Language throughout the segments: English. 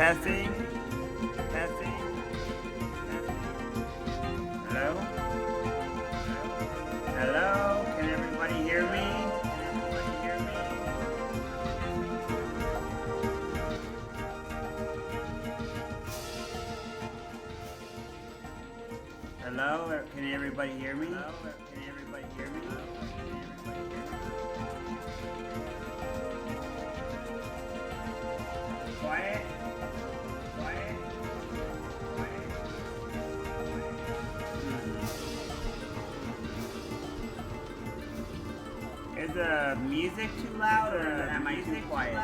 Testing. Testing. Hello? Hello? Can everybody hear me? Hello? Can everybody hear me? Can everybody hear me? Quiet. Quiet. Quiet. Is the music too loud, or am I too quiet?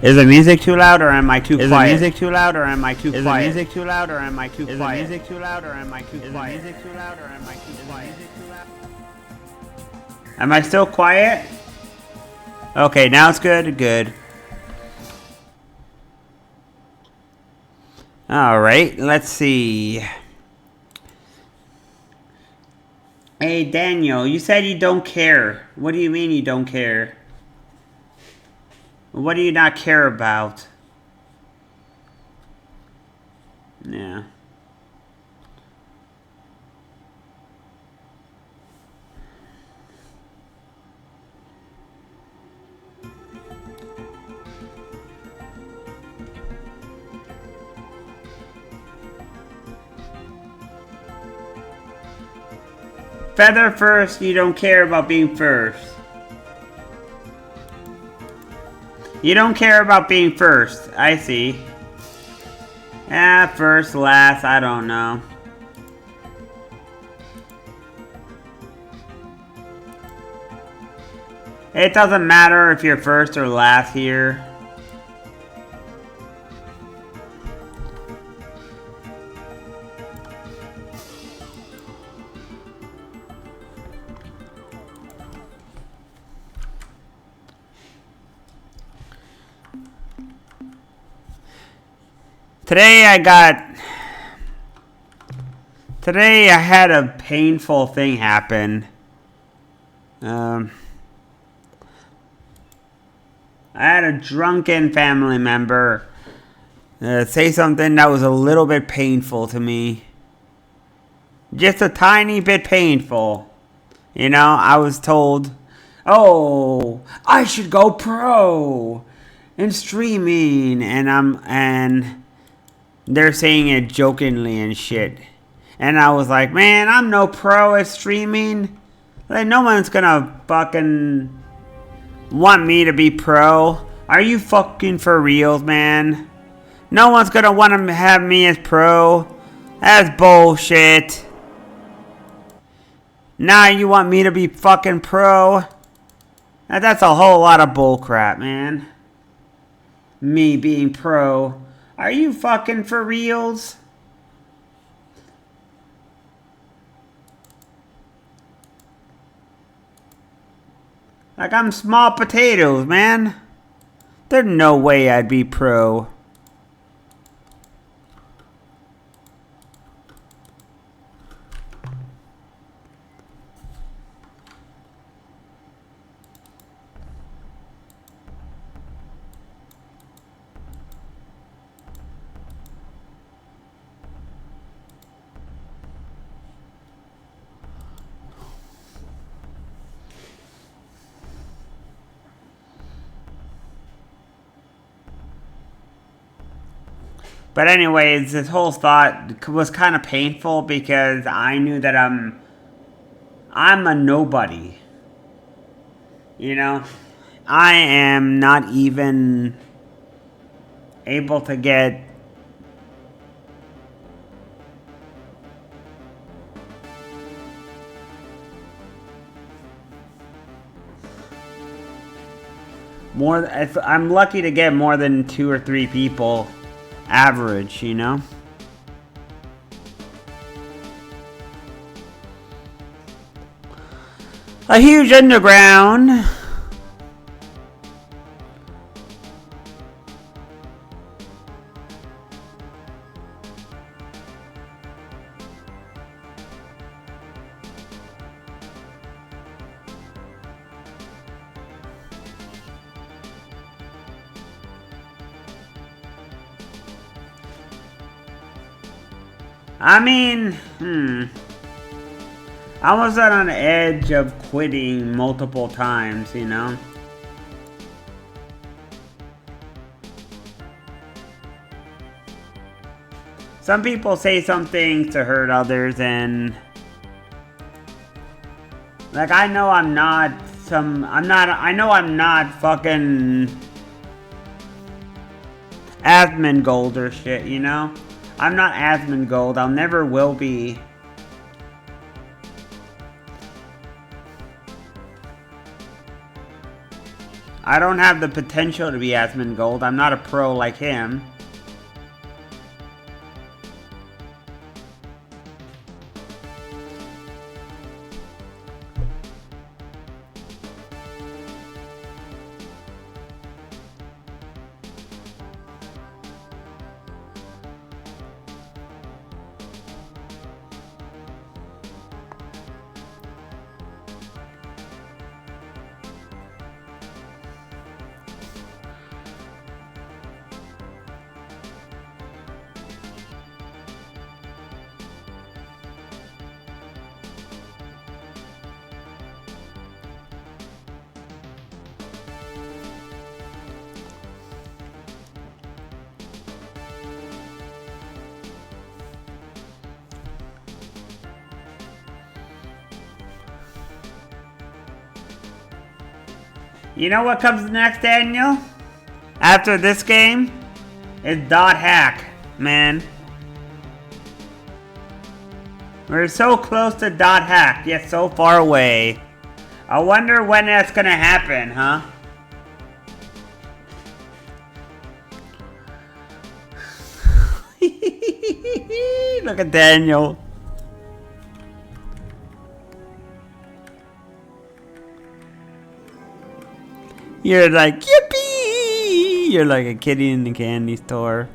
Is the music too loud, or am I too quiet? Is the music too loud, or am I too quiet? Is the music too loud, or am I too quiet? Is the music too loud, or am I too quiet? Is the music too loud, or am I too quiet? Am I still quiet? Okay, now it's good. Good. All right, let's see. Hey, Daniel, you said you don't care. What do you mean you don't care? What do you not care about? Yeah. Feather first, you don't care about being first. You don't care about being first. I see. First, last, I don't know. It doesn't matter if you're first or last here. Today I had a painful thing happen. I had a drunken family member say something that was a little bit painful to me. Just a tiny bit painful. You know, I was told, oh, I should go pro in streaming, and they're saying it jokingly and shit. And I was like, man, I'm no pro at streaming. Like, no one's gonna fucking want me to be pro. Are you fucking for reals, man? No one's gonna want to have me as pro. That's bullshit. Now you want me to be fucking pro? That's a whole lot of bullcrap, man. Me being pro. Are you fucking for reals? Like, I'm small potatoes, man. There's no way I'd be pro. But anyways, this whole thought was kind of painful because I knew that I'm a nobody. You know, I am not even able to get more. I'm lucky to get more than 2 or 3 people average, you know? A huge underground. I mean, I was on the edge of quitting multiple times, you know? Some people say some things to hurt others, and like I know I'm not fucking Asmongold or shit, you know? I'm not Asmongold, I'll never will be. I don't have the potential to be Asmongold, I'm not a pro like him. You know what comes next, Daniel? After this game? Is dot hack, man. We're so close to dot hack, yet so far away. I wonder when that's gonna happen, huh? Look at Daniel. You're like, yippee! You're like a kitty in the candy store.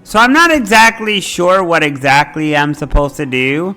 So I'm not exactly sure what exactly I'm supposed to do.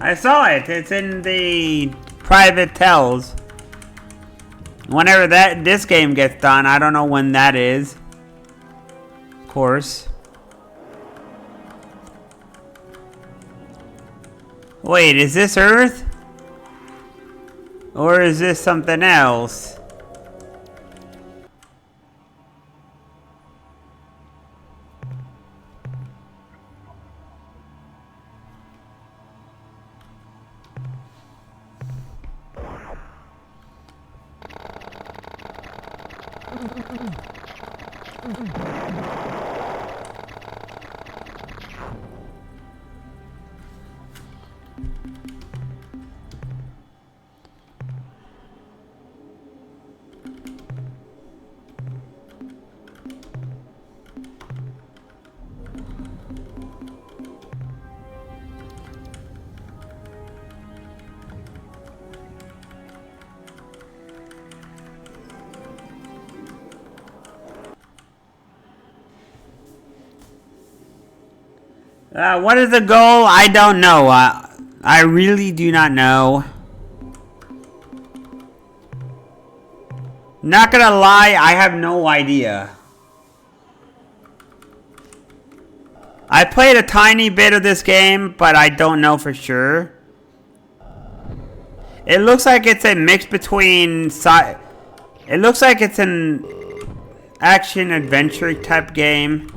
I saw it. It's in the private tells. Whenever this game gets done, I don't know when that is. Of course. Wait, is this Earth? Or is this something else? What is the goal? I don't know. I really do not know. Not gonna lie, I have no idea. I played a tiny bit of this game, but I don't know for sure. It looks like it's a mix between it looks like it's an action adventure type game.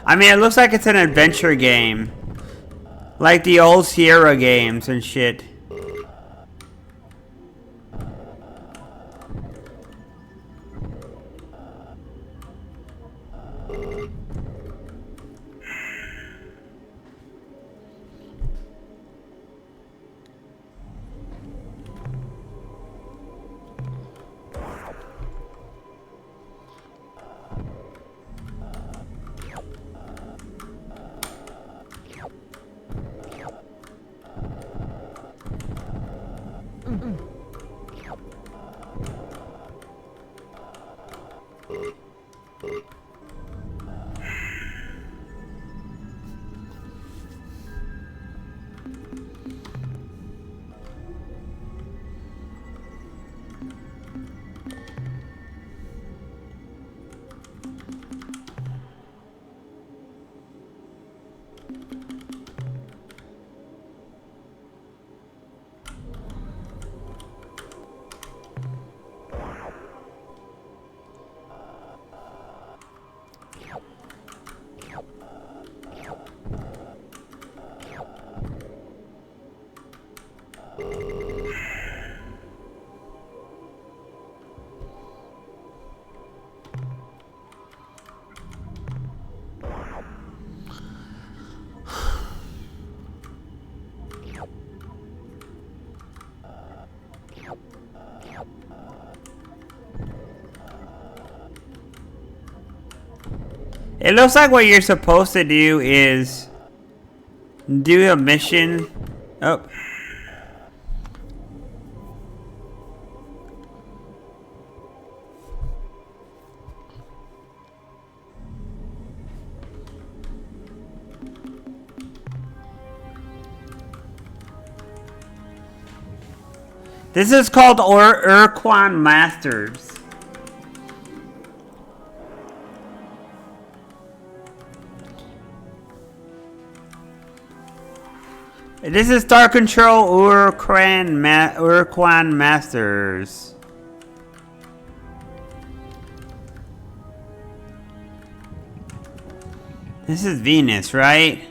I mean, it looks like it's an adventure game. Like the old Sierra games and shit. It looks like what you're supposed to do is do a mission. Oh. This is called Quan Masters. This is Star Control Urquan Masters. This is Venus, right?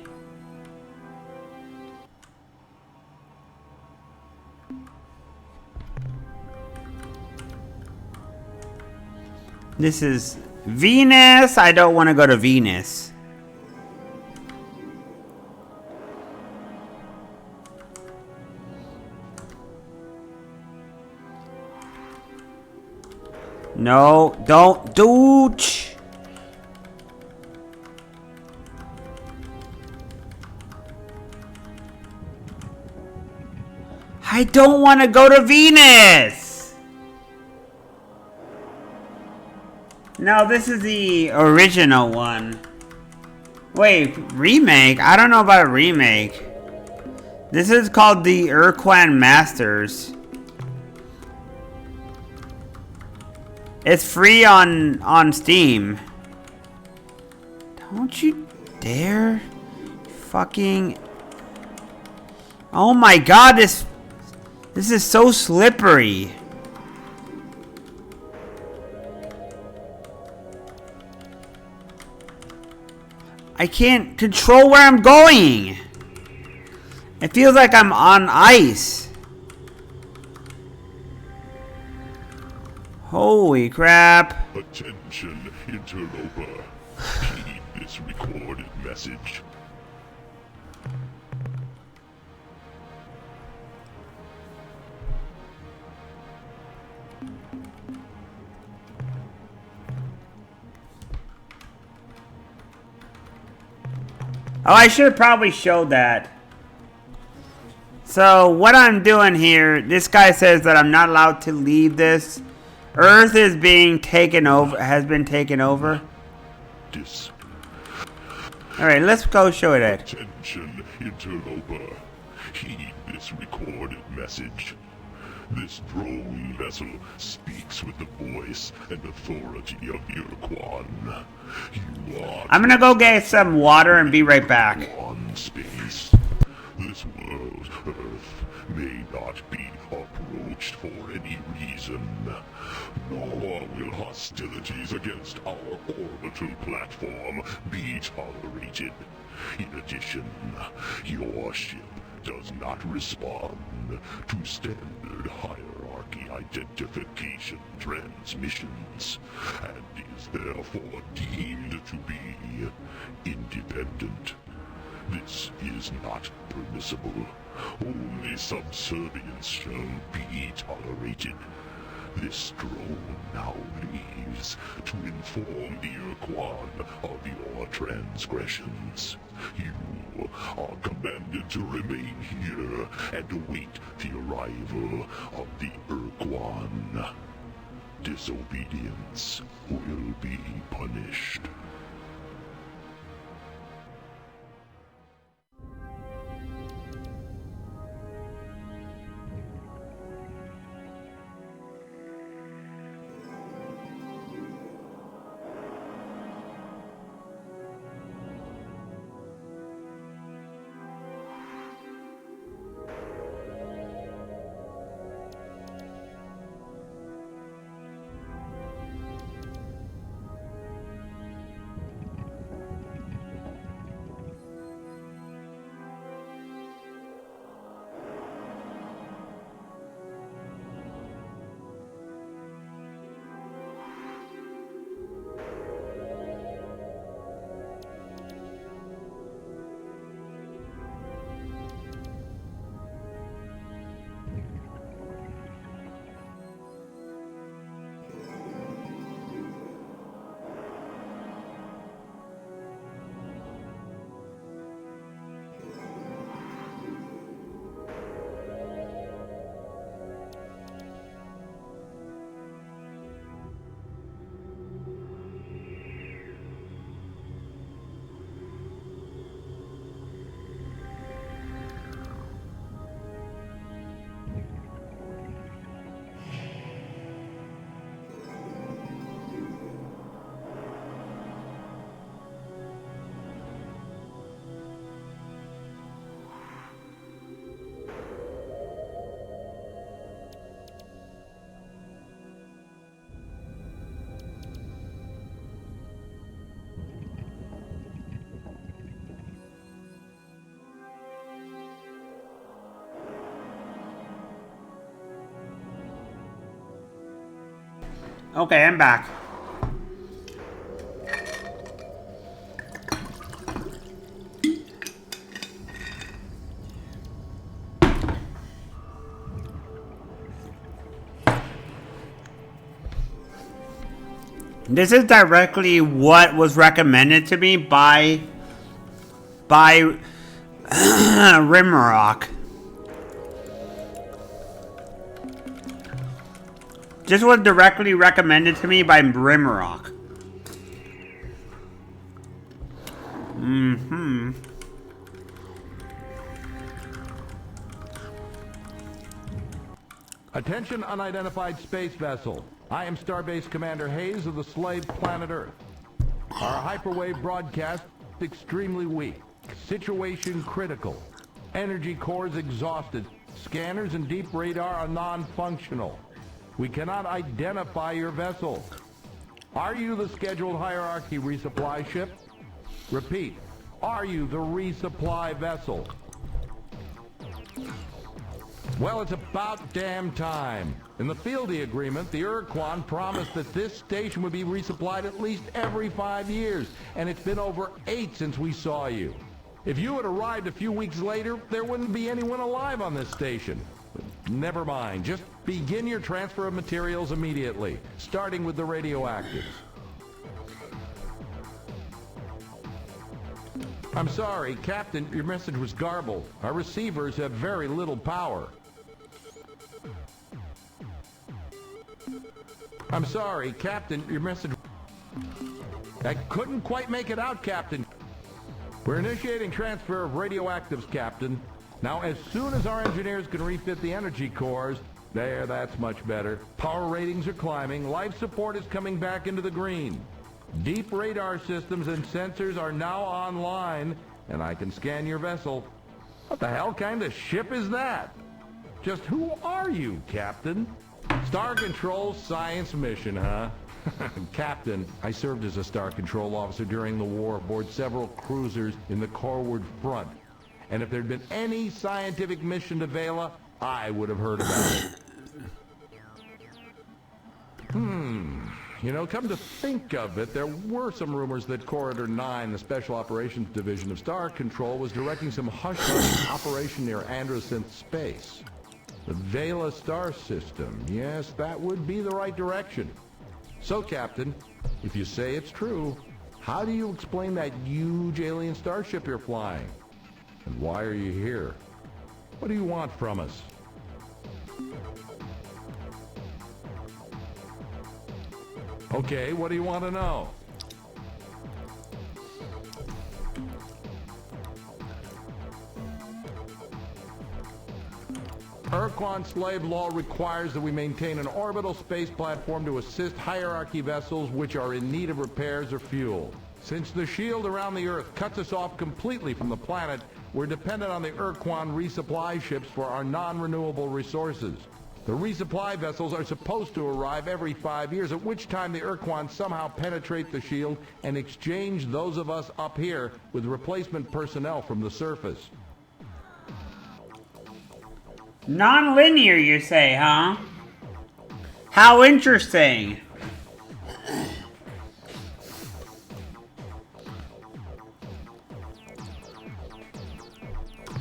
This is Venus. I don't want to go to Venus. No, don't dooch. I don't want to go to Venus. No, this is the original one. Wait, remake? I don't know about a remake. This is called the Urquan Masters. It's free on Steam. Don't you dare fucking... Oh my god, this is so slippery. I can't control where I'm going. It feels like I'm on ice. Holy crap. Attention, interloper. Heed this recorded message. Oh, I should have probably showed that. So, what I'm doing here, this guy says that I'm not allowed to leave this. Earth is being taken over, has been taken over. Alright, let's go show it. Attention, interloper. Heed this recorded message. This drone vessel speaks with the voice and authority of your quan. You are I'm gonna go get some water and be right back. on space. This world, Earth, may not be approached for any reason, nor will hostilities against our orbital platform be tolerated. In addition, your ship does not respond to standard hierarchy identification transmissions, and is therefore deemed to be independent. This is not permissible. Only subservience shall be tolerated. This drone now leaves to inform the Urquan of your transgressions. You are commanded to remain here and await the arrival of the Urquan. Disobedience will be punished. Okay, I'm back. This is directly what was recommended to me by Rimrock. This was directly recommended to me by Rimrock. Attention unidentified space vessel. I am Starbase Commander Hayes of the slave planet Earth. Our hyperwave broadcast is extremely weak. Situation critical. Energy cores exhausted. Scanners and deep radar are non-functional. We cannot identify your vessel. Are you the scheduled hierarchy resupply ship? Repeat, are you the resupply vessel? Well, it's about damn time. In the Fieldy agreement, the Urquan promised that this station would be resupplied at least every 5 years, and it's been over 8 since we saw you. If you had arrived a few weeks later, there wouldn't be anyone alive on this station. Never mind, just begin your transfer of materials immediately, starting with the radioactives. I'm sorry, Captain, your message was garbled. Our receivers have very little power. I'm sorry, Captain, your message... I couldn't quite make it out, Captain. We're initiating transfer of radioactives, Captain. Now, as soon as our engineers can refit the energy cores, there, that's much better. Power ratings are climbing, life support is coming back into the green. Deep radar systems and sensors are now online, and I can scan your vessel. What the hell kind of ship is that? Just who are you, Captain? Star Control science mission, huh? Captain, I served as a Star Control officer during the war aboard several cruisers in the Corward Front. And if there'd been any scientific mission to Vela, I would have heard about it. You know, come to think of it, there were some rumors that Corridor 9, the Special Operations Division of Star Control, was directing some hush-hush operation near Androsynth Space. The Vela star system, yes, that would be the right direction. So, Captain, if you say it's true, how do you explain that huge alien starship you're flying? And why are you here? What do you want from us? Okay, what do you want to know? Quan slave law requires that we maintain an orbital space platform to assist hierarchy vessels which are in need of repairs or fuel. Since the shield around the Earth cuts us off completely from the planet, we're dependent on the quan resupply ships for our non-renewable resources. The resupply vessels are supposed to arrive every 5 years, at which time the quan somehow penetrate the shield and exchange those of us up here with replacement personnel from the surface. Non-linear, you say, huh? How interesting.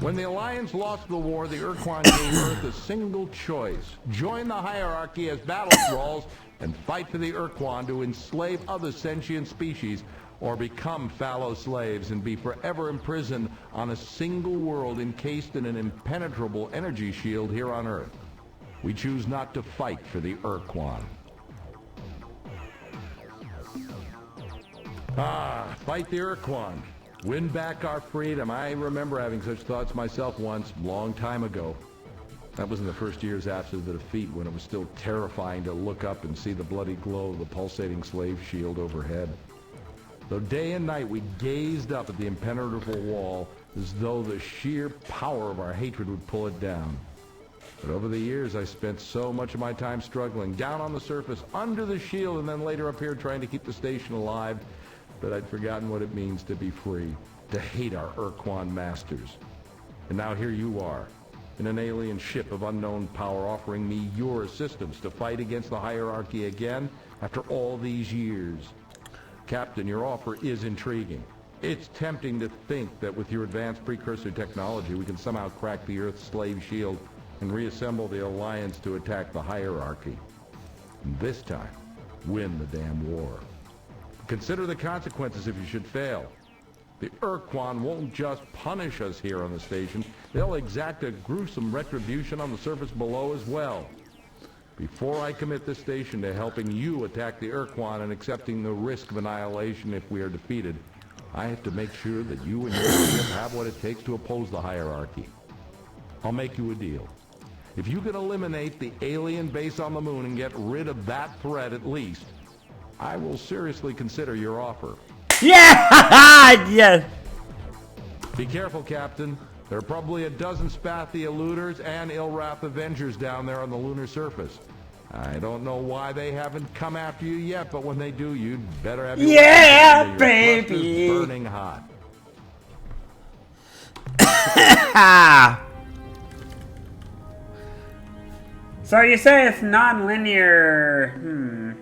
When the Alliance lost the war, the quan gave Earth a single choice. Join the hierarchy as battle thralls and fight for the quan to enslave other sentient species, or become fallow slaves and be forever imprisoned on a single world encased in an impenetrable energy shield here on Earth. We choose not to fight for the quan. Fight the quan. Win back our freedom. I remember having such thoughts myself once, long time ago. That was in the first years after the defeat, when it was still terrifying to look up and see the bloody glow of the pulsating slave shield overhead. Though day and night we gazed up at the impenetrable wall as though the sheer power of our hatred would pull it down. But over the years I spent so much of my time struggling, down on the surface, under the shield, and then later up here trying to keep the station alive, that I'd forgotten what it means to be free, to hate our quan masters. And now here you are, in an alien ship of unknown power, offering me your assistance to fight against the hierarchy again after all these years. Captain, your offer is intriguing. It's tempting to think that with your advanced precursor technology, we can somehow crack the Earth's slave shield and reassemble the Alliance to attack the hierarchy. And this time, win the damn war. Consider the consequences if you should fail. The quan won't just punish us here on the station, they'll exact a gruesome retribution on the surface below as well. Before I commit this station to helping you attack the quan and accepting the risk of annihilation if we are defeated, I have to make sure that you and your ship have what it takes to oppose the hierarchy. I'll make you a deal. If you can eliminate the alien base on the moon and get rid of that threat at least, I will seriously consider your offer. Yeah! Yes. Be careful, Captain. There are probably a dozen Spathi eluders and Ilrath Avengers down there on the lunar surface. I don't know why they haven't come after you yet, but when they do, you'd better have your Yeah, baby baby. Burning hot. So you say it's non-linear.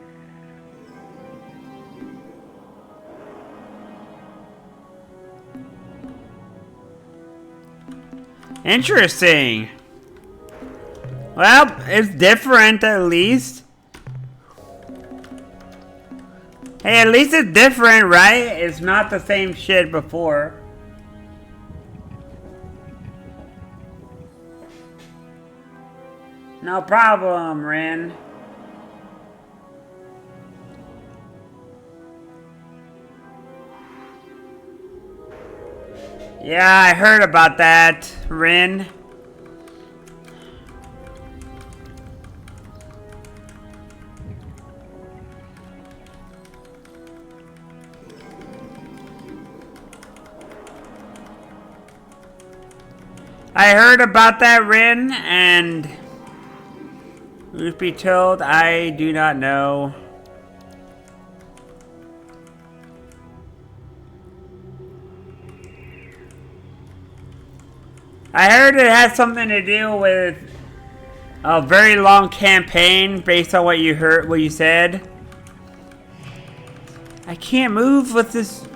Interesting. Well, it's different at least. Hey, at least it's different, right? It's not the same shit before. No problem, Rin. Yeah, I heard about that, Rin. I heard about that, Rin, and truth be told, I do not know. I heard it had something to do with a very long campaign based on what you heard, what you said. I can't move with this.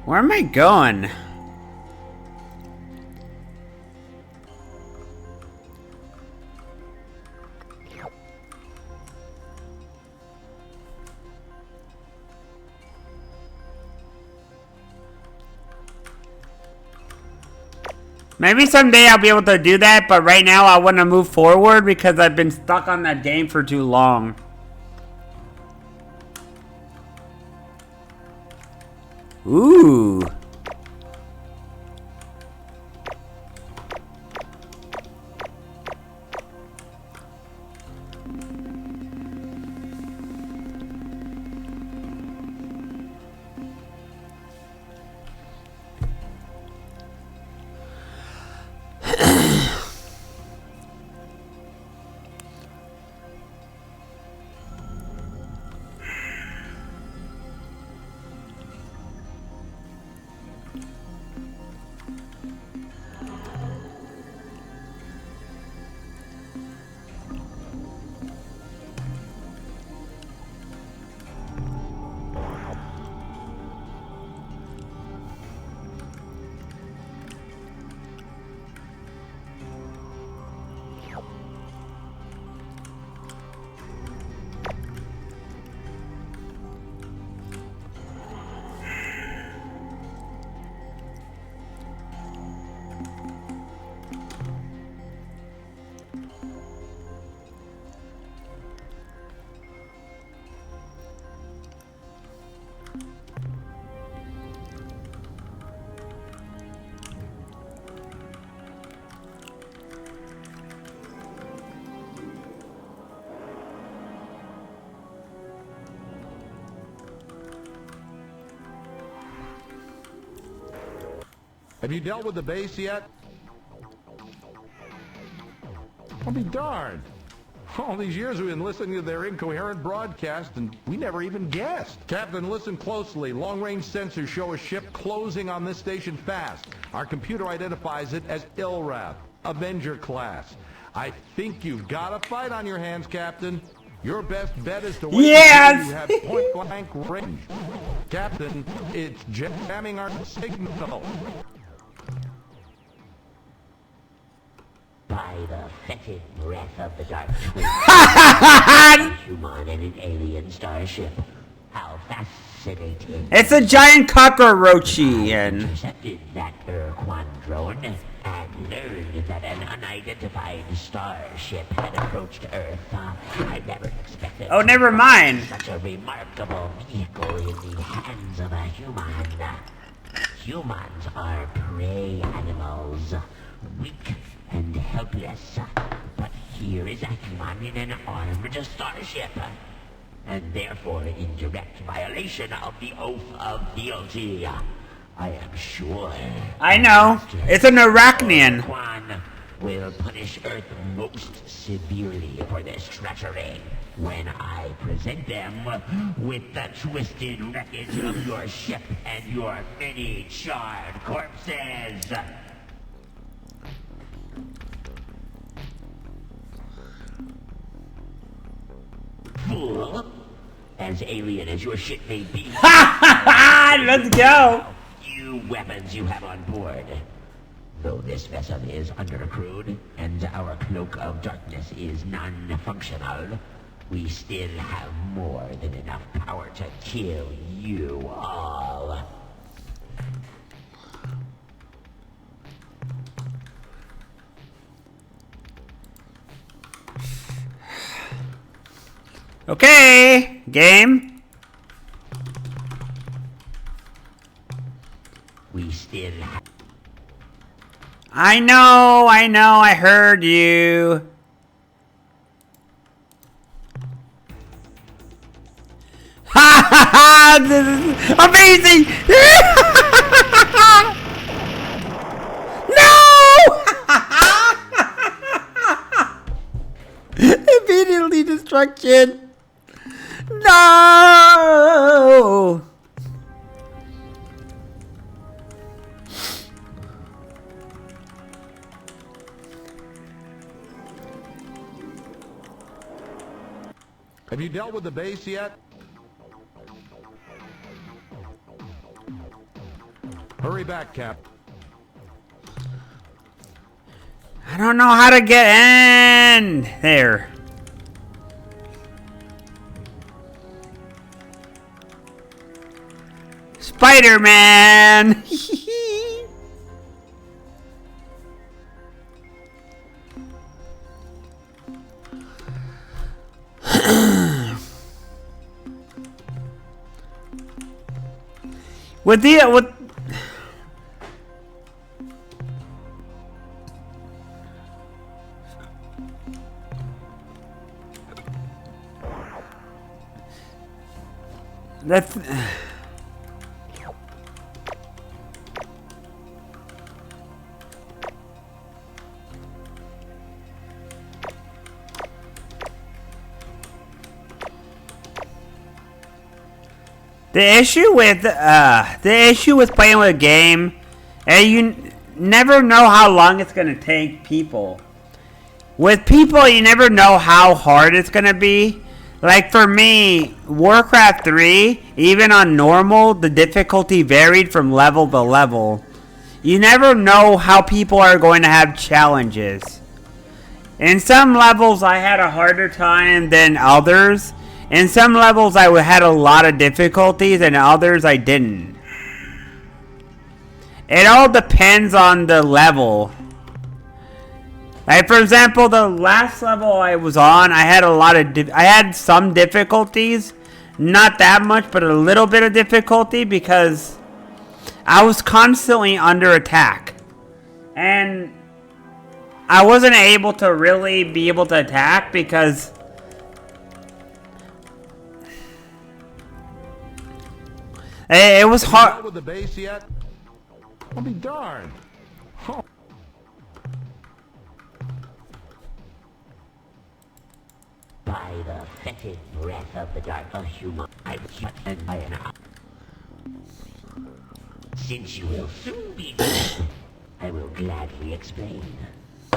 Where am I going? Maybe someday I'll be able to do that, but right now I want to move forward because I've been stuck on that game for too long. Ooh. Have you dealt with the base yet? I'll be darned. All these years we've been listening to their incoherent broadcast, and we never even guessed. Captain, listen closely. Long-range sensors show a ship closing on this station fast. Our computer identifies it as Ilrath, Avenger class. I think you've got a fight on your hands, Captain. Your best bet is to wait until you have point-blank range. Captain, it's jamming our signal. By the fetid breath of the dark twin, human and an alien starship. How fascinating. Fascinating. It's a giant cockroachy and Intercepted that quan drone and learned that an unidentified starship had approached Earth. I never expected. oh, never mind. Such a remarkable vehicle in the hands of a human. Humans are prey animals, weak and helpless. But here is a human in an armed starship, and therefore in direct violation of the oath of fealty. I am sure. I know. It's an Arachnian. Quan will punish Earth most severely for this treachery when I present them with the twisted wreckage of your ship and your many charred corpses. Fool! As alien as your ship may be, Let's go. few weapons you have on board. Though this vessel is undercrewed and our cloak of darkness is non-functional, we still have more than enough power to kill you all. Okay, game. We still have... I know, I heard you. Ha ha ha! This is amazing! No! Immediately destruction. No! Have you dealt with the base yet? Hurry back, Cap. I don't know how to get in there. Spider-Man! with that's the issue with playing with a game, and you never know how long it's gonna take people. With people, you never know how hard it's gonna be. Like for me, Warcraft 3, even on normal, the difficulty varied from level to level. You never know how people are going to have challenges. In some levels, I had a harder time than others. In some levels, I had a lot of difficulties, and others I didn't. It all depends on the level. Like for example, the last level I was on, I had I had some difficulties, not that much, but a little bit of difficulty because I was constantly under attack, and I wasn't able to really be able to attack because it was hard. Dealt with the base yet? I'll be darned. Huh. By the fetid breath of the dark of human, I'm shut and by an eye. Since you will soon be dead, I will gladly explain.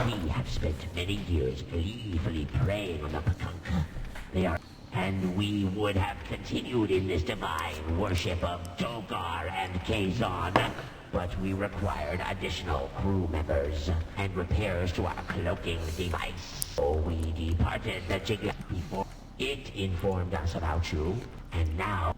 We have spent many years gleefully preying on the Patunk. They are, and we would have continued in this divine worship of Dogar and Kazon, but we required additional crew members and repairs to our cloaking device. So we departed the Jigla before it informed us about you, and now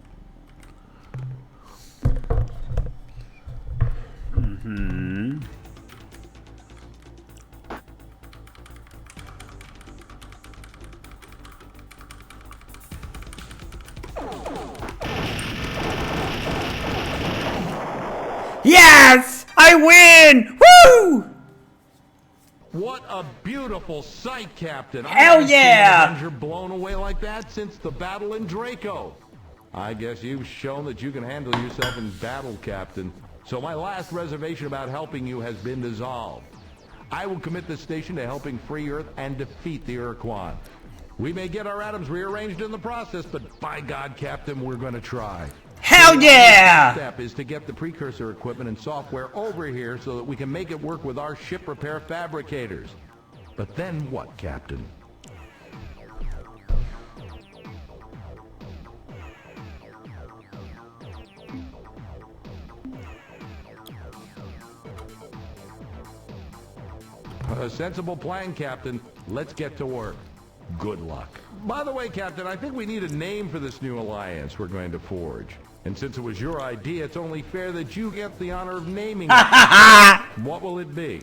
I win! Woo! What a beautiful sight, Captain. Hell I haven't seen yeah! an Avenger blown away like that since the battle in Draco. I guess you've shown that you can handle yourself in battle, Captain. So my last reservation about helping you has been dissolved. I will commit this station to helping free Earth and defeat the Urquan. We may get our atoms rearranged in the process, but by God, Captain, we're going to try. Hell The yeah! step is to get the precursor equipment and software over here so that we can make it work with our ship repair fabricators. But then what, Captain? A sensible plan, Captain. Let's get to work. Good luck. By the way, Captain, I think we need a name for this new alliance we're going to forge. And since it was your idea, it's only fair that you get the honor of naming it. What will it be?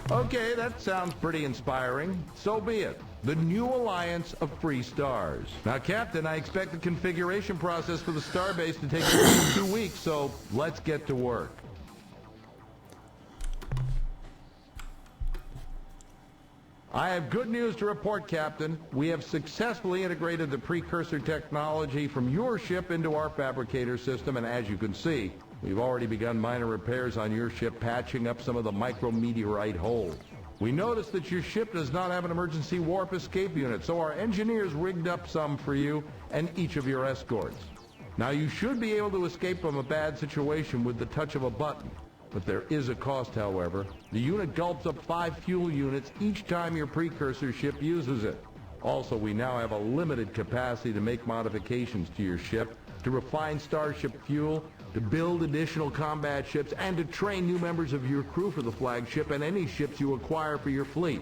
Okay, that sounds pretty inspiring. So be it. The new alliance of free stars. Now, Captain, I expect the configuration process for the starbase to take at least 2 weeks, so let's get to work. I have good news to report, Captain. We have successfully integrated the precursor technology from your ship into our fabricator system, and as you can see, we've already begun minor repairs on your ship, patching up some of the micrometeorite holes. We noticed that your ship does not have an emergency warp escape unit, so our engineers rigged up some for you and each of your escorts. Now, you should be able to escape from a bad situation with the touch of a button. But there is a cost, however. The unit gulps up 5 fuel units each time your precursor ship uses it. Also, we now have a limited capacity to make modifications to your ship, to refine starship fuel, to build additional combat ships, and to train new members of your crew for the flagship and any ships you acquire for your fleet.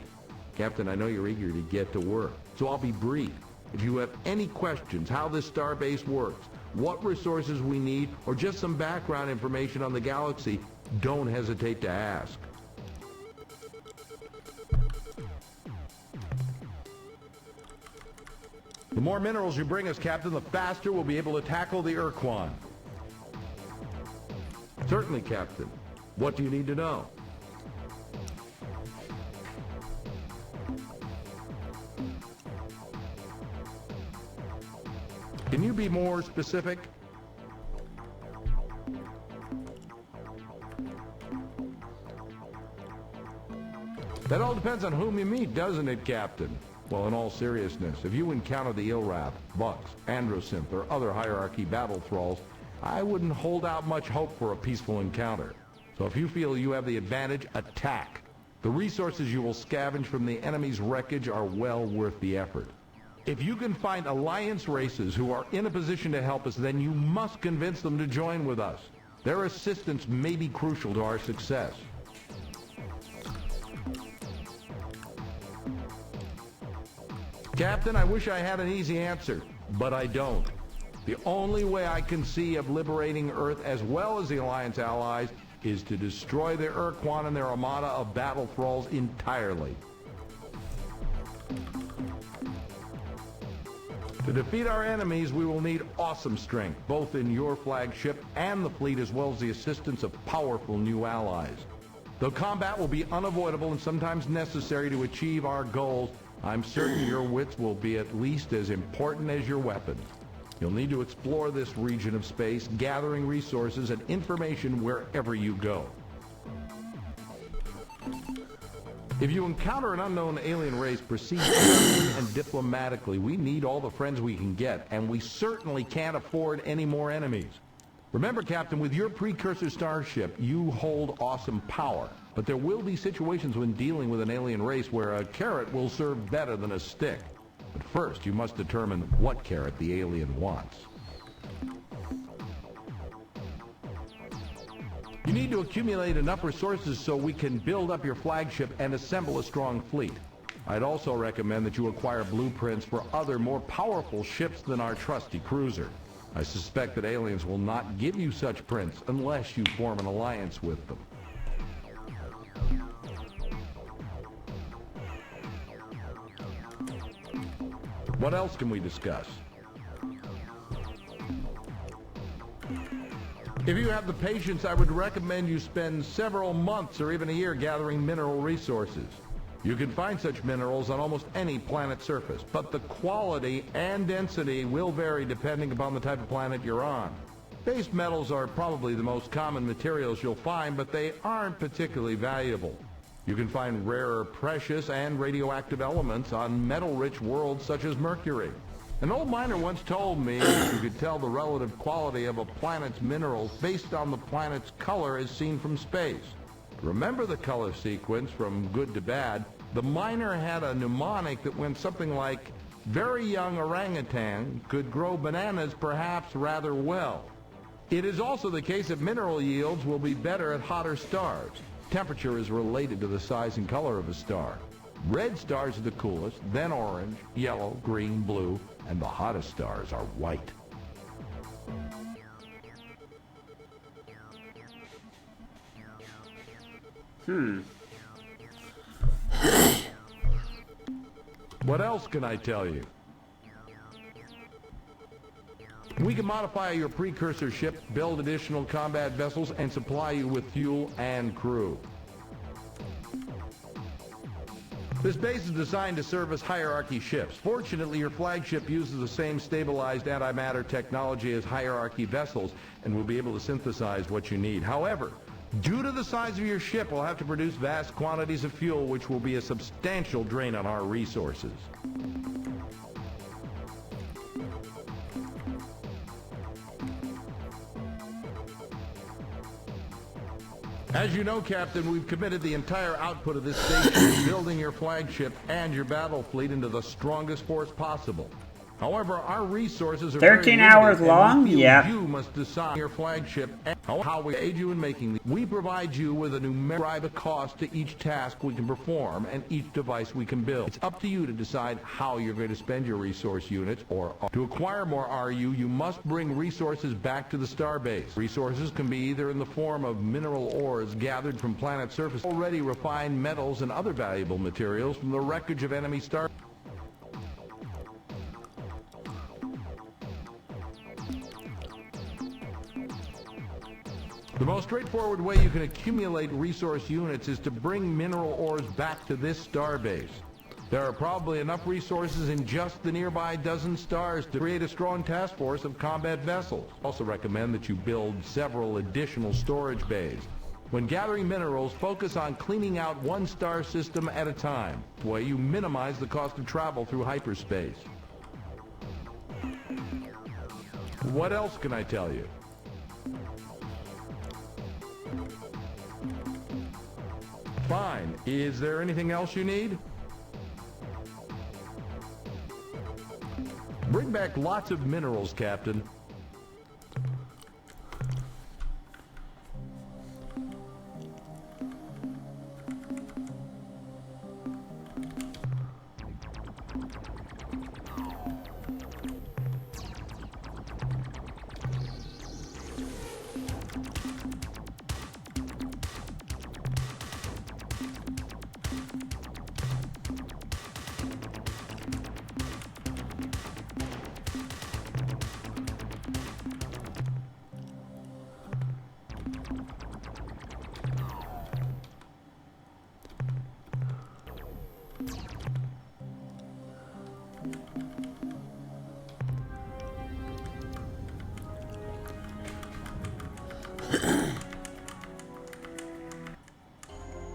Captain, I know you're eager to get to work, so I'll be brief. If you have any questions how this starbase works, what resources we need, or just some background information on the galaxy, don't hesitate to ask. The more minerals you bring us, Captain, the faster we'll be able to tackle the Urquan. Certainly, Captain. What do you need to know? Can you be more specific? That all depends on whom you meet, doesn't it, Captain? Well, in all seriousness, if you encounter the Ilrath, Bucks, Androsynth, or other hierarchy battle thralls, I wouldn't hold out much hope for a peaceful encounter. So if you feel you have the advantage, attack. The resources you will scavenge from the enemy's wreckage are well worth the effort. If you can find alliance races who are in a position to help us, then you must convince them to join with us. Their assistance may be crucial to our success. Captain, I wish I had an easy answer, but I don't. The only way I can see of liberating Earth as well as the Alliance allies is to destroy the Urquan and their armada of battle thralls entirely. To defeat our enemies, we will need awesome strength, both in your flagship and the fleet, as well as the assistance of powerful new allies. Though combat will be unavoidable and sometimes necessary to achieve our goals, I'm certain your wits will be at least as important as your weapons. You'll need to explore this region of space, gathering resources and information wherever you go. If you encounter an unknown alien race, proceed carefully and diplomatically. We need all the friends we can get, and we certainly can't afford any more enemies. Remember, Captain, with your precursor starship, you hold awesome power. But there will be situations when dealing with an alien race where a carrot will serve better than a stick. But first, you must determine what carrot the alien wants. You need to accumulate enough resources so we can build up your flagship and assemble a strong fleet. I'd also recommend that you acquire blueprints for other more powerful ships than our trusty cruiser. I suspect that aliens will not give you such prints unless you form an alliance with them. What else can we discuss? If you have the patience, I would recommend you spend several months or even a year gathering mineral resources. You can find such minerals on almost any planet's surface, but the quality and density will vary depending upon the type of planet you're on. Base metals are probably the most common materials you'll find, but they aren't particularly valuable. You can find rarer precious and radioactive elements on metal-rich worlds such as Mercury. An old miner once told me that you could tell the relative quality of a planet's minerals based on the planet's color as seen from space. Remember the color sequence from good to bad? The miner had a mnemonic that went something like, very young orangutan could grow bananas perhaps rather well. It is also the case that mineral yields will be better at hotter stars. Temperature is related to the size and color of a star. Red stars are the coolest, then orange, yellow, green, blue, and the hottest stars are white. What else can I tell you? We can modify your precursor ship, build additional combat vessels, and supply you with fuel and crew. This base is designed to serve as hierarchy ships. Fortunately, your flagship uses the same stabilized antimatter technology as hierarchy vessels and will be able to synthesize what you need. However, due to the size of your ship, we'll have to produce vast quantities of fuel, which will be a substantial drain on our resources. As you know, Captain, we've committed the entire output of this station to building your flagship and your battle fleet into the strongest force possible. However, our resources are 13 very hours limited, long? and we feel Yeah. you must decide your flagship and how we aid you in making them. We provide you with a numeric cost to each task we can perform and each device we can build. It's up to you to decide how you're going to spend your resource units. Or to acquire more RU, you must bring resources back to the starbase. Resources can be either in the form of mineral ores gathered from planet surface, already refined metals and other valuable materials from the wreckage of enemy stars. The most straightforward way you can accumulate resource units is to bring mineral ores back to this starbase. There are probably enough resources in just the nearby dozen stars to create a strong task force of combat vessels. I also recommend that you build several additional storage bays. When gathering minerals, focus on cleaning out one star system at a time. This way you minimize the cost of travel through hyperspace. What else can I tell you? Fine. Is there anything else you need? Bring back lots of minerals, Captain.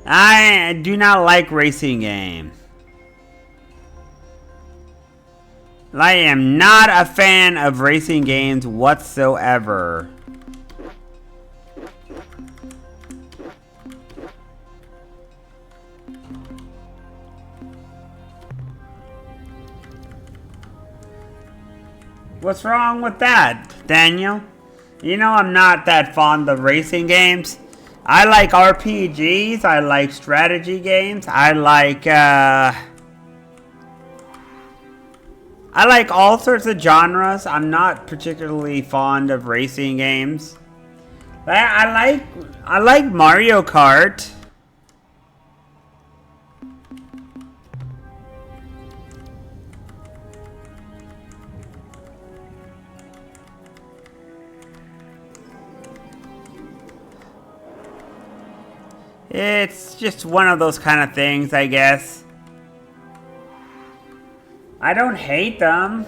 I do not like racing games. I am not a fan of racing games whatsoever. What's wrong with that, Daniel? You know I'm not that fond of racing games. I like RPGs, I like strategy games, I like all sorts of genres. I'm not particularly fond of racing games. I like Mario Kart. It's just one of those kind of things, I guess. I don't hate them.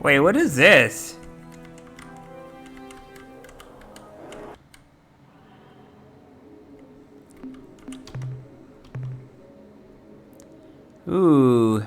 Wait, what is this? Ooh.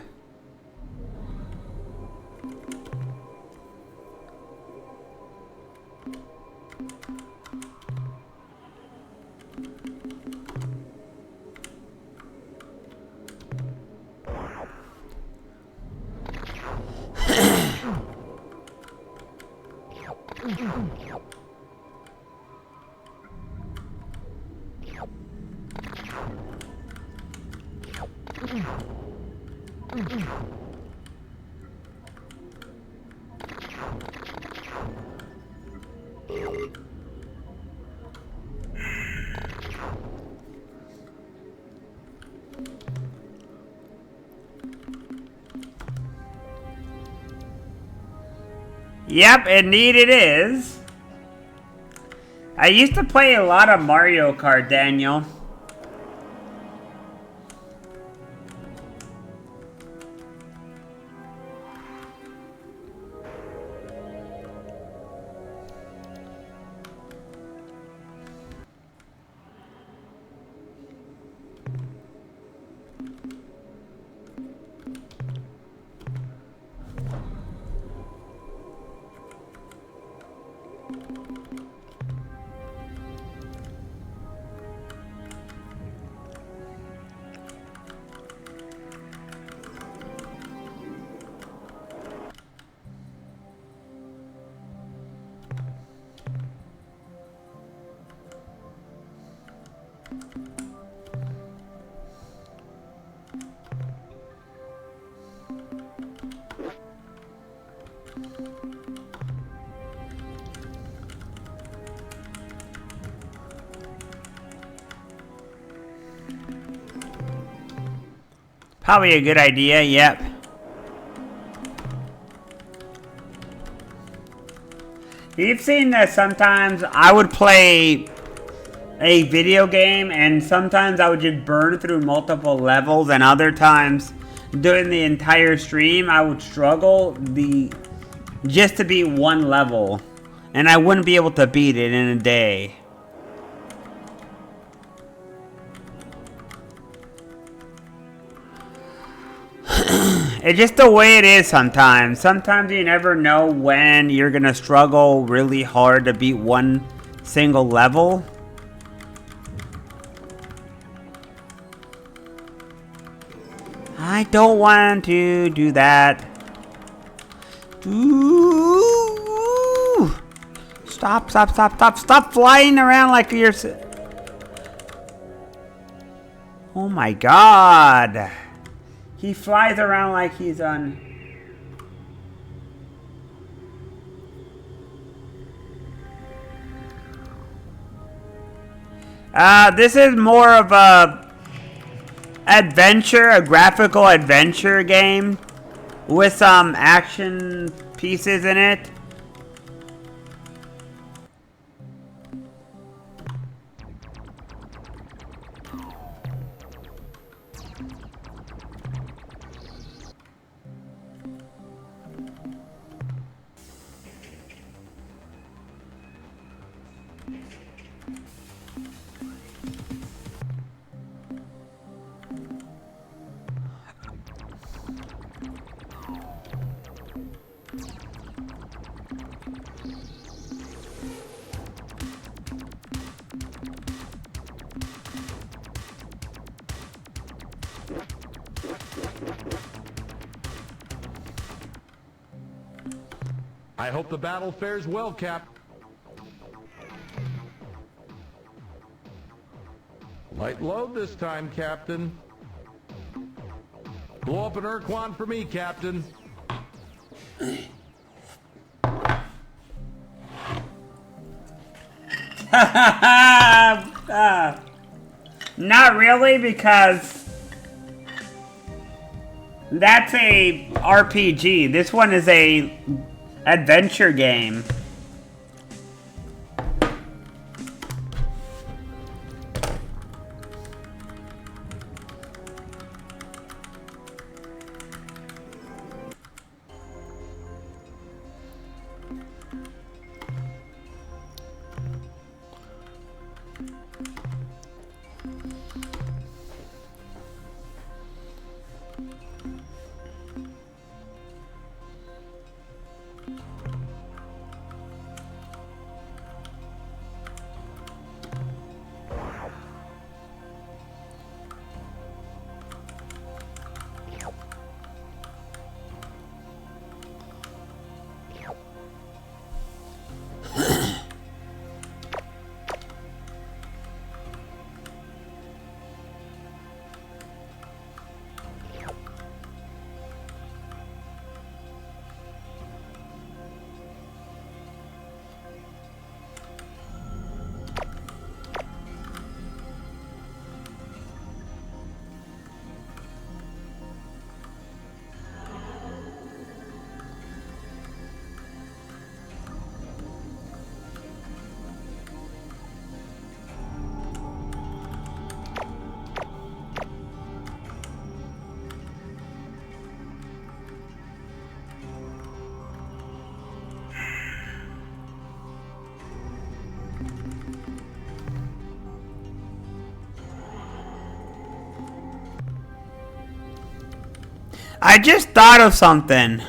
Yep, indeed it is. I used to play a lot of Mario Kart, Daniel. Probably a good idea, yep. You've seen that sometimes I would play a video game and sometimes I would just burn through multiple levels, and other times during the entire stream I would struggle just to beat one level, and I wouldn't be able to beat it in a day. It's just the way it is sometimes. Sometimes you never know when you're gonna struggle really hard to beat one single level. I don't want to do that. Ooh. Stop flying around like you're... Oh my god. He flies around like he's on... This is more of a graphical adventure game with some action pieces in it. I hope the battle fares well, Cap. Light load this time, Captain. Blow up an quan for me, Captain. Not really, because That's a RPG. This one is a adventure game. I just thought of something.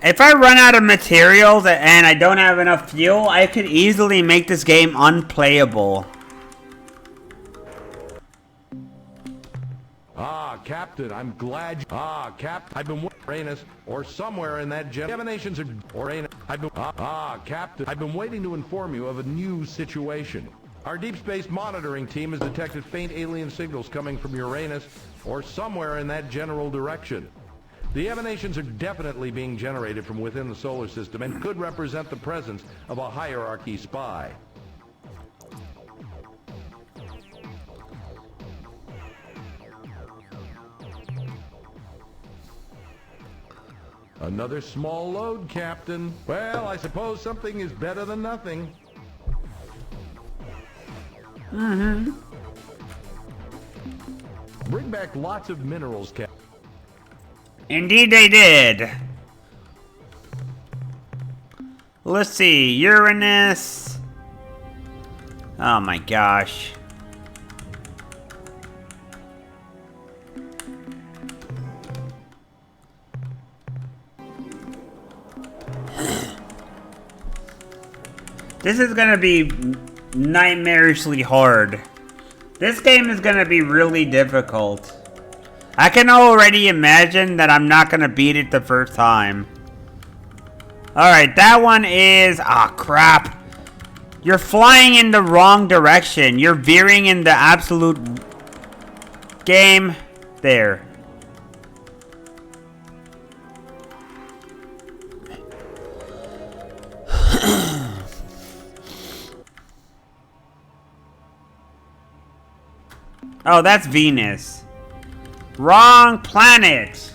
If I run out of materials and I don't have enough fuel, I could easily make this game unplayable. Captain, I'm glad. I've been Uranus or somewhere in that emanations are Captain, I've been waiting to inform you of a new situation. Our deep space monitoring team has detected faint alien signals coming from Uranus or somewhere in that general direction. The emanations are definitely being generated from within the solar system and could represent the presence of a hierarchy spy. Another small load, Captain. Well, I suppose something is better than nothing. Bring back lots of minerals, Captain. Indeed they did. Let's see, Uranus. Oh my gosh. This is gonna be nightmarishly hard. This game is gonna be really difficult. I can already imagine that I'm not gonna beat it the first time. Alright, that one is... Ah, crap. You're flying in the wrong direction. You're veering in the absolute... Game. There. Oh, that's Venus. Wrong planet.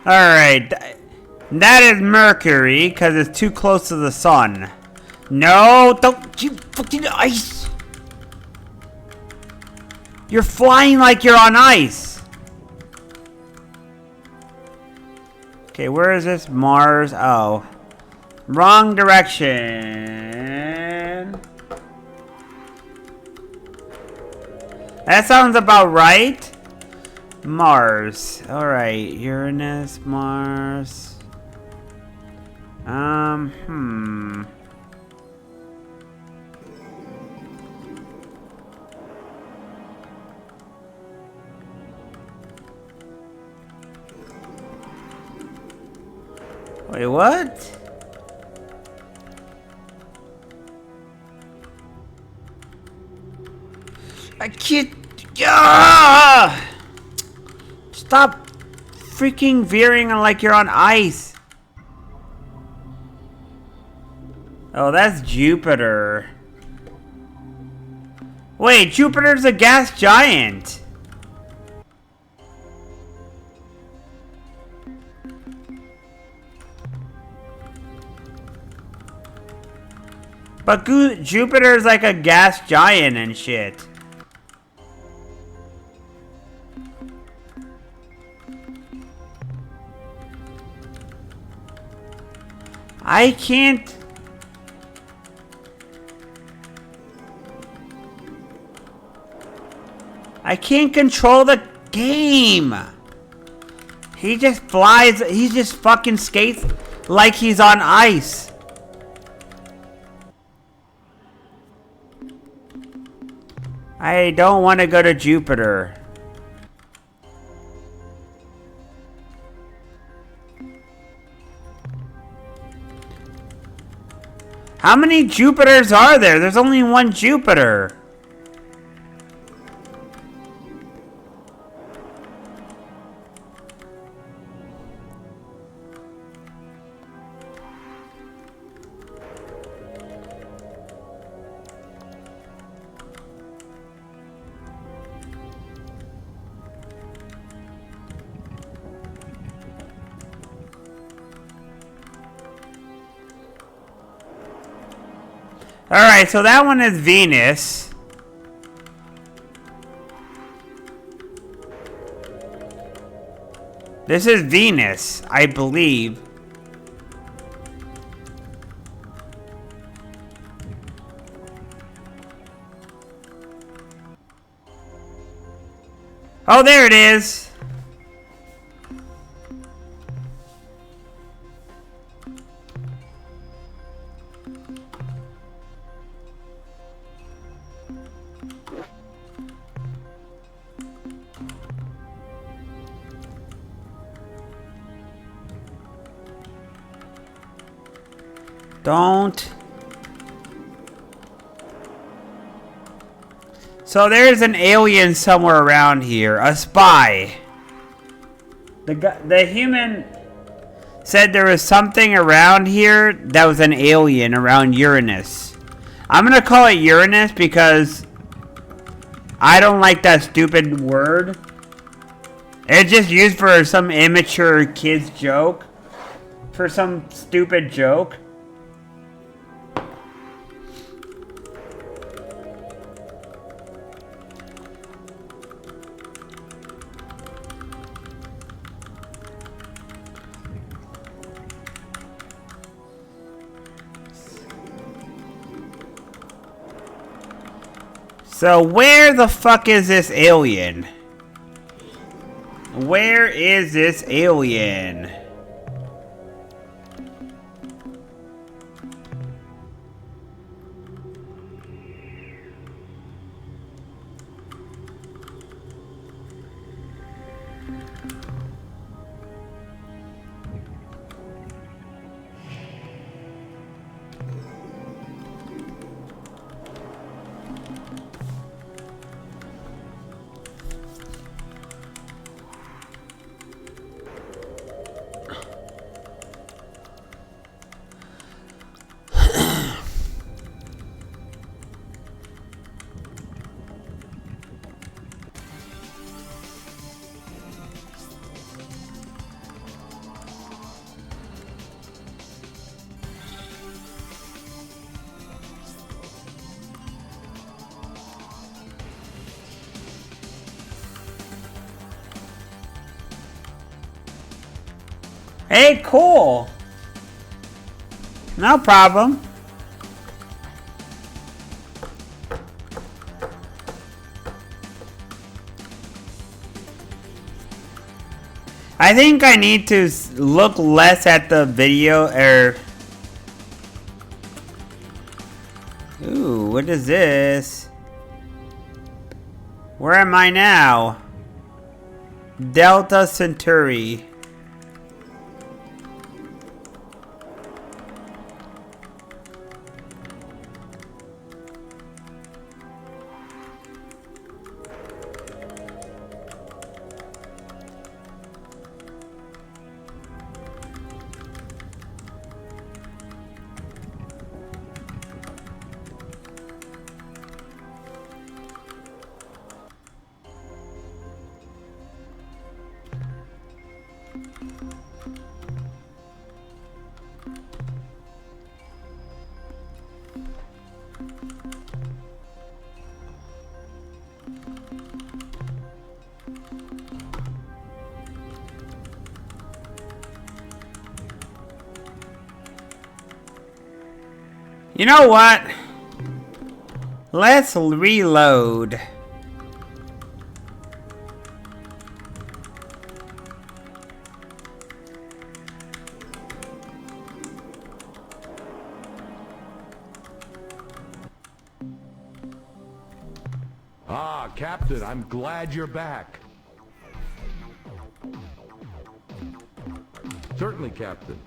Alright. That is Mercury, because it's too close to the sun. No, don't you fucking ice. You're flying like you're on ice. Okay, where is this? Mars. Oh. Wrong direction. That sounds about right. Mars. Alright. Uranus, Mars. Wait, what? I can't... Ah! Stop freaking veering like you're on ice. Oh, that's Jupiter. Wait, Jupiter's a gas giant. But Jupiter's like a gas giant and shit. I can't... I can't control the game. He just flies, he just fucking skates like he's on ice. I don't want to go to Jupiter. How many Jupiters are there? There's only one Jupiter. Alright, so that one is Venus. This is Venus, I believe. Oh, there it is. Don't. So there's an alien somewhere around here. A spy. The human said there was something around here that was an alien around Uranus. I'm gonna call it Uranus because I don't like that stupid word. It's just used for some immature kid's joke. For some stupid joke. So where the fuck is this alien? Where is this alien? Hey, cool. No problem. I think I need to look less at the video or... Ooh, what is this? Where am I now? Delta Centauri. You know what? Let's reload. Ah, Captain, I'm glad you're back. Certainly, Captain.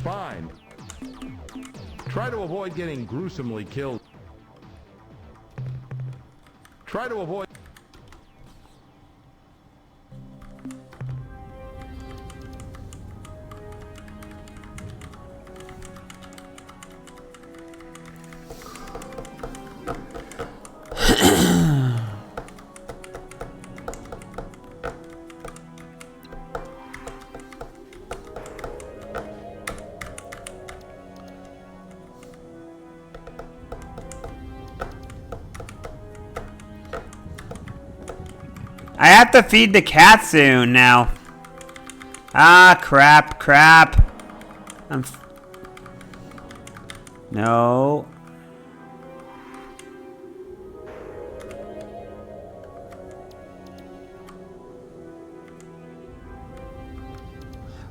Fine. Try to avoid getting gruesomely killed. Try to avoid... I have to feed the cat soon now. Ah, crap, crap. No.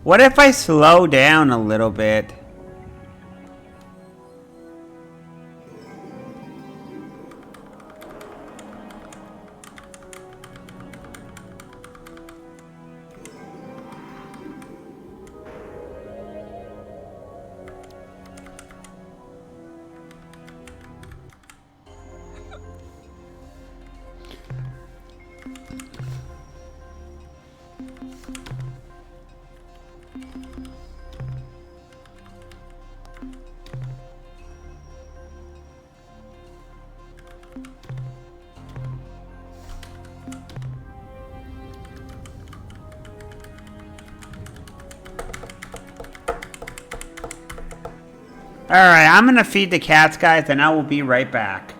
What if I slow down a little bit? Alright, I'm gonna feed the cats, guys, and I will be right back.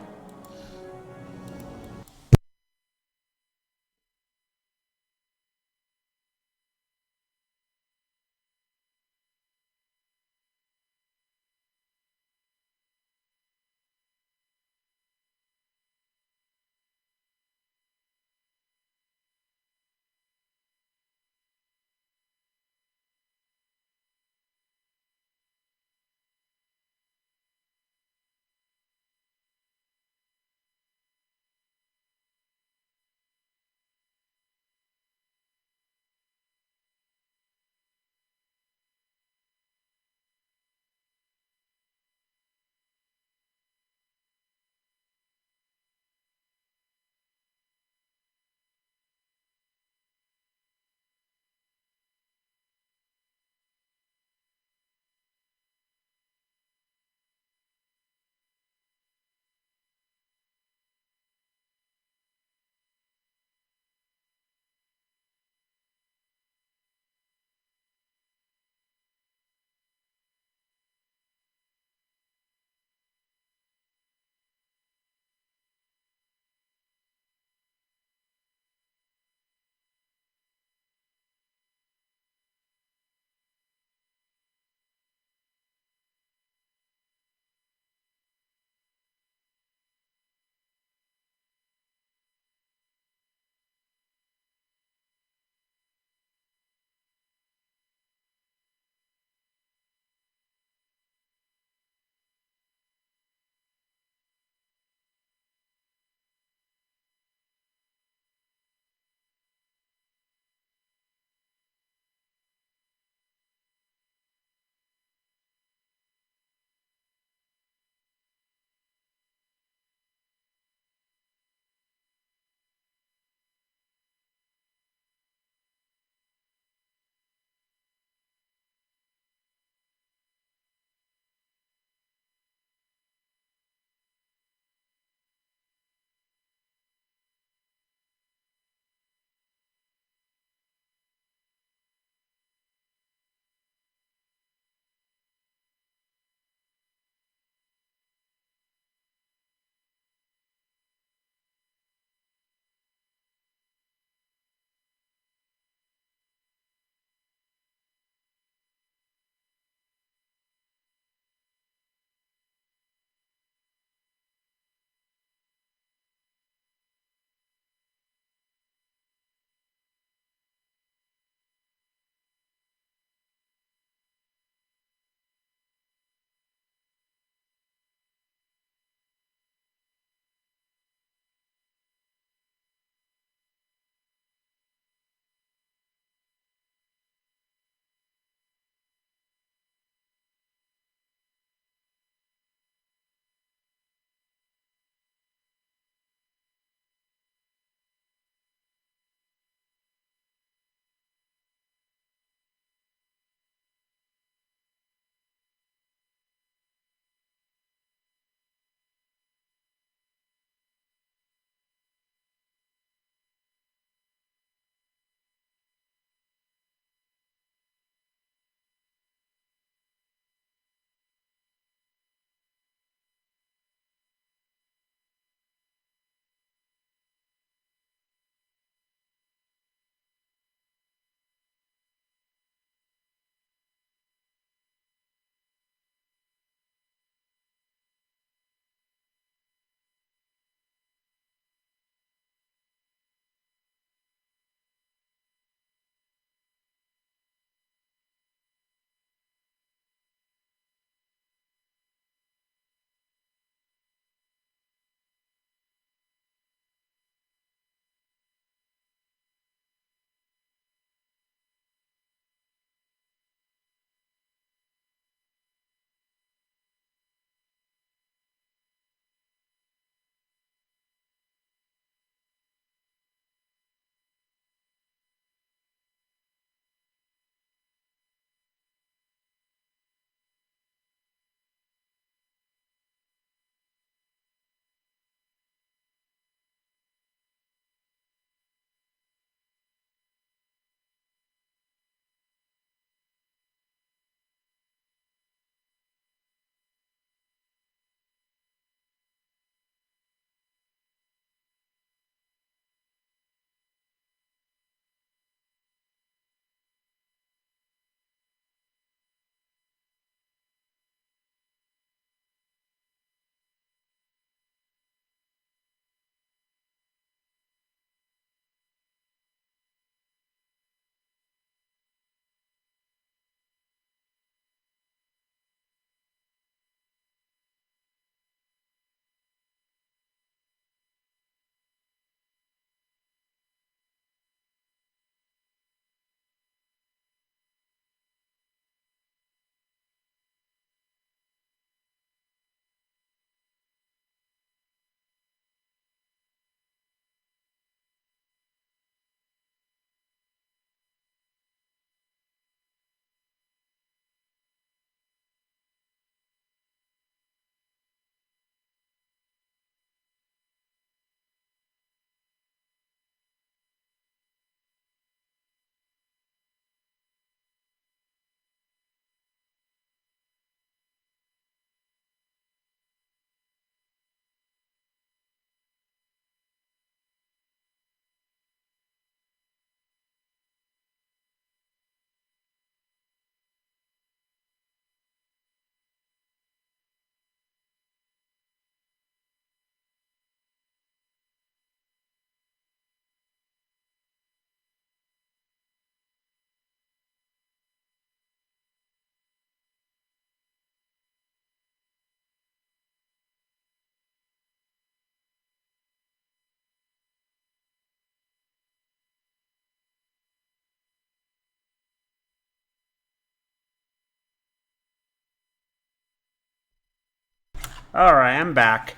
Alright, I'm back.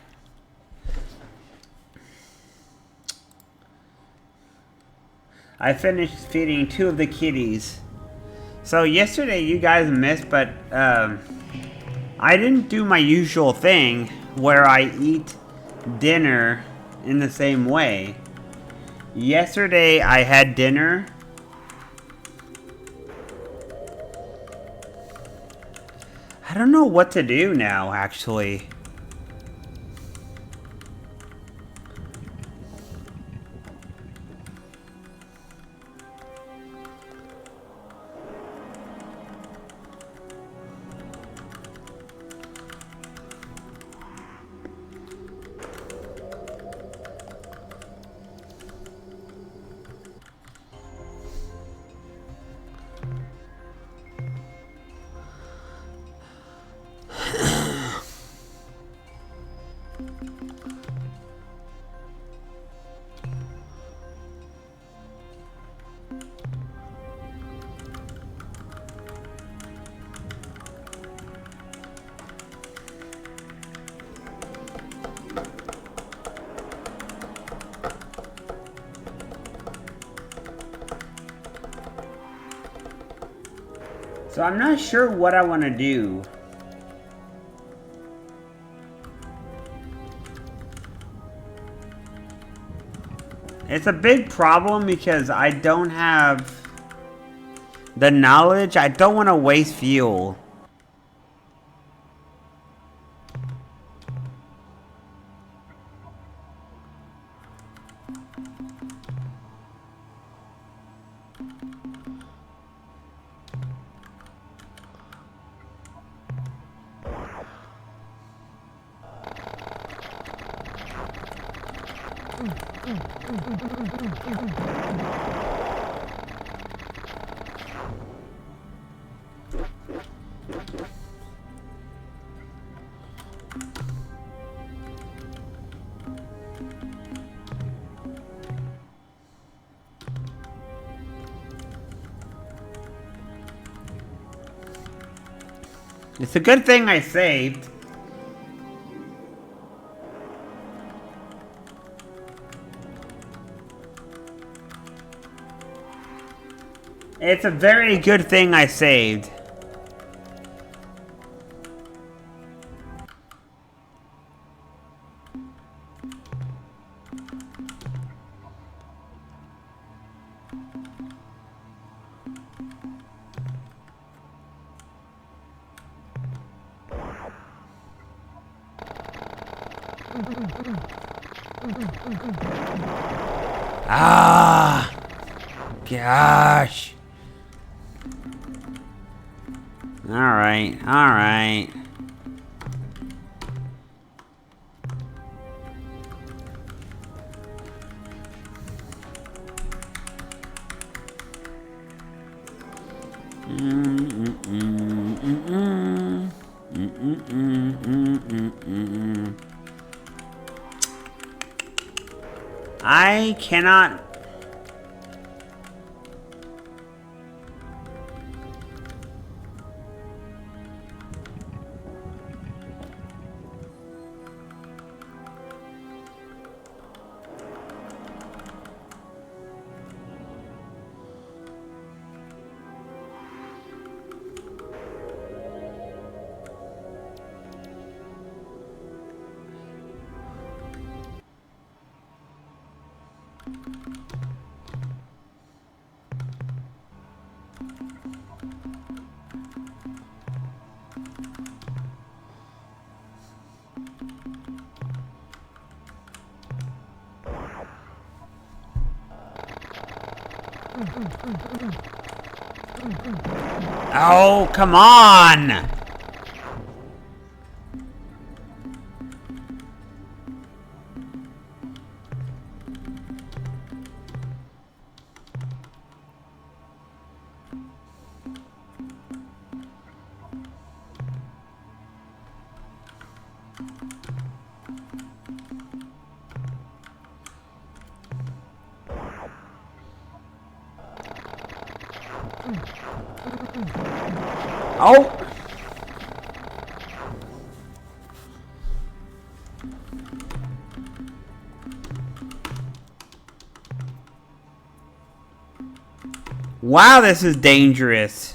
I finished feeding 2 of the kitties. So yesterday you guys missed, but I didn't do my usual thing where I eat dinner in the same way. Yesterday I had dinner. I don't know what to do now, actually. So I'm not sure what I want to do. It's a big problem because I don't have the knowledge. I don't want to waste fuel. It's a good thing I saved. It's a very good thing I saved. Ah, gosh. All right, all right. I cannot. Oh, come on! Oh! Wow, this is dangerous.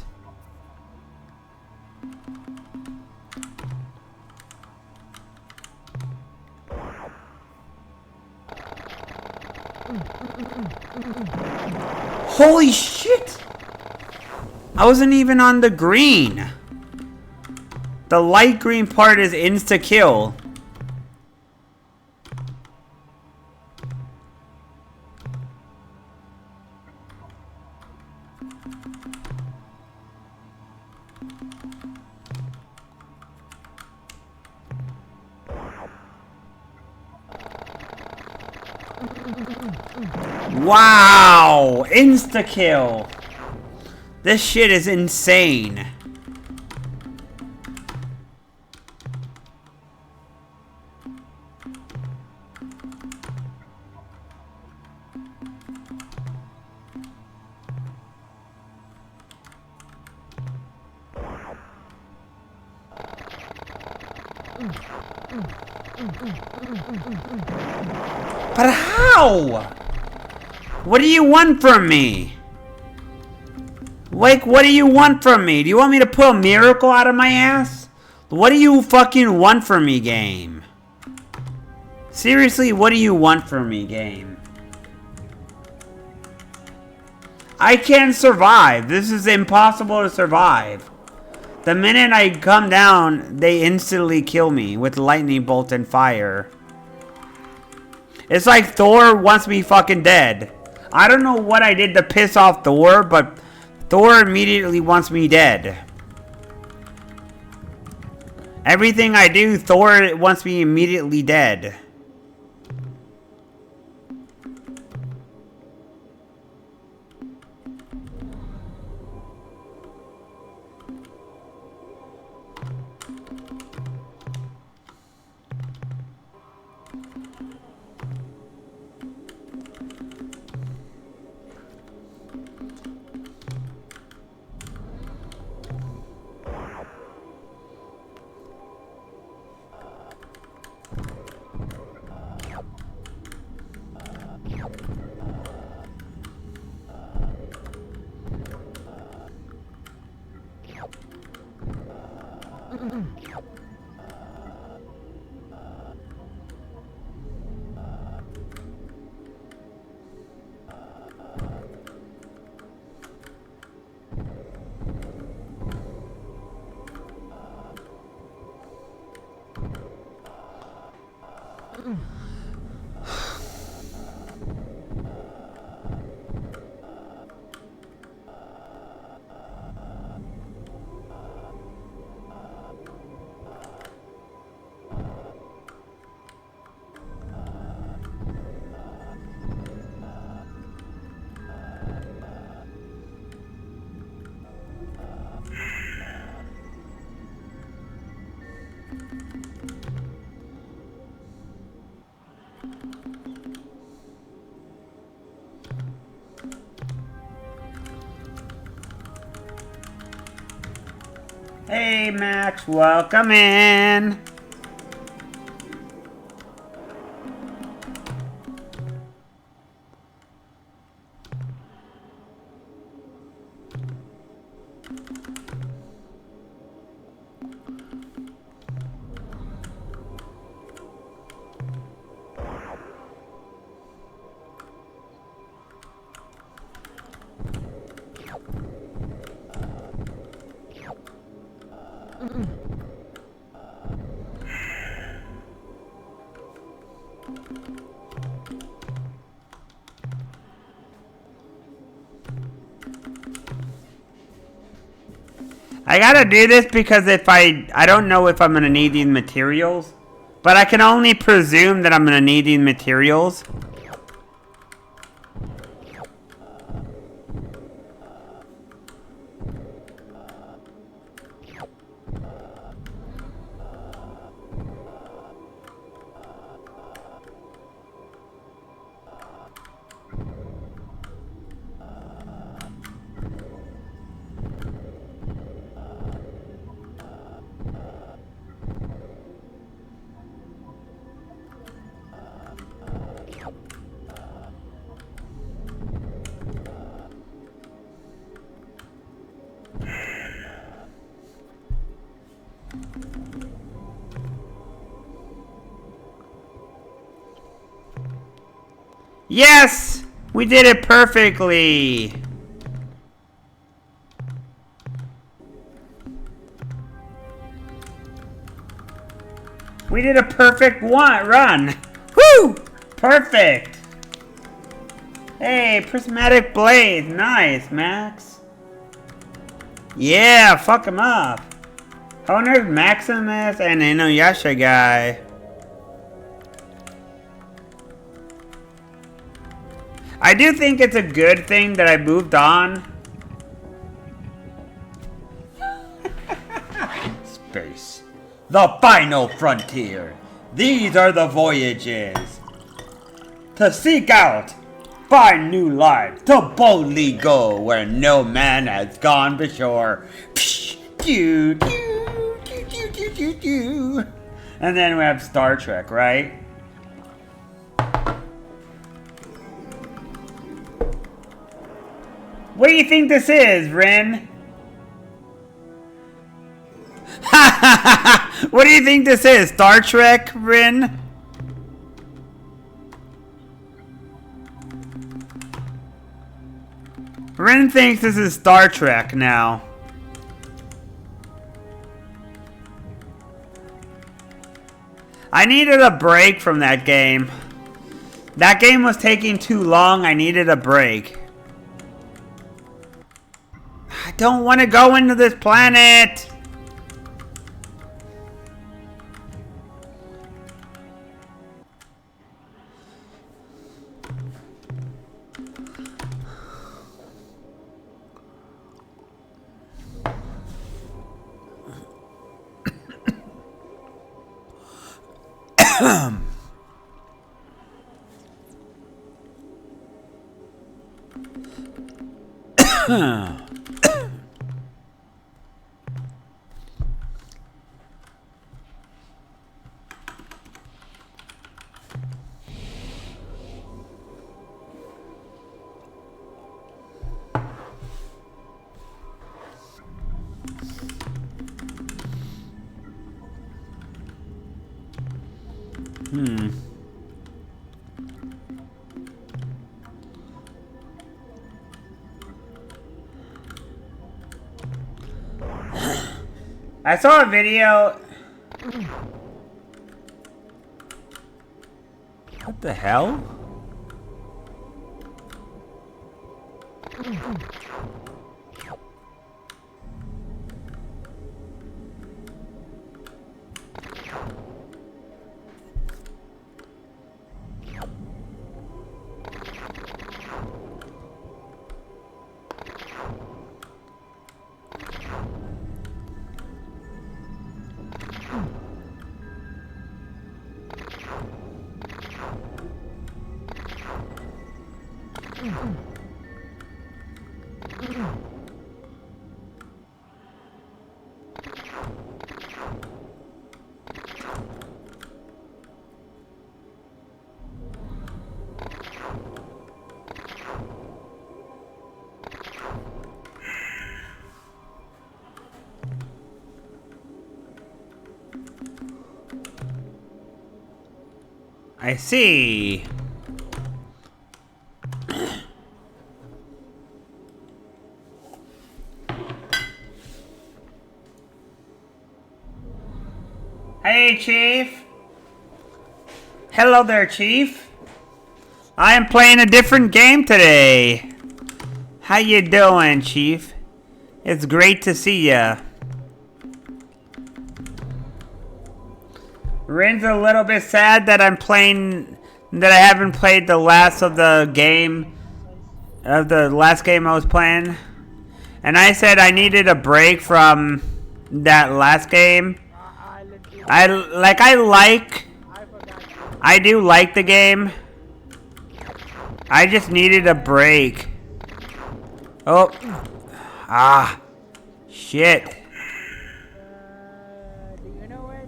Holy shit! I wasn't even on the green. The light green part is insta-kill. Wow! Insta-kill! This shit is insane. But how? What do you want from me? Like, what do you want from me? Do you want me to pull a miracle out of my ass? What do you fucking want from me, game? Seriously, what do you want from me, game? I can't survive. This is impossible to survive. The minute I come down, they instantly kill me with lightning bolt and fire. It's like Thor wants me fucking dead. I don't know what I did to piss off Thor, but Thor immediately wants me dead. Everything I do, Thor wants me immediately dead. Hey Max, welcome in. I gotta do this because if I don't know if I'm gonna need these materials, but I can only presume that I'm gonna need these materials. Yes! We did it perfectly! We did a perfect run! Woo! Perfect! Hey, prismatic blade. Nice, Max. Yeah, fuck him up. I wonder if Maximus and Inuyasha guy. I do think it's a good thing that I moved on. Space. The final frontier. These are the voyages. To seek out, find new life, to boldly go where no man has gone before. And then we have Star Trek, right? What do you think this is, Rin? What do you think this is? Star Trek, Rin? Rin thinks this is Star Trek now. I needed a break from that game. That game was taking too long. I needed a break. I don't want to go into this planet. I saw a video. What the hell? I see. Hey, Chief. Hello there, Chief. I am playing a different game today. How you doing, Chief? It's great to see ya. Rin's a little bit sad that I haven't played the last of the last game I was playing. And I said I needed a break from that last game. I do like the game. I just needed a break. Oh. Ah. Shit. Do you know it?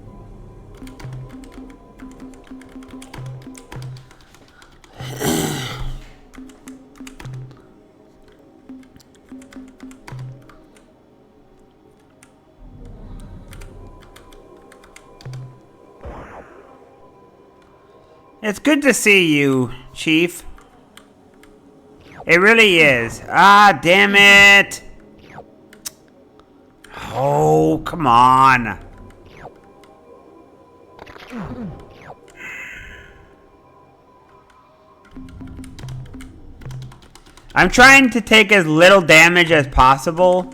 It's good to see you, Chief. It really is. Ah, damn it. Oh, come on. I'm trying to take as little damage as possible.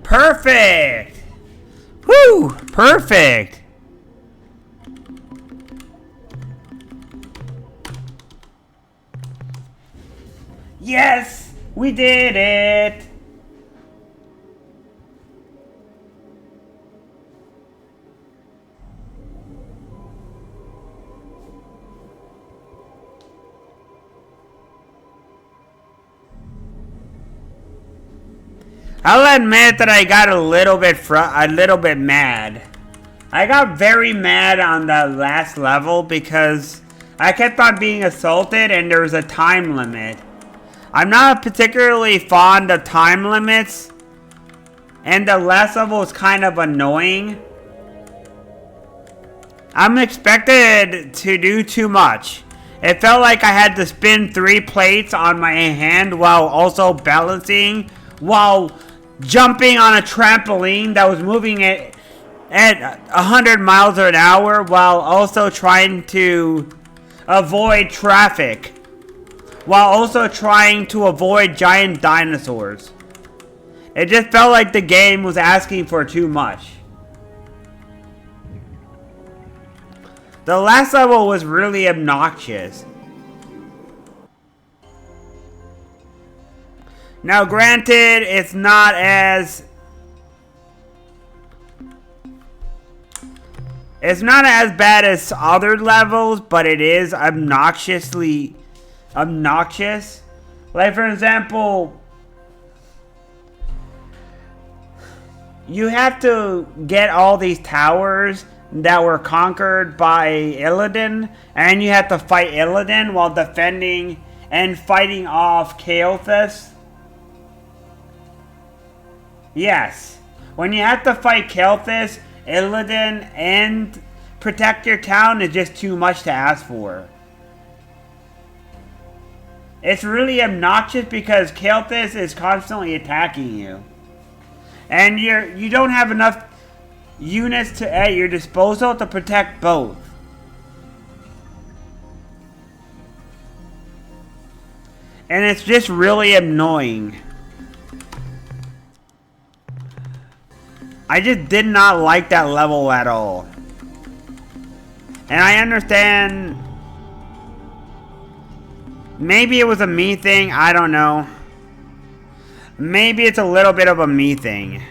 Perfect! Woo! Perfect! Yes! We did it! I'll admit that I got a little bit mad. I got very mad on the last level because I kept on being assaulted and there was a time limit. I'm not particularly fond of time limits, and the last level was kind of annoying. I'm expected to do too much. It felt like I had to spin 3 plates on my hand while also balancing, while jumping on a trampoline that was moving at 100 miles an hour, while also trying to avoid traffic, while also trying to avoid giant dinosaurs. It just felt like the game was asking for too much. The last level was really obnoxious. Now granted, it's not as bad as other levels, but it is obnoxiously obnoxious. Like for example, you have to get all these towers that were conquered by Illidan, and you have to fight Illidan while defending and fighting off Kael'thas. Yes, when you have to fight Kael'thas, Illidan, and protect your town is just too much to ask for. It's really obnoxious because Kael'thas is constantly attacking you, and you don't have enough units at your disposal to protect both. And it's just really annoying. I just did not like that level at all. And I understand, maybe it was a me thing, I don't know. Maybe it's a little bit of a me thing.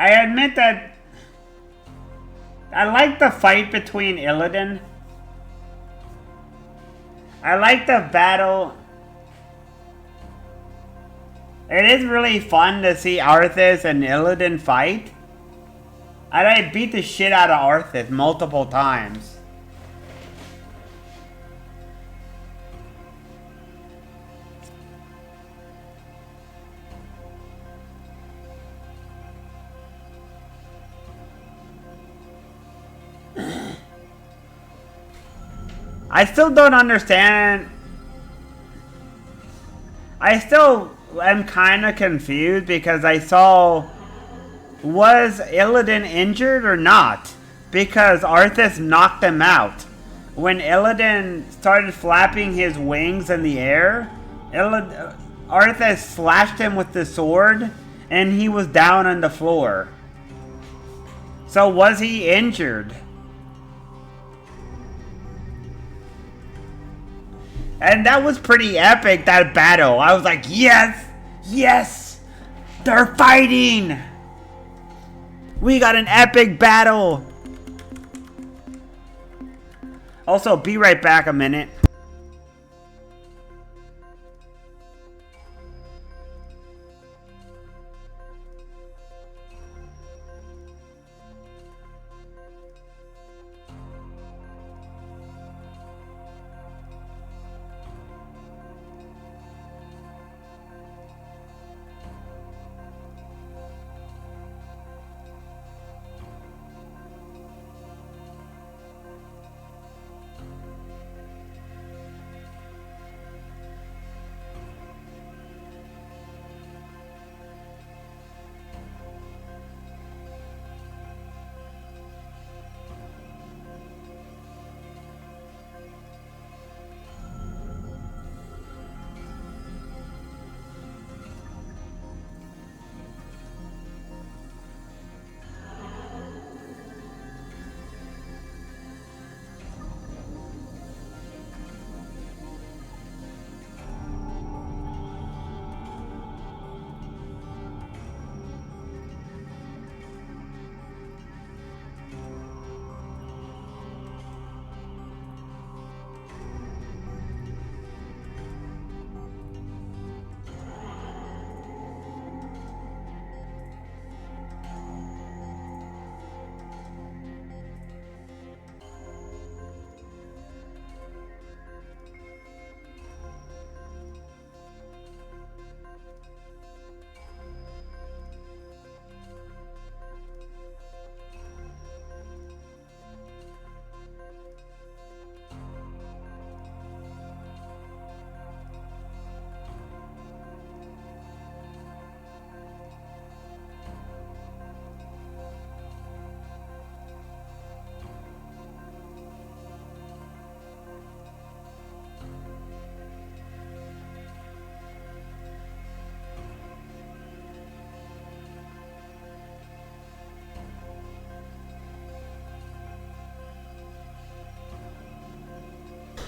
I admit that I like the fight between Illidan. I like the battle. It is really fun to see Arthas and Illidan fight. And I beat the shit out of Arthas multiple times. I still don't understand. I still am kind of confused because I saw, was Illidan injured or not? Because Arthas knocked him out. When Illidan started flapping his wings in the air, Arthas slashed him with the sword and he was down on the floor. So was he injured? And that was pretty epic, that battle. I was like, yes! Yes! They're fighting! We got an epic battle! Also, be right back a minute.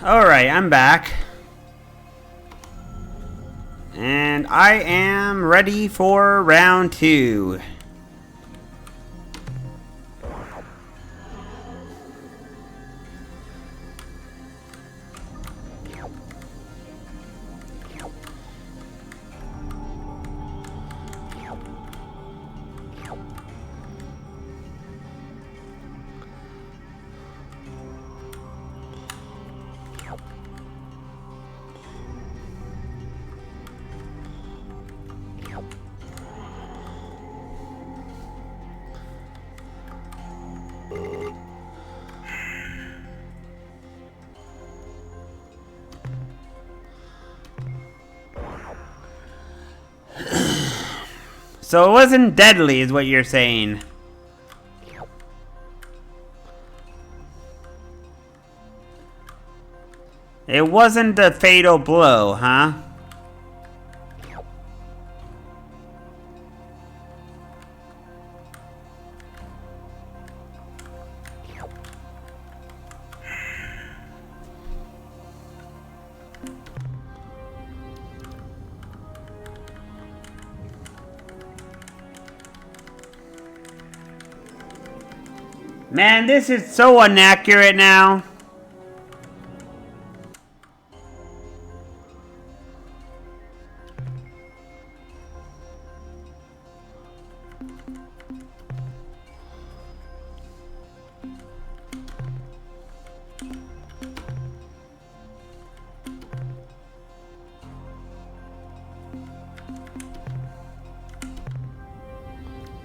Alright, I'm back. And I am ready for round 2. So it wasn't deadly, is what you're saying. It wasn't a fatal blow, huh? Man, this is so inaccurate now.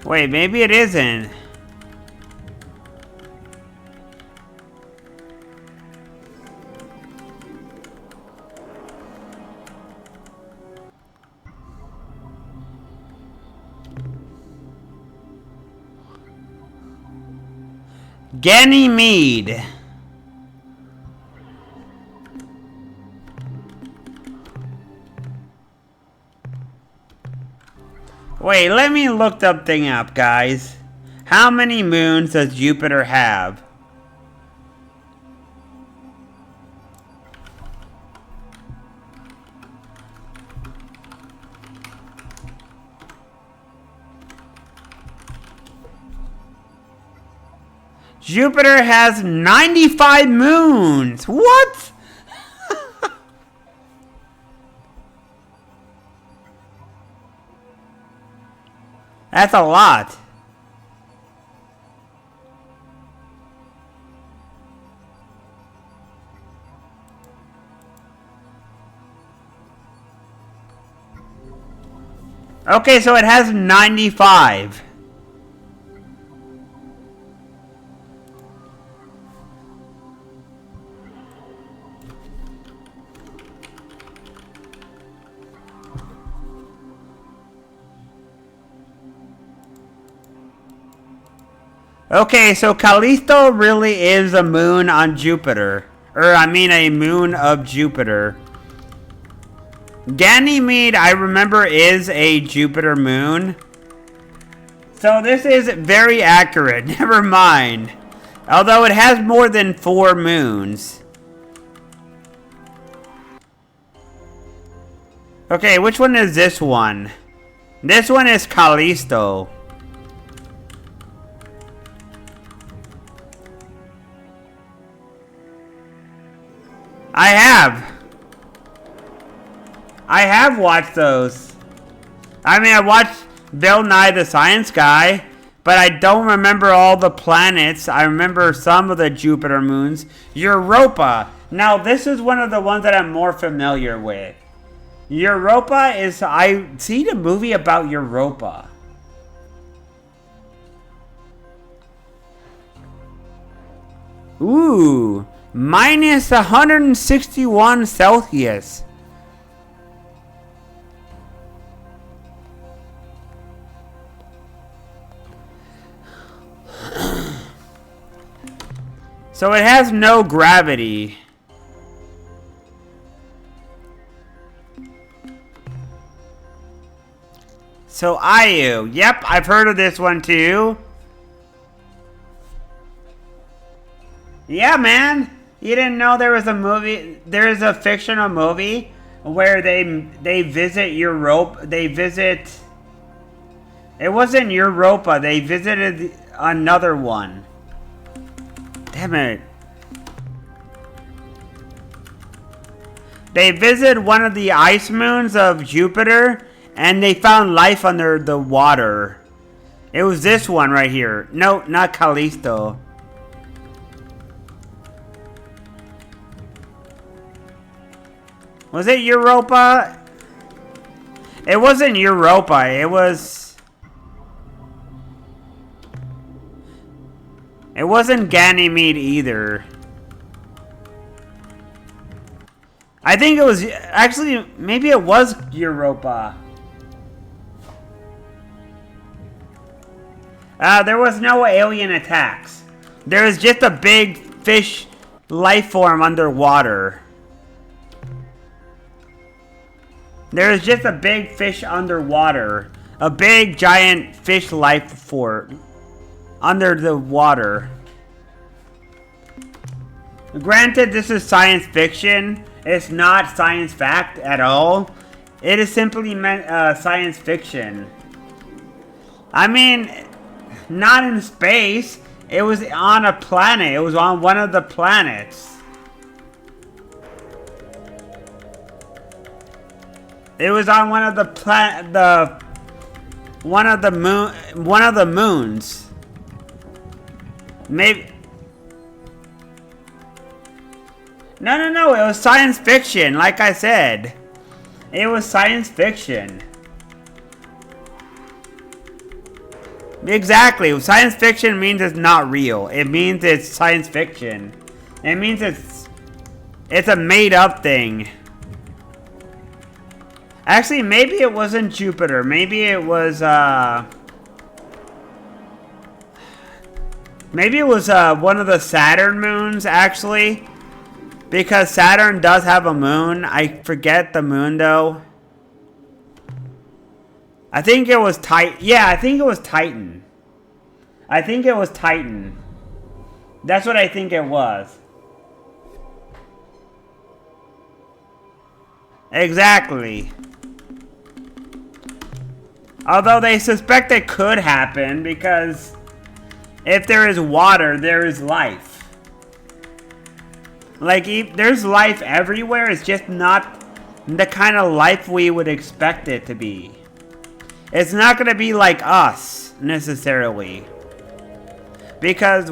Wait, maybe it isn't. Ganymede. Wait, let me look the thing up, guys. How many moons does Jupiter have? Jupiter has 95 moons. What? That's a lot. Okay, so it has 95. Okay, so Callisto really is a moon on Jupiter. Or, I mean a moon of Jupiter. Ganymede, I remember, is a Jupiter moon. So this is very accurate. Never mind. Although it has more than 4 moons. Okay, which one is this one? This one is Callisto. I have watched those. I mean, I watched Bill Nye the Science Guy, but I don't remember all the planets. I remember some of the Jupiter moons. Europa. Now, this is one of the ones that I'm more familiar with. Europa is... I've seen a movie about Europa. Ooh. Minus 161 Celsius. So it has no gravity. So Io. Yep, I've heard of this one too. Yeah, man. You didn't know there was a movie, there is a fictional movie where they visit Europa, it wasn't Europa, they visited another one. Damn it. They visited one of the ice moons of Jupiter and they found life under the water. It was this one right here. No, not Callisto. Was it Europa? It wasn't Europa. It wasn't Ganymede either. I think it was... Actually, maybe it was Europa. There was no alien attacks. There was just a big fish life form underwater. There is just a big fish underwater. A big giant fish life form under the water. Granted, this is science fiction. It's not science fact at all. It is simply science fiction. I mean, not in space. It was on a planet. It was on one of the planets. It was on one of the one of the moons. Maybe. No. It was science fiction, like I said. It was science fiction. Exactly. Science fiction means it's not real. It means it's science fiction. It means it's a made-up thing. Actually, maybe it wasn't Jupiter. Maybe it was one of the Saturn moons, actually. Because Saturn does have a moon. I forget the moon, though. I think it was Titan. Yeah, I think it was Titan. I think it was Titan. That's what I think it was. Exactly. Although they suspect it could happen because if there is water, there is life. Like, there's life everywhere. It's just not the kind of life we would expect it to be. It's not going to be like us, necessarily. Because,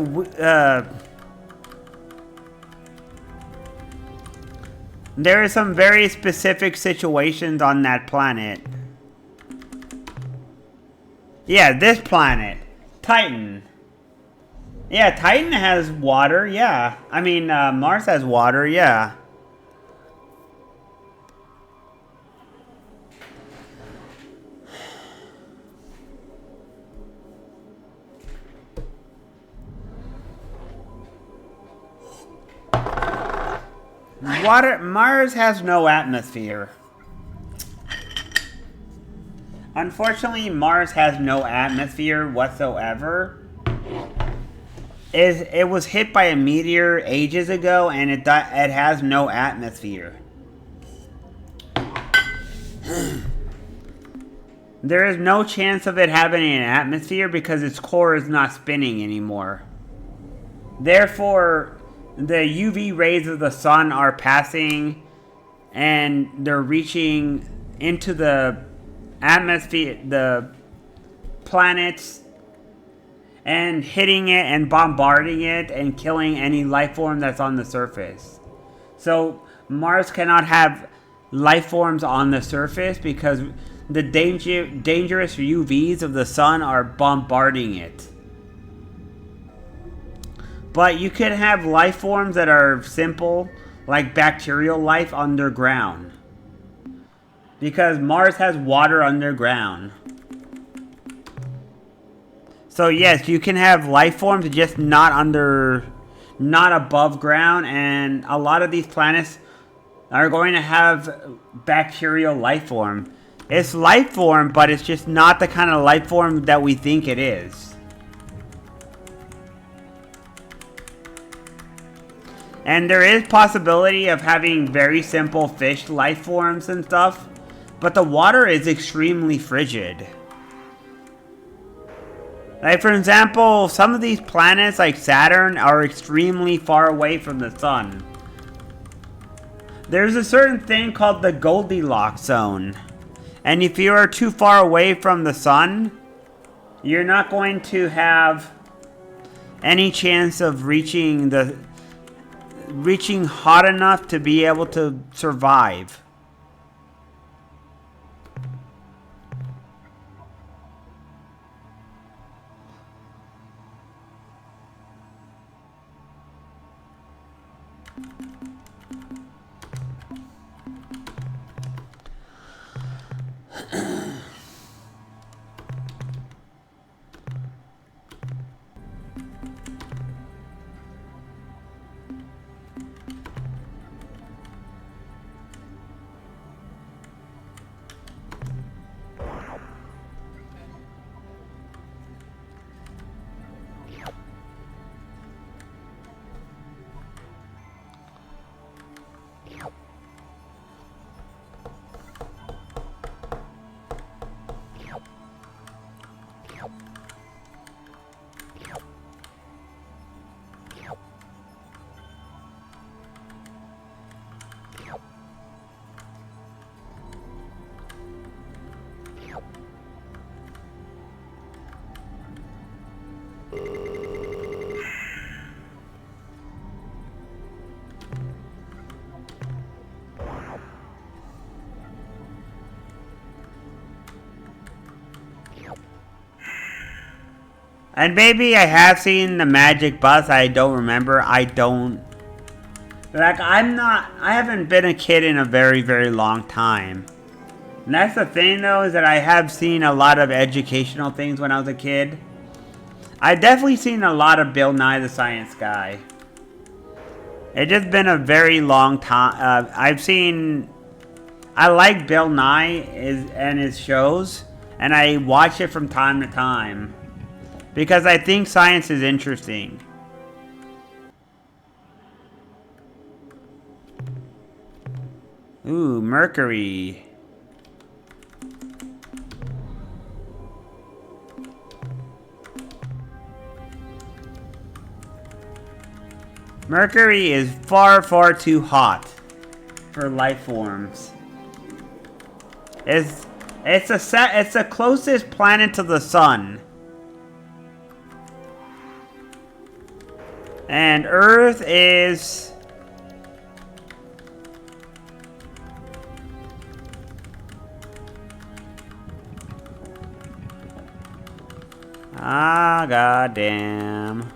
there are some very specific situations on that planet. Yeah, this planet. Titan. Yeah, Titan has water, yeah. I mean, Mars has water, yeah. Mars has no atmosphere. Unfortunately, Mars has no atmosphere whatsoever. It was hit by a meteor ages ago, and it has no atmosphere. There is no chance of it having an atmosphere because its core is not spinning anymore. Therefore, the UV rays of the sun are passing, and they're reaching into the atmosphere, the planets, and hitting it and bombarding it and killing any life form that's on the surface. So Mars cannot have life forms on the surface because the dangerous UVs of the sun are bombarding it. But you can have life forms that are simple, like bacterial life underground. Because Mars has water underground. So yes, you can have life forms just not above ground, and a lot of these planets are going to have bacterial life form. It's life form, but it's just not the kind of life form that we think it is. And there is possibility of having very simple fish life forms and stuff, but the water is extremely frigid. Like, for example, some of these planets, like Saturn, are extremely far away from the sun. There's a certain thing called the Goldilocks zone. And if you are too far away from the sun, you're not going to have any chance of reaching hot enough to be able to survive. And maybe I have seen the magic bus. I don't remember. I haven't been a kid in a very, very long time. And that's the thing, though, is that I have seen a lot of educational things when I was a kid. I've definitely seen a lot of Bill Nye the Science Guy. It's just been a very long time. I like Bill Nye and his shows, and I watch it from time to time. Because I think science is interesting. Ooh, Mercury. Mercury is far, far too hot for life forms. It's the closest planet to the sun. And Earth is... Ah, goddamn.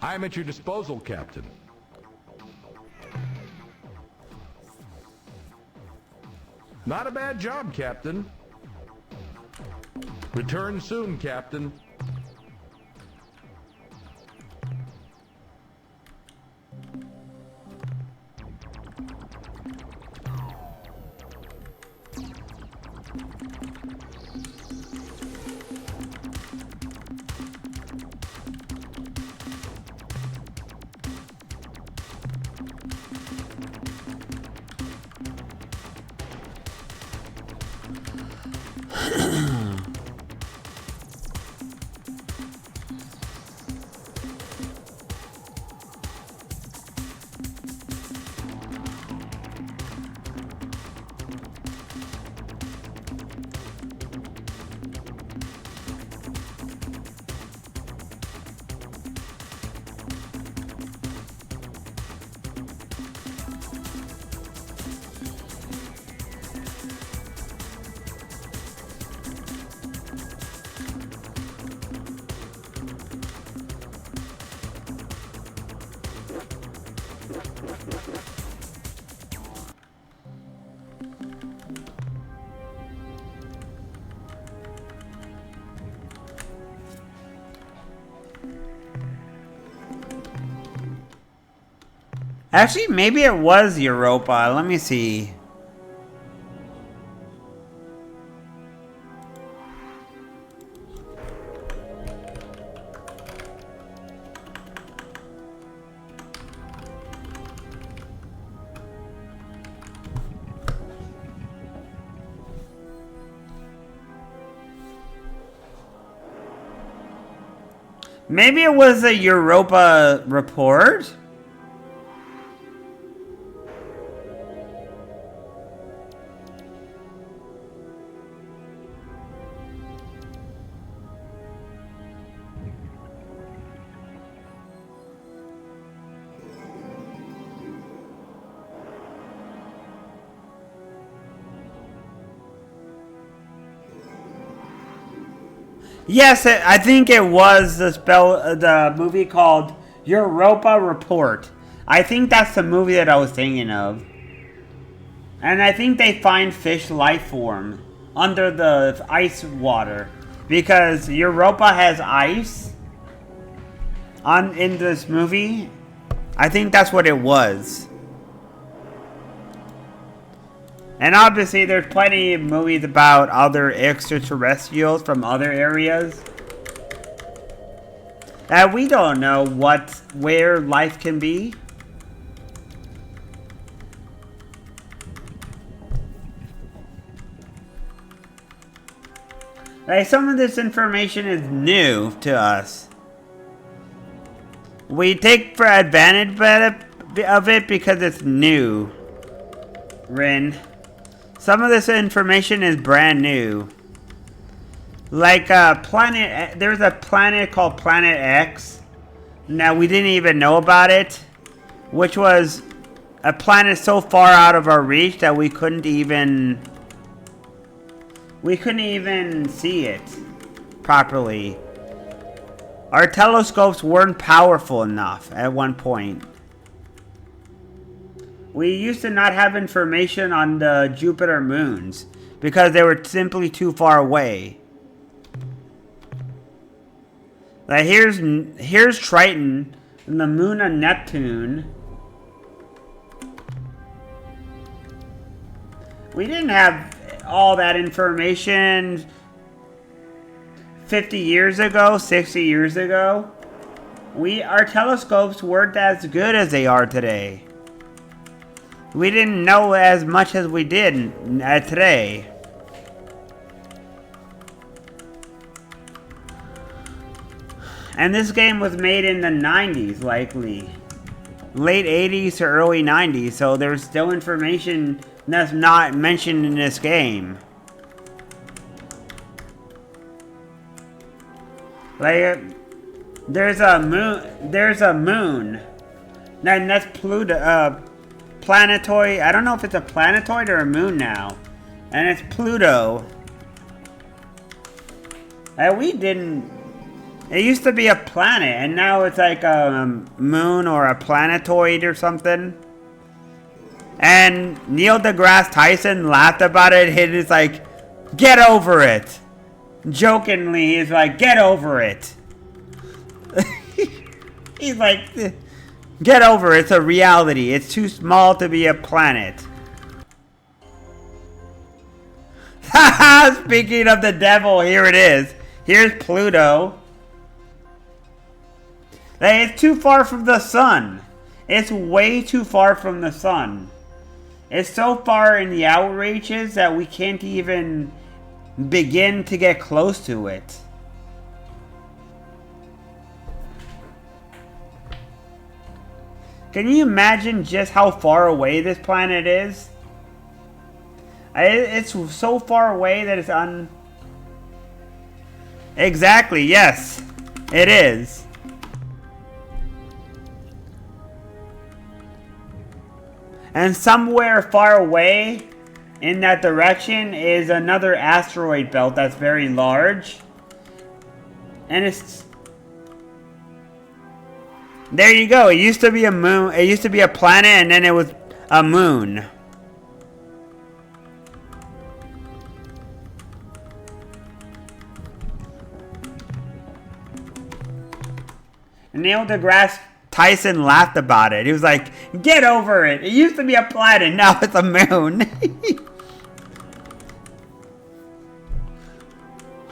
I am at your disposal, Captain. Not a bad job, Captain. Return soon, Captain. Actually, maybe it was Europa. Let me see. Maybe it was a Europa report? Yes, I think it was the movie called Europa Report. I think that's the movie that I was thinking of. And I think they find fish life form under the ice water. Because Europa has ice in this movie. I think that's what it was. And obviously there's plenty of movies about other extraterrestrials from other areas. And we don't know where life can be. Like, some of this information is new to us. We take for advantage of it because it's new. Rin. Some of this information is brand new. Like, there's a planet called Planet X. Now, we didn't even know about it. Which was a planet so far out of our reach that we couldn't even see it properly. Our telescopes weren't powerful enough at one point. We used to not have information on the Jupiter moons because they were simply too far away. Like, here's Triton and the moon of Neptune. We didn't have all that information 50 years ago, 60 years ago. Our telescopes weren't as good as they are today. We didn't know as much as we did today. And this game was made in the 90s, likely. Late 80s to early 90s, so there's still information that's not mentioned in this game. Like, there's a moon. And that's Pluto, planetoid. I don't know if it's a planetoid or a moon now. And it's Pluto. It used to be a planet, and now it's like a moon or a planetoid or something. And Neil deGrasse Tyson laughed about it. He's like, get over it. Jokingly, he's like, get over it. He's like, get over it. It's a reality. It's too small to be a planet. Speaking of the devil, here it is. Here's Pluto. Like, it's too far from the sun. It's way too far from the sun. It's so far in the outreaches that we can't even begin to get close to it. Can you imagine just how far away this planet is? It's so far away that it's Exactly, yes. It is. And somewhere far away in that direction is another asteroid belt that's very large. And it's... There you go. It used to be a moon. It used to be a planet, and then it was a moon. Neil deGrasse Tyson laughed about it. He was like, get over it. It used to be a planet, now it's a moon.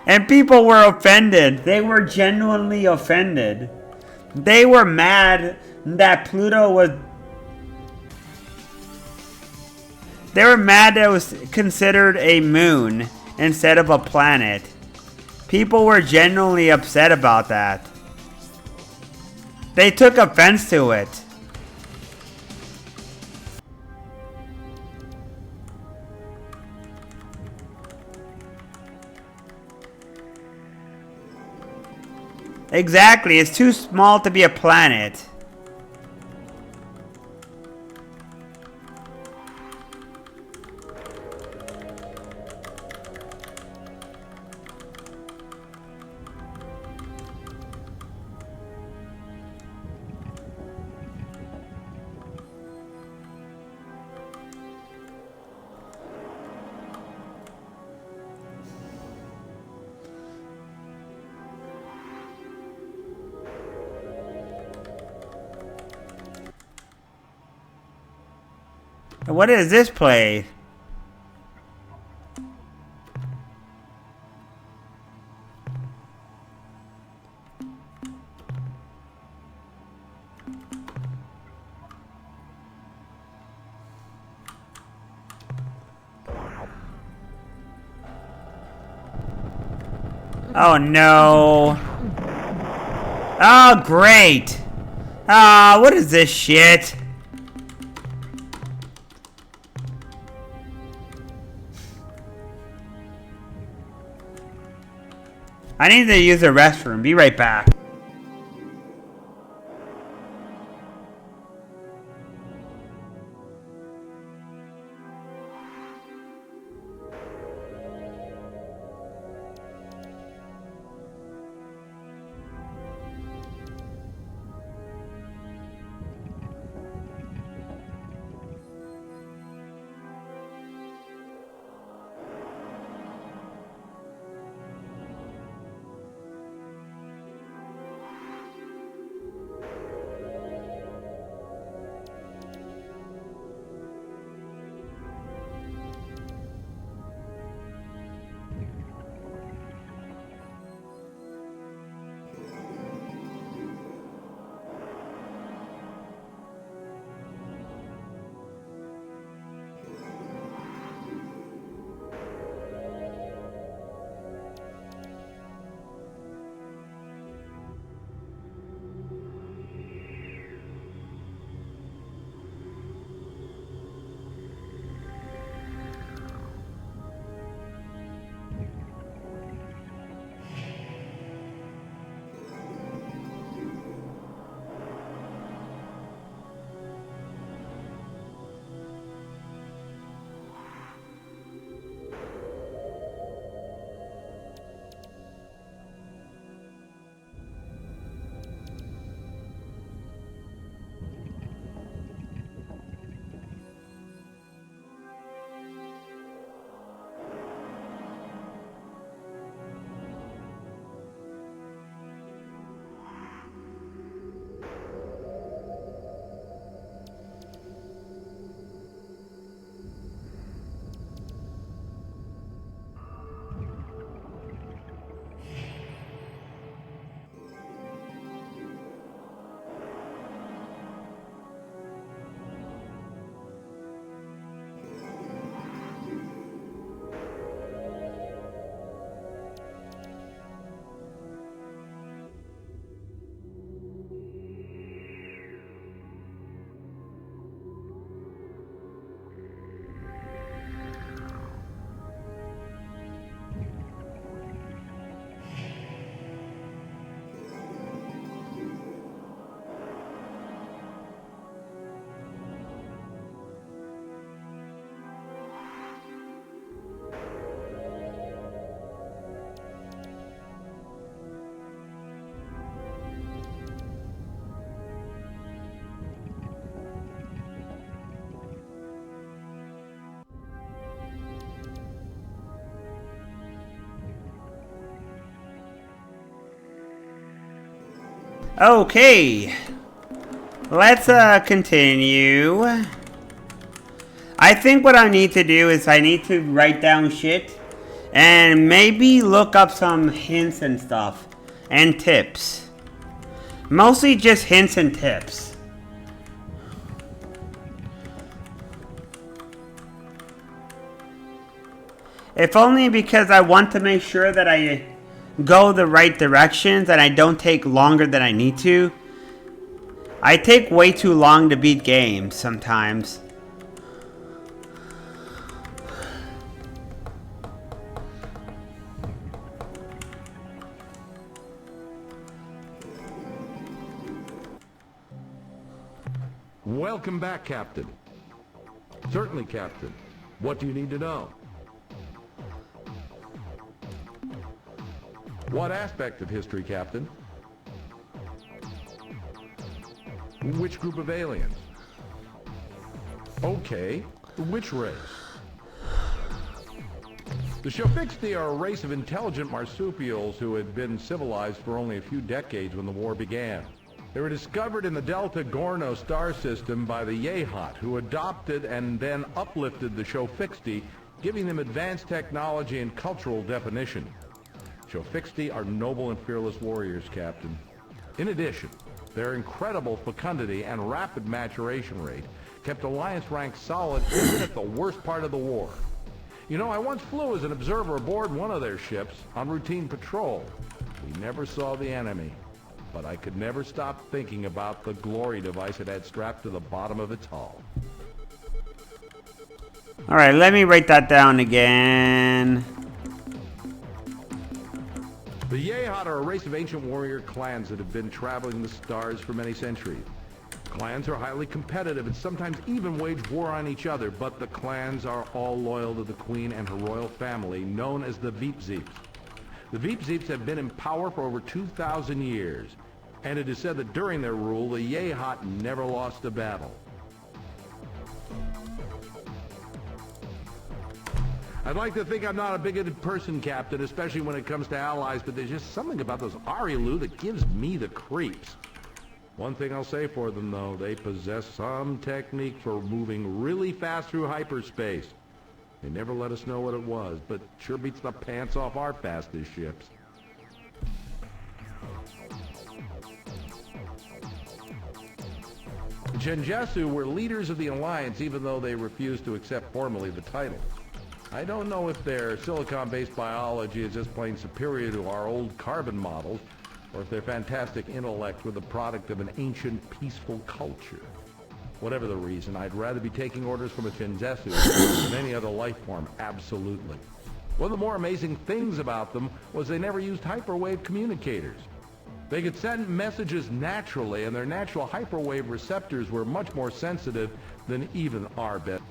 And people were offended. They were genuinely offended. They were mad that Pluto was... They were mad that it was considered a moon instead of a planet. People were genuinely upset about that. They took offense to it. Exactly, it's too small to be a planet. What is this play? Oh no. Oh great. Ah, what is this shit? I need to use the restroom. Be right back. Okay. Let's continue. I think what I need to do is I need to write down shit and maybe look up some hints and stuff and tips. Mostly just hints and tips. If only because I want to make sure that I go the right directions and I don't take longer than I need to. I take way too long to beat games sometimes. Welcome back, Captain. Certainly, Captain. What do you need to know? What aspect of history, Captain? Which group of aliens? Okay, which race? The Shofixti are a race of intelligent marsupials who had been civilized for only a few decades when the war began. They were discovered in the Delta Gorno star system by the Yehat, who adopted and then uplifted the Shofixti, giving them advanced technology and cultural definition. Shofixti are noble and fearless warriors, Captain. In addition, their incredible fecundity and rapid maturation rate kept Alliance ranks solid even at the worst part of the war. You know, I once flew as an observer aboard one of their ships on routine patrol. We never saw the enemy, but I could never stop thinking about the glory device it had strapped to the bottom of its hull. Alright, let me write that down again. The Yehat are a race of ancient warrior clans that have been traveling the stars for many centuries. Clans are highly competitive and sometimes even wage war on each other, but the clans are all loyal to the Queen and her royal family, known as the Veepzeeps. The Veepzeeps have been in power for over 2,000 years, and it is said that during their rule, the Yehat never lost a battle. I'd like to think I'm not a bigoted person, Captain, especially when it comes to allies, but there's just something about those Arilu that gives me the creeps. One thing I'll say for them, though, they possess some technique for moving really fast through hyperspace. They never let us know what it was, but sure beats the pants off our fastest ships. The Genjasu were leaders of the Alliance, even though they refused to accept formally the title. I don't know if their silicon-based biology is just plain superior to our old carbon models, or if their fantastic intellect were the product of an ancient, peaceful culture. Whatever the reason, I'd rather be taking orders from a Genjasu than any other life form, absolutely. One of the more amazing things about them was they never used hyperwave communicators. They could send messages naturally, and their natural hyperwave receptors were much more sensitive than even our best.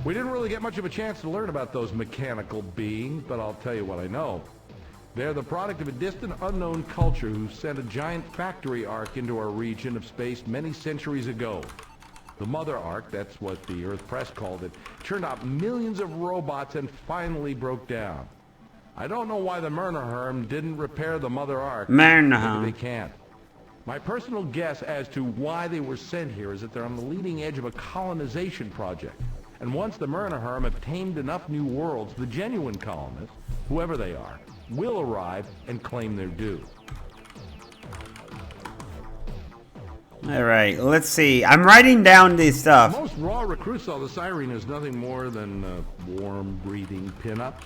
We didn't really get much of a chance to learn about those mechanical beings, but I'll tell you what I know. They're the product of a distant, unknown culture who sent a giant factory ark into our region of space many centuries ago. The Mother Ark, that's what the Earth Press called it, turned out millions of robots and finally broke down. I don't know why the Myrnaherm didn't repair the Mother Ark. Myrnaherm. Maybe they can't. My personal guess as to why they were sent here is that they're on the leading edge of a colonization project. And once the Myrnaherm have tamed enough new worlds, the genuine colonists, whoever they are, will arrive and claim their due. Alright, let's see. I'm writing down this stuff. Most raw recruits saw the Siren as nothing more than warm, breathing pinups.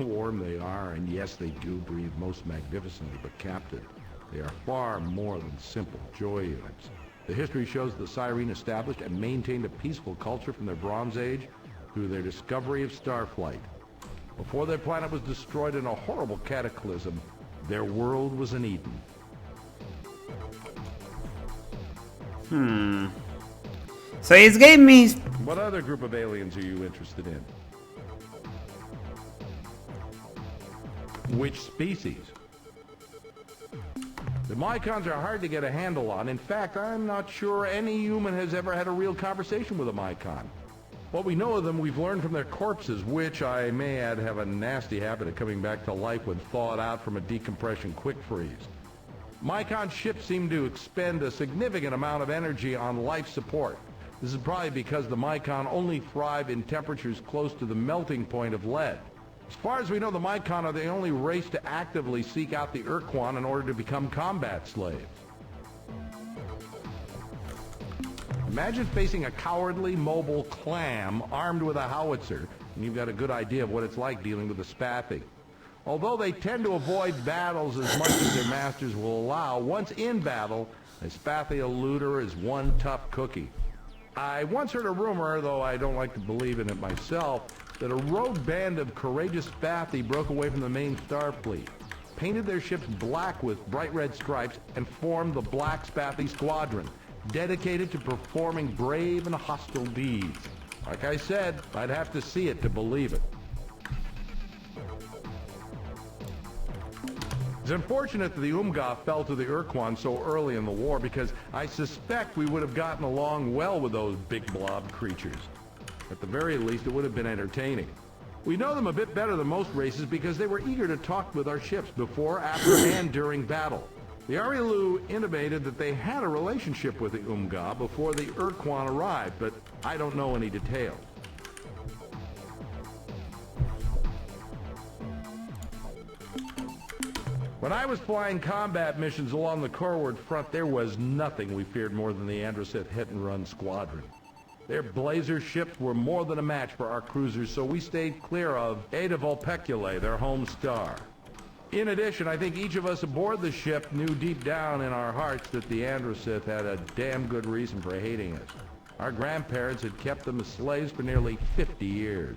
Warm they are, and yes, they do breathe most magnificently, but Captain, they are far more than simple joy units. The history shows the Siren established and maintained a peaceful culture from their Bronze Age through their discovery of starflight. Before their planet was destroyed in a horrible cataclysm, their world was an Eden. So he's gave me... What other group of aliens are you interested in? Which species? The Mycons are hard to get a handle on. In fact, I'm not sure any human has ever had a real conversation with a Mycon. What we know of them, we've learned from their corpses, which, I may add, have a nasty habit of coming back to life when thawed out from a decompression quick freeze. Mycon ships seem to expend a significant amount of energy on life support. This is probably because the Mycon only thrive in temperatures close to the melting point of lead. As far as we know, the Mycon are the only race to actively seek out the quan in order to become combat slaves. Imagine facing a cowardly, mobile clam armed with a howitzer, and you've got a good idea of what it's like dealing with a Spathi. Although they tend to avoid battles as much as their masters will allow, once in battle, a Spathi eluder is one tough cookie. I once heard a rumor, though I don't like to believe in it myself, that a rogue band of courageous Spathi broke away from the main Starfleet, painted their ships black with bright red stripes, and formed the Black Spathi Squadron, dedicated to performing brave and hostile deeds. Like I said, I'd have to see it to believe it. It's unfortunate that the Umga fell to the Urquan so early in the war, because I suspect we would have gotten along well with those big blob creatures. At the very least, it would have been entertaining. We know them a bit better than most races because they were eager to talk with our ships before, after, and during battle. The Arilu intimated that they had a relationship with the Umga before the Urquan arrived, but I don't know any details. When I was flying combat missions along the Corward front, there was nothing we feared more than the Androseth hit-and-run squadron. Their blazer ships were more than a match for our cruisers, so we stayed clear of Ada Vulpeculae, their home star. In addition, I think each of us aboard the ship knew deep down in our hearts that the Androsith had a damn good reason for hating us. Our grandparents had kept them as slaves for nearly 50 years.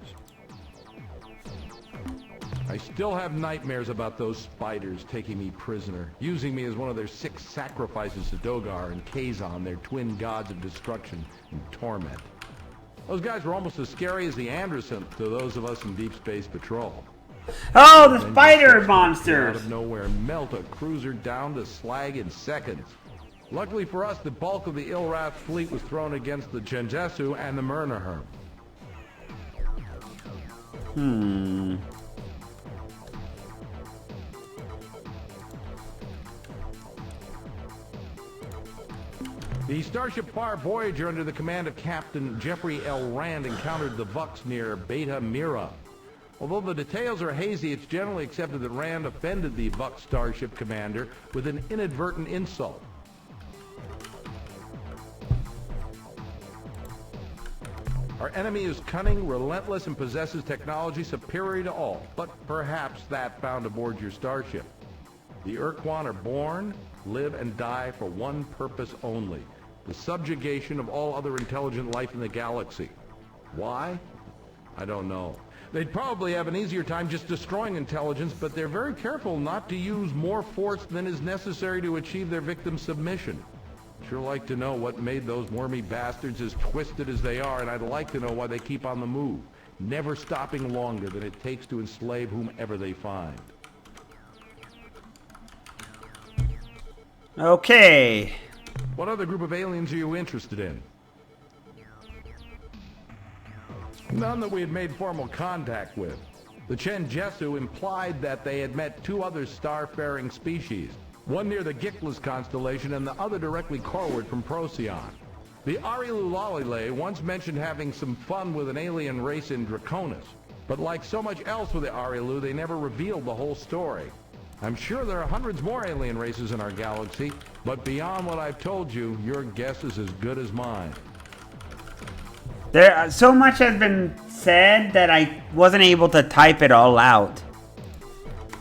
I still have nightmares about those spiders taking me prisoner, using me as one of their 6 sacrifices to Dogar and Kazon, their twin gods of destruction and torment. Those guys were almost as scary as the Androsith to those of us in Deep Space Patrol. Oh, the spider Out of monsters! nowhere, melt a cruiser down to slag in seconds. Luckily for us, the bulk of the Ilrath fleet was thrown against the Genjesu and the Myrnaherm. The Starship Far Voyager under the command of Captain Jeffrey L. Rand encountered the Vux near Beta Mira. Although the details are hazy, it's generally accepted that Rand offended the Vux starship commander with an inadvertent insult. Our enemy is cunning, relentless, and possesses technology superior to all, but perhaps that found aboard your starship. The Urquan are born, live, and die for one purpose only: the subjugation of all other intelligent life in the galaxy. Why? I don't know. They'd probably have an easier time just destroying intelligence, but they're very careful not to use more force than is necessary to achieve their victim's submission. I'd sure like to know what made those wormy bastards as twisted as they are, and I'd like to know why they keep on the move, never stopping longer than it takes to enslave whomever they find. Okay. What other group of aliens are you interested in? None that we had made formal contact with. The Genjesu implied that they had met 2 other star-faring species, one near the Gickless constellation and the other directly coreward from Procyon. The Arilulale once mentioned having some fun with an alien race in Draconis, but like so much else with the Arilu, they never revealed the whole story. I'm sure there are hundreds more alien races in our galaxy, but beyond what I've told you, your guess is as good as mine. There, so much has been said that I wasn't able to type it all out.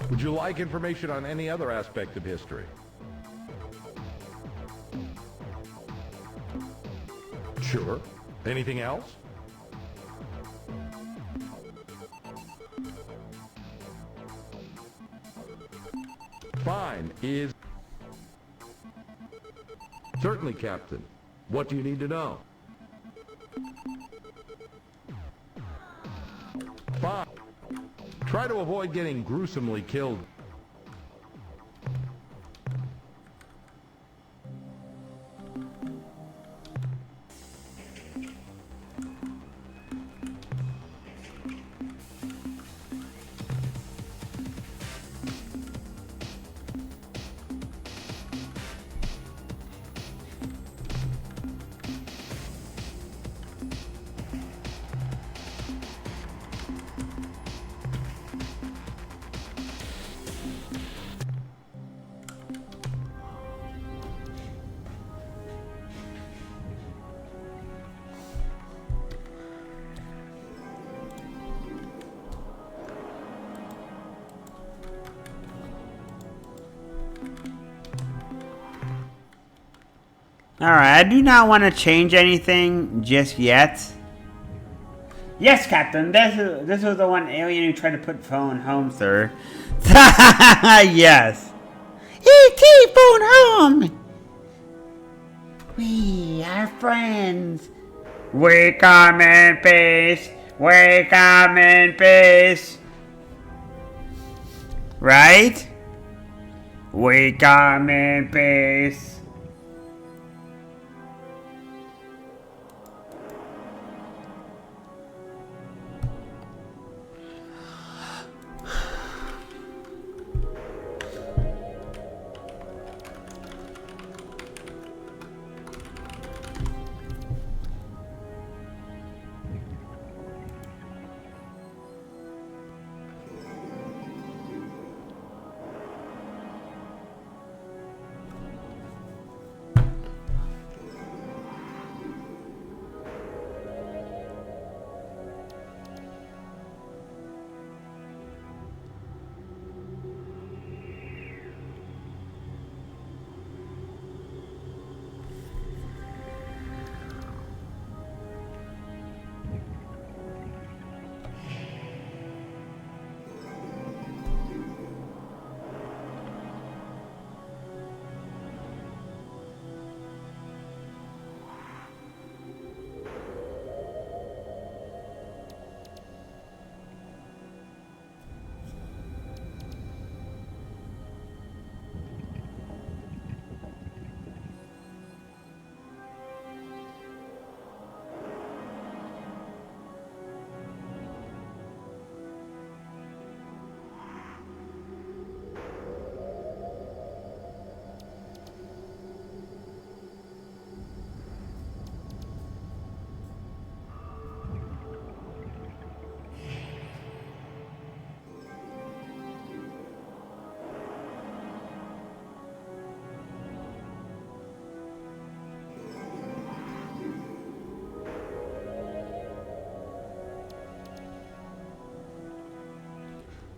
Would you like information on any other aspect of history? Sure. Anything else? Fine. Certainly, Captain. What do you need to know? Fine. Try to avoid getting gruesomely killed. Alright, I do not want to change anything just yet. Yes, Captain, this was the one alien who tried to put phone home, sir. Yes. E.T. phone home! We are friends. We come in peace. We come in peace. Right? We come in peace.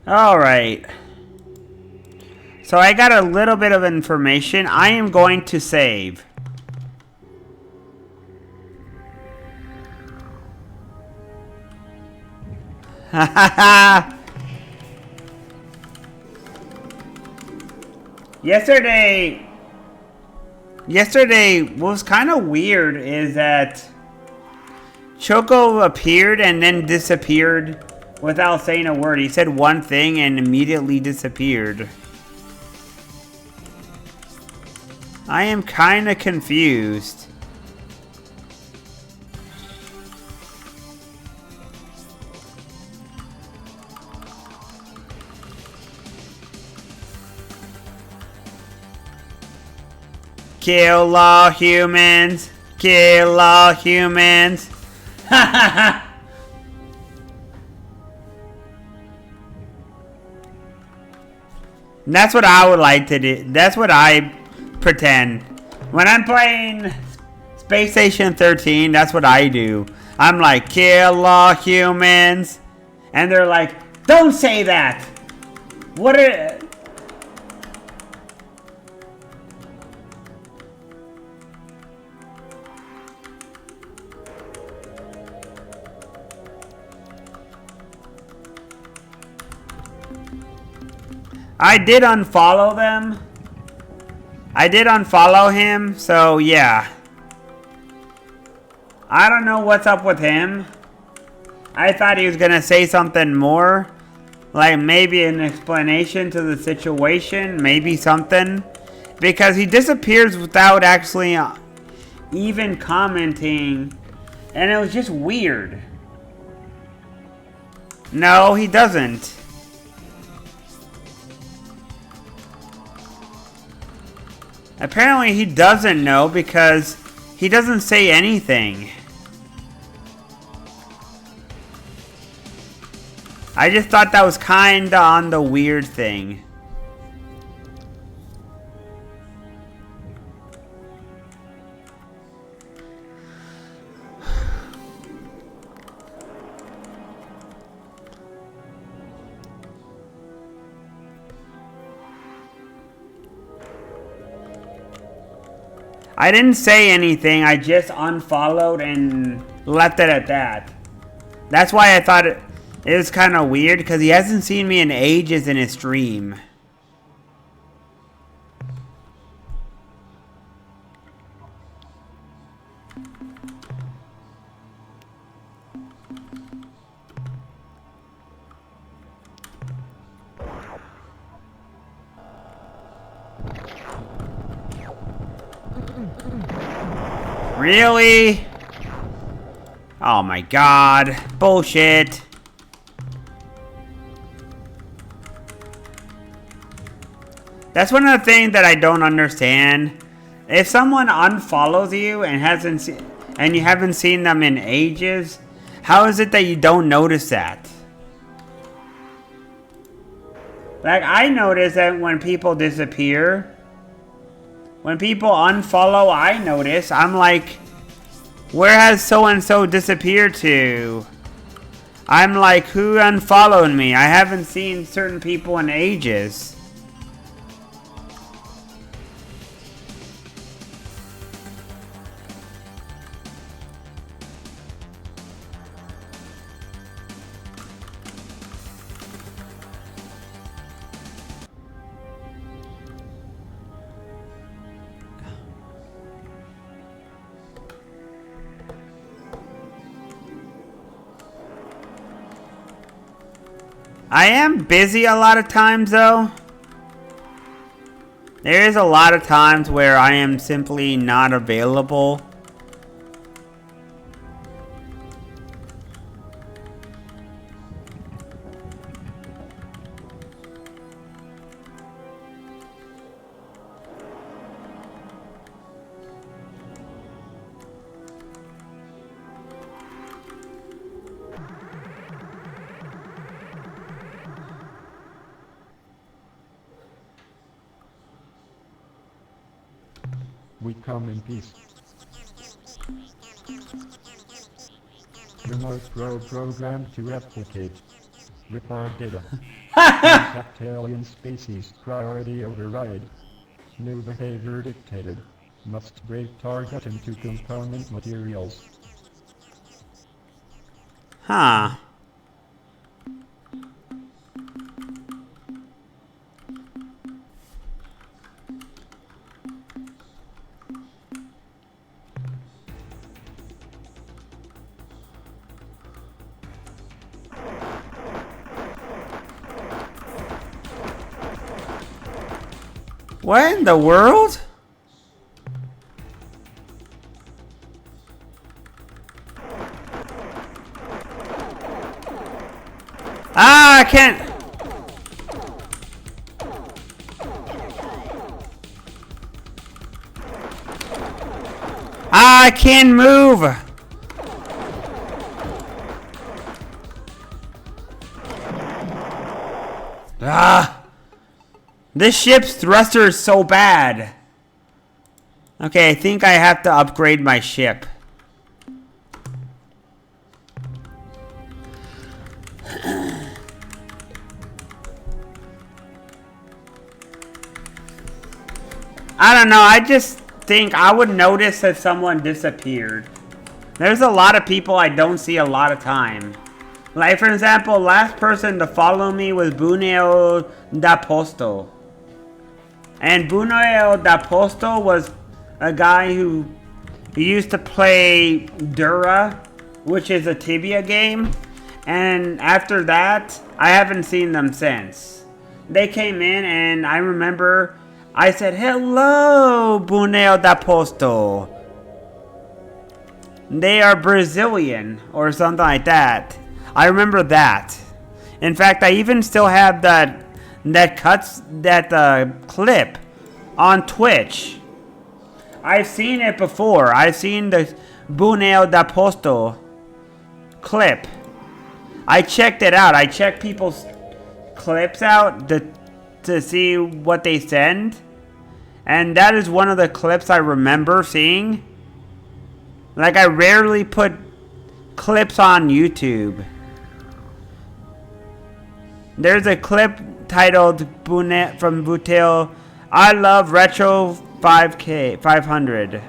Alright. So I got a little bit of information. I am going to save. Yesterday what was kind of weird is that Choco appeared and then disappeared without saying a word. He said one thing and immediately disappeared. I am kind of confused. Kill all humans. Kill all humans. That's what I would like to do. That's what I pretend. When I'm playing Space Station 13, that's what I do. I'm like, kill all humans. And they're like, don't say that. What are... I did unfollow them. I did unfollow him, so yeah. I don't know what's up with him. I thought he was gonna say something more. Like maybe an explanation to the situation. Maybe something. Because he disappears without actually even commenting. And it was just weird. No, he doesn't. Apparently he doesn't know because he doesn't say anything. I just thought that was kinda on the weird thing. I didn't say anything, I just unfollowed and left it at that. That's why I thought it was kind of weird, because he hasn't seen me in ages in his stream. Really? Oh my god. Bullshit. That's one of the things that I don't understand. If someone unfollows you and you haven't seen them in ages, how is it that you don't notice that? Like, I notice that when people disappear. When people unfollow, I notice. I'm like, where has so-and-so disappeared to? I'm like, who unfollowed me? I haven't seen certain people in ages. I am busy a lot of times, though. There is a lot of times where I am simply not available. We come in peace. Remote program to replicate. Record data. Insect-alien species priority override. New behavior dictated. Must break target into component materials. Huh. What in the world? Ah, I can't. Ah, I can't move. Ah. This ship's thruster is so bad. Okay, I think I have to upgrade my ship. I don't know, I just think I would notice if someone disappeared. There's a lot of people I don't see a lot of time. Like, for example, last person to follow me was Buneo da Posto. And Buneo da Posto was a guy who used to play Dura, which is a Tibia game. And after that, I haven't seen them since. They came in and I remember I said, "Hello, Buneo da Posto." They are Brazilian or something like that. I remember that. In fact, I even still have that clip on Twitch. I've seen it before. I've seen the Buneo da Posto clip. I checked it out. I checked people's clips out to see what they send. And that is one of the clips I remember seeing. Like, I rarely put clips on YouTube. There's a clip titled from Butel, "I love Retro 500.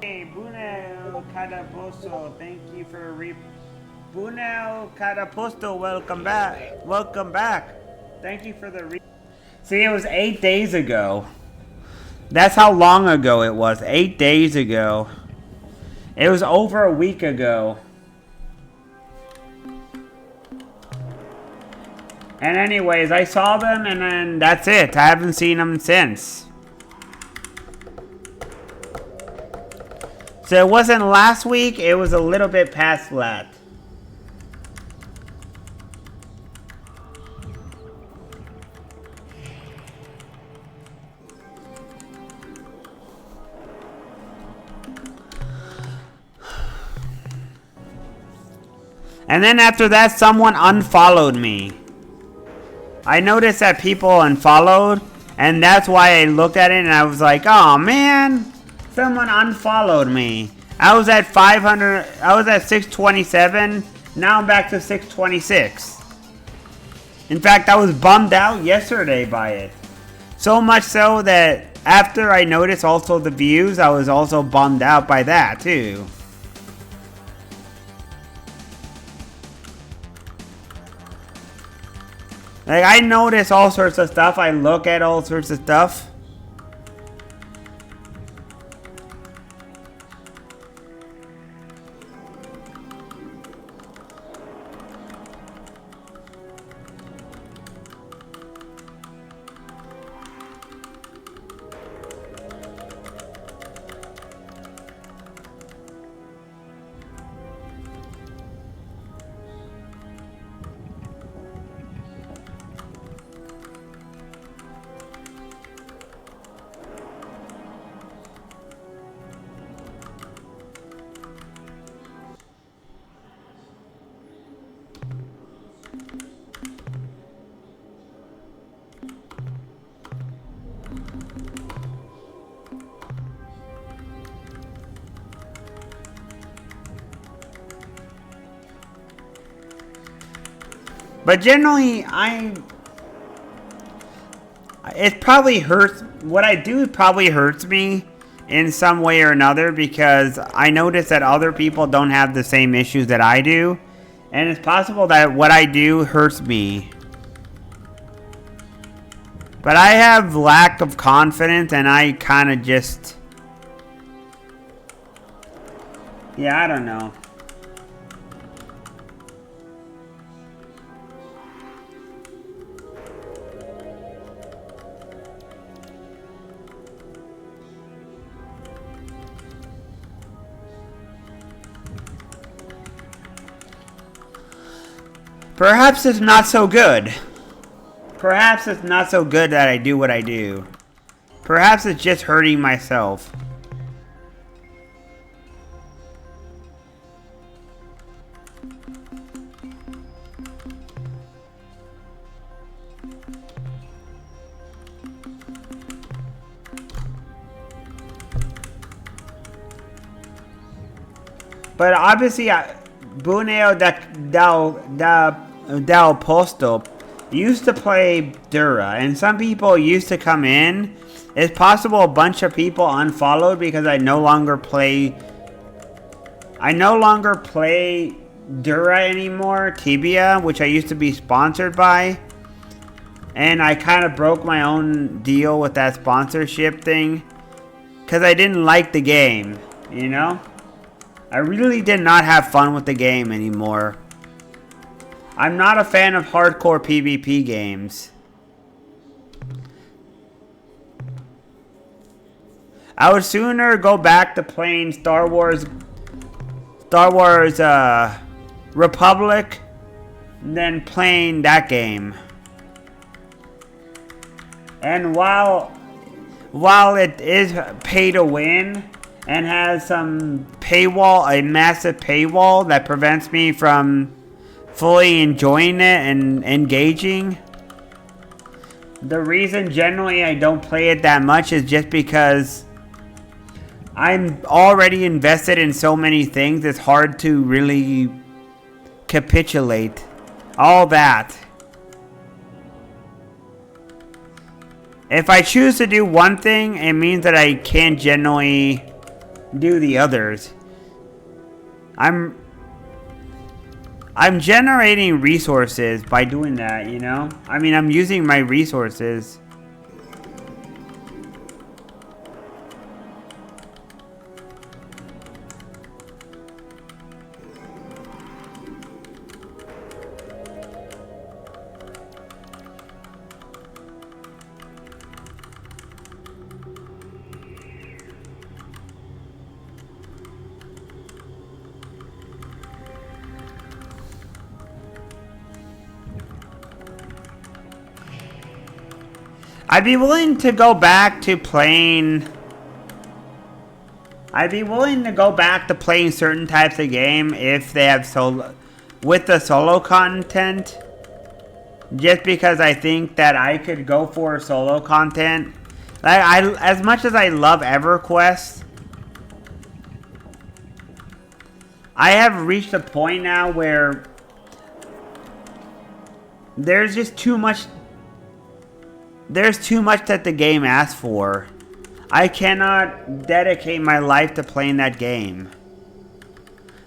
Hey, Buneo Cataposto, thank you for Buneo Cataposto, welcome back. Welcome back. Thank you for the See, it was 8 days ago. That's how long ago it was. 8 days ago. It was over a week ago. And anyways, I saw them and then that's it. I haven't seen them since. So it wasn't last week, it was a little bit past that. And then after that, someone unfollowed me. I noticed that people unfollowed, and that's why I looked at it and I was like, oh man, someone unfollowed me. I was at 500, I was at 627, now I'm back to 626. In fact, I was bummed out yesterday by it. So much so that after I noticed also the views, I was also bummed out by that too. Like, I notice all sorts of stuff. I look at all sorts of stuff. But generally, it probably hurts. What I do probably hurts me in some way or another because I notice that other people don't have the same issues that I do. And it's possible that what I do hurts me. But I have lack of confidence and I kind of just... Yeah, I don't know. Perhaps it's not so good. Perhaps it's not so good that I do what I do. Perhaps it's just hurting myself. But obviously, Buneo del Posto used to play Dura, and some people used to come in. It's possible a bunch of people unfollowed because I no longer play Dura anymore, Tibia, which I used to be sponsored by. And I kind of broke my own deal with that sponsorship thing because I didn't like the game, you know? I really did not have fun with the game anymore. I'm not a fan of hardcore PvP games. I would sooner go back to playing Star Wars Republic than playing that game. And while it is pay to win and has some paywall, a massive paywall that prevents me from fully enjoying it and engaging, the reason generally I don't play it that much is just because I'm already invested in so many things. It's hard to really capitulate all that. If I choose to do one thing, it means that I can't generally do the others. I'm generating resources by doing that, you know? I mean, I'm using my resources. I'd be willing to go back to playing... certain types of game if they have solo... with the solo content. Just because I think that I could go for solo content. Like, as much as I love EverQuest, I have reached a point now where there's just too much... There's too much that the game asks for. I cannot dedicate my life to playing that game.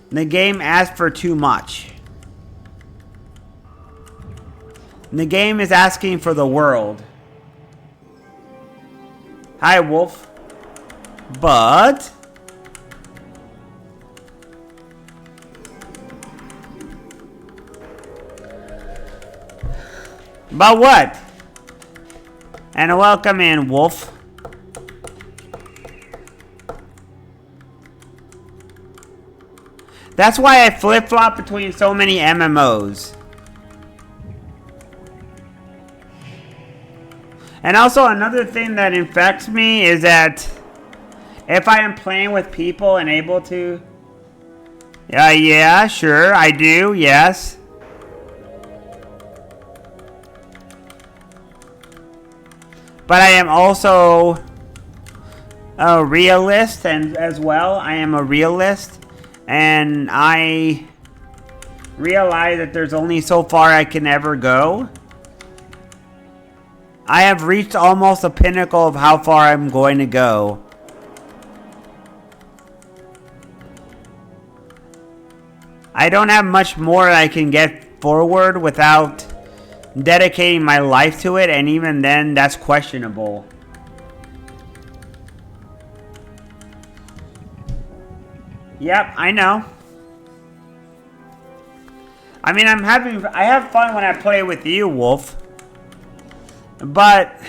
The game asks for too much. The game is asking for the world. Hi, Wolf. But... But what? And welcome in, Wolf. That's why I flip-flop between so many MMOs. And also another thing that infects me is that if I am playing with people and able to... yeah, sure, I do, yes. But I am also a realist, and as well, I am a realist, and I realize that there's only so far I can ever go. I have reached almost the pinnacle of how far I'm going to go. I don't have much more I can get forward without dedicating my life to it, and even then, that's questionable. Yep, I know. I mean, I have fun when I play with you, Wolf. But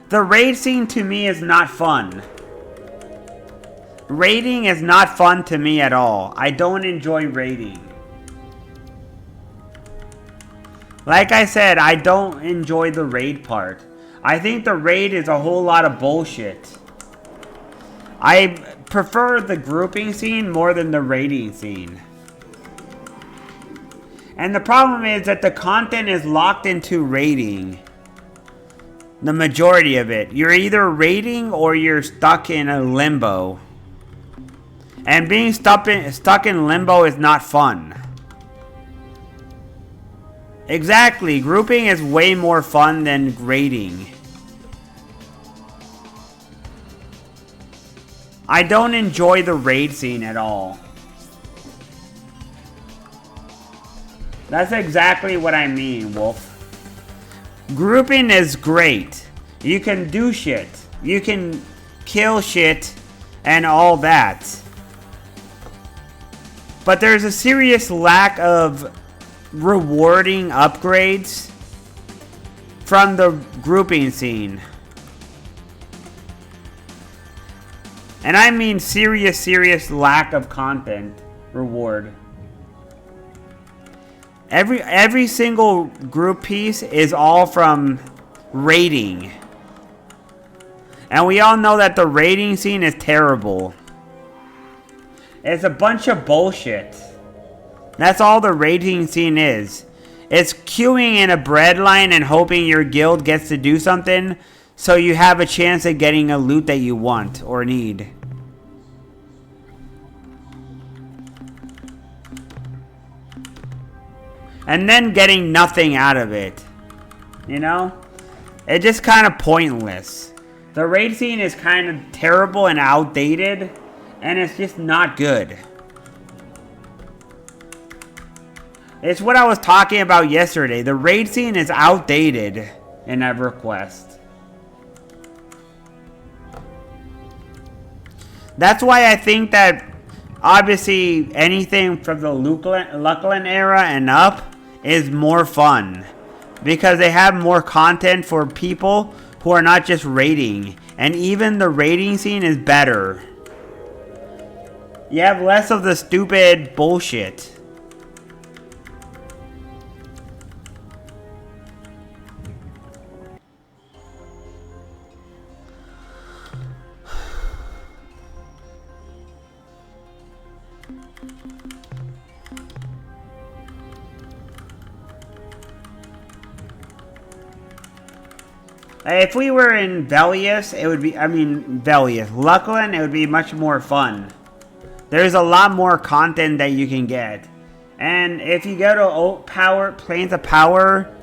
the raid scene to me is not fun. Raiding is not fun to me at all. I don't enjoy raiding. Like I said, I don't enjoy the raid part. I think the raid is a whole lot of bullshit. I prefer the grouping scene more than the raiding scene. And the problem is that the content is locked into raiding. The majority of it. You're either raiding or you're stuck in a limbo. And being stuck in limbo is not fun. Exactly. Grouping is way more fun than raiding. I don't enjoy the raid scene at all. That's exactly what I mean, Wolf. Grouping is great. You can do shit. You can kill shit and all that. But there's a serious lack of rewarding upgrades from the grouping scene. And I mean serious lack of content reward. Every single group piece is all from raiding. And we all know that the raiding scene is terrible. It's a bunch of bullshit. That's all the raiding scene is. It's queuing in a bread line and hoping your guild gets to do something so you have a chance at getting a loot that you want or need. And then getting nothing out of it. You know? It's just kind of pointless. The raid scene is kind of terrible and outdated. And it's just not good. It's what I was talking about yesterday. The raid scene is outdated in EverQuest. That's why I think that obviously anything from the Luckland era and up is more fun. Because they have more content for people who are not just raiding. And even the raiding scene is better. You have less of the stupid bullshit. If we were in Velius, it would be, Luckland, it would be much more fun. There's a lot more content that you can get. And if you go to Plains of Power,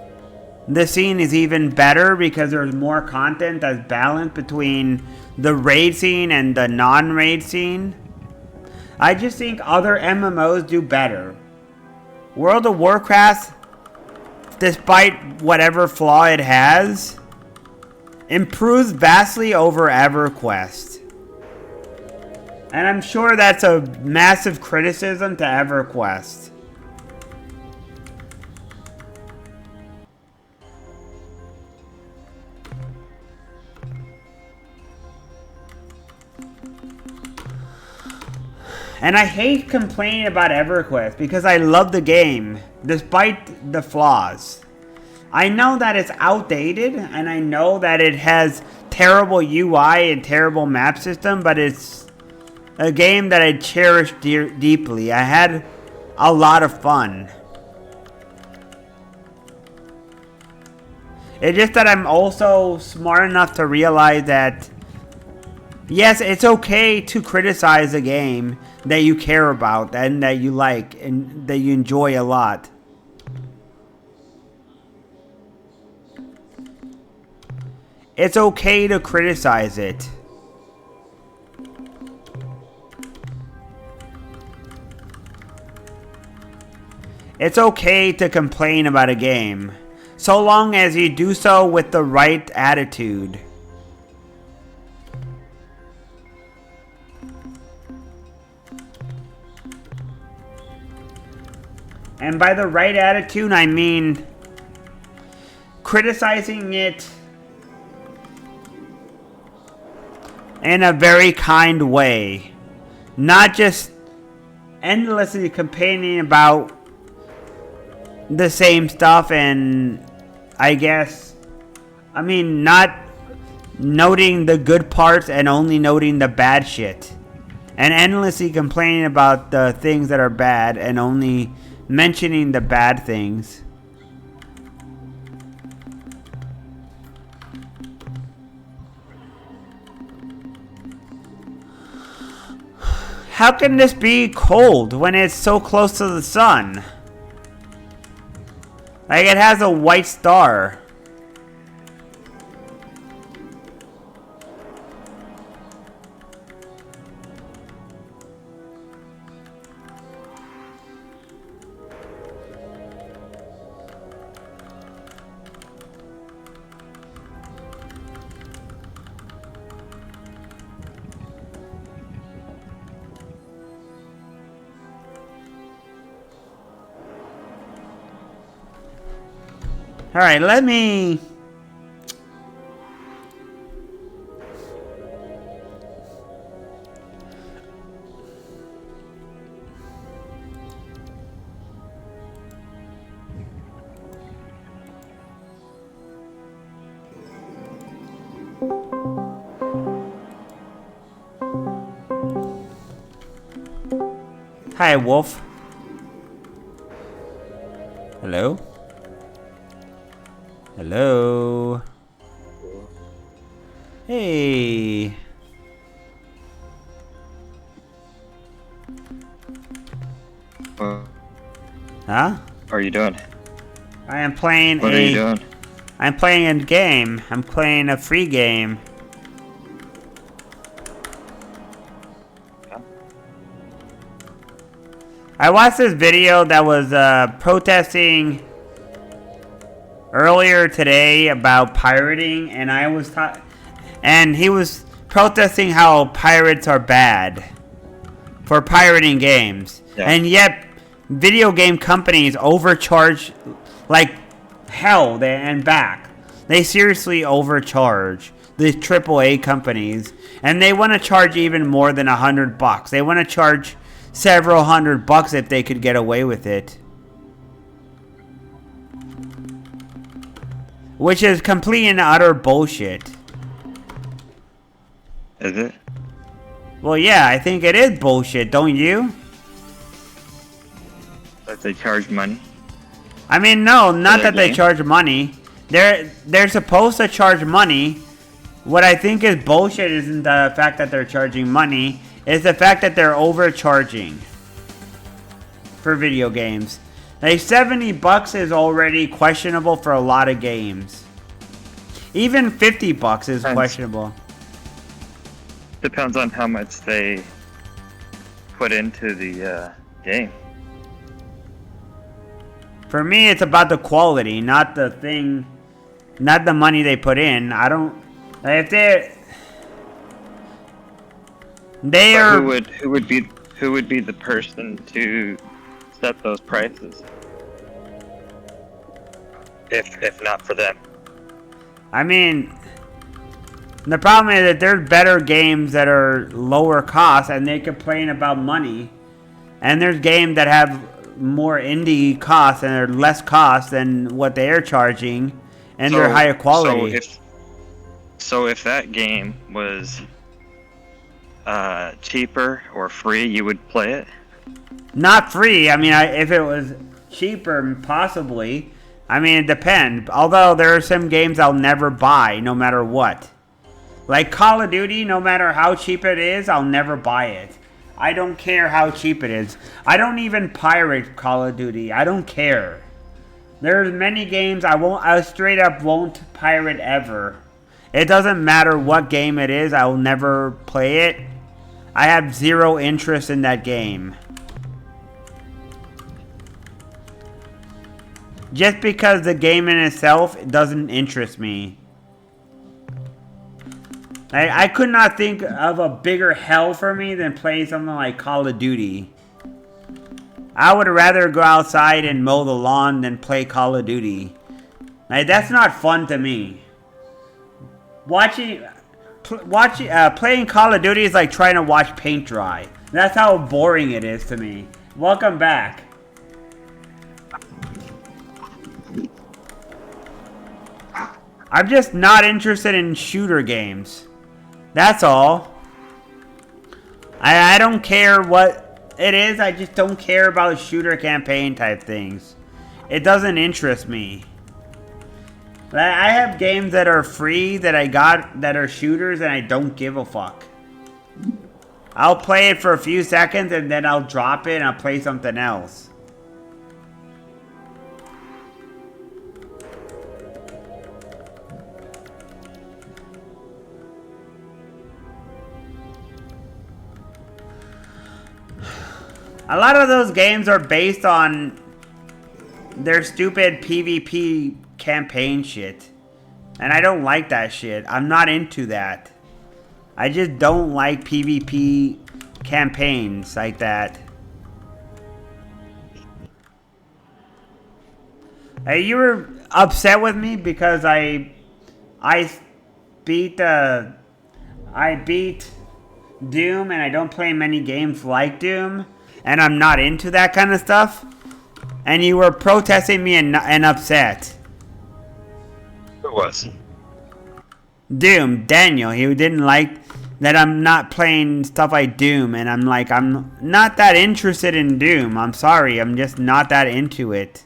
the scene is even better because there's more content that's balanced between the raid scene and the non-raid scene. I just think other MMOs do better. World of Warcraft, despite whatever flaw it has, improves vastly over EverQuest. And I'm sure that's a massive criticism to EverQuest. And I hate complaining about EverQuest because I love the game, despite the flaws. I know that it's outdated, and I know that it has terrible UI and terrible map system, but it's a game that I cherish deeply. I had a lot of fun. It's just that I'm also smart enough to realize that Yes, it's okay to criticize a game that you care about and that you like and that you enjoy a lot. It's okay to criticize it. It's okay to complain about a game, so long as you do so with the right attitude. And by the right attitude, I mean criticizing it in a very kind way. Not just endlessly complaining about the same stuff and not noting the good parts and only noting the bad shit. And endlessly complaining about the things that are bad and only mentioning the bad things. How can this be cold when it's so close to the sun? Like, it has a white star. Alright, let me... Hi, Wolf. Hello? Hello? Hey! What Huh? are you doing? I am playing What are you doing? I'm playing a game. I'm playing a free game. I watched this video that was protesting earlier today about pirating, and and he was protesting how pirates are bad for pirating games. Yeah. And yet video game companies overcharge like hell and back. They seriously overcharge the AAA companies, and they want to charge even more than $100. They want to charge several $100 if they could get away with it. Which is complete and utter bullshit. Is it? Well, yeah, I think it is bullshit, don't you? That they charge money? I mean, no, not their that they game? charge money. They're supposed to charge money. What I think is bullshit isn't the fact that they're charging money. It's the fact that they're overcharging for video games. Like, $70 is already questionable for a lot of games. Even $50 is questionable. Depends on how much they put into the game. For me, it's about the quality, not the thing, not the money they put in. I don't. If they But are. who would be the person to set those prices? If not for them. I mean, the problem is that there's better games that are lower cost, and they complain about money. And there's games that have more indie costs and are less cost than what they are charging, and they're higher quality. So if that game was cheaper or free, you would play it? Not free. I mean, if it was cheaper, possibly. I mean, it depends. Although there are some games I'll never buy, no matter what. Like Call of Duty, no matter how cheap it is, I'll never buy it. I don't care how cheap it is. I don't even pirate Call of Duty. I don't care. There's many games I straight up won't pirate ever. It doesn't matter what game it is, I will never play it. I have zero interest in that game. Just because the game in itself doesn't interest me. I could not think of a bigger hell for me than playing something like Call of Duty. I would rather go outside and mow the lawn than play Call of Duty. Like, that's not fun to me. Playing Call of Duty is like trying to watch paint dry. That's how boring it is to me. Welcome back. I'm just not interested in shooter games. That's all. I don't care what it is. I just don't care about shooter campaign type things. It doesn't interest me. I have games that are free that I got that are shooters and I don't give a fuck. I'll play it for a few seconds and then I'll drop it and I'll play something else. A lot of those games are based on their stupid PvP campaign shit. And I don't like that shit. I'm not into that. I just don't like PvP campaigns like that. Hey, you were upset with me because I beat Doom and I don't play many games like Doom. And I'm not into that kind of stuff. And you were protesting me and upset. Who was? Doom, Daniel. He didn't like that I'm not playing stuff like Doom. And I'm like, I'm not that interested in Doom. I'm sorry. I'm just not that into it.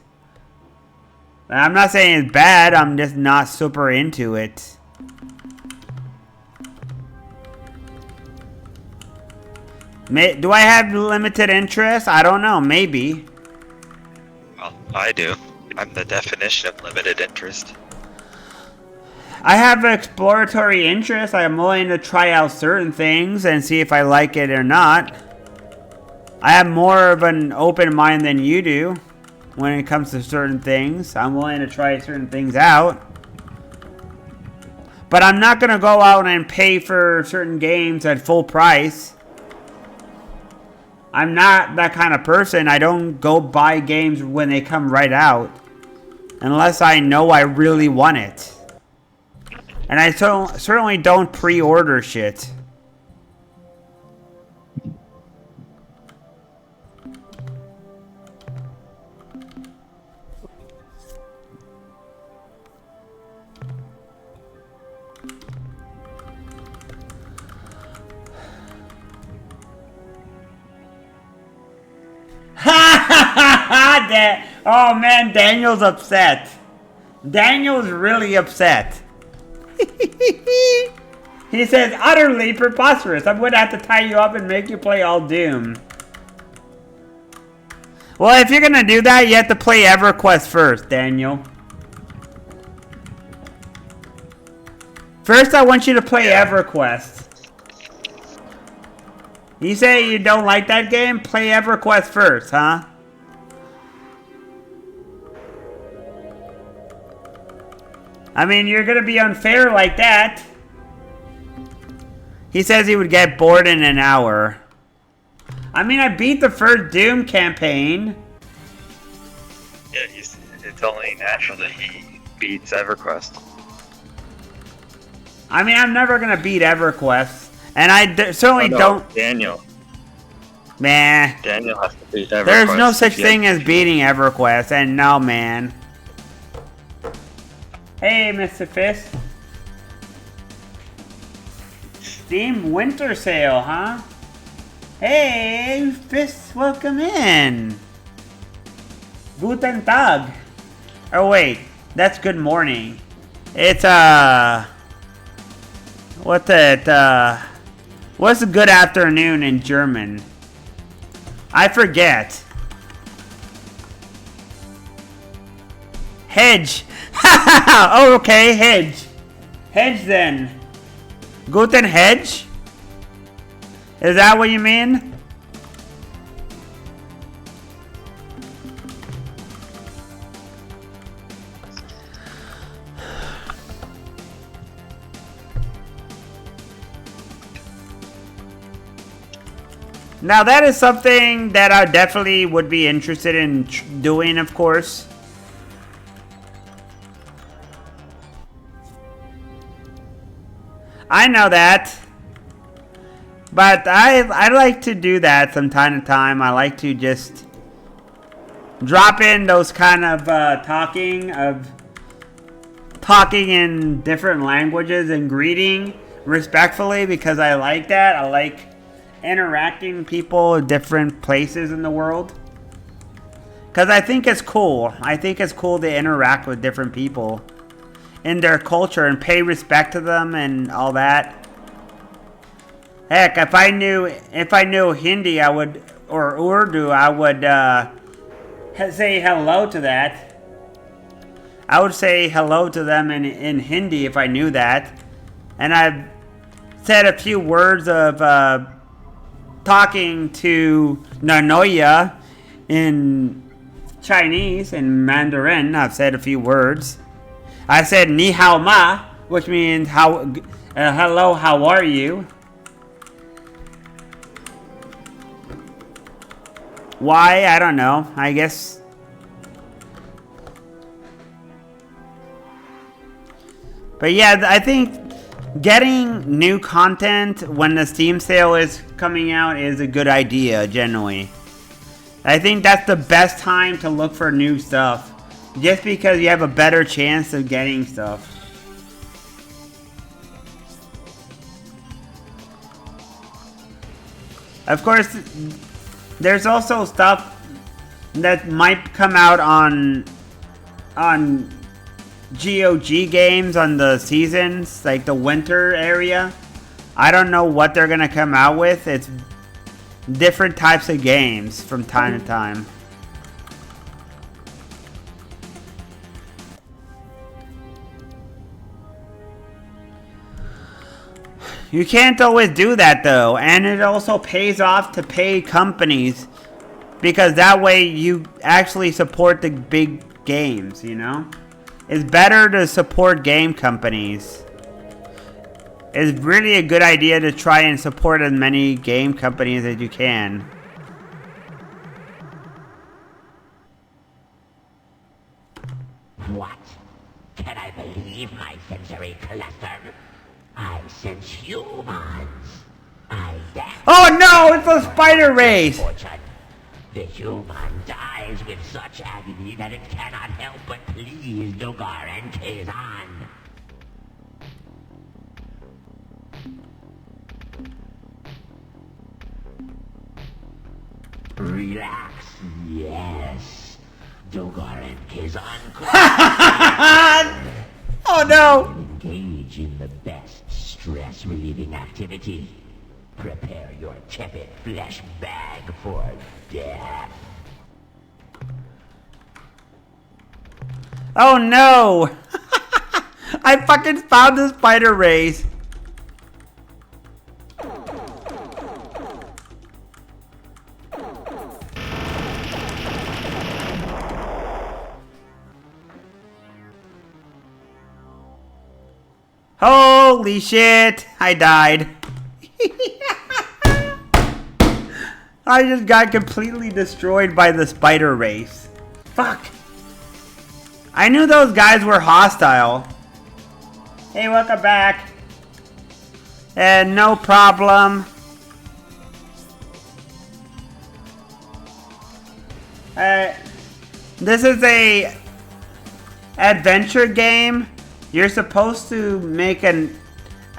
I'm not saying it's bad. I'm just not super into it. Do I have limited interest? I don't know. Maybe. Well, I do. I'm the definition of limited interest. I have exploratory interest. I'm willing to try out certain things and see if I like it or not. I have more of an open mind than you do when it comes to certain things. I'm willing to try certain things out. But I'm not going to go out and pay for certain games at full price. I'm not that kind of person. I don't go buy games when they come right out. Unless I know I really want it. And I certainly don't pre-order shit. Oh man, Daniel's upset. Daniel's really upset. He says, utterly preposterous. I'm going to have to tie you up and make you play all Doom. Well, if you're going to do that, you have to play EverQuest first, Daniel. First, I want you to play EverQuest. You say you don't like that game? Play EverQuest first, huh? I mean, you're going to be unfair like that. He says he would get bored in an hour. I mean, I beat the first Doom campaign. Yeah, it's only natural that he beats EverQuest. I mean, I'm never going to beat EverQuest. And I certainly don't... Daniel. Man. Daniel has to beat EverQuest. There's no such thing as beating EverQuest. And no, man. Hey, Mr. Fist. Steam Winter Sale, huh? Hey, Fist, welcome in. Guten Tag. Oh, wait. That's good morning. It's, What's what's a good afternoon in German? I forget. Hedge. Oh, okay, hedge. Hedge then. Guten Hedge? Is that what you mean? Now that is something that I definitely would be interested in doing, of course. I know that. But I like to do that from time to time. I like to just drop in those kind of talking in different languages and greeting respectfully, because I like that. I like interacting with people in different places in the world, because I think it's cool. I think it's cool to interact with different people in their culture and pay respect to them and all that. Heck, if I knew Hindi, I would, or Urdu, I would say hello to that. I would say hello to them in Hindi if I knew that. And I've said a few words of talking to Nanoya in Chinese and Mandarin. I've said a few words. I said ni hao ma, which means hello, how are you? Why? I don't know. I guess. But yeah, I think getting new content when the Steam sale is coming out is a good idea, generally. I think that's the best time to look for new stuff, just because you have a better chance of getting stuff. Of course, there's also stuff that might come out on GOG games on the seasons, like the winter area. I don't know what they're gonna come out with. It's different types of games from time to time. You can't always do that though, and it also pays off to pay companies, because that way you actually support the big games, you know? It's better to support game companies. It's really a good idea to try and support as many game companies as you can. What? Can I believe my sensory cluster? I sense humans. Oh no, it's a spider race! The human dies with such agony that it cannot help but please Dogar and Kazan. Relax, yes. Dogar and Kazan Oh no! engage in the best stress-relieving activity. Prepare your tepid flesh bag for death. Oh no! I fucking found the spider race. Holy shit! I died. I just got completely destroyed by the spider race. Fuck. I knew those guys were hostile. Hey, welcome back. And no problem. This is a adventure game. You're supposed to make an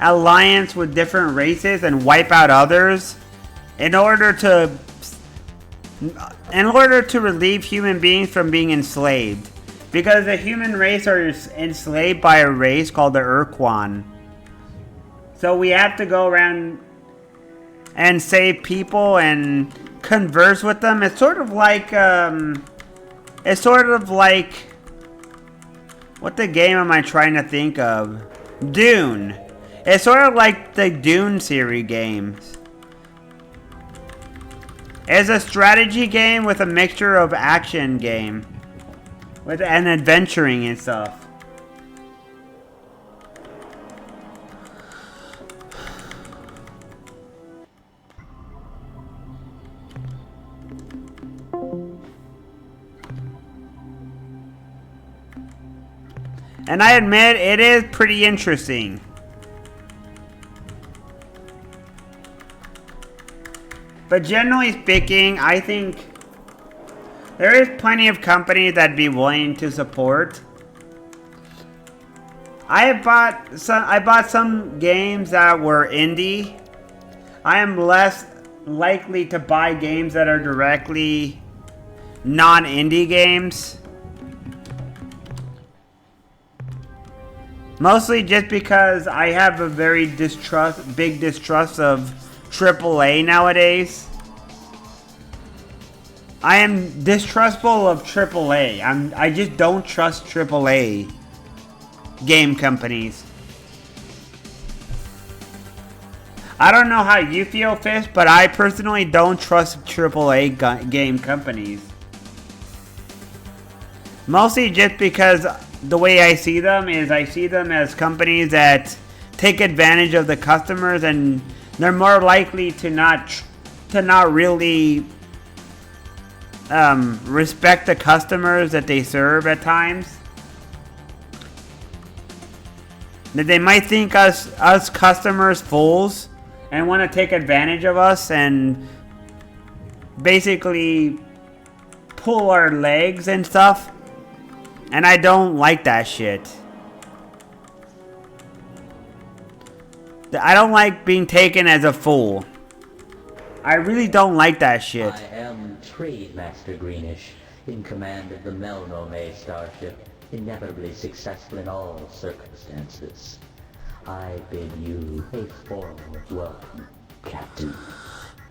alliance with different races and wipe out others in order to relieve human beings from being enslaved. Because the human race are enslaved by a race called the quan. So we have to go around and save people and converse with them. It's sort of like, what the game am I trying to think of? Dune. It's sort of like the Dune series games. It's a strategy game with a mixture of action game. With an adventuring and stuff. And I admit, it is pretty interesting. But generally speaking, I think there is plenty of companies that'd be willing to support. I bought some games that were indie. I am less likely to buy games that are directly non-indie games. Mostly just because I have a very big distrust of AAA nowadays. I am distrustful of AAA. I just don't trust AAA game companies. I don't know how you feel, Fish, but I personally don't trust AAA game companies. Mostly just because the way I see them is I see them as companies that take advantage of the customers, and they're more likely to not really respect the customers that they serve at times. That they might think us customers fools and want to take advantage of us and basically pull our legs and stuff. And I don't like that shit. I don't like being taken as a fool. I really don't like that shit. I am Trade Master Greenish, in command of the Melnome starship, inevitably successful in all circumstances. I bid you a formal welcome, Captain.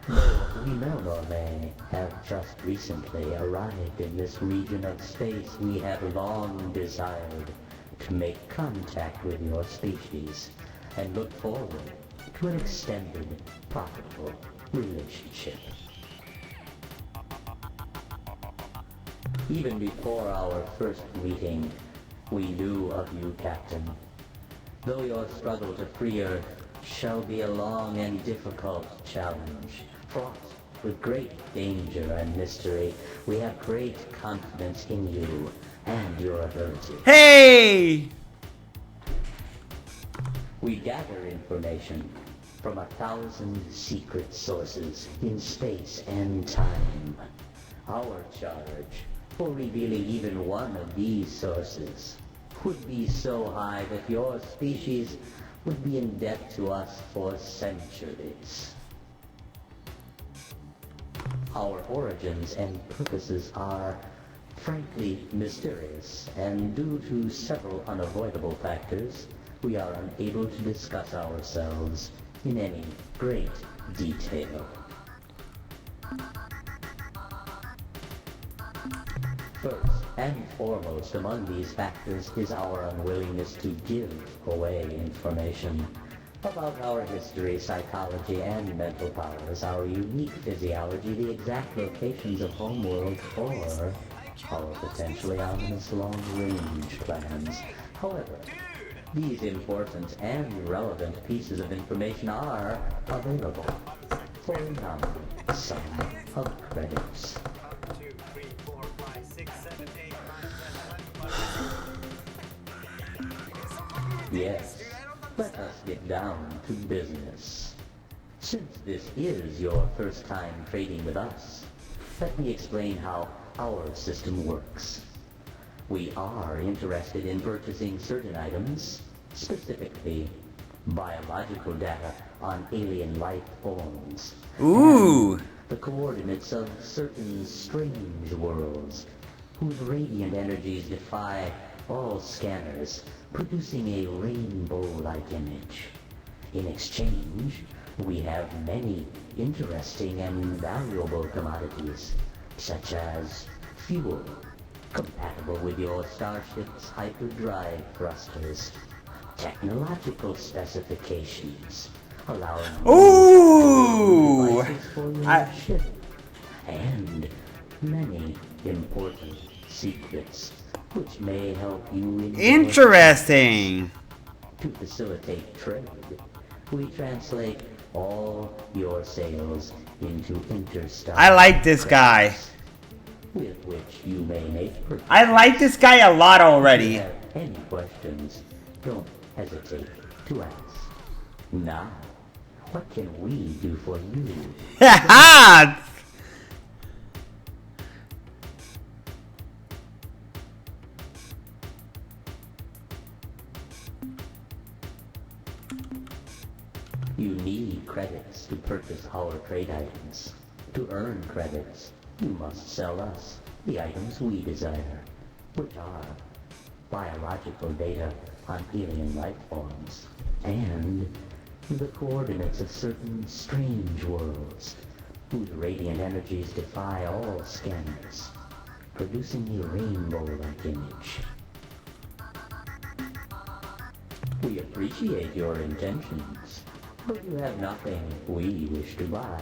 Though we Melnome have just recently arrived in this region of space, we have long desired to make contact with your species and look forward to an extended, profitable relationship. Even before our first meeting, we knew of you, Captain. Though your struggle to free Earth shall be a long and difficult challenge, fraught with great danger and mystery, we have great confidence in you and your ability. Hey! We gather information from 1,000 secret sources in space and time. Our charge for revealing even one of these sources would be so high that your species would be in debt to us for centuries. Our origins and purposes are frankly mysterious, and due to several unavoidable factors, we are unable to discuss ourselves in any great detail. First and foremost among these factors is our unwillingness to give away information about our history, psychology, and mental powers, our unique physiology, the exact locations of homeworlds, or our potentially ominous long-range plans. However, these important and relevant pieces of information are available for a nominal sum of credits. Yes, let us get down to business. Since this is your first time trading with us, let me explain how our system works. We are interested in purchasing certain items, specifically biological data on alien life forms. Ooh! And the coordinates of certain strange worlds whose radiant energies defy all scanners, producing a rainbow-like image. In exchange, we have many interesting and valuable commodities, such as fuel, compatible with your starship's hyperdrive thrusters, technological specifications, allowing Ooh! devices for your ship, and many important secrets which may help you in your Interesting! to facilitate trade. We translate all your sales into interstar. I like this guy. With which you may make purchases. I like this guy a lot If you already. have any questions, don't hesitate to ask. Now, what can we do for you? Haha! You need credits to purchase our trade items. To earn credits, you must sell us the items we desire, which are biological data on alien life forms, and the coordinates of certain strange worlds, whose radiant energies defy all scanners, producing a rainbow-like image. We appreciate your intentions, but you have nothing we wish to buy.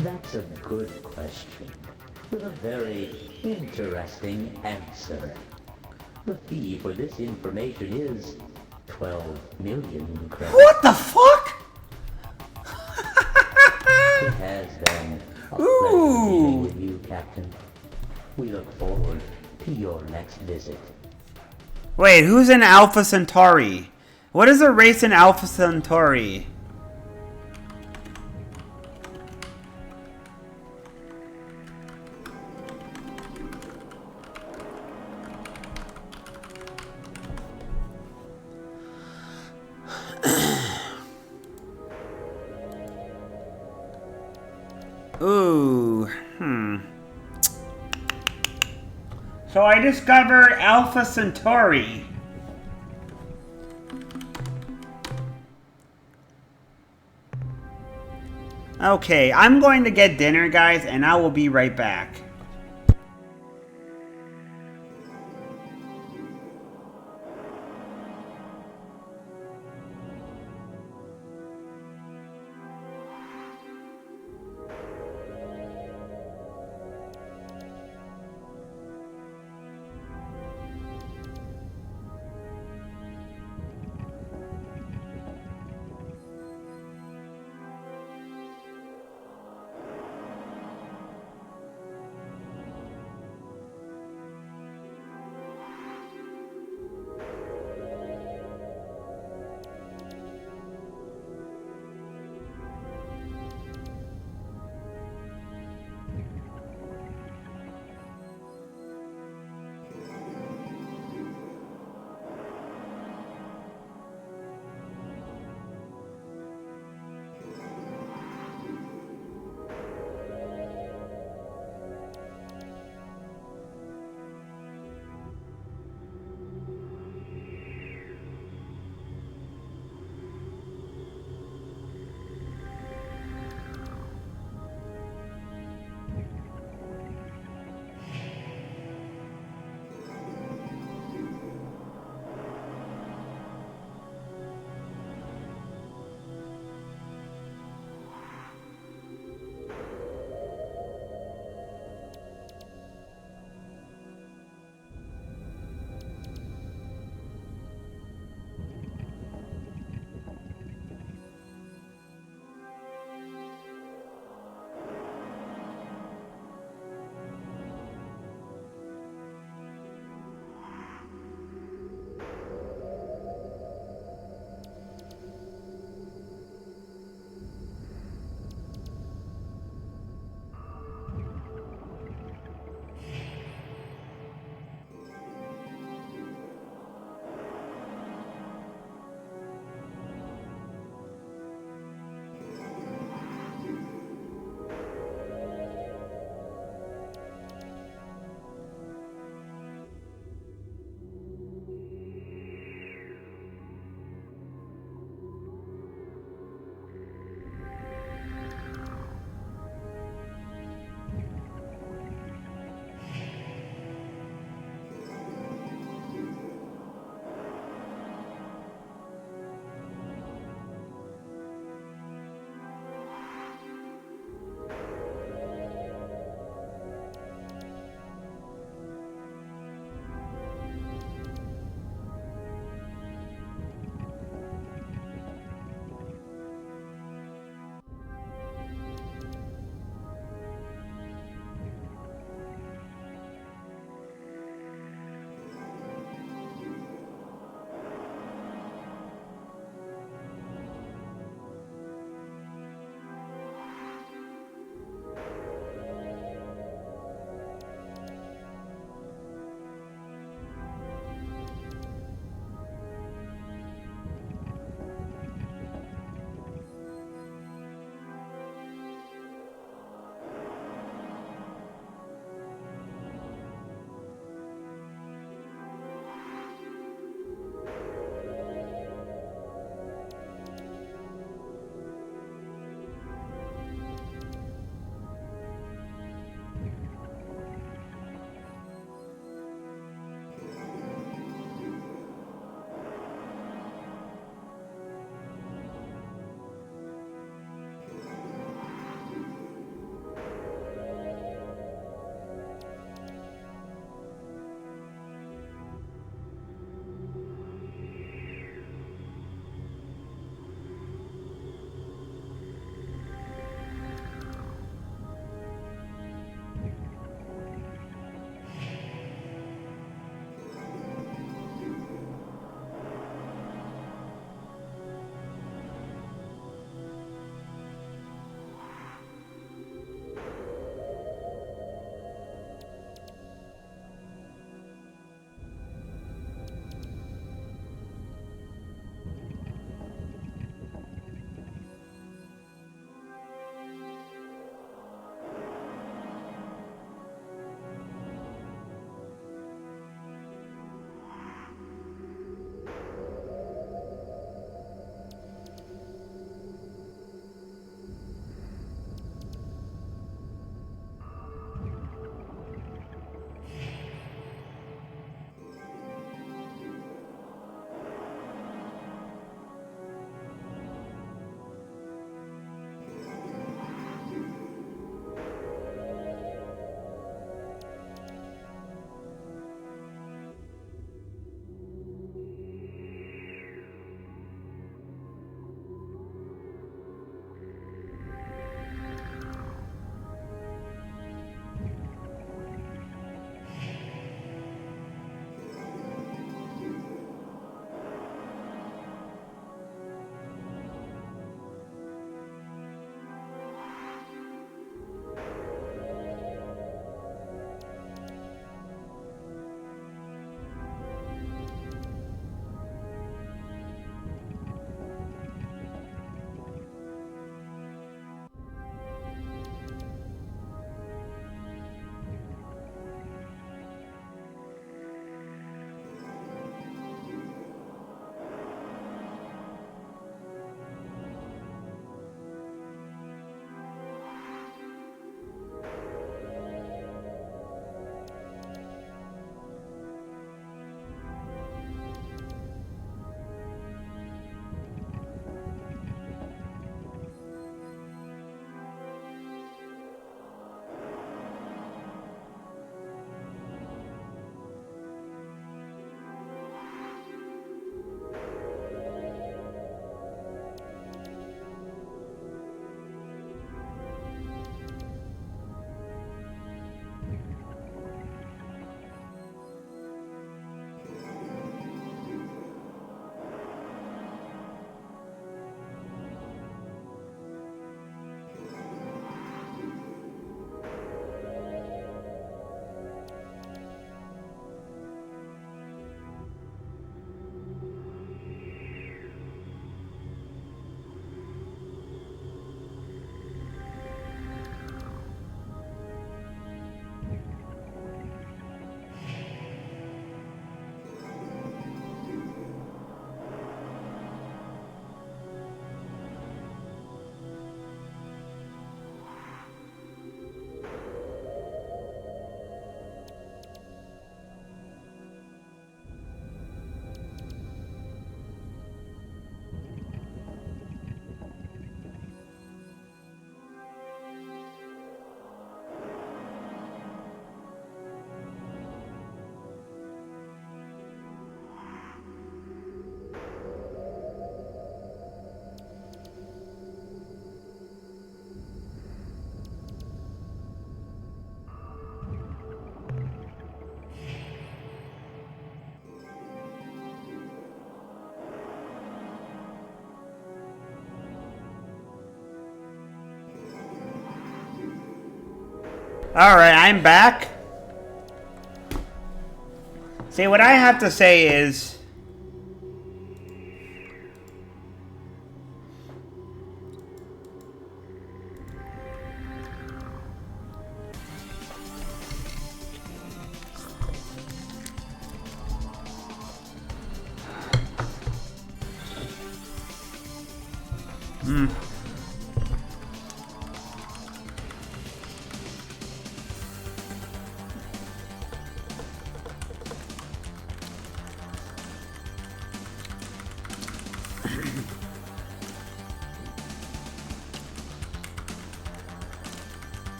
That's a good question, with a very interesting answer. The fee for this information is 12 million credits. What the fuck? It has been a pleasure dealing with you, Captain. We look forward to your next visit. Wait, who's an Alpha Centauri? What is a race in Alpha Centauri? Ooh, So I discovered Alpha Centauri. Okay, I'm going to get dinner, guys, and I will be right back. Alright, I'm back. See, what I have to say is...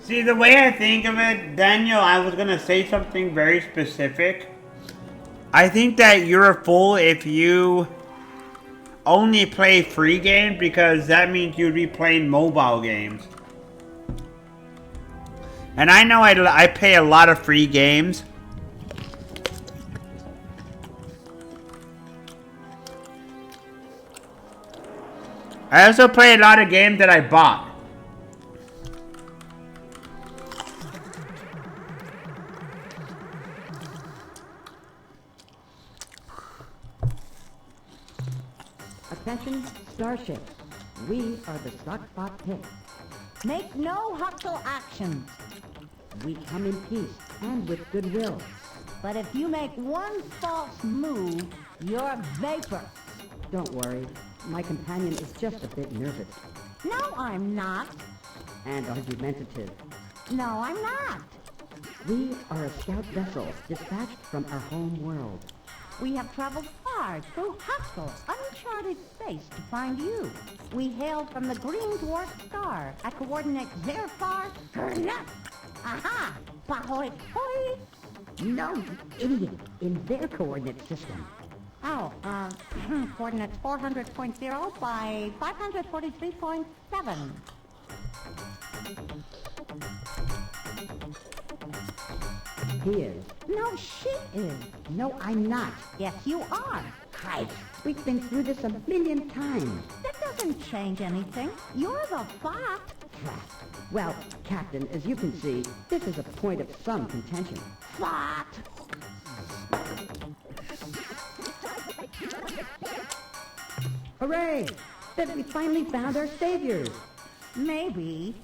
See, the way I think of it, Daniel, I was gonna say something very specific. I think that you're a fool if you only play free games, because that means you'd be playing mobile games. And I know I play a lot of free games. I also play a lot of games that I bought. Attention, Starship. We are the Stockbot Pit. Make no hostile actions. We come in peace and with goodwill. But if you make one false move, you're vapor. Don't worry. My companion is just a bit nervous. No, I'm not. And argumentative. No, I'm not. We are a scout vessel dispatched from our home world. We have traveled far through hostile, uncharted space to find you. We hail from the green dwarf star at coordinates Zerfar Gernut. Aha! Pahoy hoi! No, idiot. In their coordinate system. Oh, coordinates 400.0 by 543.7. He is. No, she is. No, I'm not. Yes, you are. Christ, we've been through this a million times. That doesn't change anything. You're the bot. Well, Captain, as you can see, this is a point of some contention. Bot! Hooray! That we finally found our saviors. Maybe.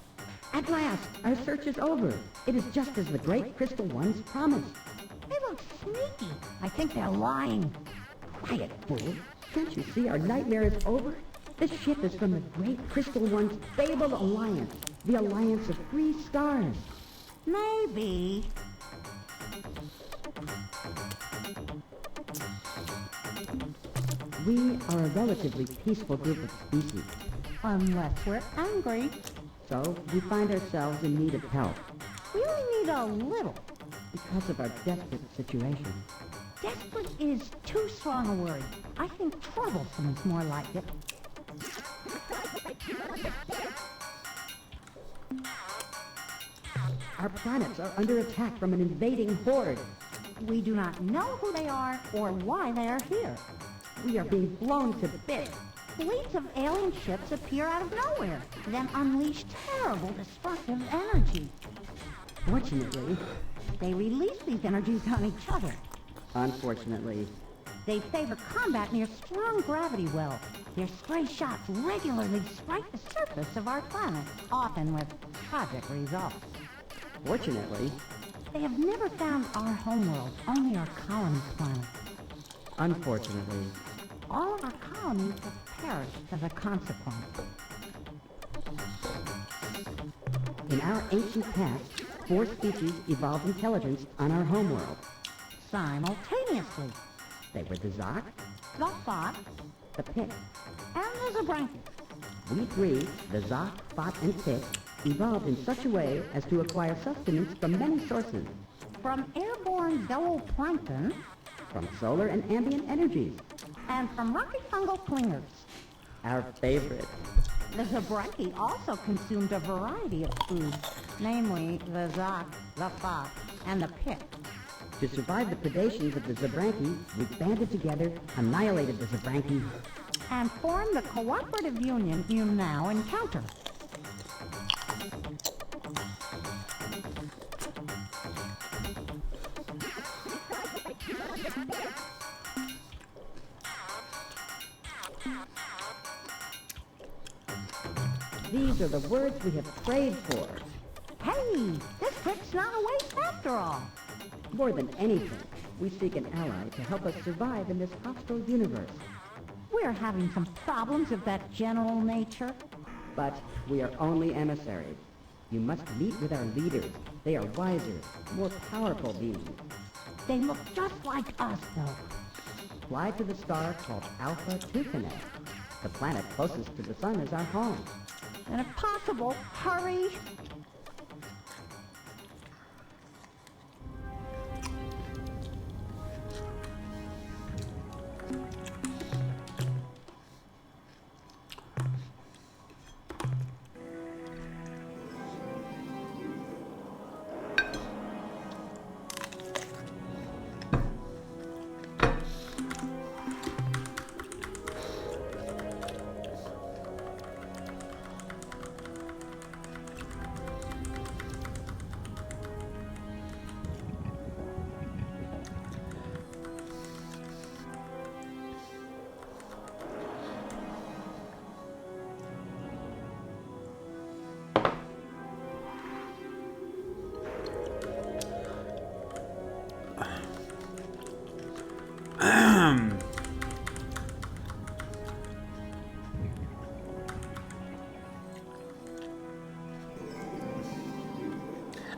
At last, our search is over. It is just as the Great Crystal Ones promised. They look sneaky. I think they're lying. Quiet, fool. Can't you see our nightmare is over? This ship is from the Great Crystal One's fabled alliance, the Alliance of Free Stars. Maybe. We are a relatively peaceful group of species. Unless we're angry. So, we find ourselves in need of help. We only need a little. Because of our desperate situation. Desperate is too strong a word. I think troublesome is more like it. Our planets are under attack from an invading horde. We do not know who they are or why they are here. We are being blown to bits. fleets of alien ships appear out of nowhere, then unleash terrible destructive energy. Fortunately, they release these energies on each other. Unfortunately, they favor combat near strong gravity wells. Their stray shots regularly strike the surface of our planet, often with tragic results. Fortunately, they have never found our homeworld, only our colony planet. Unfortunately, all of our colonies have perished as a consequence. In our ancient past, 4 species evolved intelligence on our homeworld. Simultaneously. They were the Zoc, the Fot, the Pit, and the Zabranki. We 3, the Zoc, Fot, and Pit, evolved in such a way as to acquire sustenance from many sources. From airborne zooplankton, from solar and ambient energies, and from rocky fungal clingers. Our favorite. The Zabranki also consumed a variety of foods, namely the Zoc, the Fot, and the Pit. To survive the predations of the Zabranki, we banded together, annihilated the Zabranki, and formed the cooperative union you now encounter. These are the words we have prayed for. Hey, this trip's not a waste after all. More than anything, we seek an ally to help us survive in this hostile universe. We're having some problems of that general nature. But we are only emissaries. You must meet with our leaders. They are wiser, more powerful beings. They look just like us, though. Fly to the star called Alpha Tucanae. The planet closest to the sun is our home. And if possible, hurry!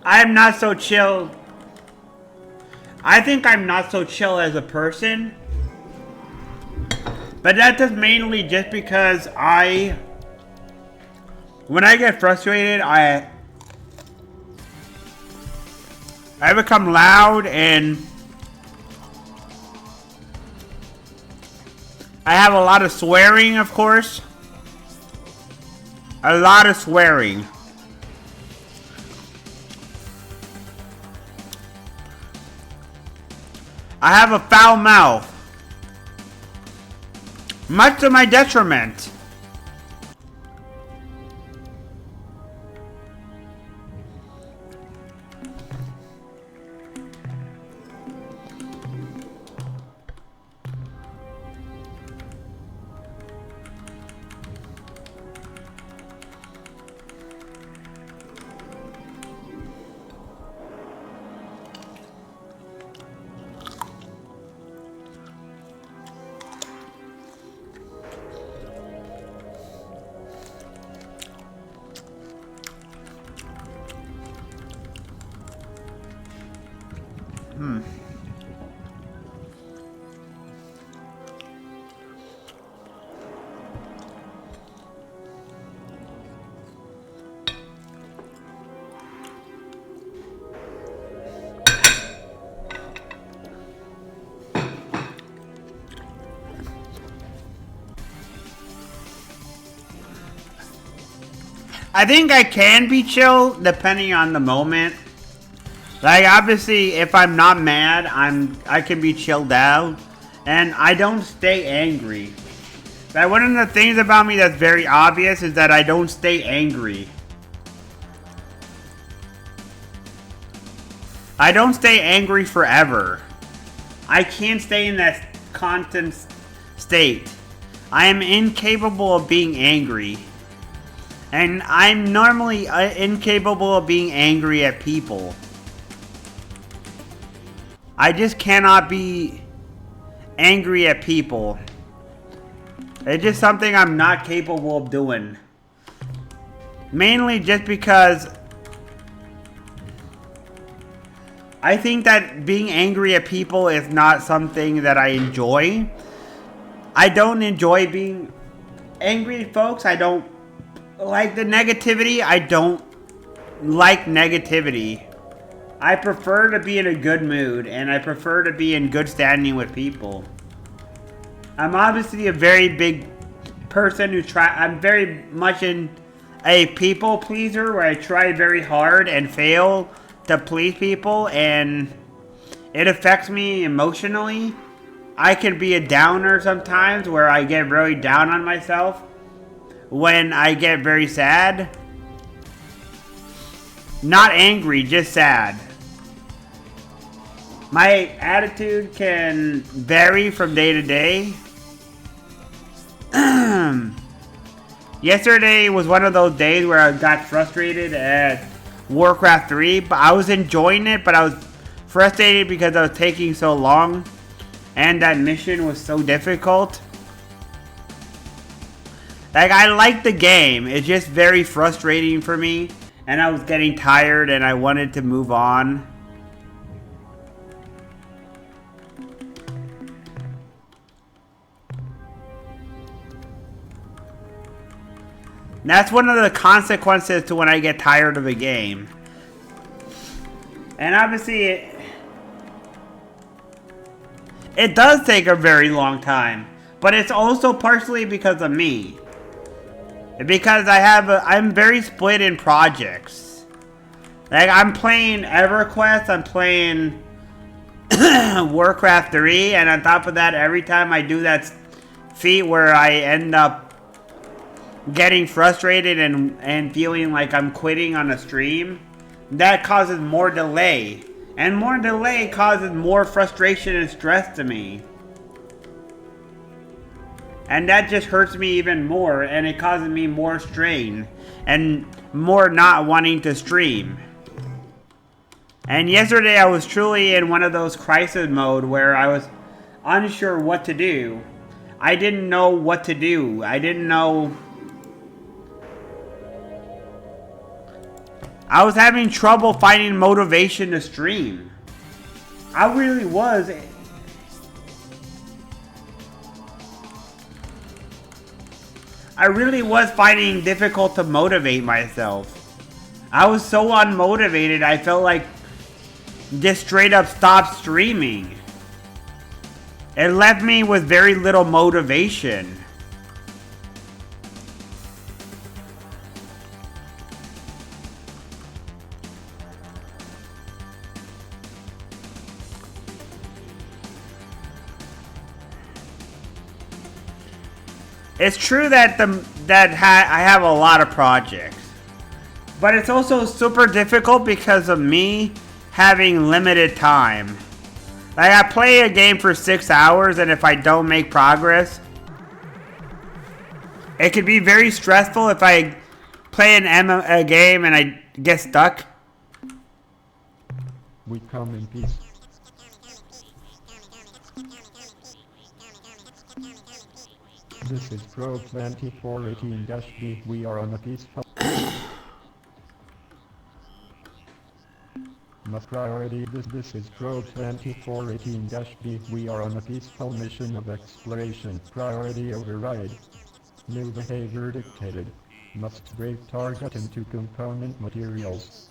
I'm not so chill. I think I'm not so chill as a person. But that is mainly just because when I get frustrated, I become loud and I have a lot of swearing, of course. A lot of swearing. I have a foul mouth. Much to my detriment. I think I can be chill depending on the moment. Like obviously if I'm not mad, I can be chilled out and I don't stay angry. that one of the things about me that's very obvious is that I don't stay angry. I don't stay angry forever. I can't stay in that constant state. I am incapable of being angry. And I'm normally incapable of being angry at people. I just cannot be angry at people. It's just something I'm not capable of doing. Mainly just because I think that being angry at people is not something that I enjoy. I don't enjoy being angry at folks. I don't like the negativity. I don't like negativity. I prefer to be in a good mood, and I prefer to be in good standing with people. I'm obviously a very big person I'm very much in a people pleaser where I try very hard and fail to please people, and it affects me emotionally. I can be a downer sometimes where I get really down on myself when I get very sad. Not angry, just sad. My attitude can vary from day to day. Yesterday was one of those days where I got frustrated at Warcraft 3, but I was enjoying it, but I was frustrated because I was taking so long and that mission was so difficult. Like, I like the game, it's just very frustrating for me, and I was getting tired and I wanted to move on. That's one of the consequences to when I get tired of a game. And obviously it does take a very long time. But it's also partially because of me. Because I'm very split in projects. Like, I'm playing EverQuest, I'm playing Warcraft 3, and on top of that, every time I do that feat where I end up getting frustrated and feeling like I'm quitting on a stream, that causes more delay. And more delay causes more frustration and stress to me. And that just hurts me even more, and it causes me more strain and more not wanting to stream. And yesterday I was truly in one of those crisis mode where I was unsure what to do. I didn't know what to do. I didn't know. I was having trouble finding motivation to stream. I really was. I really was finding it difficult to motivate myself. I was so unmotivated, I felt like just straight up stopped streaming. It left me with very little motivation. It's true that I have a lot of projects, but it's also super difficult because of me having limited time. Like, I play a game for 6 hours, and if I don't make progress, it could be very stressful if I play a game and I get stuck. We come in peace. This is Pro 2418-B. We are on a peaceful... Must priority this is Pro 2418-B. We are on a peaceful mission of exploration. Priority override. New behavior dictated. Must break target into component materials.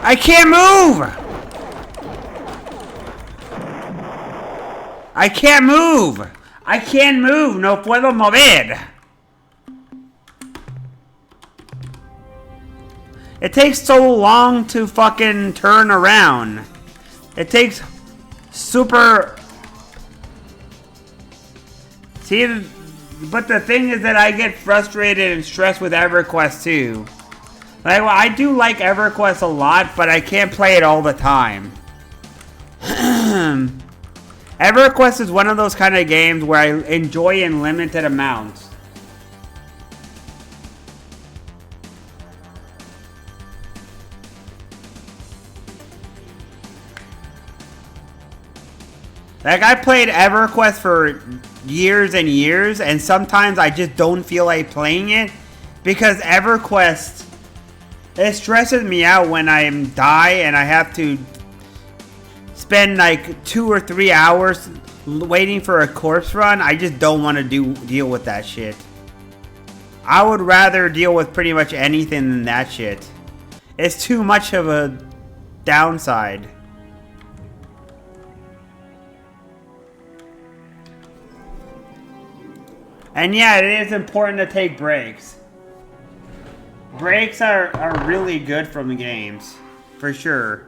I can't move! I can't move! I can't move. No puedo mover. It takes so long to fucking turn around. It takes super... See, but the thing is that I get frustrated and stressed with EverQuest too. Like, well, I do like EverQuest a lot, but I can't play it all the time. EverQuest is one of those kind of games where I enjoy in limited amounts. Like, I played EverQuest for years and years, and sometimes I just don't feel like playing it because EverQuest, it stresses me out when I die and I have to spend like 2 or 3 hours waiting for a corpse run. I just don't want to deal with that shit. I would rather deal with pretty much anything than that shit. It's too much of a downside. And yeah, it is important to take breaks. Breaks are really good from the games, for sure.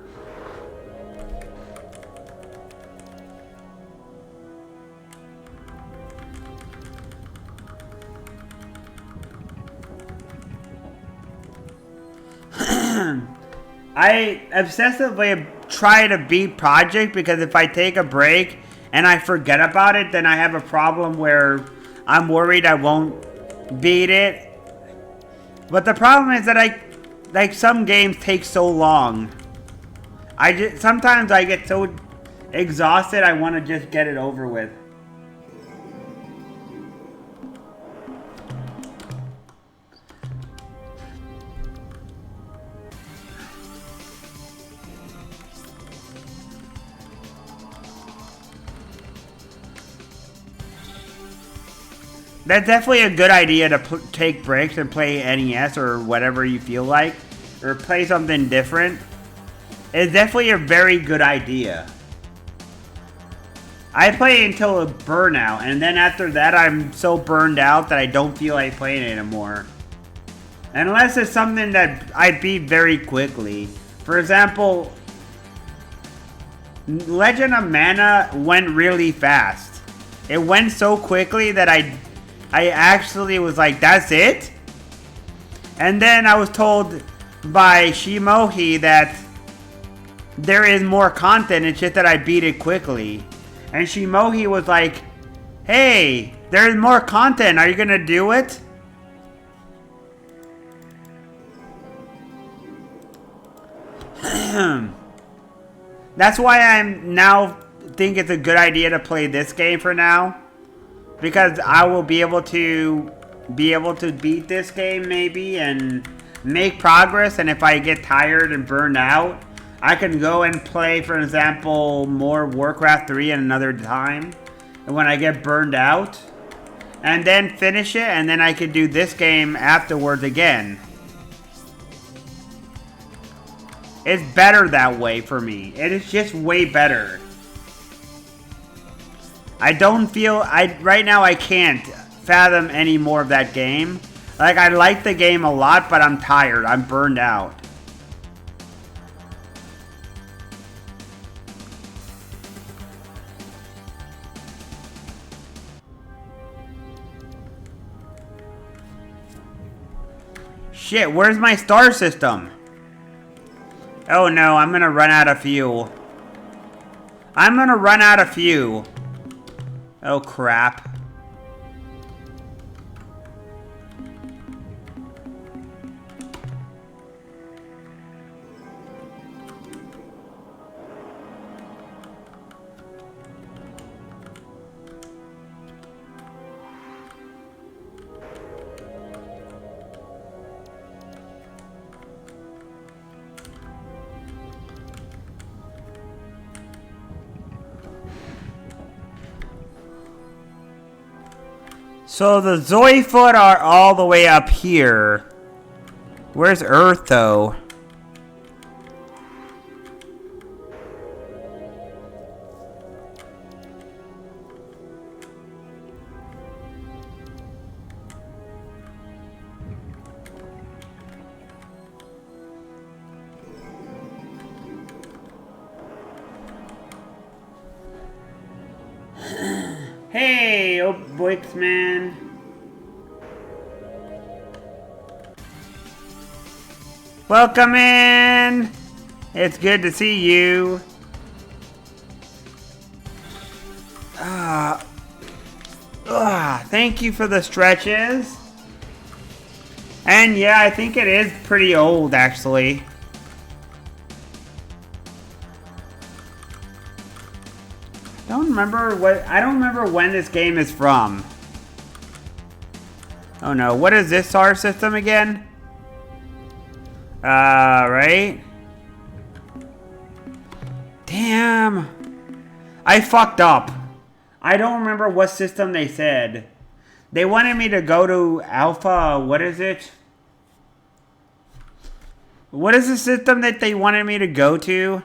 I obsessively try to beat Project because if I take a break and I forget about it, then I have a problem where I'm worried I won't beat it. But the problem is that some games take so long. Sometimes I get so exhausted I want to just get it over with. That's definitely a good idea to take breaks and play NES or whatever you feel like. Or play something different. It's definitely a very good idea. I play until a burnout, and then after that I'm so burned out that I don't feel like playing it anymore. Unless it's something that I beat very quickly. For example, Legend of Mana went really fast. It went so quickly that I actually was like, that's it? And then I was told by Shimohi that there is more content, it's just that I beat it quickly. And Shimohi was like, hey, there's more content, are you gonna do it? That's why I'm now think it's a good idea to play this game for now. Because I will be able to beat this game maybe and make progress, and if I get tired and burned out, I can go and play, for example, more Warcraft 3 at another time. And when I get burned out, and then finish it, and then I can do this game afterwards again. It's better that way for me. It is just way better. I don't feel, right now I can't fathom any more of that game. Like, I like the game a lot, but I'm tired. I'm burned out. Shit, where's my star system? Oh no, I'm gonna run out of fuel. I'm gonna run out of fuel. Oh crap. So the Zoifoot are all the way up here. Where's Earth though? Hey, oh, Boix man. Welcome in. It's good to see you. Thank you for the stretches. And yeah, I think it is pretty old, actually. I don't remember when this game is from. Oh no, what is this star system again? Right? Damn. I fucked up. I don't remember what system they said. They wanted me to go to Alpha, what is it? What is the system that they wanted me to go to?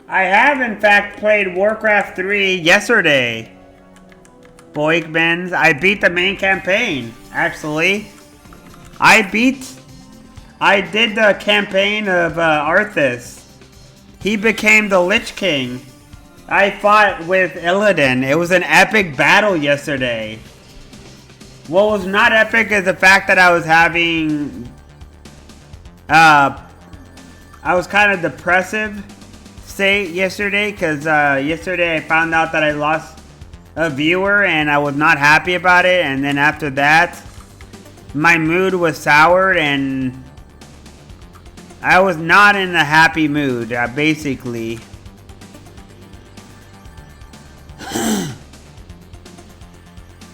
I have, in fact, played Warcraft 3 yesterday. Boigmans. I beat the main campaign, actually. I did the campaign of Arthas. He became the Lich King. I fought with Illidan. It was an epic battle yesterday. What was not epic is the fact that I was having... I was kind of depressive state yesterday, because yesterday I found out that I lost a viewer and I was not happy about it, and then after that my mood was soured and I was not in a happy mood, basically.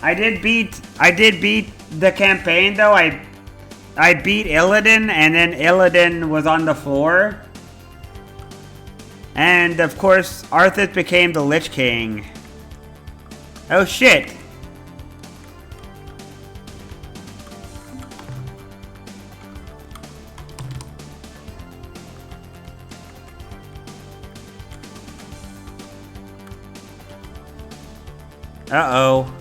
I did beat the campaign though. I beat Illidan, and then Illidan was on the floor. And of course, Arthas became the Lich King. Oh shit. Uh-oh.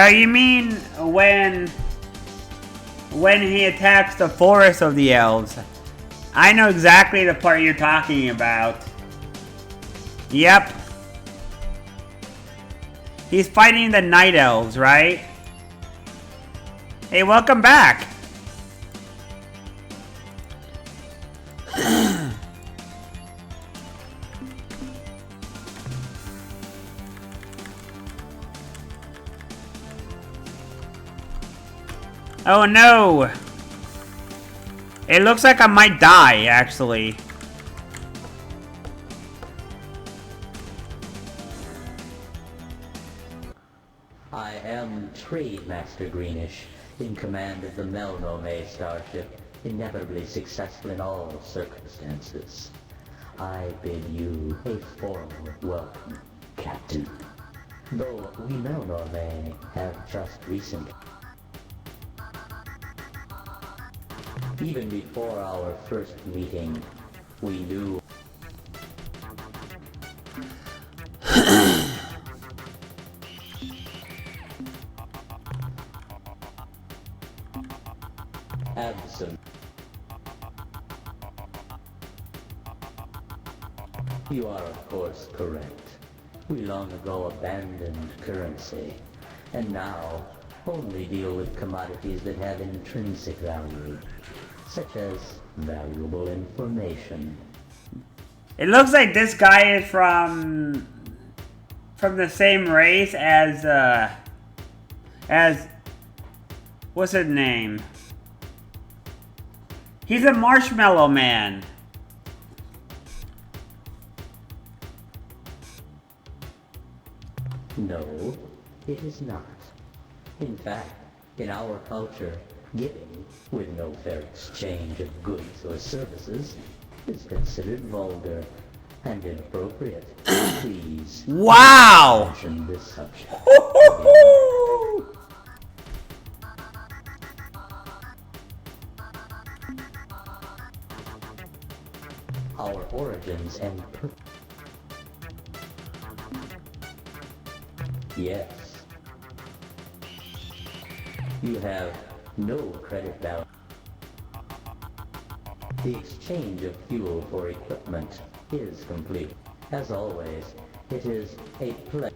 You mean when he attacks the forest of the elves? I know exactly the part you're talking about. Yep. He's fighting the night elves, right? Hey, welcome back. Oh no! It looks like I might die, actually. I am Trade Master Greenish, in command of the Melnome starship, inevitably successful in all circumstances. I bid you a formal welcome, Captain. Though we Melnome have just recently... Even before our first meeting, we knew... Absolutely. You are, of course, correct. We long ago abandoned currency, and now only deal with commodities that have intrinsic value, such as valuable information. It looks like this guy is from the same race as what's his name? He's a Marshmallow Man. No, it is not. In fact, in our culture, giving, with no fair exchange of goods or services, is considered vulgar and inappropriate. Please, Wow! mention this subject. Our origins and Yes. You have no credit value. The exchange of fuel for equipment is complete. As always, it is a pleasure.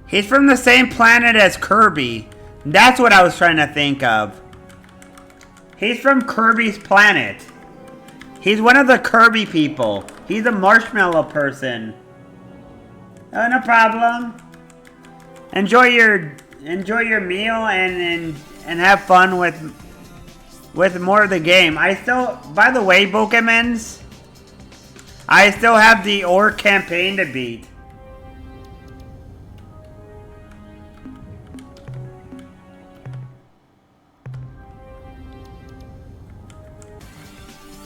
He's from the same planet as Kirby. That's what I was trying to think of. He's from Kirby's planet. He's one of the Kirby people. He's a marshmallow person. Oh, no problem. Enjoy your meal and have fun with more of the game. I still, by the way, Pokemons, I still have the Orc campaign to beat.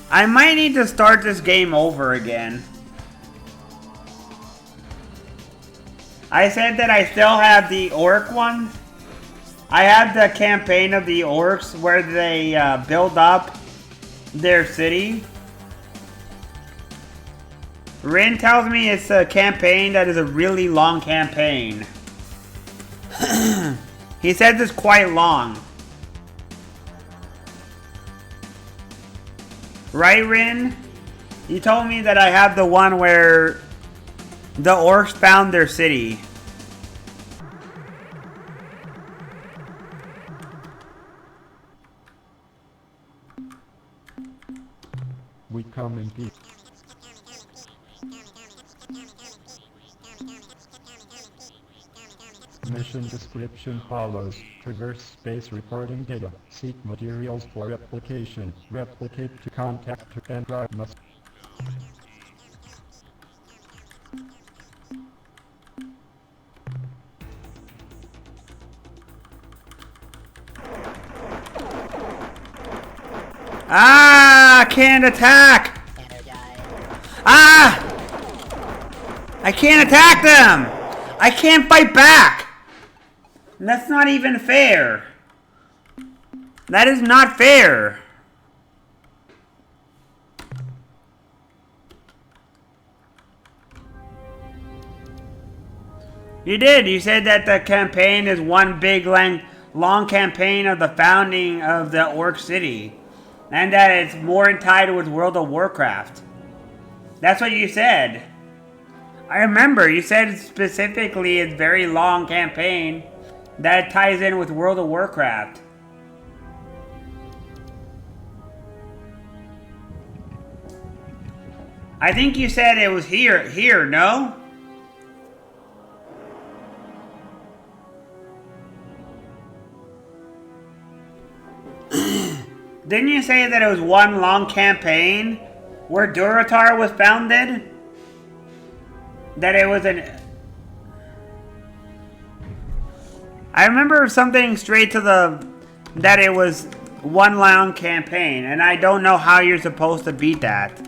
I might need to start this game over again. I said that I still have the Orc one. I have the campaign of the Orcs where they build up their city. Rin tells me it's a campaign that is a really long campaign. He says it's quite long. Right, Rin? You told me that I have the one where the Orcs found their city. We come in peace. Mission description follows. Traverse space recording data. Seek materials for replication. Replicate to contact and drive must. Ah! I can't attack! Ah! I can't attack them! I can't fight back! That's not even fair. That is not fair. You did. You said that the campaign is one big, long campaign of the founding of the Orc City. And that it's more entitled with World of Warcraft. That's what you said. I remember. You said specifically it's a very long campaign that ties in with World of Warcraft. I think you said it was here, no? Didn't you say that it was one long campaign where Durotar was founded? That it was an... I remember something straight to the... That it was one long campaign, and I don't know how you're supposed to beat that.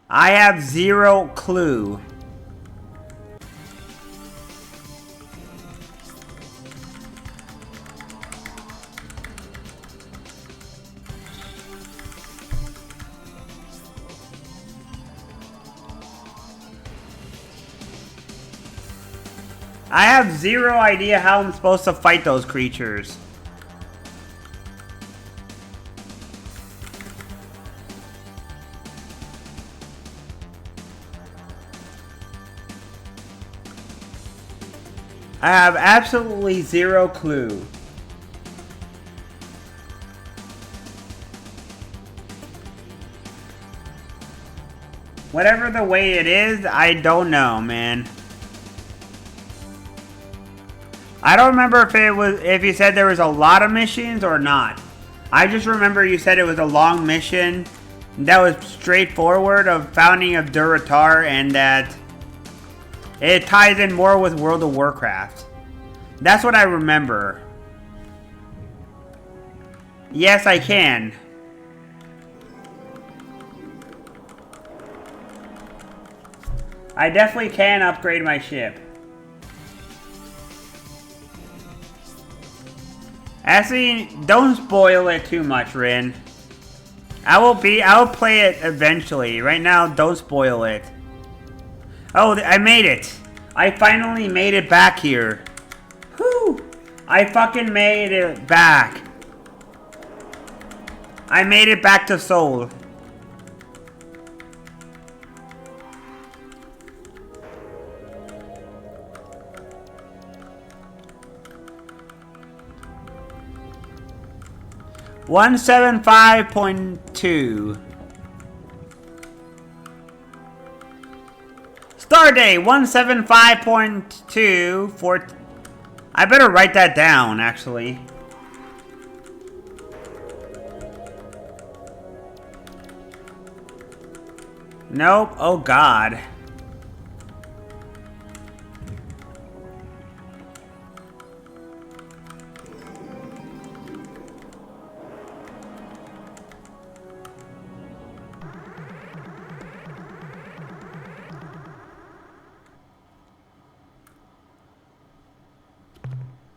I have zero clue. I have zero idea how I'm supposed to fight those creatures. I have absolutely zero clue. Whatever the way it is, I don't know, man. I don't remember if you said there was a lot of missions or not. I just remember you said it was a long mission that was straightforward of founding of Duratar and that it ties in more with World of Warcraft. That's what I remember. Yes, I can. I definitely can upgrade my ship. Actually, don't spoil it too much, Rin. I'll play it eventually. Right now, don't spoil it. Oh, I made it. I finally made it back here. Whew. I fucking made it back. I made it back to Seoul. One 175.2. Stardate 175.2 for. I better write that down, actually. Nope. Oh God.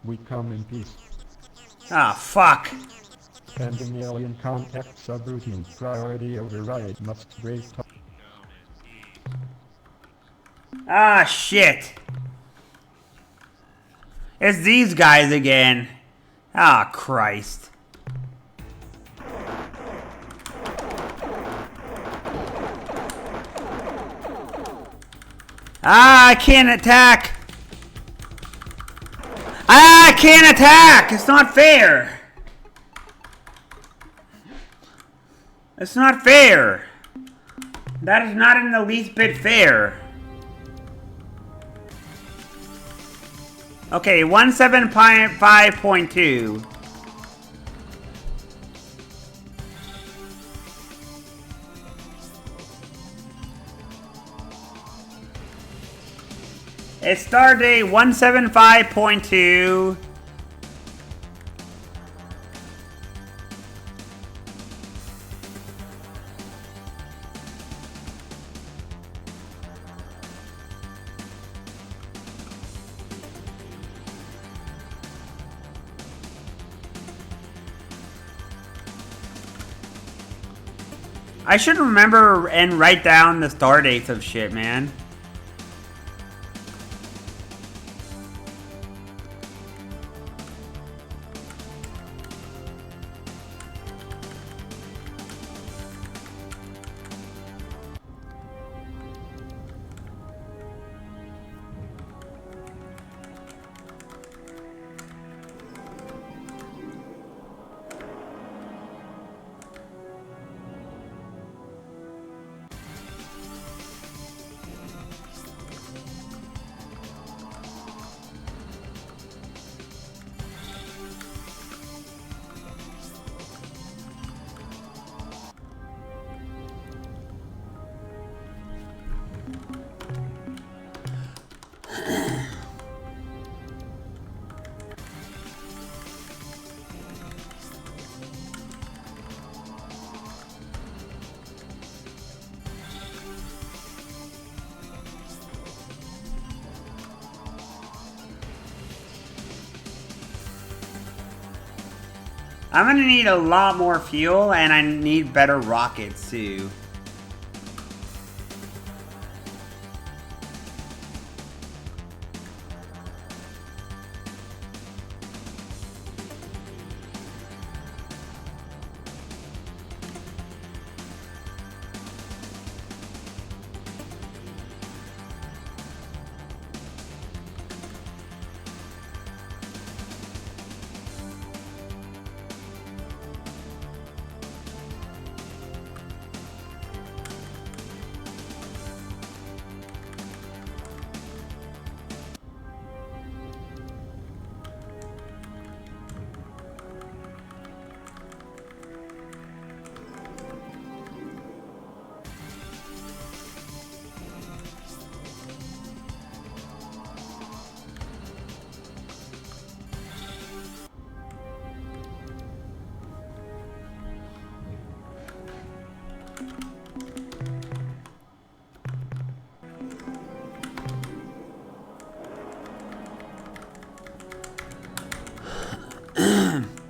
We come in peace. Ah, fuck. Pending alien contact subroutine. Priority override. Must break. Ah, shit. It's these guys again. Ah, Christ. Ah, I can't attack. Ah, I can't attack. It's not fair. It's not fair. That is not in the least bit fair. Okay, 175.2. It's Stardate 175.2. I should remember and write down the star dates of shit, man. I'm gonna need a lot more fuel, and I need better rockets too.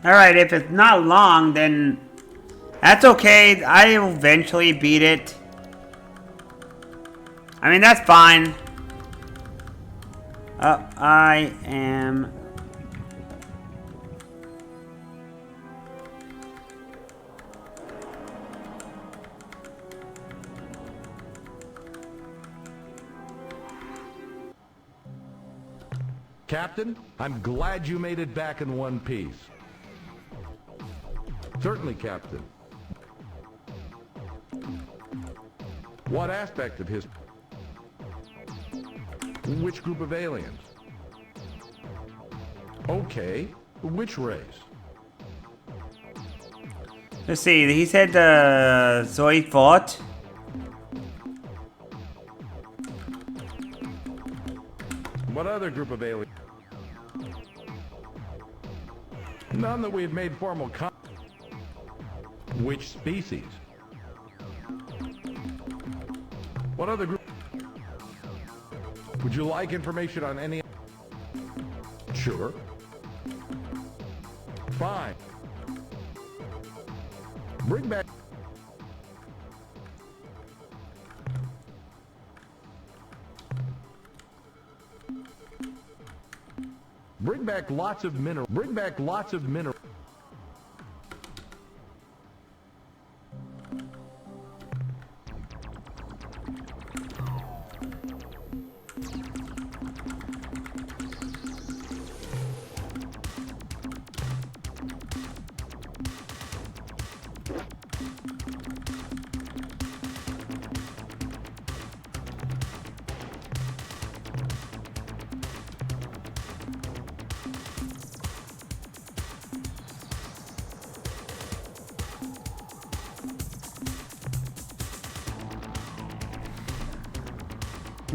Alright, if it's not long, then that's okay. I'll eventually beat it. I mean, that's fine. I am... Captain, I'm glad you made it back in one piece. Certainly, Captain. What aspect of his... Which group of aliens? Okay, which race? Let's see, he said Zoe fought. What other group of aliens? None that we have made formal Which species? What other group? Would you like information on any? Sure. Fine. Bring back. Bring back lots of mineral. Bring back lots of mineral.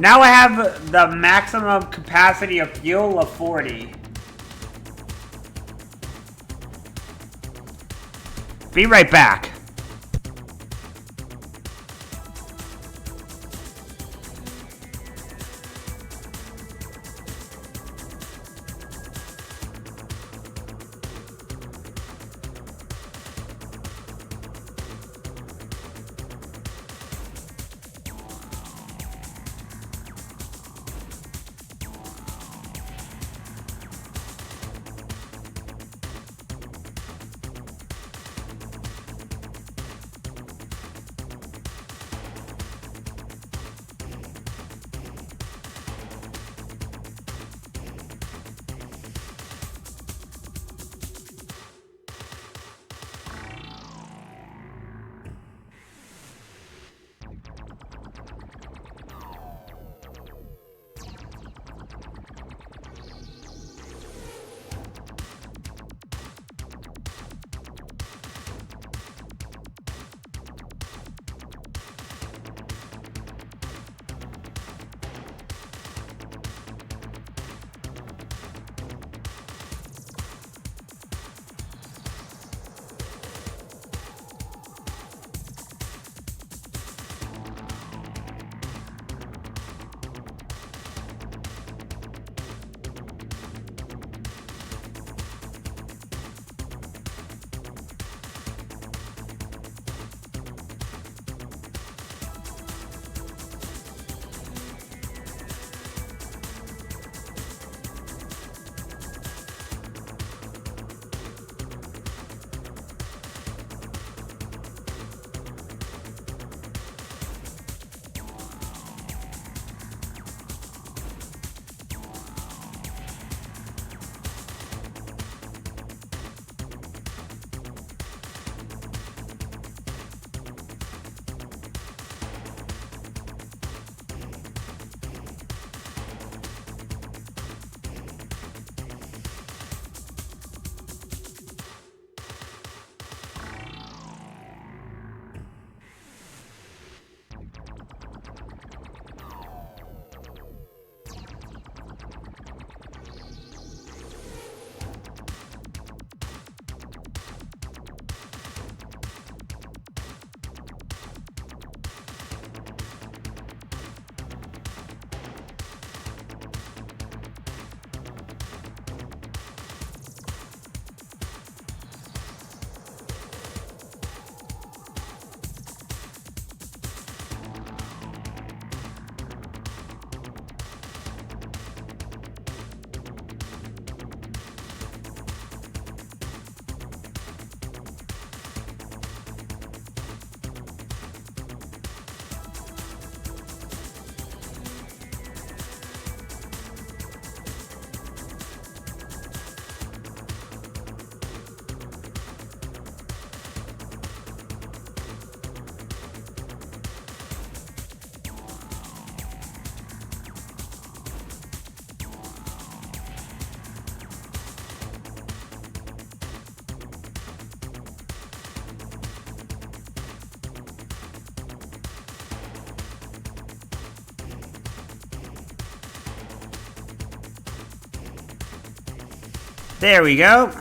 Now I have the maximum capacity of fuel of 40. Be right back. There we go.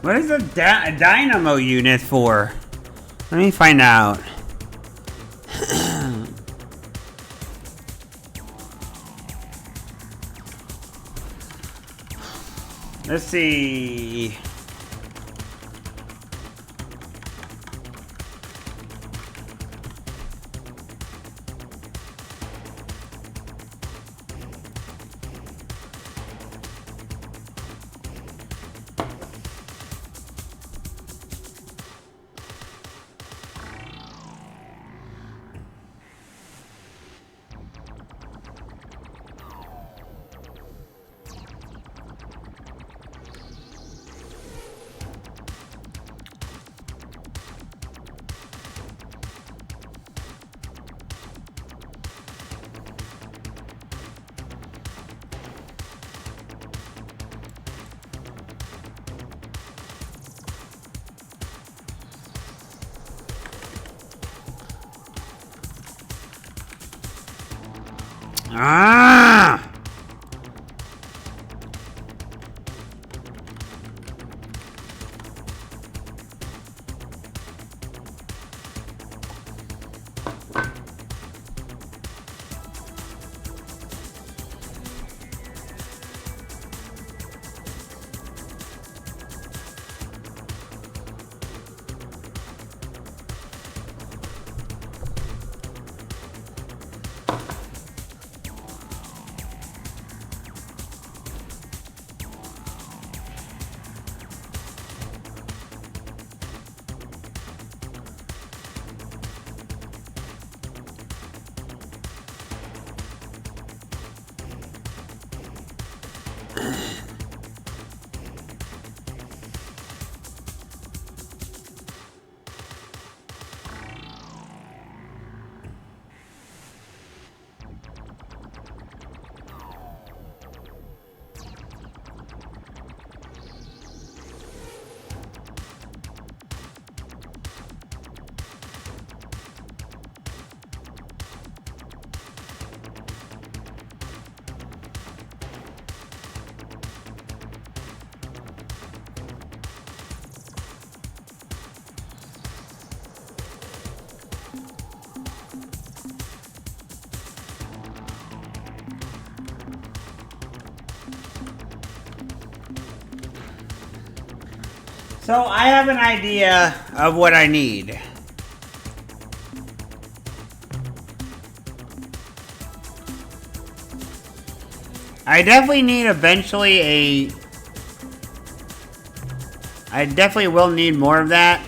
What is a dynamo unit for? Let me find out. Let's see. Ah! So I have an idea of what I need. I definitely need eventually I definitely will need more of that.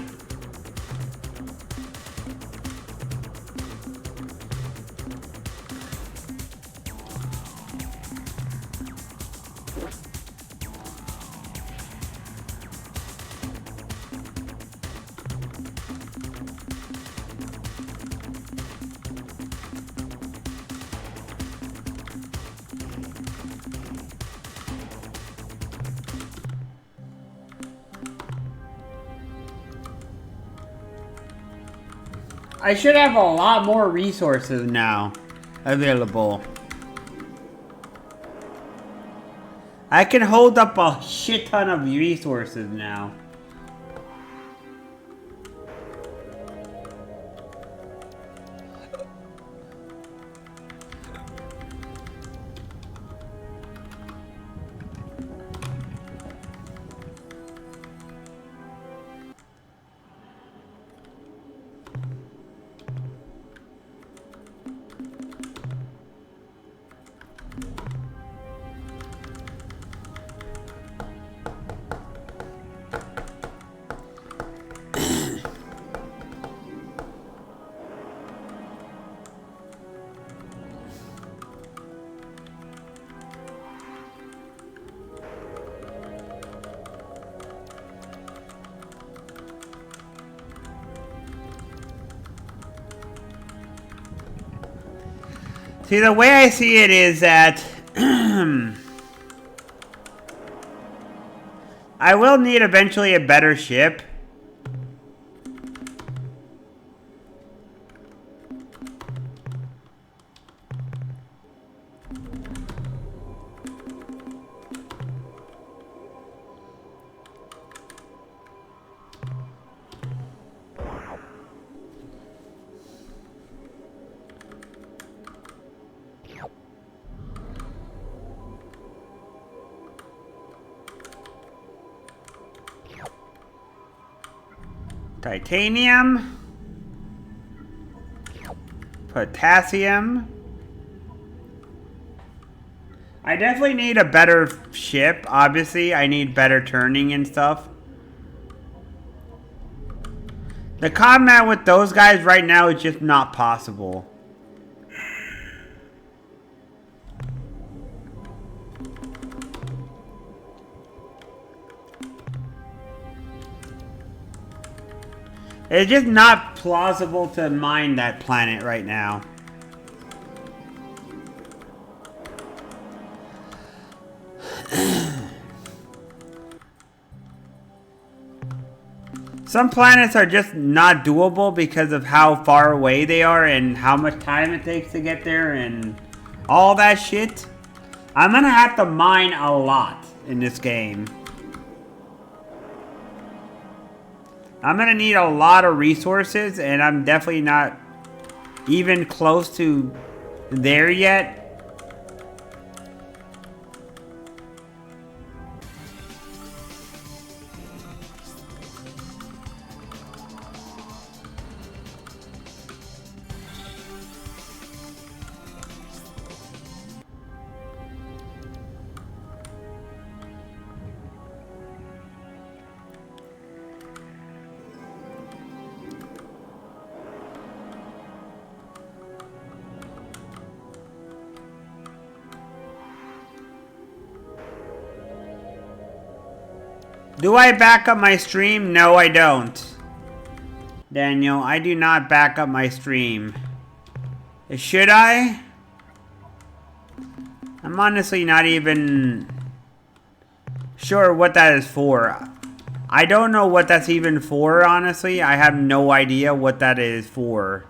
I should have a lot more resources now available. I can hold up a shit ton of resources now. See, the way I see it is that I will need eventually a better ship. Titanium, potassium. I definitely need a better ship. Obviously, I need better turning and stuff. The combat with those guys right now is just not possible. It's just not plausible to mine that planet right now. Some planets are just not doable because of how far away they are and how much time it takes to get there and all that shit. I'm gonna have to mine a lot in this game. I'm gonna need a lot of resources, and I'm definitely not even close to there yet. Do I back up my stream? No, I don't. Daniel, I do not back up my stream. Should I? I'm honestly not even sure what that is for. I don't know what that's even for, honestly. I have no idea what that is for.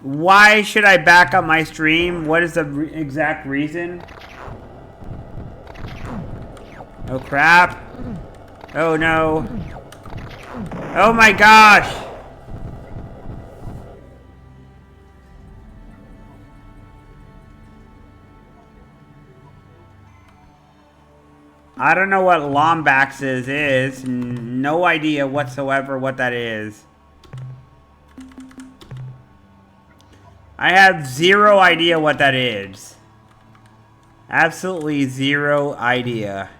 Why should I back up my stream? What is the exact reason? Oh crap. Oh no. Oh my gosh. I don't know what Lombaxes is. No idea whatsoever what that is. I have zero idea what that is. Absolutely zero idea.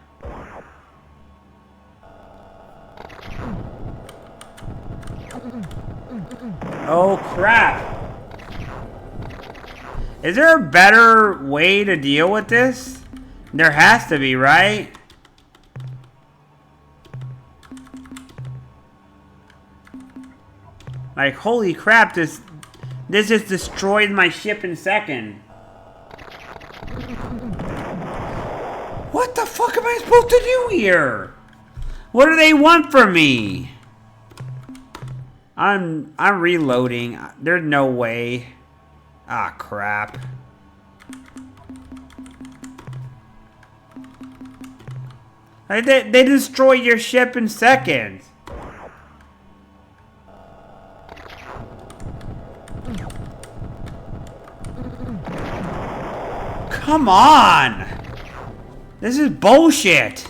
Oh crap. Is there a better way to deal with this? There has to be, right? Like, holy crap, this just destroyed my ship in a second. What the fuck am I supposed to do here? What do they want from me? I'm reloading. There's no way. Ah, crap. Like, they destroy your ship in seconds. Come on! This is bullshit.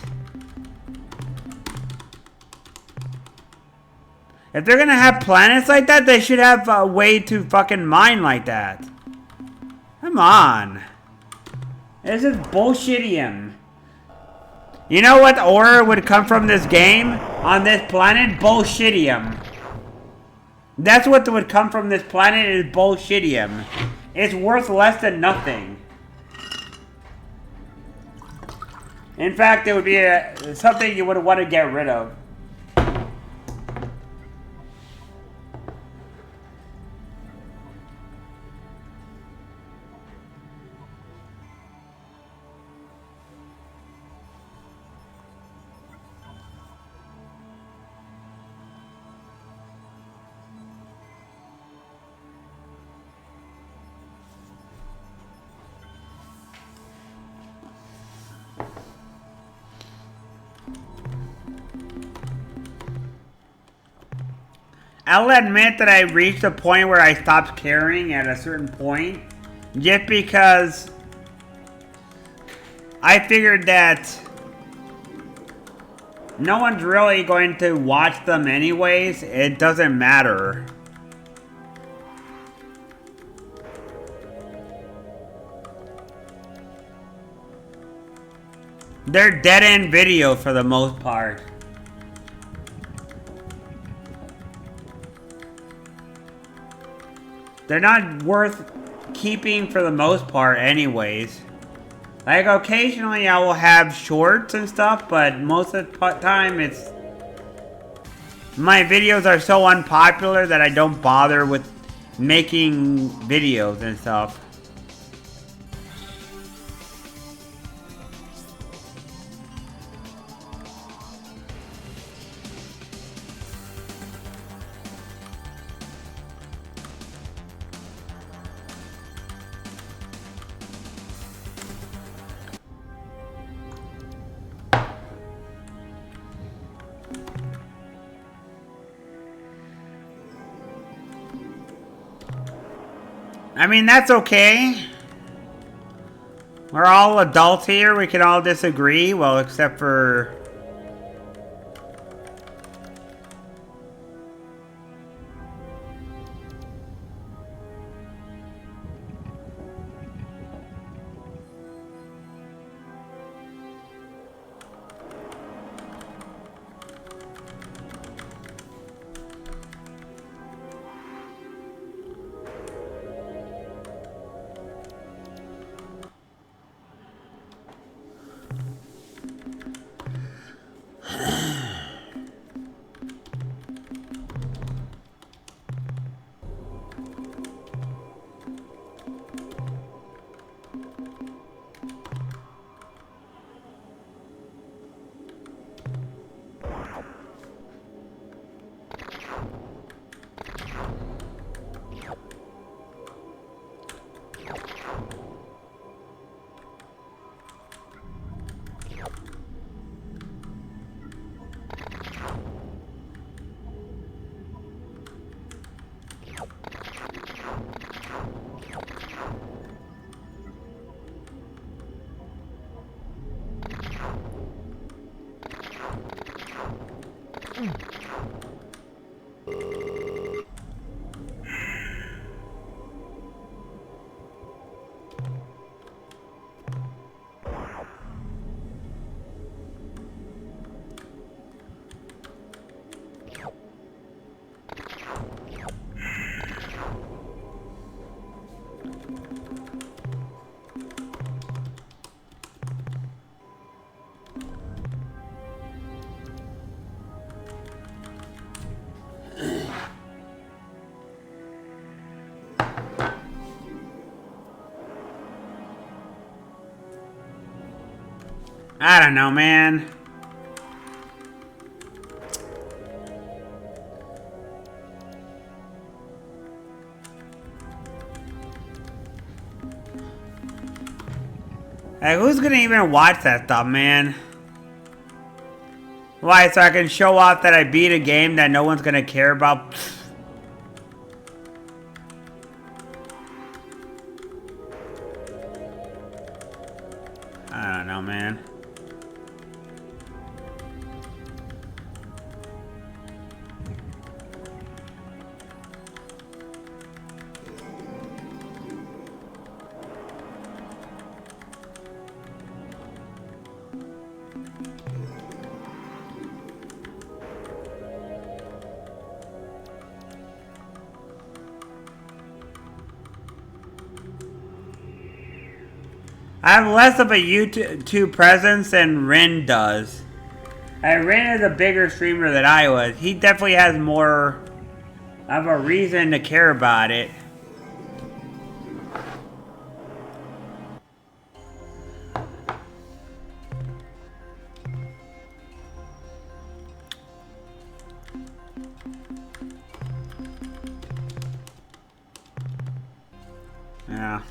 If they're gonna have planets like that, they should have a way to fucking mine like that. Come on. This is bullshitium. You know what ore would come from this game? On this planet? Bullshitium. That's what would come from this planet is bullshitium. It's worth less than nothing. In fact, it would be something you would want to get rid of. I'll admit that I reached a point where I stopped caring at a certain point. Just because I figured that no one's really going to watch them anyways. It doesn't matter. They're dead-end videos for the most part. They're not worth keeping for the most part anyways. Like occasionally I will have shorts and stuff, but most of the time it's... My videos are so unpopular that I don't bother with making videos and stuff. I mean, that's okay. We're all adults here. We can all disagree. Well, except for... I don't know, man. Like, who's gonna even watch that stuff, man? Why, so I can show off that I beat a game that no one's gonna care about? I don't know, man. I have less of a YouTube presence than Ren does. Ren is a bigger streamer than I was. He definitely has more of a reason to care about it. Yeah.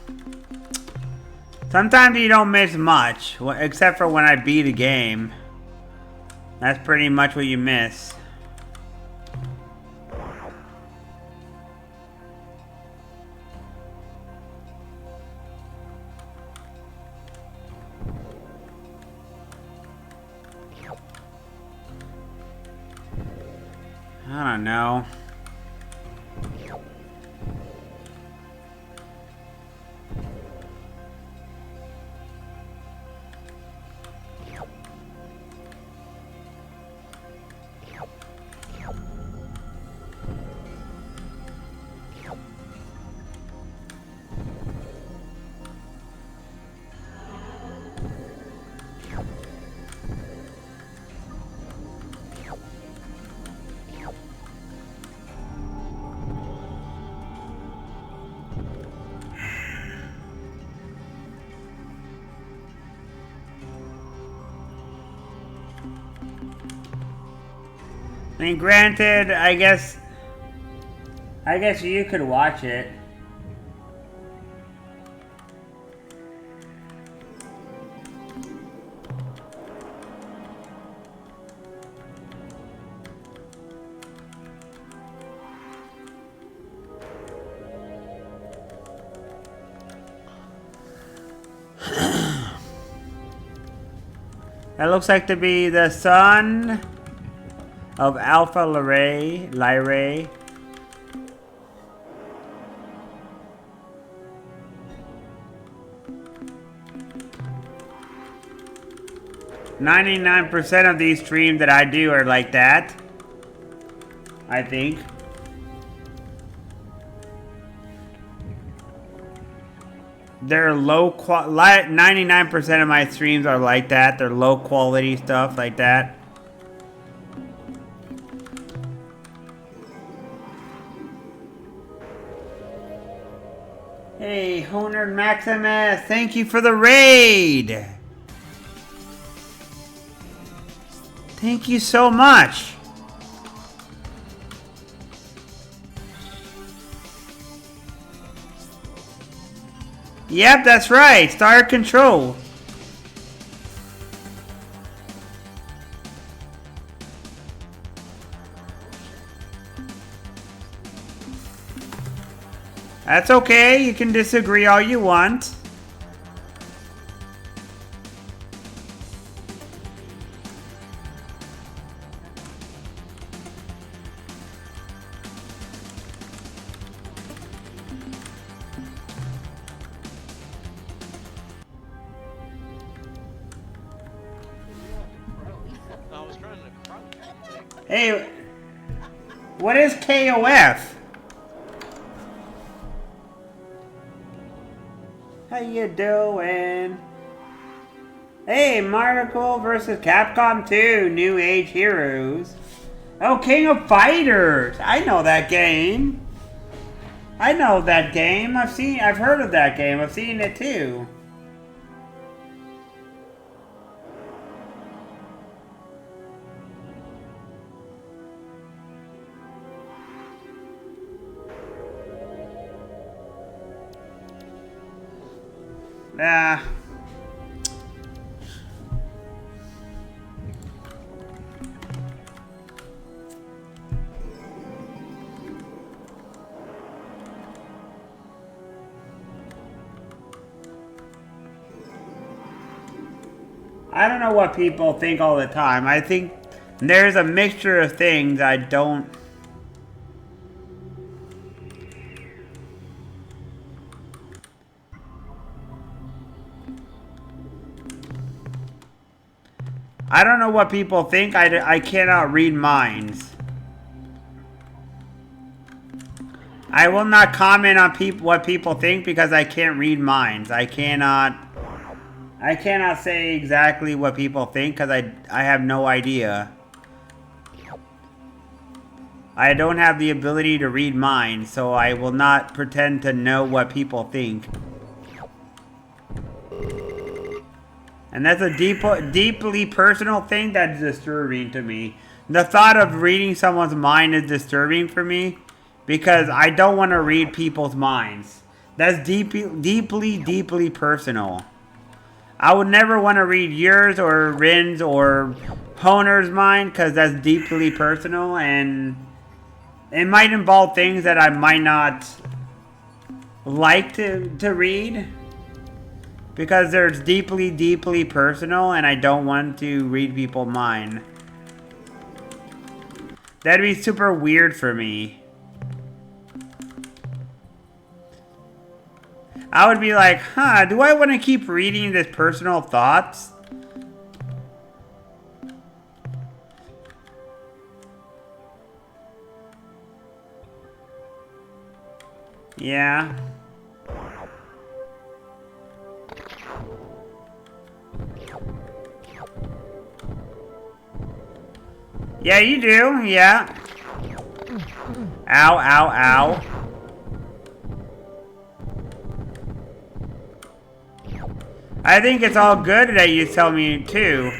Sometimes you don't miss much, except for when I beat a game. That's pretty much what you miss. don't know. I mean, granted, I guess you could watch it. That looks like to be the son of Alpha Lyrae. "99% of these streams that I do are like that, I think. They're low quality. 99% of my streams are like that. They're low quality stuff like that. Hey, Honor Maximus, thank you for the raid. Thank you so much. Yep, that's right. Star Control. That's okay. You can disagree all you want. Hey, what is KOF? How you doing? Hey, Marvel vs. Capcom 2, New Age Heroes. Oh, King of Fighters. I know that game. I know that game. I've heard of that game. I've seen it too. Nah. I don't know what people think all the time. I think there's a mixture of things I don't... I don't know what people think. I cannot read minds. I will not comment on what people think because I can't read minds. I cannot say exactly what people think because I have no idea. I don't have the ability to read minds, so I will not pretend to know what people think. And that's a deeply personal thing that's disturbing to me. The thought of reading someone's mind is disturbing for me because I don't want to read people's minds. That's deeply personal. I would never want to read yours or Rin's or Honer's mind because that's deeply personal and it might involve things that I might not like to read. Because they're deeply personal and I don't want to read people's mind. That'd be super weird for me. I would be like, huh, do I want to keep reading this personal thoughts? Yeah. Yeah, you do. Yeah. Ow, ow, ow. I think it's all good that you tell me too.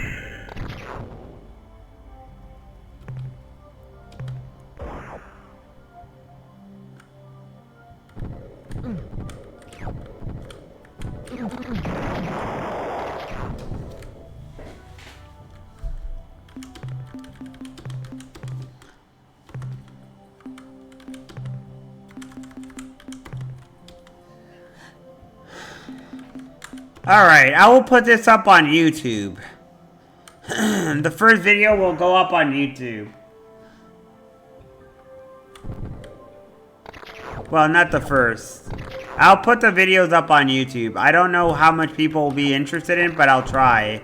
Alright, I will put this up on YouTube. The first video will go up on YouTube. Well, not the first. I'll put the videos up on YouTube. I don't know how much people will be interested in, but I'll try.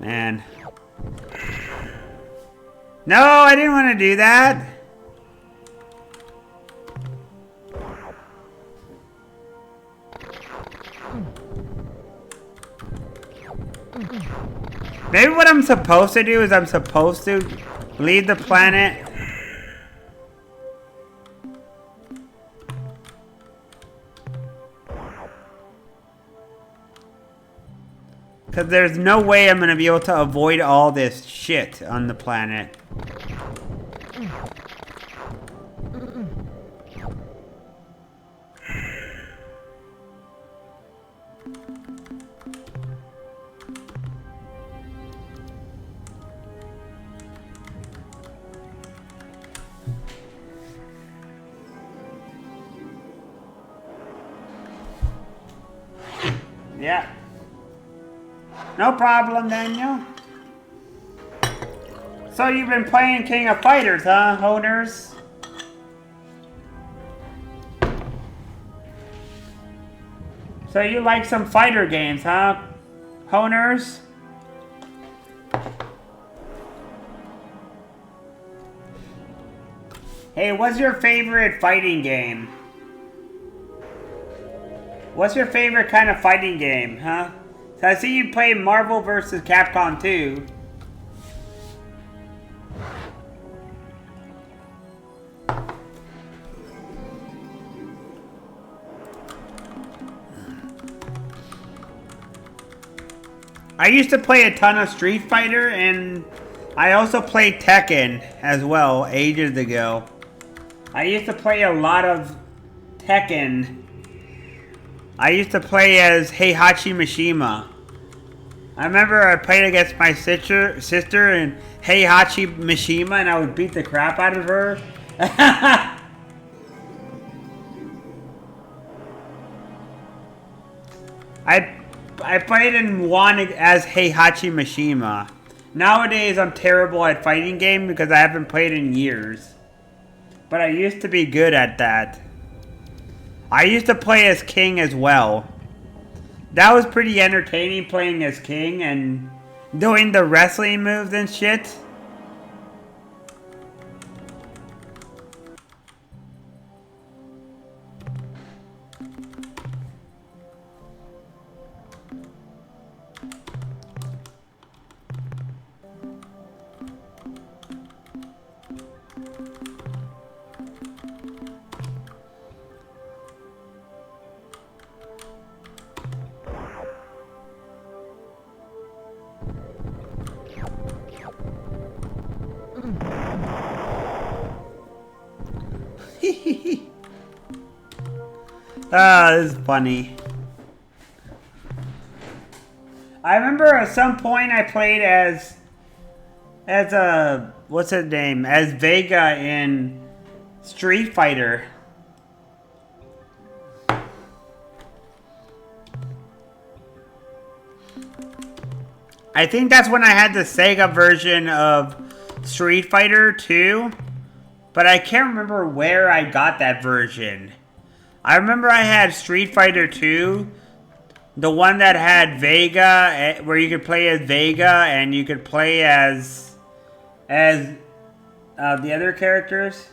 Man. No, I didn't want to do that. Maybe what I'm supposed to do is I'm supposed to leave the planet. Because there's no way I'm going to be able to avoid all this shit on the planet. Yeah. No problem, Daniel. So you've been playing King of Fighters, huh, Honers? So you like some fighter games, huh, Honers? Hey, what's your favorite fighting game? What's your favorite kind of fighting game, huh? So I see you play Marvel vs. Capcom 2. I used to play a ton of Street Fighter, and I also played Tekken as well, ages ago. I used to play a lot of Tekken. I used to play as Heihachi Mishima. I remember I played against my sister and Heihachi Mishima, and I would beat the crap out of her. I played in one as Heihachi Mishima. Nowadays, I'm terrible at fighting games because I haven't played in years. But I used to be good at that. I used to play as King as well. That was pretty entertaining, playing as King and doing the wrestling moves and shit. Ah, this is funny. I remember at some point I played as a, what's his name? As Vega in Street Fighter. I think that's when I had the Sega version of Street Fighter 2, but I can't remember where I got that version. I remember I had Street Fighter 2, the one that had Vega, where you could play as Vega and you could play as the other characters.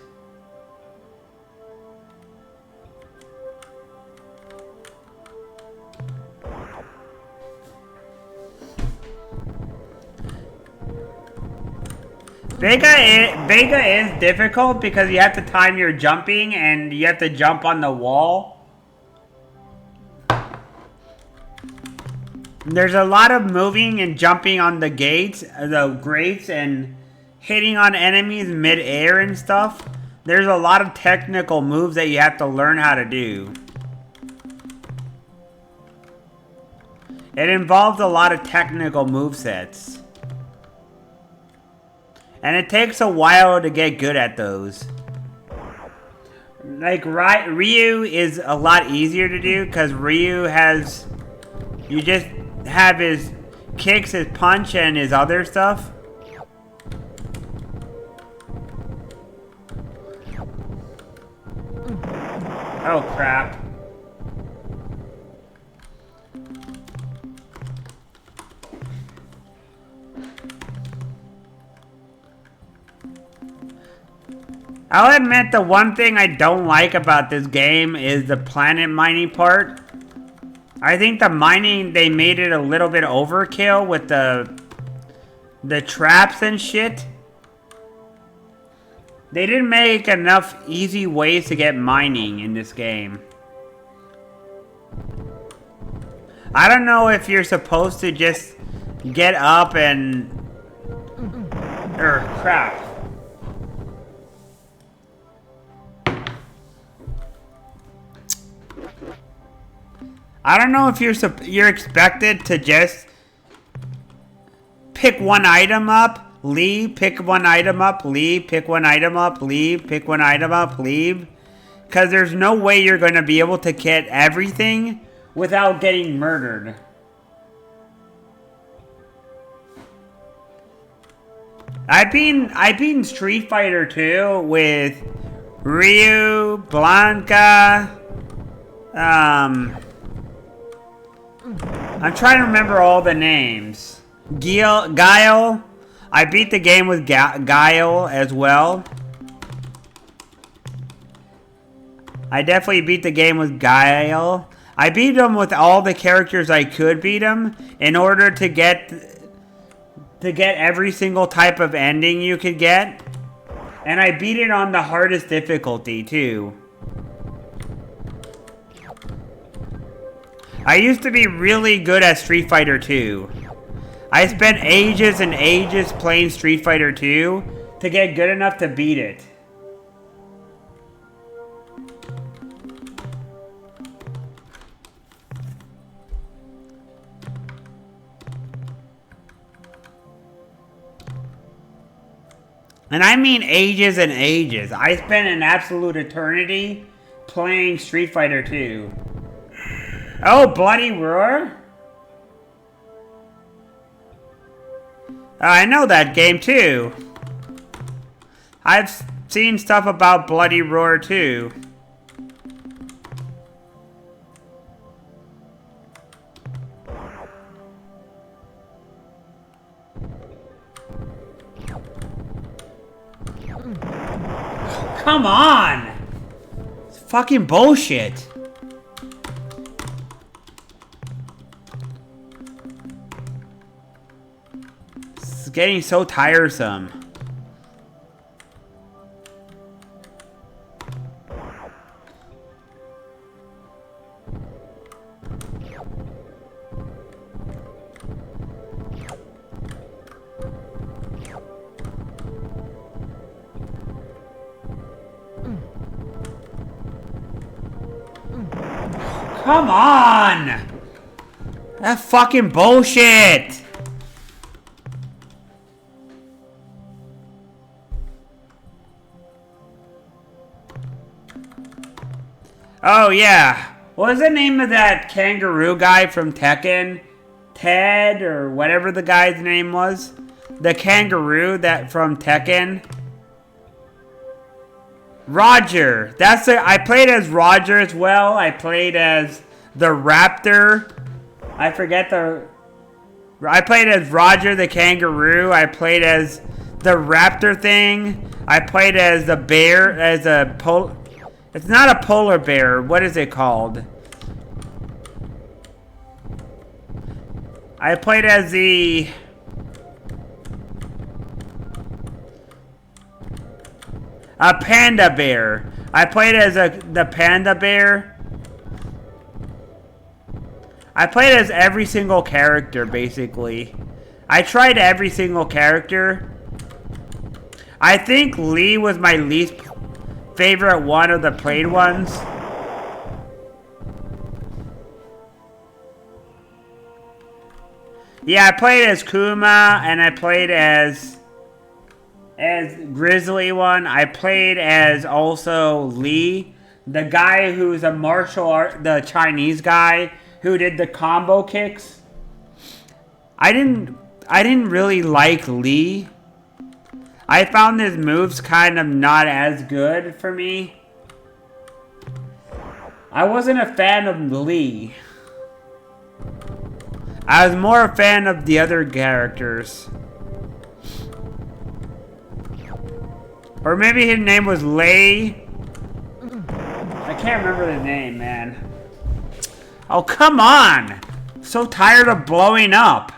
Vega is difficult because you have to time your jumping and you have to jump on the wall. There's a lot of moving and jumping on the grates, and hitting on enemies mid-air and stuff. There's a lot of technical moves that you have to learn how to do. It involves a lot of technical movesets. And it takes a while to get good at those. Like, Ryu is a lot easier to do because Ryu has... You just have his kicks, his punch, and his other stuff. Oh, crap. I'll admit the one thing I don't like about this game is the planet mining part. I think the mining, they made it a little bit overkill with the traps and shit. They didn't make enough easy ways to get mining in this game. I don't know if you're supposed to just get up and... crap. I don't know if you're expected to just pick one item up, leave, pick one item up, leave, pick one item up, leave, pick one item up, leave. Because there's no way you're going to be able to get everything without getting murdered. I've been Street Fighter 2 with Ryu, Blanca, I'm trying to remember all the names. Guile. I beat the game with Guile as well. I definitely beat the game with Guile. I beat him with all the characters I could beat him in order to get every single type of ending you could get. And I beat it on the hardest difficulty too. I used to be really good at Street Fighter 2. I spent ages and ages playing Street Fighter 2 to get good enough to beat it. And I mean ages and ages. I spent an absolute eternity playing Street Fighter 2. Oh, Bloody Roar? I know that game too. I've seen stuff about Bloody Roar too. Come on! It's fucking bullshit. It's getting so tiresome. Come on! That fucking bullshit! Oh yeah. What was the name of that kangaroo guy from Tekken? Ted or whatever the guy's name was? The kangaroo that from Tekken? Roger. That's it. I played as Roger as well. I played as the raptor. I forget the... I played as Roger the kangaroo. I played as the raptor thing. I played as the bear, as a it's not a polar bear. What is it called? I played as the... a panda bear. I played as the panda bear. I played as every single character, basically. I tried every single character. I think Lee was my least favorite one of the played ones. Yeah, I played as Kuma, and I played as Grizzly one. I played as also Lee, the guy who's a martial art, the Chinese guy who did the combo kicks. I didn't really like Lee. I found his moves kind of not as good for me. I wasn't a fan of Lee. I was more a fan of the other characters. Or maybe his name was Lei. I can't remember the name, man. Oh, come on! I'm so tired of blowing up.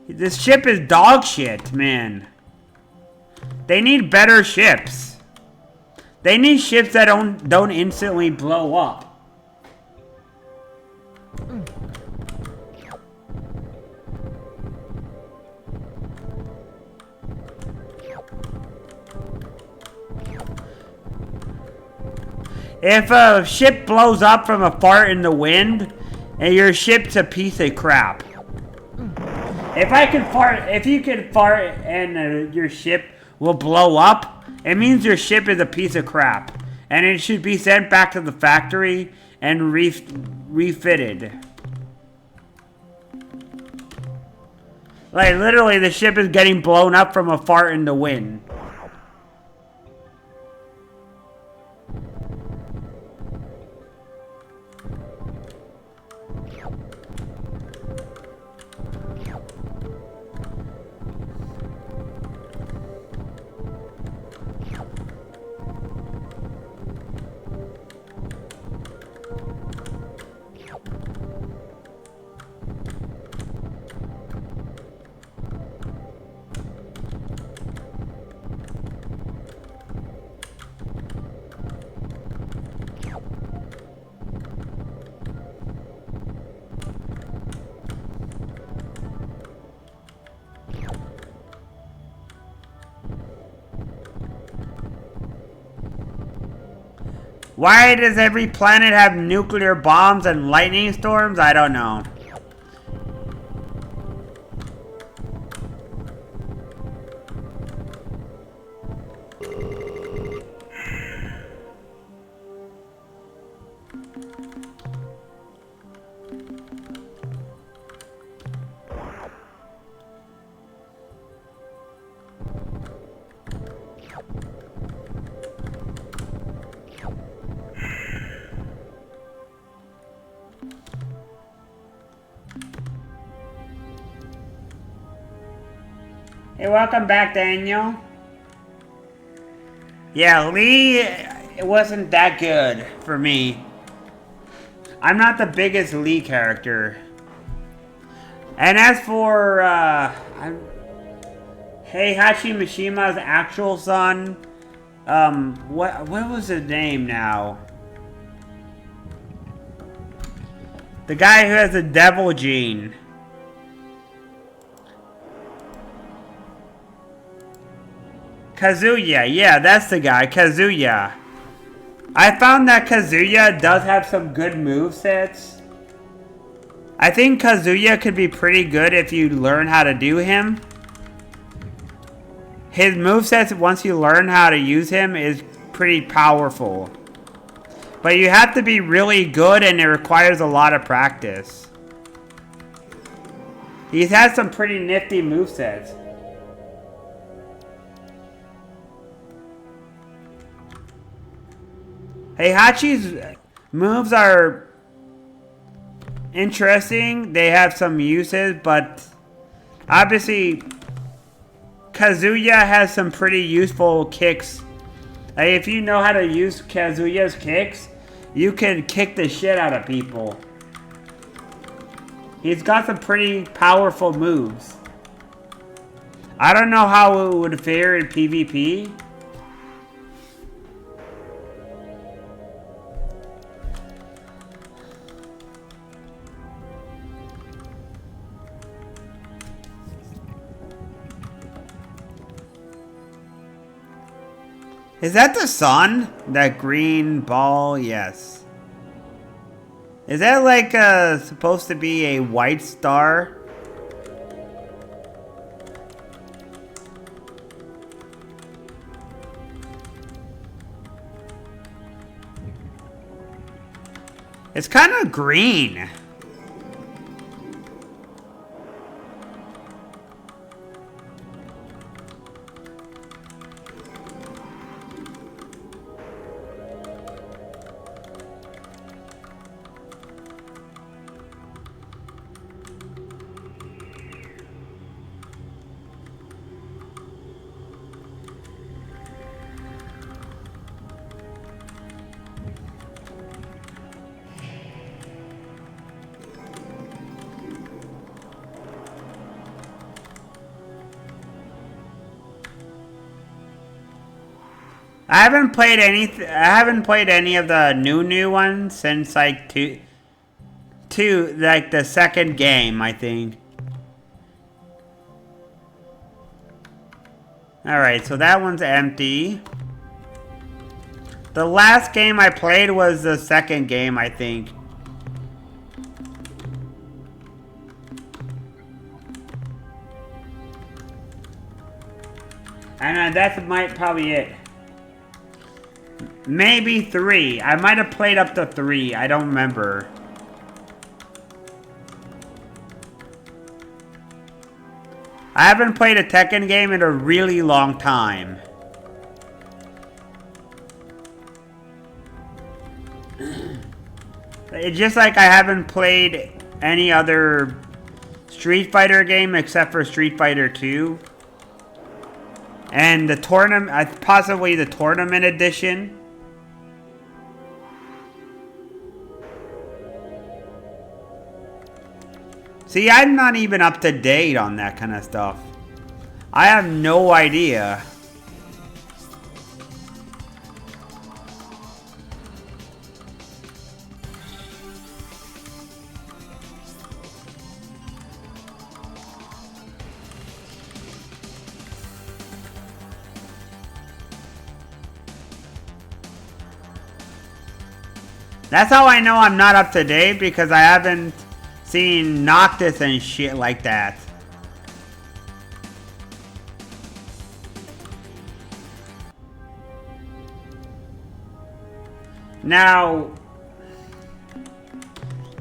This ship is dog shit, man. They need better ships. They need ships that don't instantly blow up. If a ship blows up from a fart in the wind, and your ship's a piece of crap. If you can fart and your ship will blow up, it means your ship is a piece of crap. And it should be sent back to the factory and refitted. Like, literally, the ship is getting blown up from a fart in the wind. Why does every planet have nuclear bombs and lightning storms? I don't know. Hey, welcome back, Daniel. Yeah, Lee, it wasn't that good for me. I'm not the biggest Lee character. And as for, Heihachi Mishima's actual son, what was his name now? The guy who has the devil gene. Kazuya, yeah, that's the guy, Kazuya. I found that Kazuya does have some good movesets. I think Kazuya could be pretty good if you learn how to do him. His movesets, once you learn how to use him, is pretty powerful. But you have to be really good and it requires a lot of practice. He's had some pretty nifty movesets. Heihachi's moves are interesting. They have some uses, but obviously Kazuya has some pretty useful kicks. Like if you know how to use Kazuya's kicks, you can kick the shit out of people. He's got some pretty powerful moves. I don't know how it would fare in PvP. Is that the sun? That green ball? Yes. Is that like supposed to be a white star? It's kind of green. I haven't played any of the new ones since like two like the second game, I think. Alright, so that one's empty. The last game I played was the second game, I think. And that's probably it. Maybe 3. I might have played up to 3. I don't remember. I haven't played a Tekken game in a really long time. It's just like I haven't played any other Street Fighter game except for Street Fighter 2. And the tournament, possibly the tournament edition. See, I'm not even up to date on that kind of stuff. I have no idea. That's how I know I'm not up to date, because I haven't seen Noctis and shit like that. Now,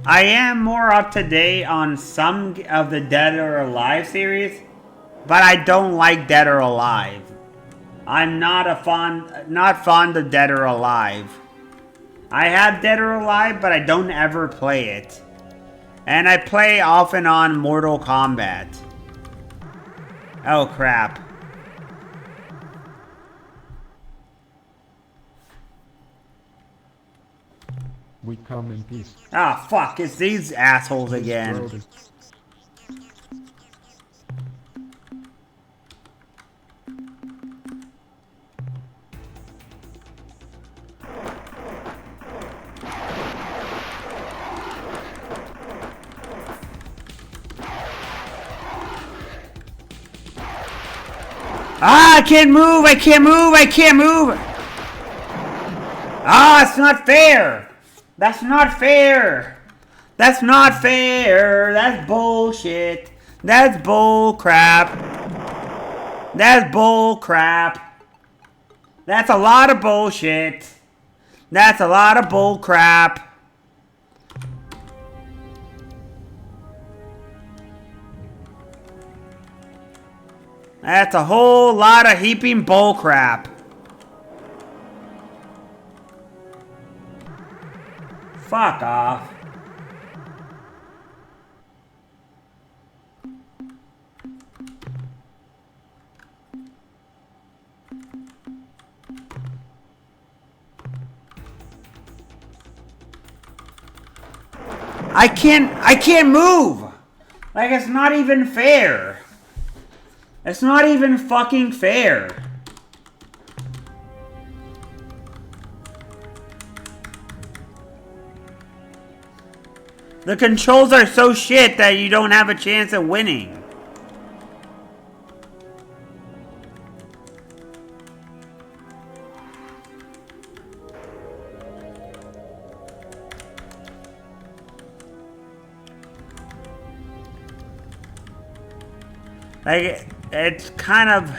I am more up to date on some of the Dead or Alive series, but I don't like Dead or Alive. I'm not fond of Dead or Alive. I have Dead or Alive, but I don't ever play it. And I play off and on Mortal Kombat. Oh crap. We come in peace. Ah, fuck, it's these assholes again. Ah, I can't move, I can't move, I can't move! Ah, it's not fair! That's not fair! That's not fair! That's bullshit! That's bull crap! That's bull crap! That's a lot of bullshit! That's a lot of bull crap! That's a whole lot of heaping bull crap. Fuck off. I can't move. Like, it's not even fair. It's not even fucking fair. The controls are so shit that you don't have a chance of winning. Like, it's kind of...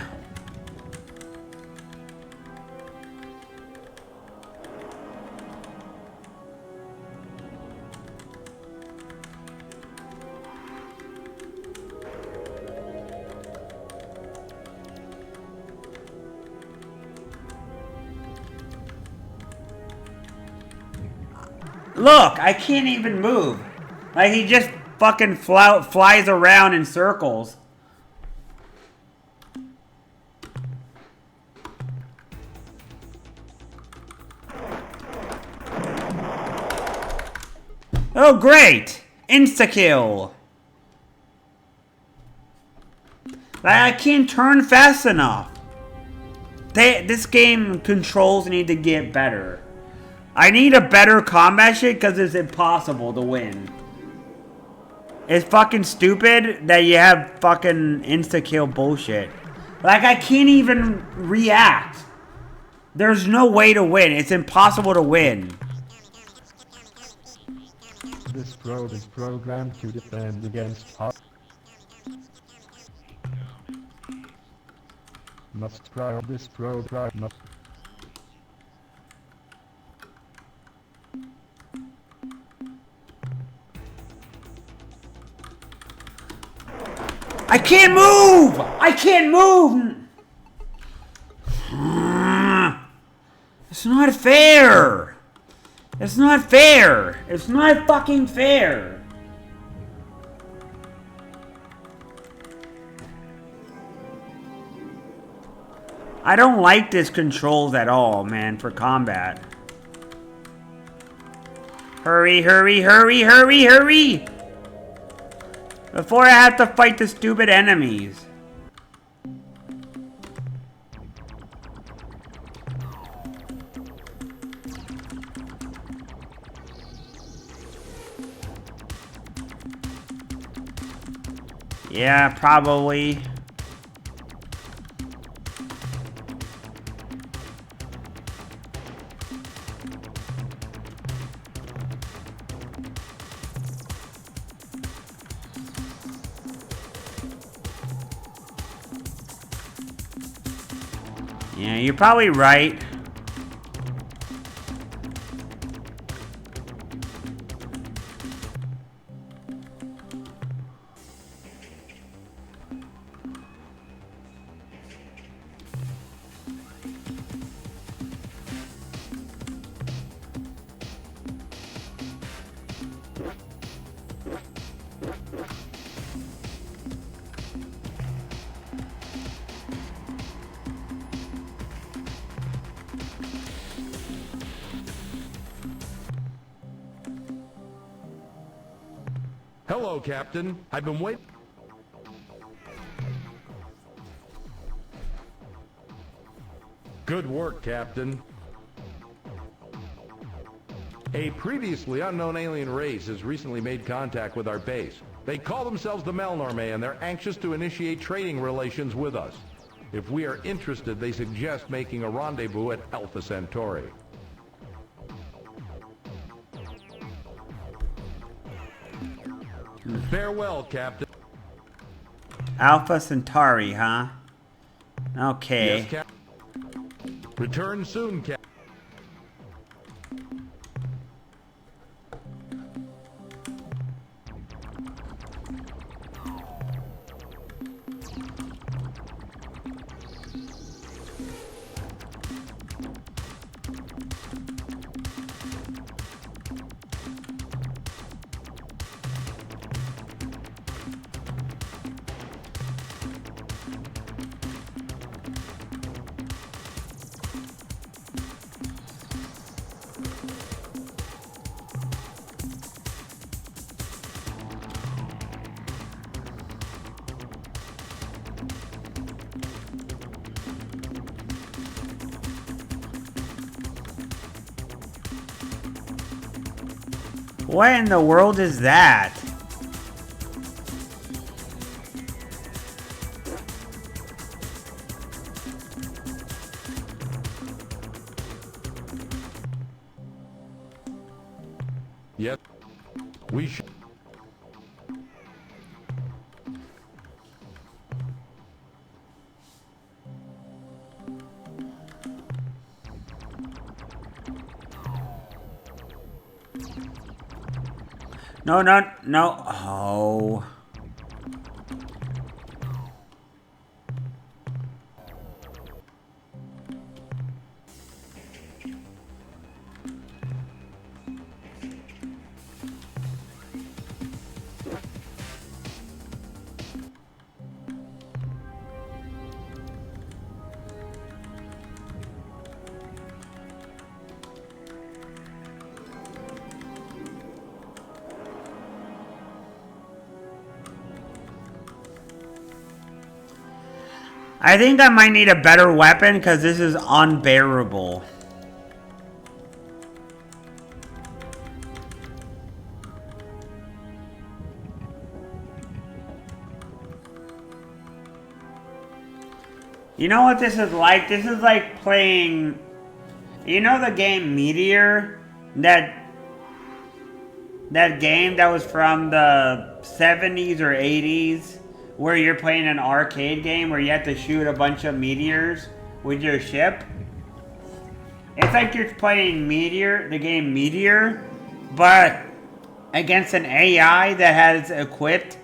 Look, I can't even move. Like, he just fucking flies around in circles. Oh, great! Insta-kill! Like, I can't turn fast enough. This game controls need to get better. I need a better combat shit because it's impossible to win. It's fucking stupid that you have fucking insta-kill bullshit. Like, I can't even react. There's no way to win. It's impossible to win. This probe is programmed to defend against must prior this probe must I can't move! I can't move! It's not fair! It's not fair! It's not fucking fair! I don't like this controls at all, man, for combat. Hurry, hurry, hurry, hurry, hurry! Before I have to fight the stupid enemies. Yeah, probably. Yeah, you're probably right. Hello, Captain. I've been waiting. Good work, Captain. A previously unknown alien race has recently made contact with our base. They call themselves the Melnorme, and they're anxious to initiate trading relations with us. If we are interested, they suggest making a rendezvous at Alpha Centauri. Farewell, Captain. Alpha Centauri, huh? Okay. Yes, Captain. Return soon, Captain. What in the world is that? Yes. We should. No, no, no. Oh. I think I might need a better weapon because this is unbearable. You know what this is like? This is like playing... You know the game Meteor? That game that was from the 70s or 80s? Where you're playing an arcade game where you have to shoot a bunch of meteors with your ship. It's like you're playing Meteor, the game Meteor, but against an AI that has equipped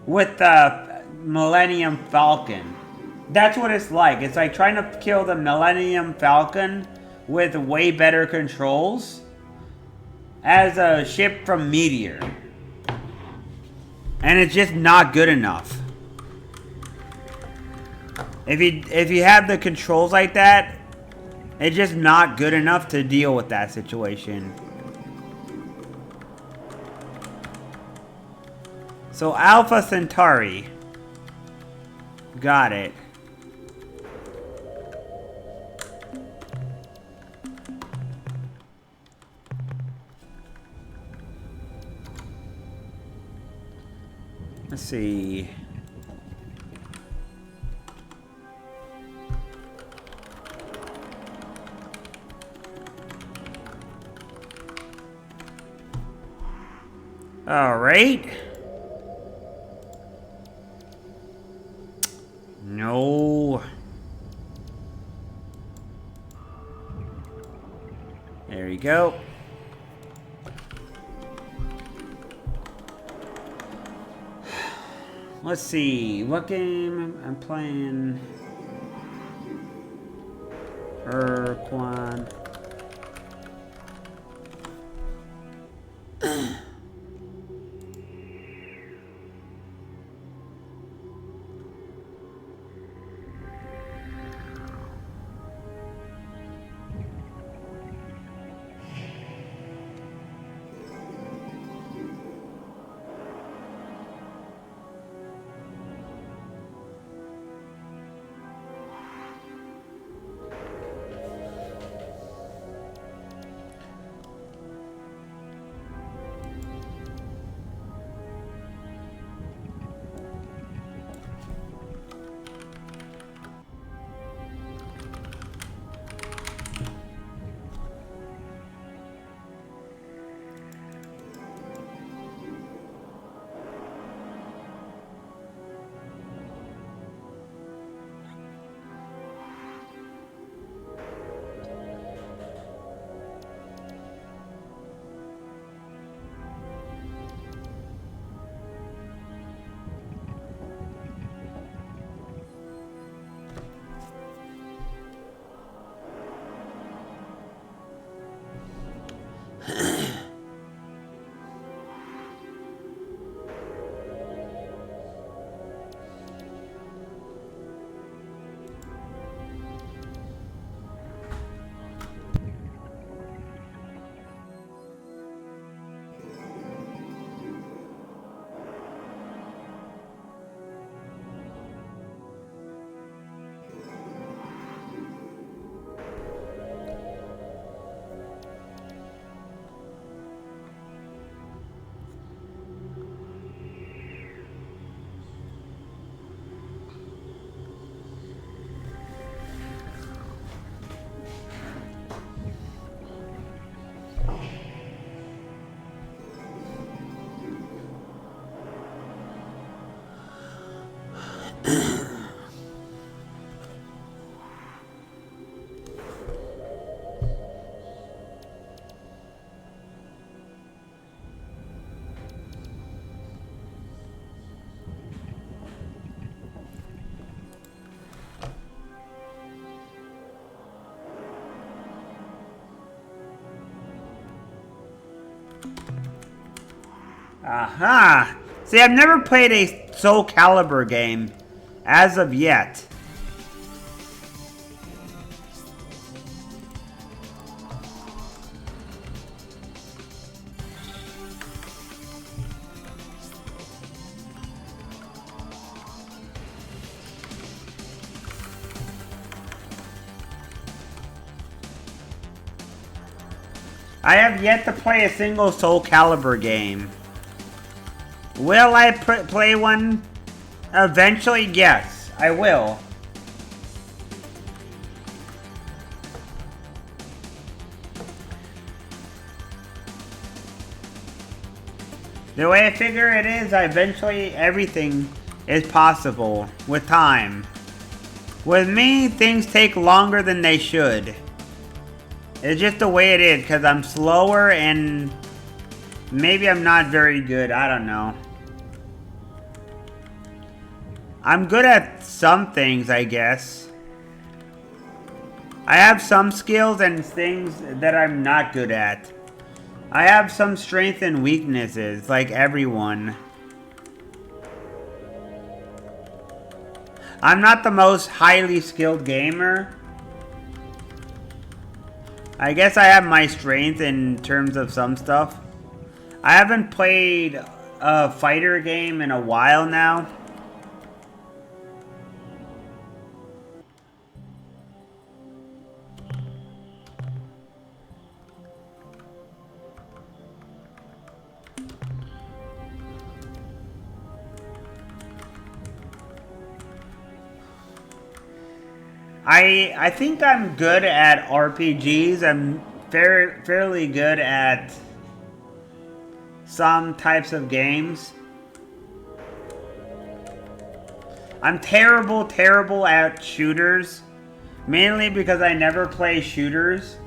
with the Millennium Falcon. That's what it's like. It's like trying to kill the Millennium Falcon with way better controls as a ship from Meteor. And it's just not good enough. If you have the controls like that, it's just not good enough to deal with that situation. So Alpha Centauri. Got it. Let's see. All right. No. There you go. Let's see, what game I'm playing? Quan. Aha! See, I've never played a Soul Calibur game as of yet. I have yet to play a single Soul Calibur game. Will I play one eventually? Yes, I will. The way I figure it is, eventually everything is possible with time. With me, things take longer than they should. It's just the way it is, because I'm slower and maybe I'm not very good. I don't know. I'm good at some things, I guess. I have some skills and things that I'm not good at. I have some strengths and weaknesses, like everyone. I'm not the most highly skilled gamer. I guess I have my strength in terms of some stuff. I haven't played a fighter game in a while now. I think I'm good at RPGs. I'm fairly good at some types of games. I'm terrible at shooters. Mainly because I never play shooters.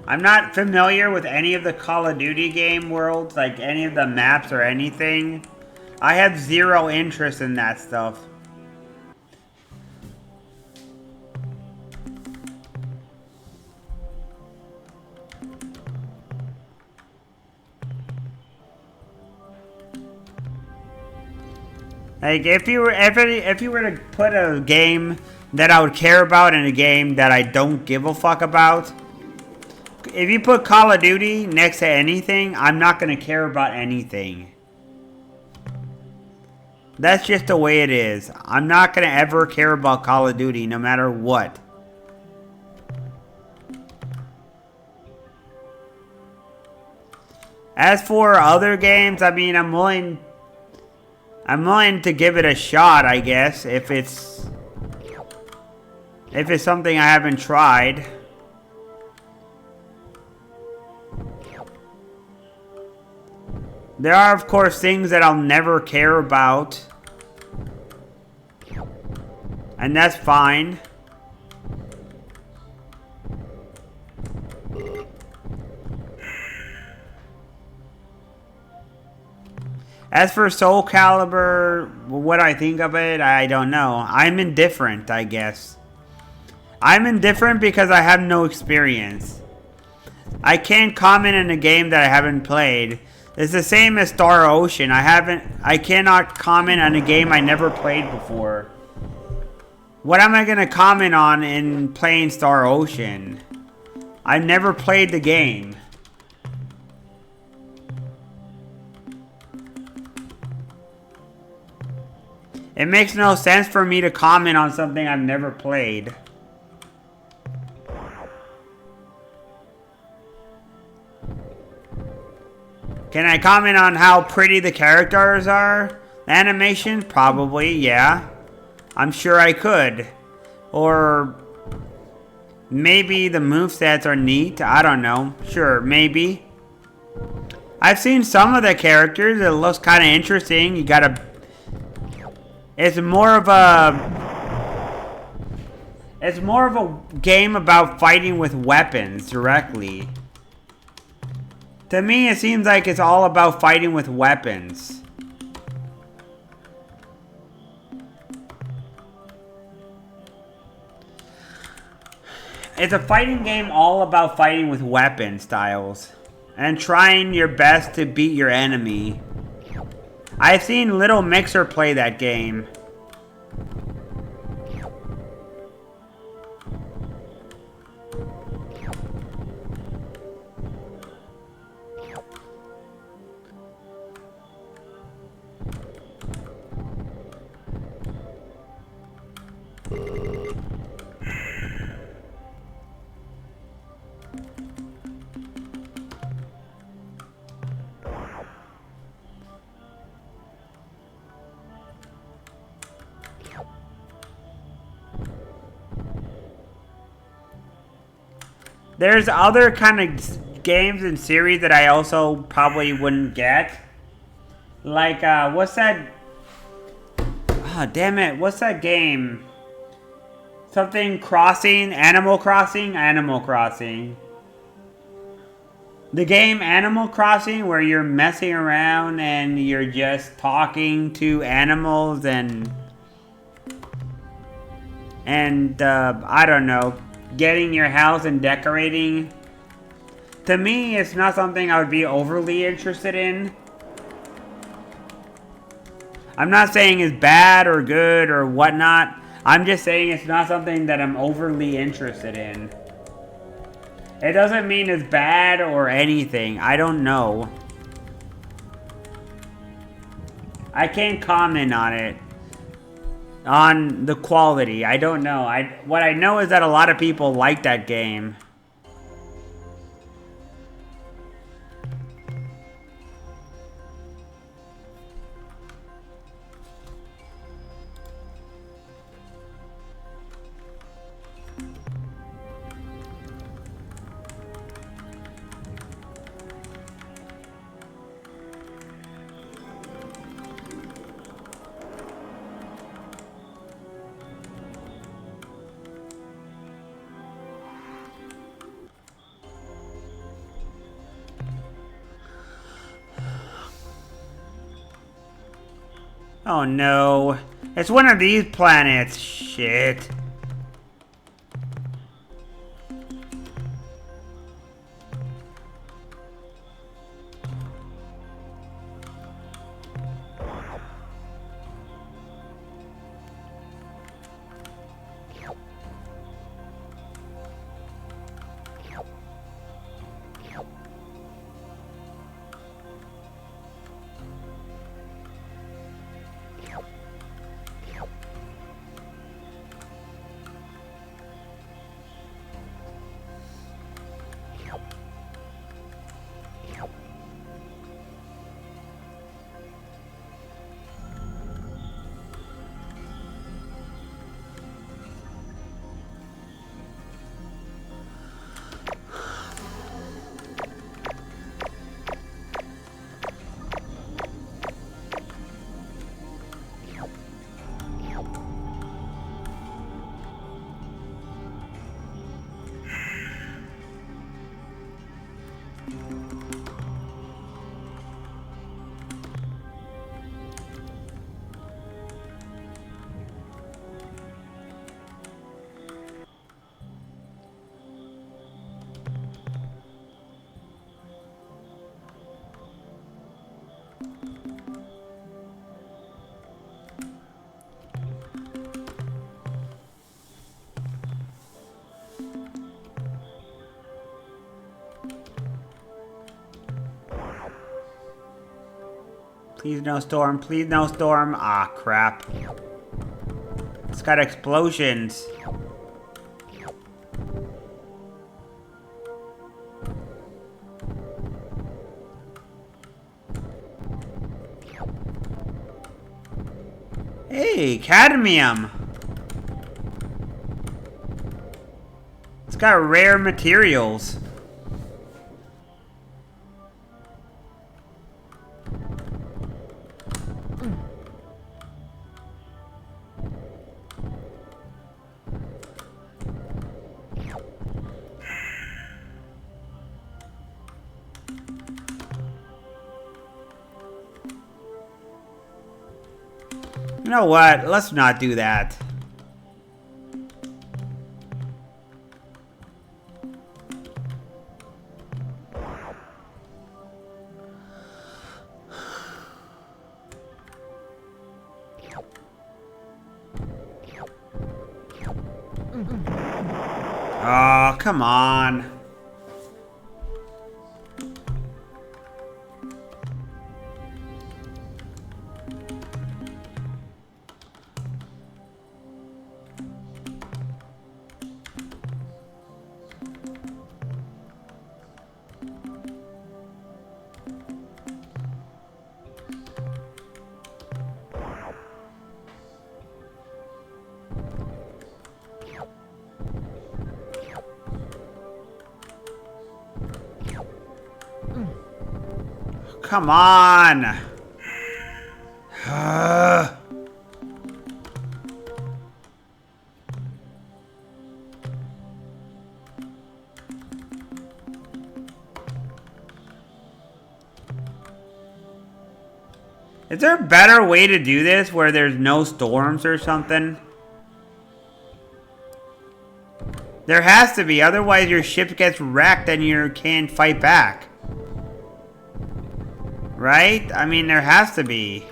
I'm not familiar with any of the Call of Duty game worlds, like any of the maps or anything. I have zero interest in that stuff. Like, if you were to put a game that I would care about in a game that I don't give a fuck about, if you put Call of Duty next to anything, I'm not gonna care about anything. That's just the way it is. I'm not gonna ever care about Call of Duty, no matter what. As for other games, I mean, I'm willing to give it a shot, I guess, if it's something I haven't tried. There are, of course, things that I'll never care about. And that's fine. As for Soul Calibur, what I think of it, I don't know. I'm indifferent, I guess. I'm indifferent because I have no experience. I can't comment on a game that I haven't played. It's the same as Star Ocean. I cannot comment on a game I never played before. What am I gonna comment on in playing Star Ocean? I've never played the game. It makes no sense for me to comment on something I've never played. Can I comment on how pretty the characters are? Animation? Probably, yeah. I'm sure I could. Or maybe the movesets are neat. I don't know. Sure, maybe. I've seen some of the characters. It looks kind of interesting. You gotta... It's more of a... It's more of a game about fighting with weapons directly. To me, it seems like it's all about fighting with weapons. It's a fighting game all about fighting with weapon styles. And trying your best to beat your enemy. I've seen Little Mixer play that game. There's other kind of games and series that I also probably wouldn't get. Like, what's that? Oh, damn it. What's that game? Something Crossing? Animal Crossing? Animal Crossing. The game Animal Crossing where you're messing around and you're just talking to animals and I don't know, getting your house and decorating. To me, it's not something I would be overly interested in. I'm not saying it's bad or good or whatnot. I'm just saying it's not something that I'm overly interested in. It doesn't mean it's bad or anything. I don't know. I can't comment on it. On the quality. I don't know. What I know is that a lot of people like that game. Oh no. It's one of these planets. Shit. Please no storm. Please no storm. Ah, crap. It's got explosions. Hey, cadmium. It's got rare materials. You know what? Let's not do that. Oh, come on. Come on. Is there a better way to do this where there's no storms or something? There has to be, otherwise your ship gets wrecked and you can't fight back. Right? I mean, there has to be.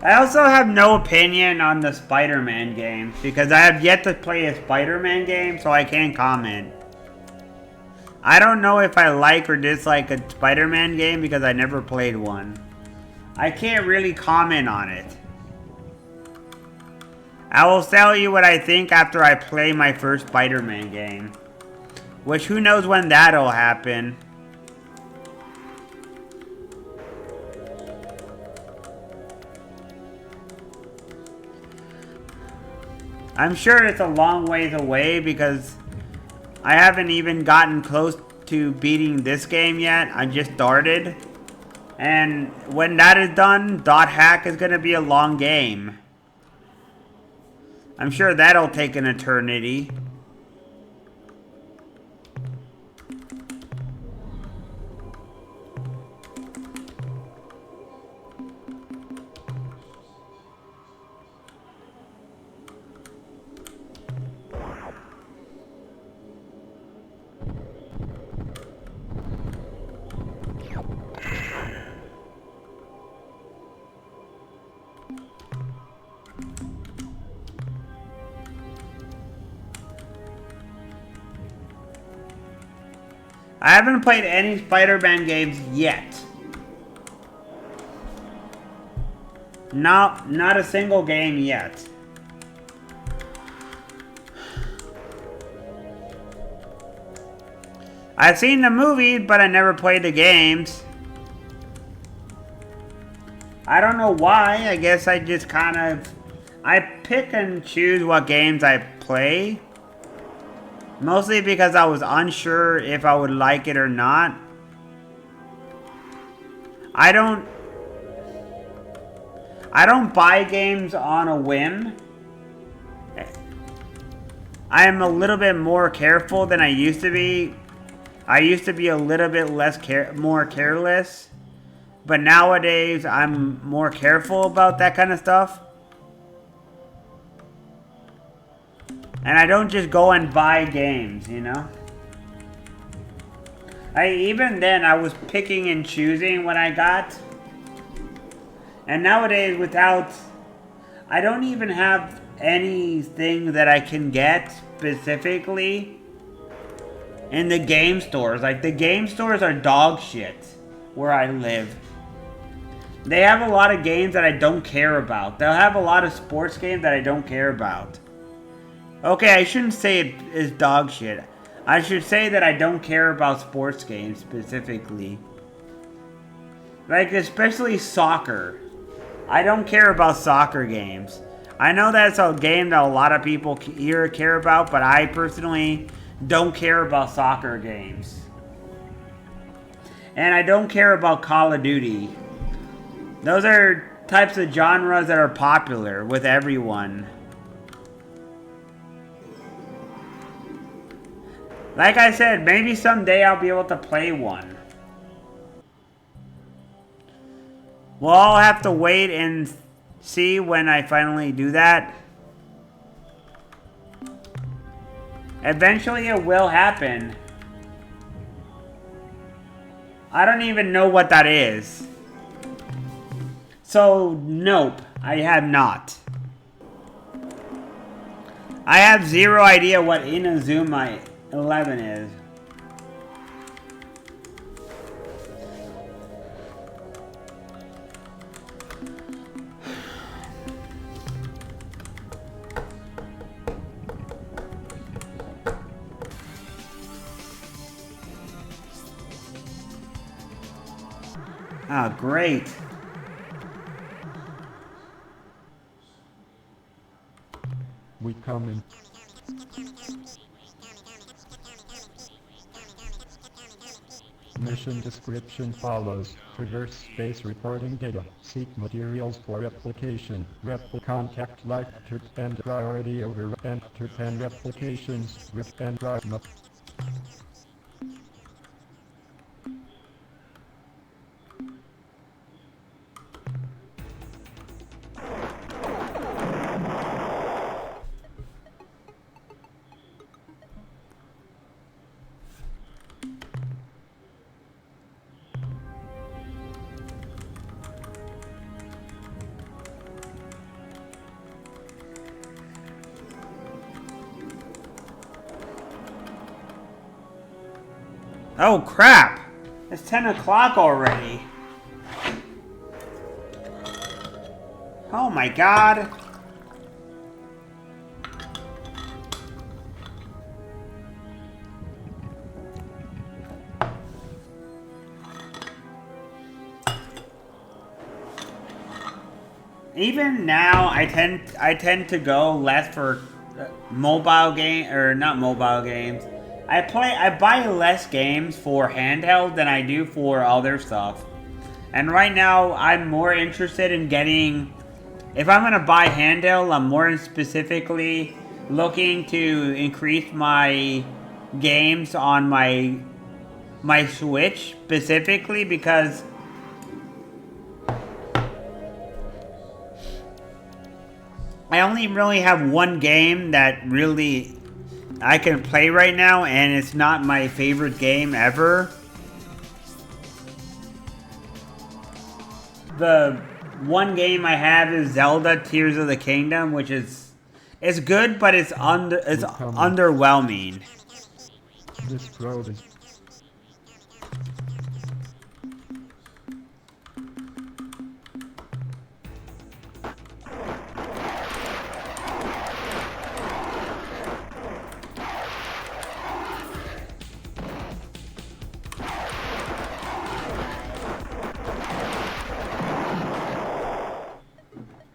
I also have no opinion on the Spider-Man game because I have yet to play a Spider-Man game, so I can't comment. I don't know if I like or dislike a Spider-Man game because I never played one. I can't really comment on it. I will tell you what I think after I play my first Spider-Man game. Which, who knows when that'll happen. I'm sure it's a long ways away because I haven't even gotten close to beating this game yet. I just started. And when that is done, Dot Hack is going to be a long game. I'm sure that'll take an eternity. I haven't played any Spider-Man games yet. No, not a single game yet. I've seen the movie, but I never played the games. I don't know why. I guess I just kind of... I pick and choose what games I play. Mostly because I was unsure if I would like it or not. I don't buy games on a whim. I am a little bit more careful than I used to be. I used to be a little bit more careless. But nowadays, I'm more careful about that kind of stuff. And I don't just go and buy games, you know? Even then, I was picking and choosing what I got. And nowadays, I don't even have anything that I can get specifically in the game stores. Like, the game stores are dog shit where I live. They have a lot of games that I don't care about. They'll have a lot of sports games that I don't care about. Okay, I shouldn't say it is dog shit. I should say that I don't care about sports games specifically. Like, especially soccer. I don't care about soccer games. I know that's a game that a lot of people here care about, but I personally don't care about soccer games. And I don't care about Call of Duty. Those are types of genres that are popular with everyone. Like I said, maybe someday I'll be able to play one. Well, I'll have to wait and see when I finally do that. Eventually it will happen. I don't even know what that is. So, nope, I have not. I have zero idea what Inazuma 11 is. Oh, great. We come in. Mission description follows. Traverse space reporting data. Seek materials for replication. Contact life and priority over and replications. And drive. Oh crap! It's 10 o'clock already. Oh my god. Even now, I tend to go less for mobile game, or not mobile games. I buy less games for handheld than I do for other stuff. And right now, I'm more interested in getting... If I'm going to buy handheld, I'm more specifically looking to increase my games on my Switch, specifically because... I only really have one game that really I can play right now, and it's not my favorite game ever. The one game I have is Zelda Tears of the Kingdom, which is good, but it's underwhelming. This road is...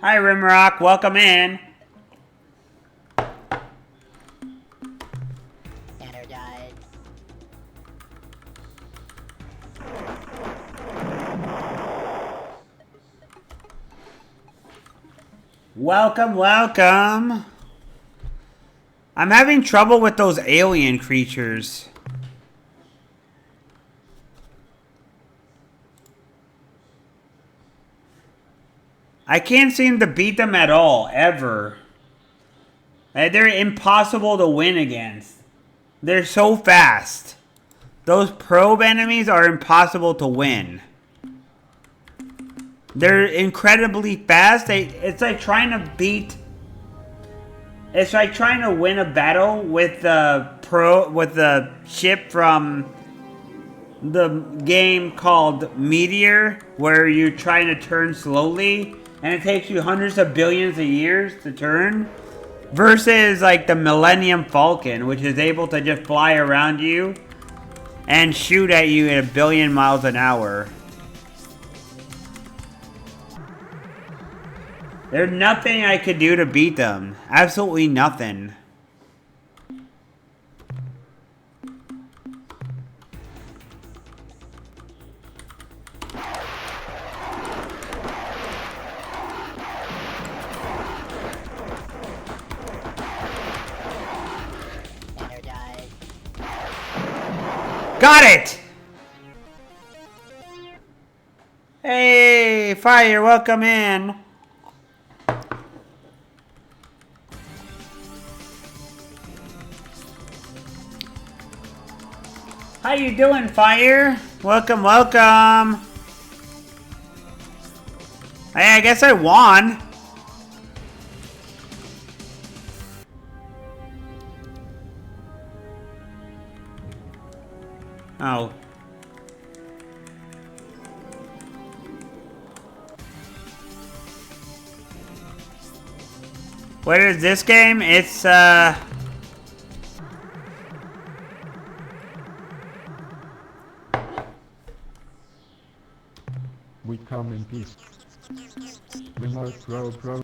Hi, Rimrock. Welcome in. Energize. Welcome, welcome. I'm having trouble with those alien creatures. I can't seem to beat them at all, ever. They're impossible to win against. They're so fast. Those probe enemies are impossible to win. They're incredibly fast. It's like trying to beat... It's like trying to win a battle with the ship from the game called Meteor, where you're trying to turn slowly. And it takes you hundreds of billions of years to turn. Versus like the Millennium Falcon, which is able to just fly around you and shoot at you at 1 billion miles an hour. There's nothing I could do to beat them. Absolutely nothing. Got it! Hey, Fire, welcome in. How you doing, Fire? Welcome, welcome. Hey, I guess I won. Oh. What is this game? It's, We come in peace. Remote pro.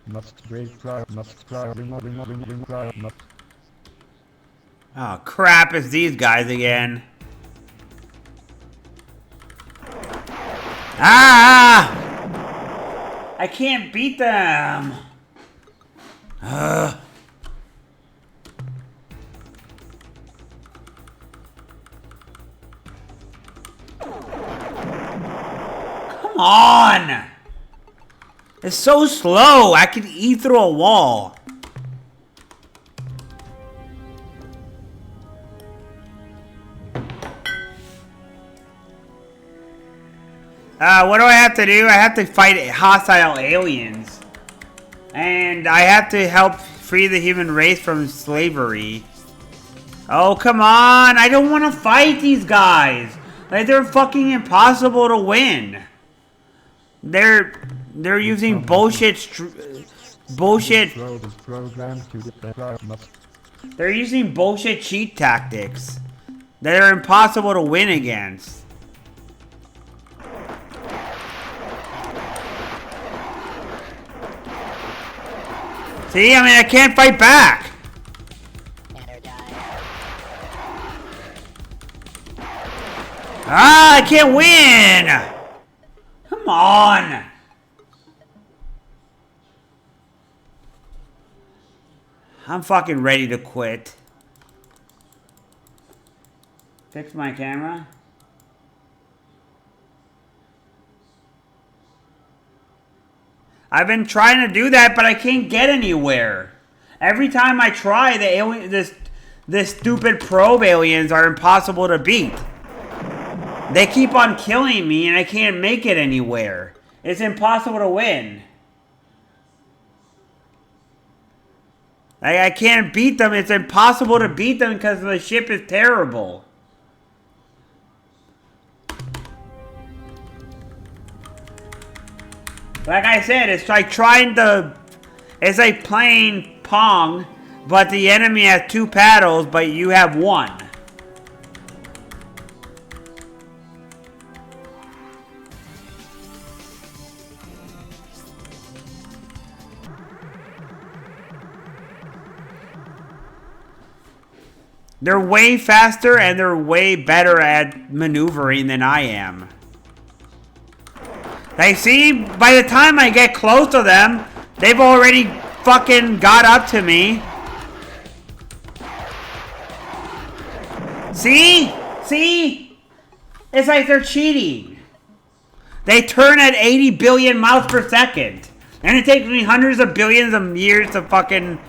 Must break prior, must prior, remote, must. Oh, crap, it's these guys again. Ah! I can't beat them. Ugh. Come on! It's so slow. I can eat through a wall. What do I have to do? I have to fight hostile aliens. And I have to help free the human race from slavery. Oh, come on. I don't want to fight these guys. Like, they're fucking impossible to win. They're using bullshit. They're using bullshit cheat tactics that are impossible to win against. See, I mean, I can't fight back. Ah, I can't win. Come on. I'm fucking ready to quit. Fix my camera. I've been trying to do that, but I can't get anywhere. Every time I try, the alien, this stupid probe aliens are impossible to beat. They keep on killing me, and I can't make it anywhere. It's impossible to win. I can't beat them. It's impossible to beat them because the ship is terrible. Like I said, it's like it's like playing Pong, but the enemy has 2 paddles, but you have 1. They're way faster and they're way better at maneuvering than I am. Like, see, by the time I get close to them, they've already fucking got up to me. See? See? It's like they're cheating. They turn at 80 billion miles per second. And it takes me hundreds of billions of years to fucking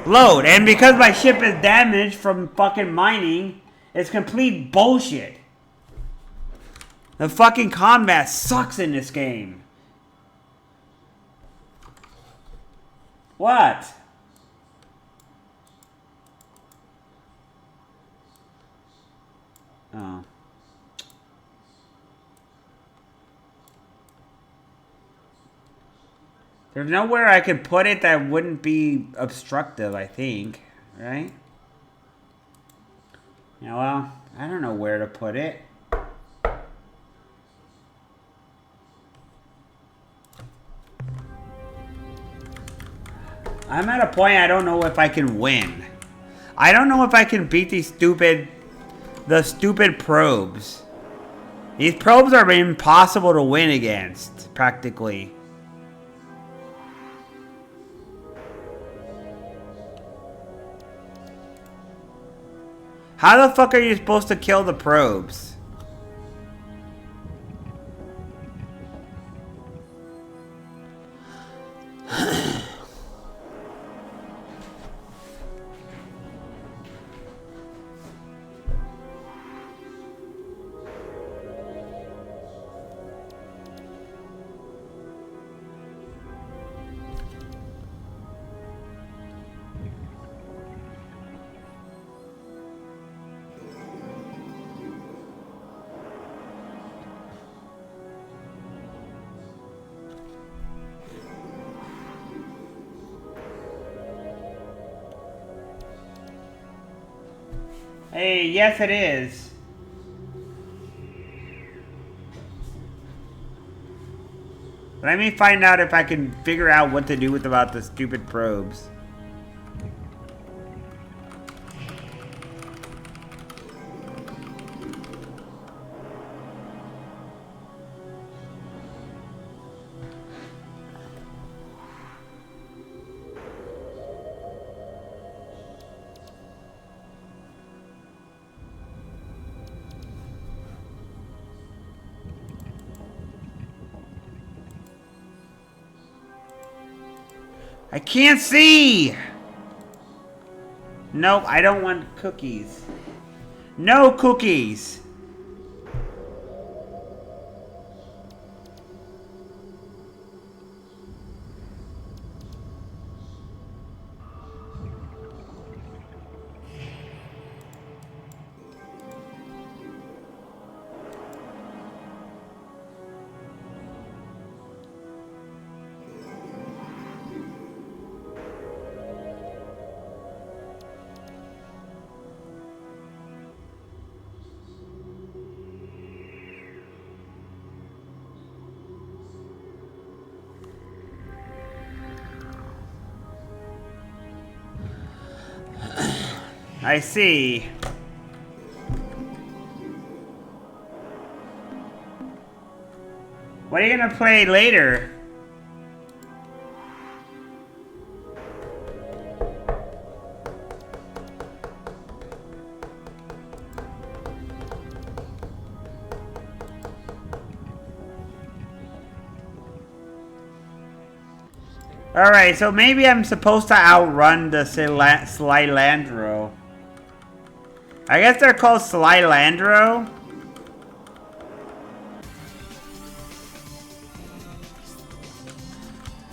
load. And because my ship is damaged from fucking mining, it's complete bullshit. The fucking combat sucks in this game. What? Oh. There's nowhere I could put it that wouldn't be obstructive, I think. Right? Yeah, well, I don't know where to put it. I'm at a point I don't know if I can win. I don't know if I can beat the stupid probes. These probes are impossible to win against, practically. How the fuck are you supposed to kill the probes? Hey, yes it is. Let me find out if I can figure out what to do with about the stupid probes. I can't see! Nope, I don't want cookies. No cookies! I see. What are you gonna play later? Alright, so maybe I'm supposed to outrun the Slylandro. I guess they're called Slylandro.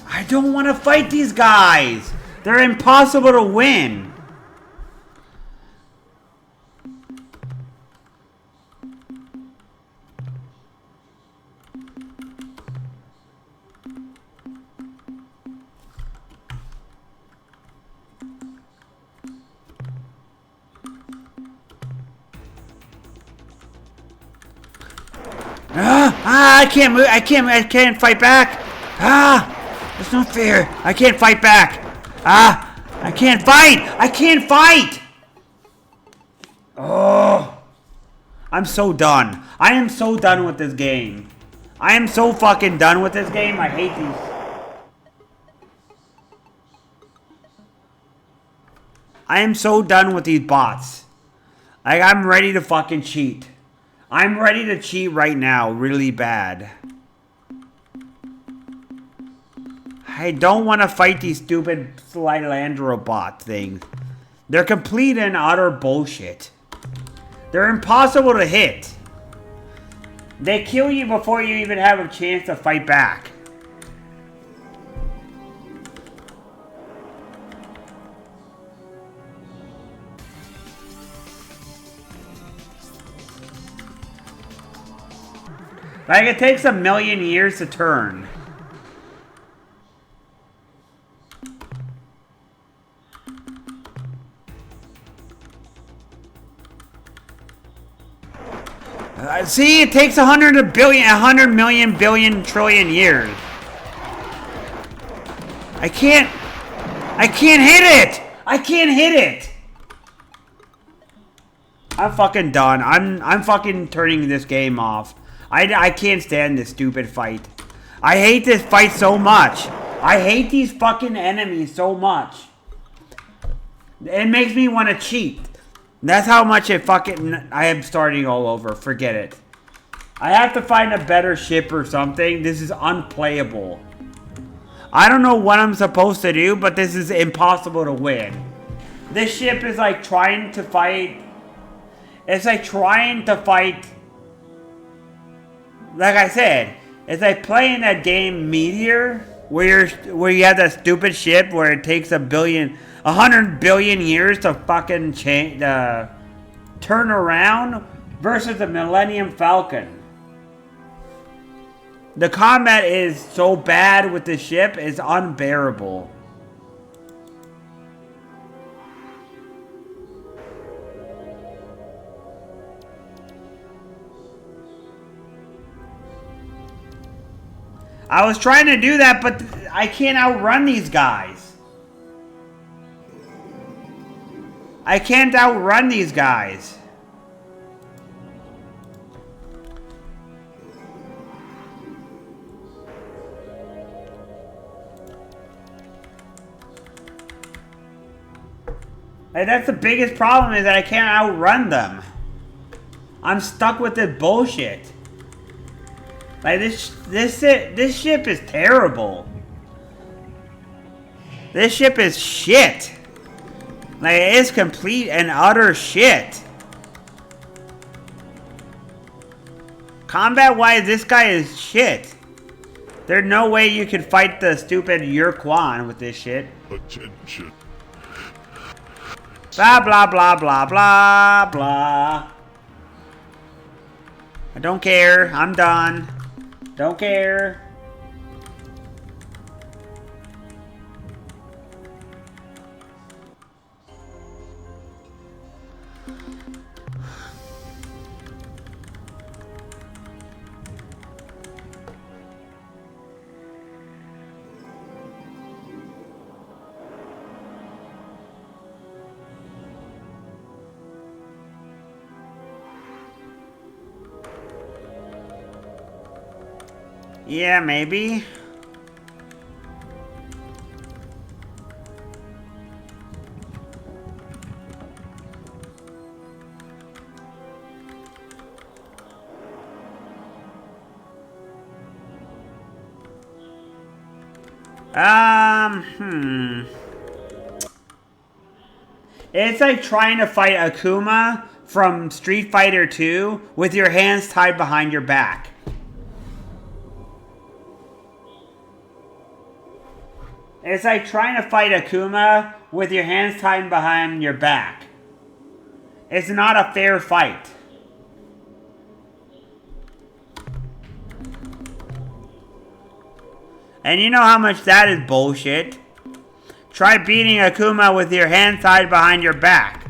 I don't want to fight these guys. They're impossible to win. I can't move. I can't fight back. It's not fair. I can't fight back. I can't fight. I can't fight. Oh, I'm so done. I am so done with this game. I am so fucking done with this game. I hate these. I am so done with these bots. Like, I'm ready to fucking cheat. I'm ready to cheat right now, really bad. I don't want to fight these stupid Slylandro bot things. They're complete and utter bullshit. They're impossible to hit. They kill you before you even have a chance to fight back. Like, it takes 1,000,000 years to turn. See, it takes 100 million billion trillion years. I can't hit it! I can't hit it! I'm fucking done. I'm fucking turning this game off. I can't stand this stupid fight. I hate this fight so much. I hate these fucking enemies so much. It makes me want to cheat. That's how much I am starting all over. Forget it. I have to find a better ship or something. This is unplayable. I don't know what I'm supposed to do, but this is impossible to win. This ship is like trying to fight. It's like trying to fight. Like I said, it's like playing that game Meteor, where you have that stupid ship where it takes 100 billion years to fucking turn around, versus the Millennium Falcon. The combat is so bad with the ship, it's unbearable. I was trying to do that, but I can't outrun these guys. I can't outrun these guys. And that's the biggest problem, is that I can't outrun them. I'm stuck with this bullshit. Like this ship is terrible. This ship is shit. Like, it is complete and utter shit. Combat-wise, this guy is shit. There's no way you can fight the stupid quan with this shit. Attention. Blah, blah, blah, blah, blah, blah. I don't care. I'm done. Don't care. Yeah, maybe. It's like trying to fight Akuma from Street Fighter 2 with your hands tied behind your back. It's like trying to fight Akuma with your hands tied behind your back. It's not a fair fight. And you know how much that is bullshit. Try beating Akuma with your hands tied behind your back.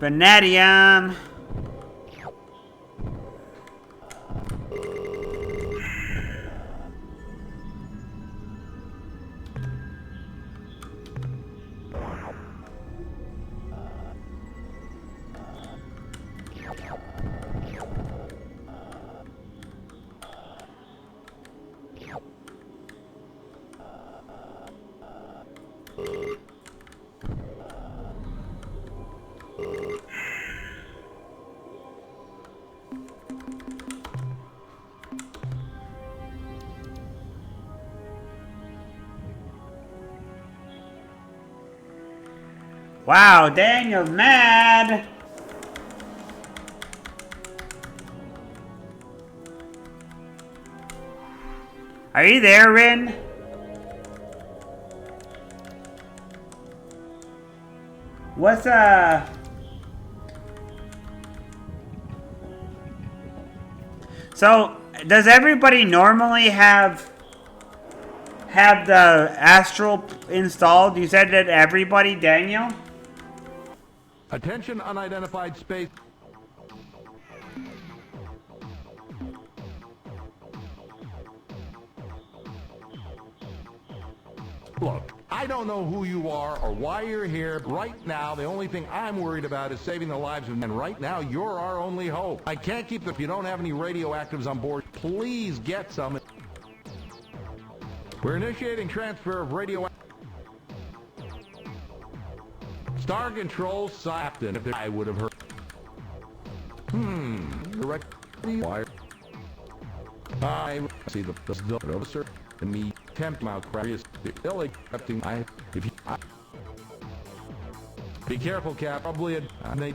Vanadium. Wow, Daniel's mad. Are you there, Rin? What's So, does everybody normally have the Astral installed? You said that everybody, Daniel? Attention, unidentified space. Look, I don't know who you are or why you're here. Right now, the only thing I'm worried about is saving the lives of men. Right now, you're our only hope. I can't keep them. If you don't have any radioactives on board, please get some. We're initiating transfer of radioactive. Star Control Soften. If I would have heard. Direct wire. I see the officer and me tempt mouth crazy ill accepting if you be careful, Cap. Probably they.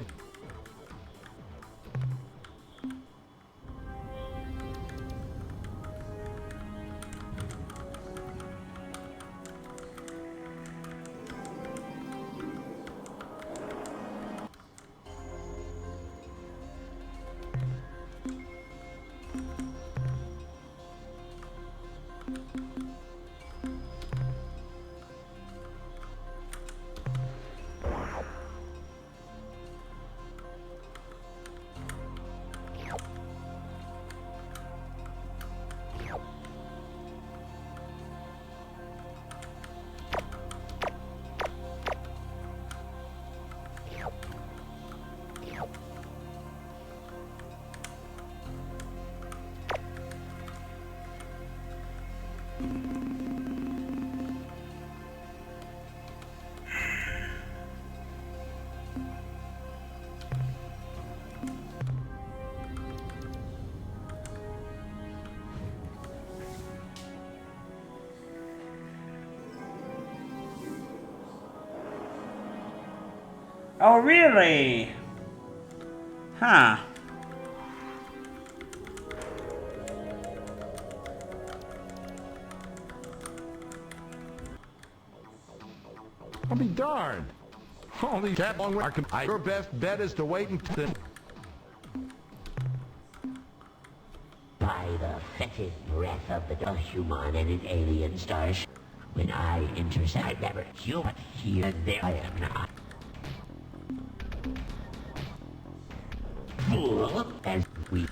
Oh, really? Huh. I'll be darned. Holy cat long way. Your best bet is to wait until. By the fetid breath of the human and an alien starship, when I intersect, I never human here and there I am not. Fool, as we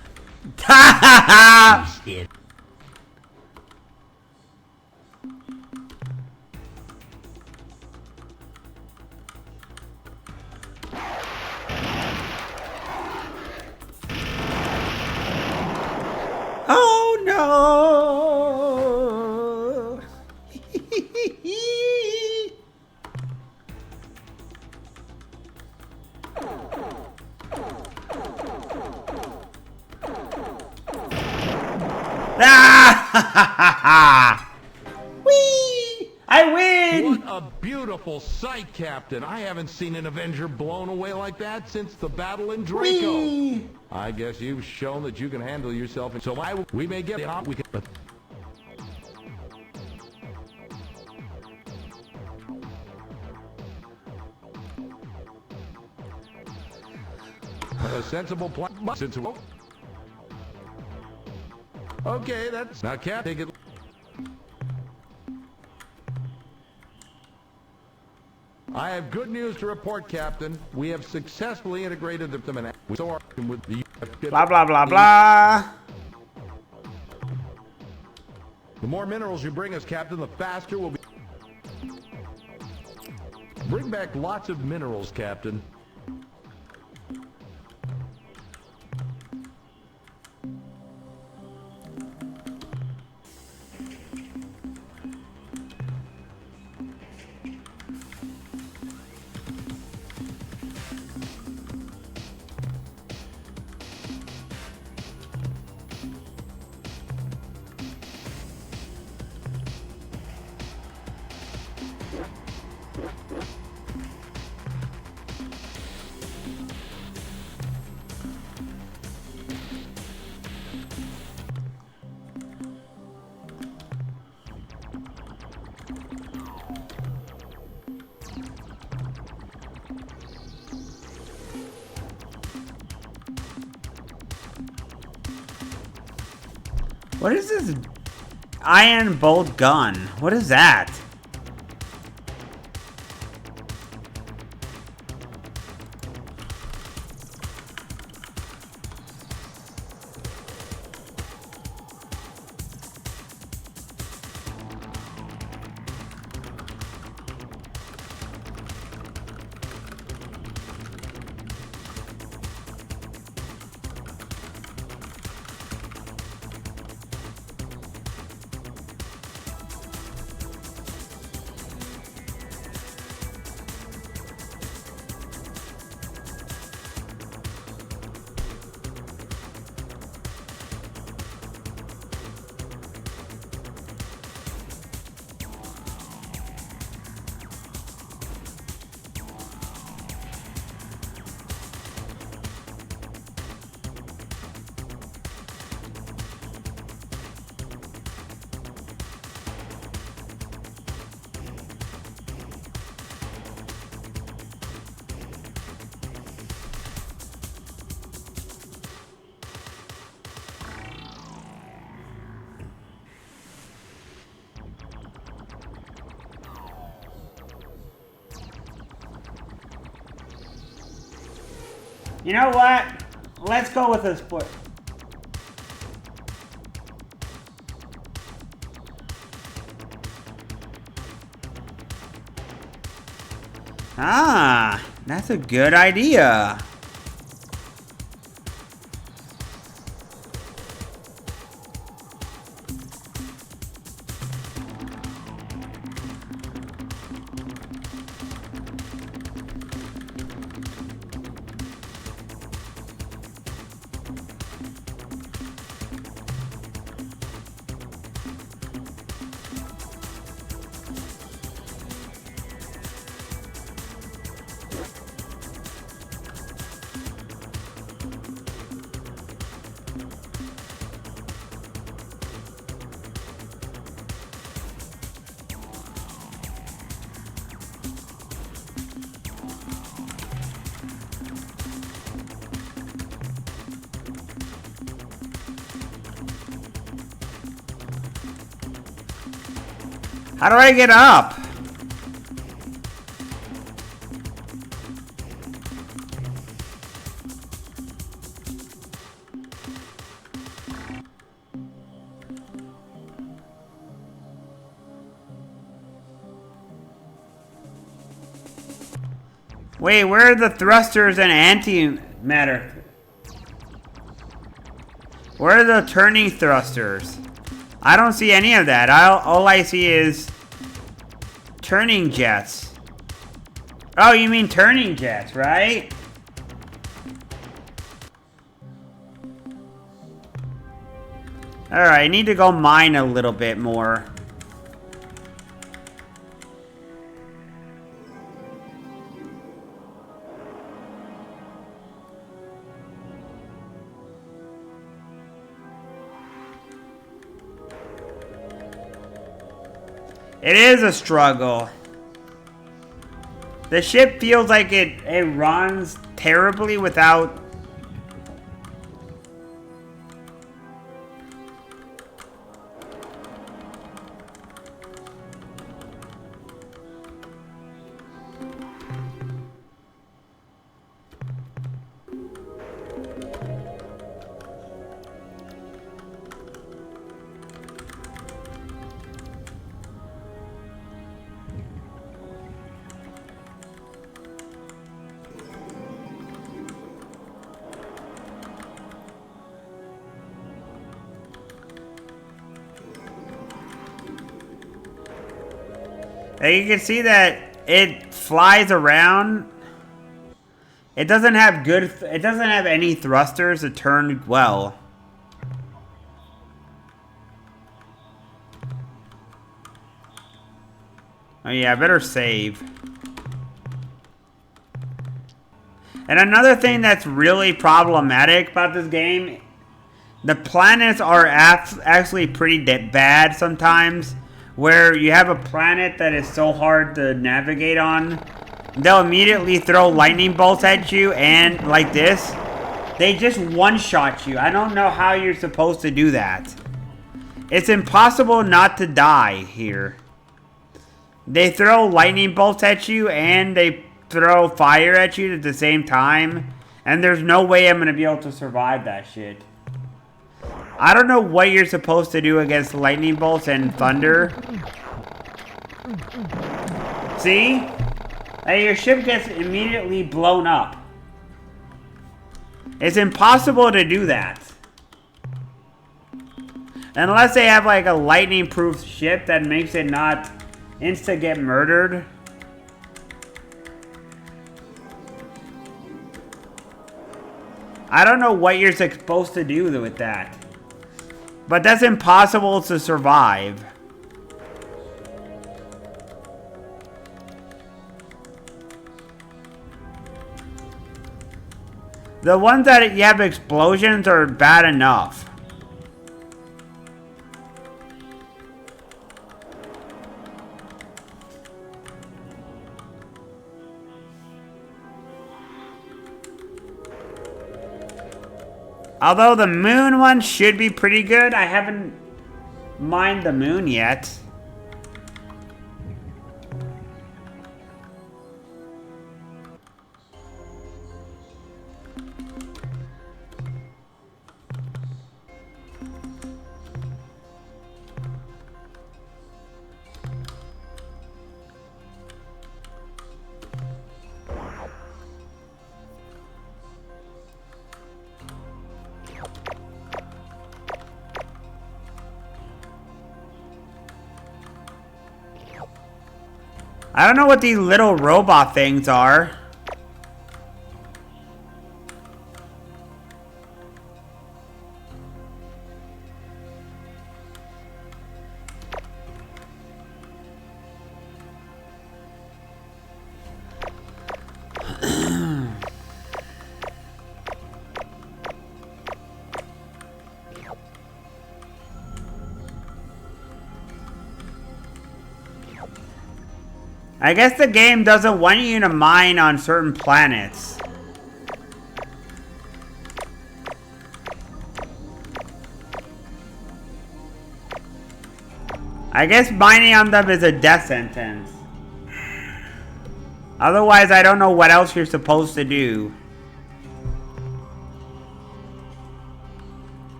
still. Oh no! Ah! Whee! I win! What a beautiful sight, Captain. I haven't seen an Avenger blown away like that since the battle in Draco. Whee! I guess you've shown that you can handle yourself, and so we may get it. We can. A sensible plan. Sensible. Okay, that's now, Cap. Take it. I have good news to report, Captain. We have successfully integrated them in with the Blah blah blah blah. The more minerals you bring us, Captain, the faster we'll be. Bring back lots of minerals, Captain. What is this iron bolt gun? What is that? You know what? Let's go with this sport. Ah, that's a good idea. How do I get up? Wait, where are the thrusters and antimatter? Where are the turning thrusters? I don't see any of that. All I see is turning jets. Oh, you mean turning jets, right? Alright, I need to go mine a little bit more. It is a struggle. The ship feels like it runs terribly without... And you can see that it flies around. It doesn't have any thrusters to turn well. Oh yeah, I better save. And another thing that's really problematic about this game, the planets are actually pretty bad sometimes. Where you have a planet that is so hard to navigate on, they'll immediately throw lightning bolts at you, and like this, they just one-shot you. I don't know how you're supposed to do that. It's impossible not to die here. They throw lightning bolts at you and they throw fire at you at the same time. And there's no way I'm going to be able to survive that shit. I don't know what you're supposed to do against lightning bolts and thunder. See? Like your ship gets immediately blown up. It's impossible to do that. Unless they have like a lightning-proof ship that makes it not insta get murdered. I don't know what you're supposed to do with that. But that's impossible to survive. The ones that you have explosions are bad enough. Although the moon one should be pretty good, I haven't mined the moon yet. I don't know what these little robot things are. I guess the game doesn't want you to mine on certain planets. I guess mining on them is a death sentence. Otherwise, I don't know what else you're supposed to do.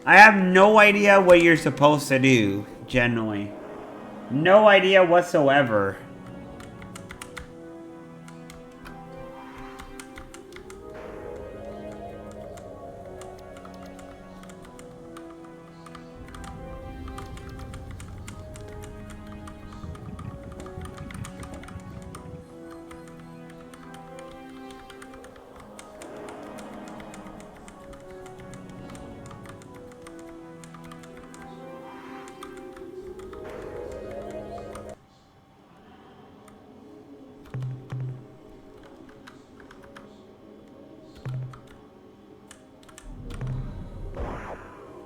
I have no idea what you're supposed to do, generally. No idea whatsoever.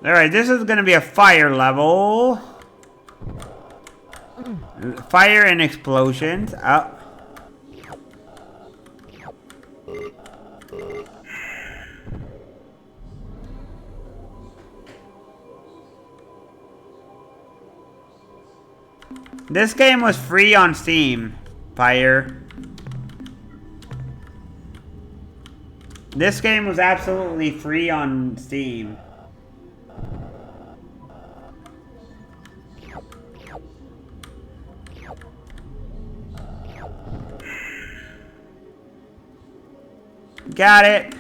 Alright, this is going to be a fire level. Fire and explosions. This game was free on Steam. Fire. This game was absolutely free on Steam. Got it.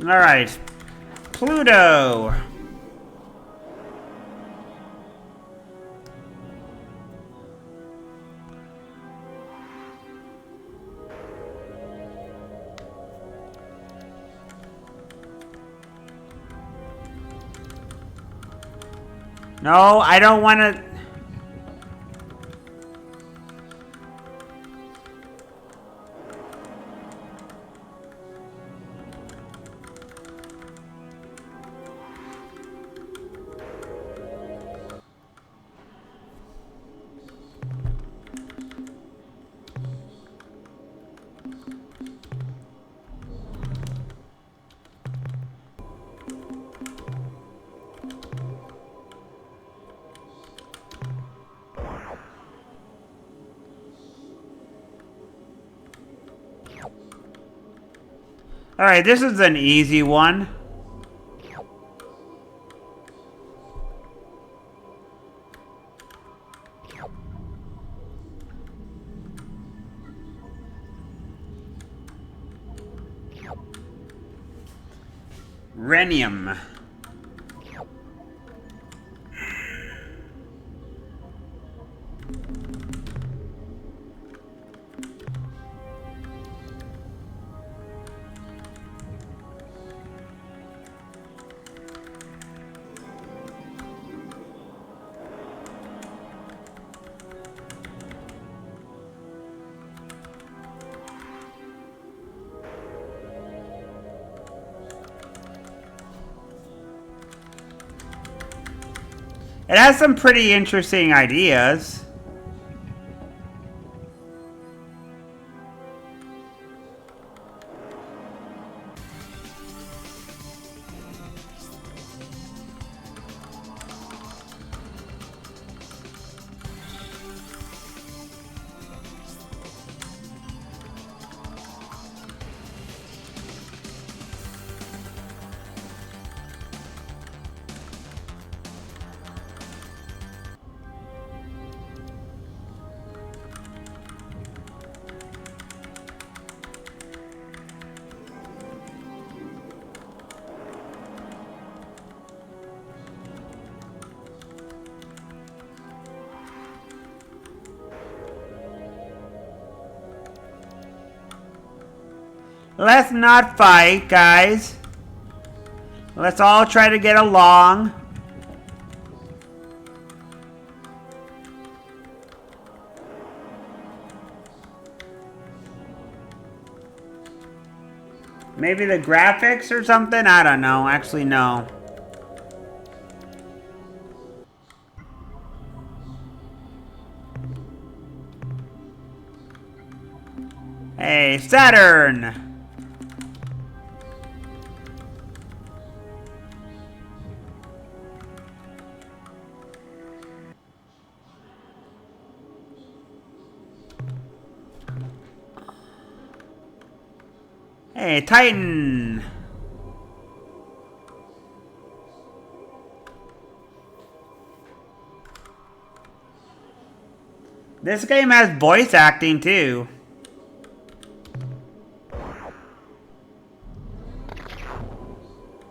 All right. Pluto. No, I don't want to. Alright, this is an easy one. Rhenium. It has some pretty interesting ideas. Let's not fight, guys. Let's all try to get along. Maybe the graphics or something? I don't know. Actually, no. Hey, Saturn! Hey, Titan! This game has voice acting too.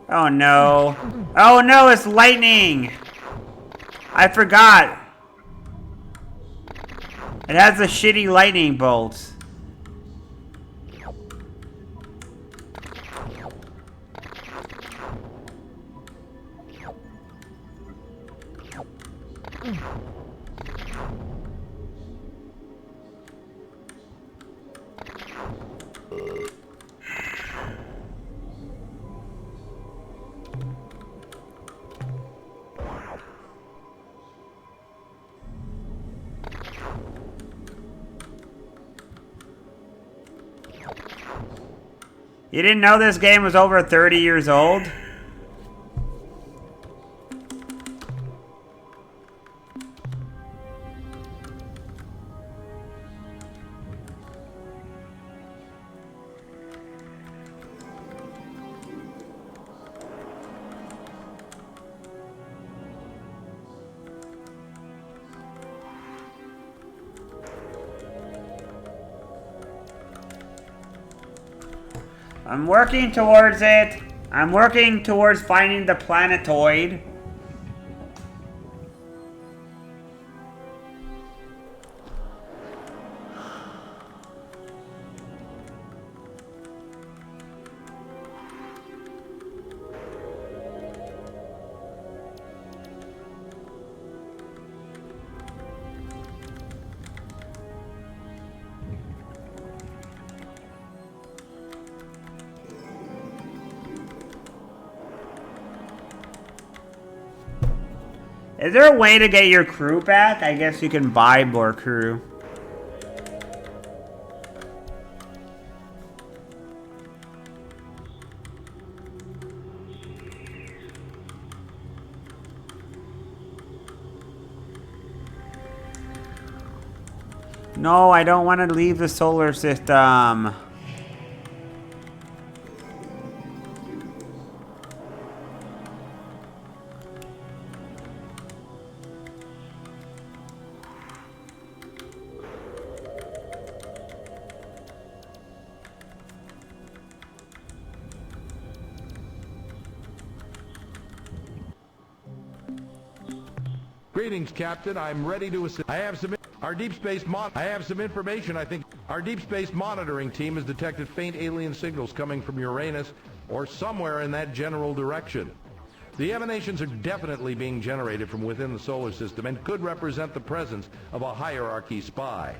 Oh no. Oh no, it's lightning! I forgot. It has the shitty lightning bolts. You didn't know this game was over 30 years old? I'm working towards it. I'm working towards finding the planetoid. Is there a way to get your crew back? I guess you can buy more crew. No, I don't want to leave the solar system. Greetings, Captain. I'm ready to assist. I have some information. I think our deep space monitoring team has detected faint alien signals coming from Uranus or somewhere in that general direction. The emanations are definitely being generated from within the solar system and could represent the presence of a hierarchy spy.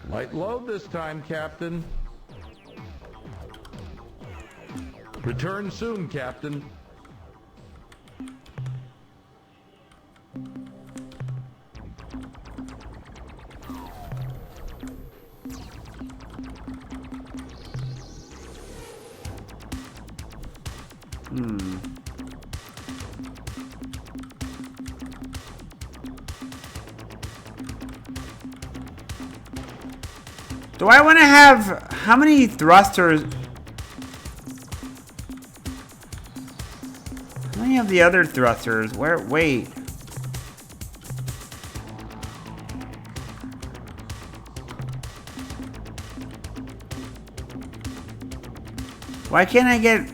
Light load this time, Captain. Return soon, Captain. Do I want to have... How many thrusters... How many of the other thrusters? Where... Wait. Why can't I get...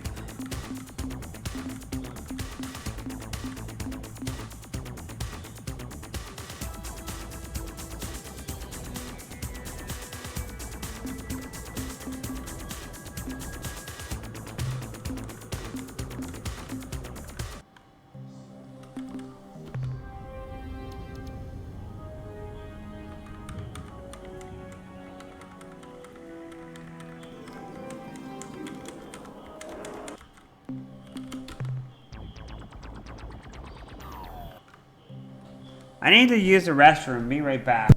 I need to use the restroom. Be right back.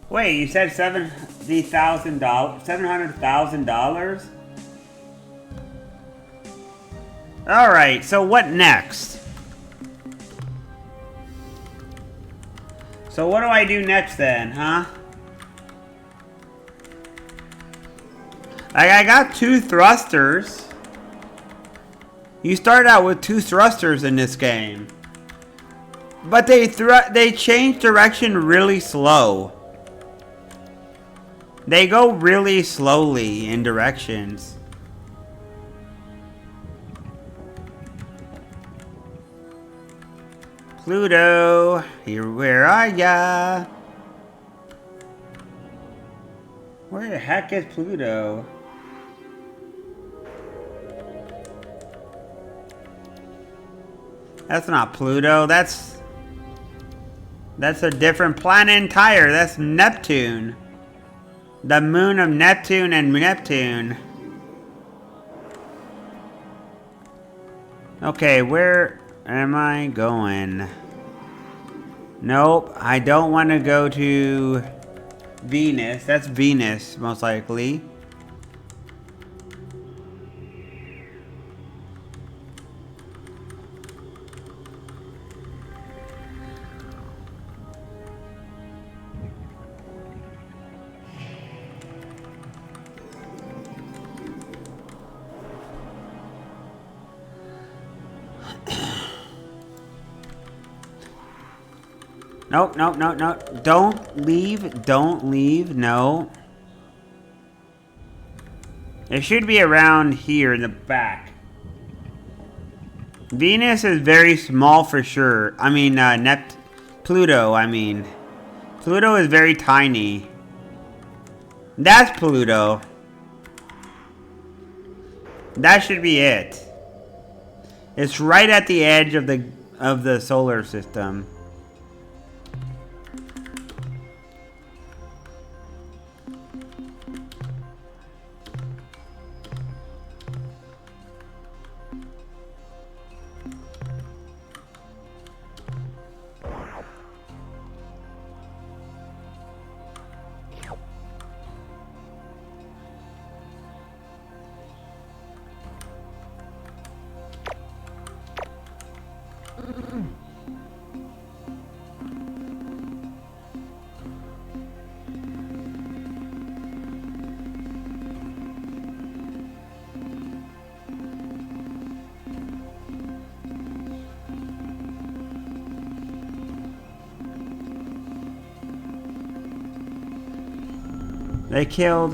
Wait, you said $700,000? Alright, so what next? So what do I do next then, huh? Like, I got 2 thrusters. You start out with 2 thrusters in this game. But they change direction really slow. They go really slowly in directions. Pluto, where are ya? Where the heck is Pluto? That's not Pluto, that's a different planet entire. That's Neptune. The moon of Neptune and Neptune. Okay, where am I going? Nope, I don't want to go to Venus. That's Venus, most likely. Nope, nope, nope, nope. Don't leave, no. It should be around here in the back. Venus is very small for sure. I mean, Pluto, I mean. Pluto is very tiny. That's Pluto. That should be it. It's right at the edge of the solar system. They killed.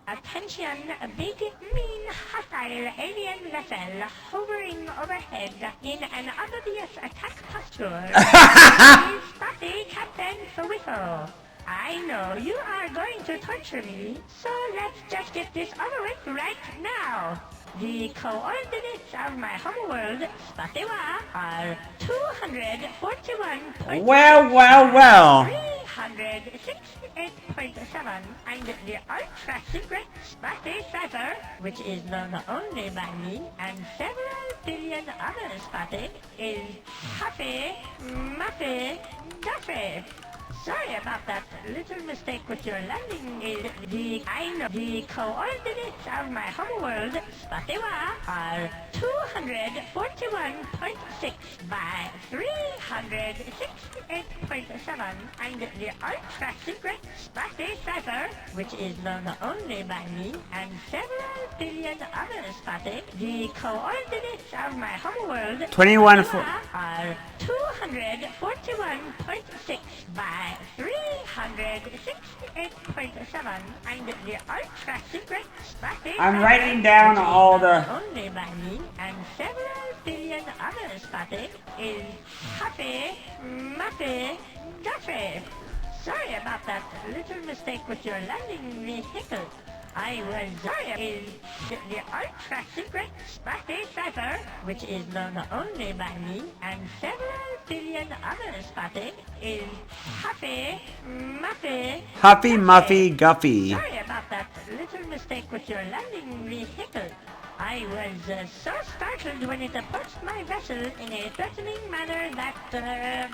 Attention, a big, mean, hostile alien vessel hovering overhead in an obvious attack posture. Please stop the Captain Whistle. I know you are going to torture me, so let's just get this over with right now. The coordinates of my homeworld, Spatewa, are 241. Well. 368.7, and the ultra-secret Spate cipher, which is known only by me and several billion other Spate, is Happy Muffy Duffy. Sorry about that little mistake with your landing gear. The coordinates of my homeworld, Spatewa, are 241.6 by 368.7, and the ultra-secret Spate cipher, which is known only by me and several billion other Spate. The coordinates of my homeworld, 21 are 241.6 by 368.7, and the ultra-secret Spate I'm writing down all the... only by me and several billion other Spate is Happy Muffy Duffy. Sorry about that little mistake with your landing vehicle. I was sorry. The ultra-secret Spate cipher, which is known only by me and several billion other Spate, is Happy Muffy Guffy. Sorry about that little mistake with your landing vehicle. I was so startled when it approached my vessel in a threatening manner that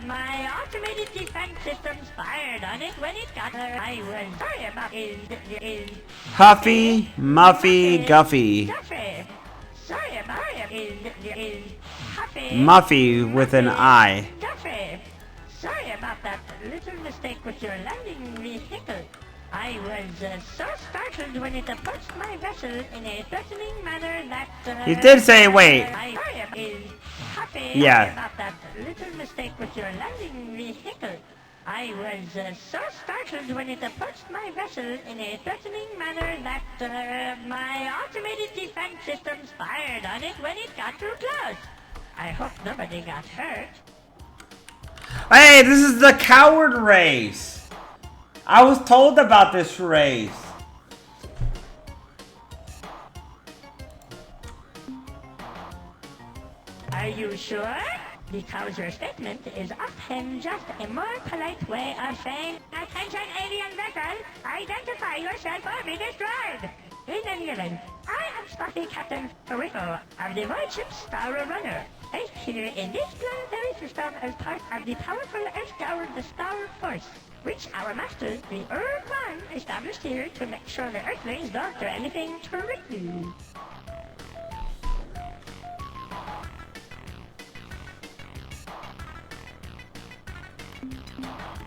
my automated defense systems fired on it when it got her. I was sorry about is Huffy Muffy Guffy. Duffy. Sorry about is Huffy Muffy with an I. Duffy. Sorry about that little mistake with your landing vehicle. I was so startled when it approached my vessel in a threatening manner that... You did say wait. My ship is happy Yeah. about that little mistake with your landing vehicle. I was so startled when it approached my vessel in a threatening manner that my automated defense systems fired on it when it got too close. I hope nobody got hurt. Hey, this is the coward race. I was told about this race. Are you sure? Because your statement is often just a more polite way of saying, "Attention alien vessel, identify yourself or be destroyed." In any event, I am Spotty Captain Rico of the void ship Star Runner, based here in this planetary system as part of the powerful Earth-powered Star Force, which our master, the quan, established here to make sure the Earthlings don't do anything tricky.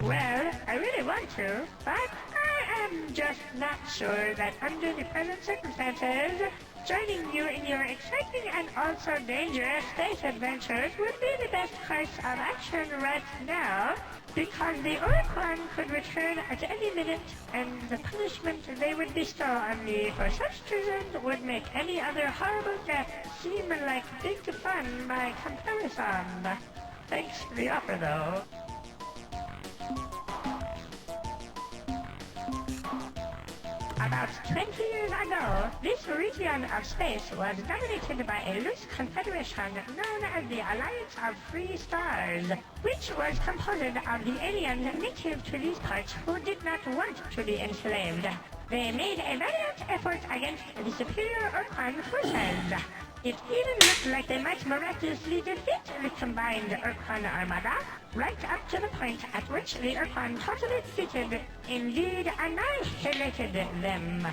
Well, I really want to, but I am just not sure that under the present circumstances, joining you in your exciting and also dangerous space adventures would be the best course of action right now, because the Quan could return at any minute, and the punishment they would bestow on me for such treason would make any other horrible death seem like big fun by comparison. Thanks for the offer, though. About 20 years ago, this region of space was dominated by a loose confederation known as the Alliance of Free Stars, which was composed of the aliens native to these parts who did not want to be enslaved. They made a valiant effort against the superior Urquan forces. It even looked like they might miraculously defeat the combined Urquan armada, right up to the point at which the Urquan totally defeated, indeed annihilated them.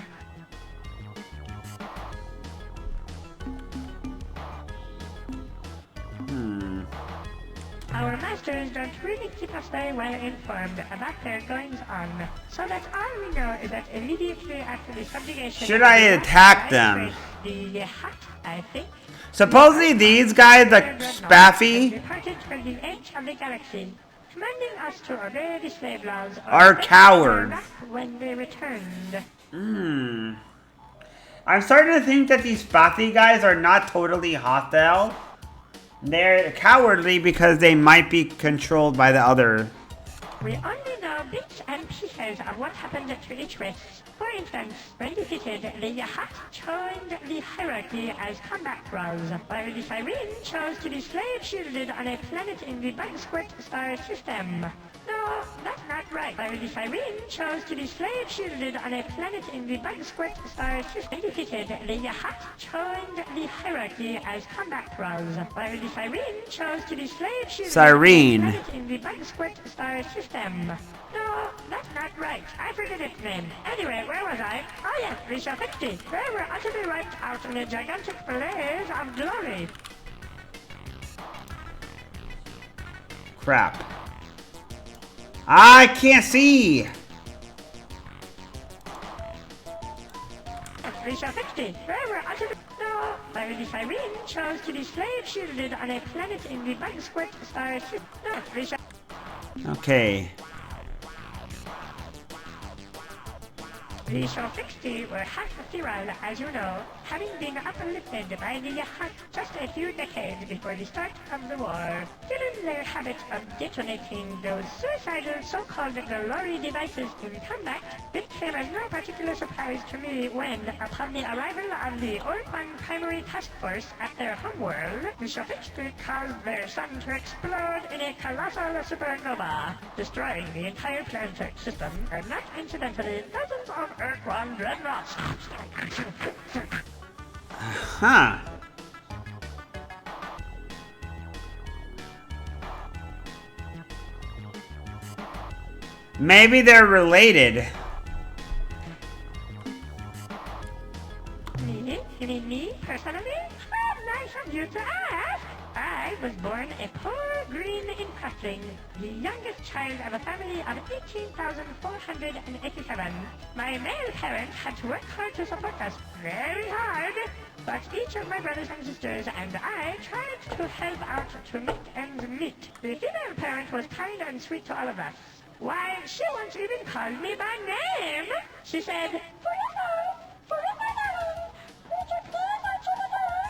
Our masters don't really keep us very well informed about their goings-on, so that all we know is that immediately after the subjugation... Should I attack them? The Hut, I think. Supposedly these guys, the Spaffy, Departed from the edge of the galaxy, commanding us to obey the slave laws, are cowards. When they returned. I'm starting to think that these Spaffy guys are not totally hostile. They're cowardly because they might be controlled by the other. We only know bits and pieces of what happened to each race. For instance, when defeated, the Yahat joined the hierarchy as combat roles, while the Cyrene chose to be slave-shielded on a planet in the Bug Squirt star system. No, that's not right. While the Cyrene chose to be slave-shielded on a planet in the Bug Squirt star system. Defeated, the Yahat joined the hierarchy as combat roles, while the Cyrene chose to be slave-shielded on a planet in the Bug Squirt star system. No, that's not right. I forget its name. Anyway, where was I? Oh yes, Risha 50. They were utterly wiped out in a gigantic blaze of glory. Crap. I can't see! Risha 50. They were utterly... No, while the Cyrene chose to be slave-shielded on a planet in the Bug Squirt star system. No, Risha... Okay. The Show 60 were half ethereal, as you know, having been uplifted by the Yahat just a few decades before the start of the war. Given their habit of detonating those suicidal so-called glory devices in combat, it came as no particular surprise to me when, upon the arrival of the Orquan Primary Task Force at their homeworld, the Show 60 caused their sun to explode in a colossal supernova, destroying the entire planetary system, and not incidentally dozens of Urquan dreadnoughts. Huh. Maybe they're related. Me? You mean me? personally? Nice of you to ask. I was born a poor green incrusting, the youngest child of a family of 18,487. My male parents had to work hard to support us, very hard. But each of my brothers and sisters and I tried to help out to make ends meet. The female parent was kind and sweet to all of us. Why, she once even called me by name. She said, "For your love, for your mother, would you please answer the door?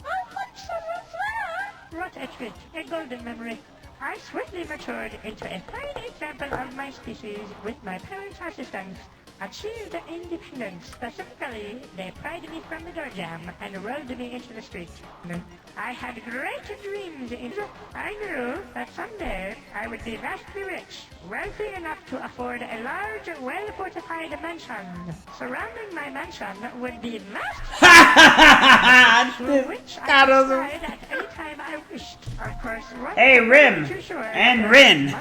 I'll put someone through." What a treat, a golden memory. I swiftly matured into a fine example of my species with my parents' assistance. Achieved independence. Specifically, they pried me from the door jam and rolled me into the street. I had great dreams. I knew that someday I would be vastly rich, wealthy enough to afford a large, well-fortified mansion. Surrounding my mansion would be vast through which I could slide at any time I wished. Of course, Hey, Rim and Rin,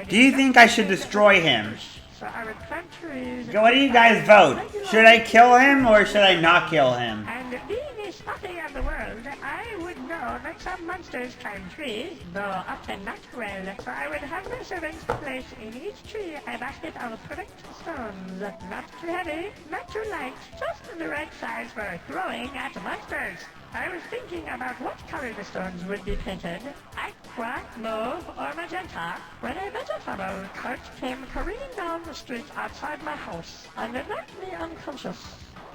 do you think I should destroy him? So I would plant trees. What do you guys vote? Should I kill him or should I not kill him? And being a spotty of the world, I would know that some monsters climb trees, though often not well. So I would have my servants place in each tree a basket of perfect stones. Not too heavy, not too light, just the right size for throwing at monsters. I was thinking about what color the stones would be painted. Aqua, mauve, or magenta, when a vegetable cart came careening down the street outside my house and knocked me unconscious.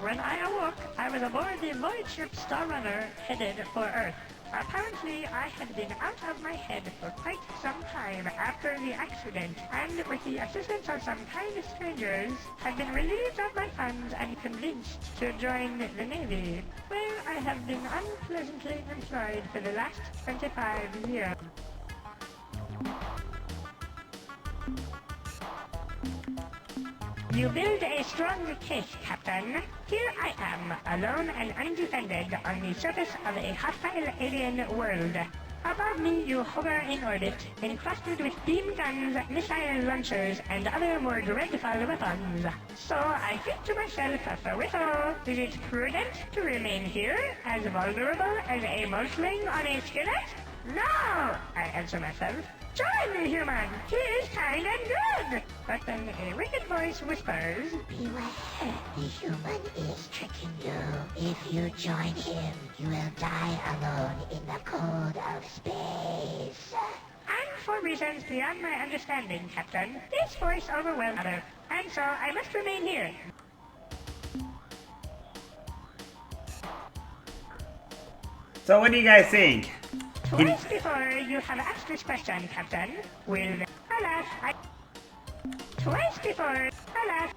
When I awoke, I was aboard the void ship Star Runner headed for Earth. Apparently, I had been out of my head for quite some time after the accident, and with the assistance of some kind strangers, had been relieved of my funds and convinced to join the Navy, where I have been unpleasantly employed for the last 25 years. You build a strong case, Captain. Here I am, alone and undefended on the surface of a hostile alien world. Above me you hover in orbit, encrusted with beam guns, missile launchers, and other more dreadful weapons. So I think to myself, for whistle, is it prudent to remain here, as vulnerable as a moleling on a skillet? No, I answer myself. Join me, human! He is kind and good! But then a wicked voice whispers, Beware, the human is tricking you. If you join him, you will die alone in the cold of space. and for reasons beyond my understanding, Captain, this voice overwhelmed her, and so I must remain here. So what do you guys think? Twice before you have asked this question, Captain, will... Alas, Twice before... Alas...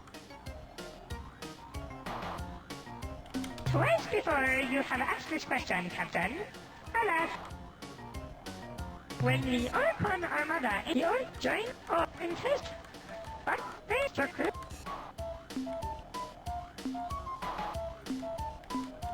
Twice before you have asked this question, Captain. Alas... When the Orcon Armada and the Orc join or insist, but they took it.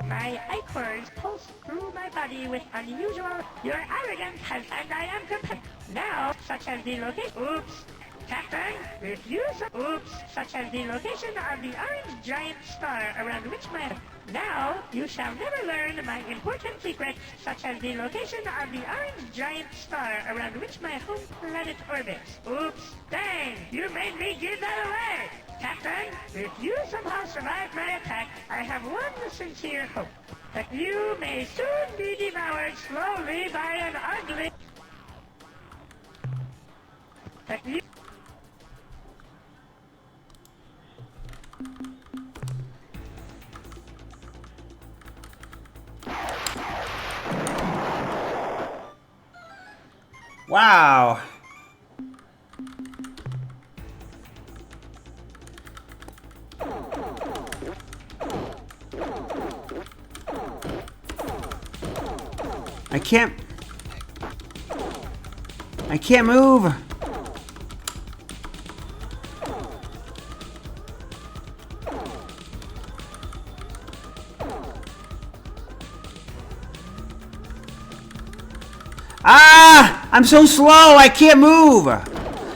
My ichors pulse through my body with unusual... Your arrogance has... And I am compelled. Now, such as the location... Oops. Captain, refuse... Oops. Such as the location of the orange giant star around which my... Now, you shall never learn my important secrets, such as the location of the orange giant star around which my home planet orbits. Oops. Dang, you made me give that away! Captain, if you somehow survive my attack, I have one sincere hope. That you may soon be devoured slowly by an ugly... That you... Wow. I can't move. Ah! I'm so slow, I can't move.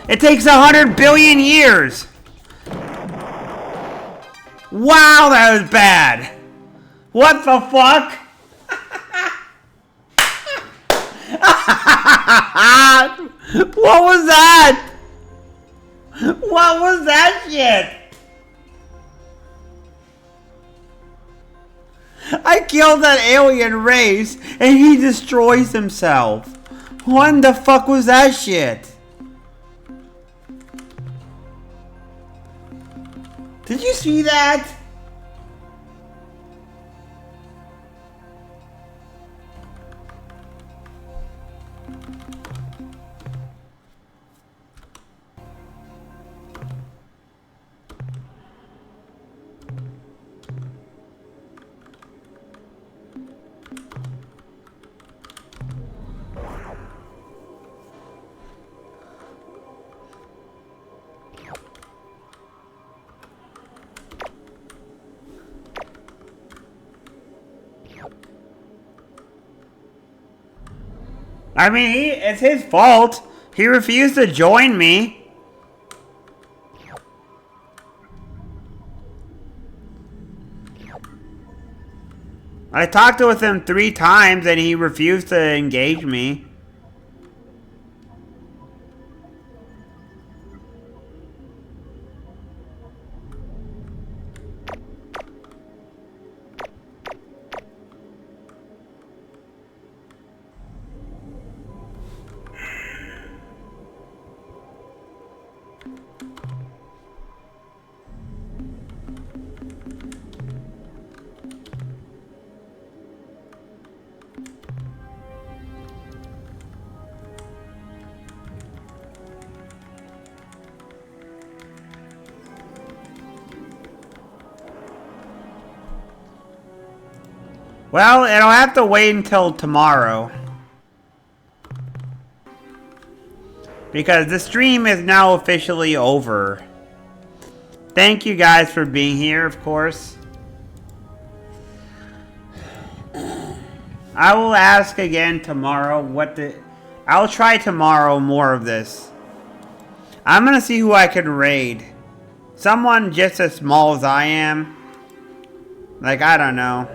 It takes 100 billion years. Wow, that was bad. What the fuck? What was that? What was that shit? I killed that alien race and he destroys himself. What the fuck was that shit? Did you see that? I mean, it's his fault. He refused to join me. I talked with him 3 times and he refused to engage me. Well, it'll have to wait until tomorrow. Because the stream is now officially over. Thank you guys for being here, of course. I will ask again tomorrow I'll try tomorrow more of this. I'm gonna see who I can raid. Someone just as small as I am. Like, I don't know.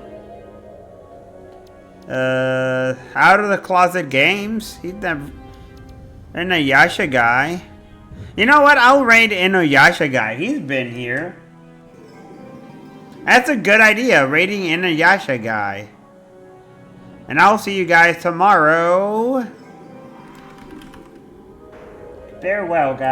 Out of the Closet Games. He's the Inuyasha guy. You know what? I'll raid Inuyasha guy. He's been here. That's a good idea. Raiding Inuyasha guy. And I'll see you guys tomorrow. Farewell, guys.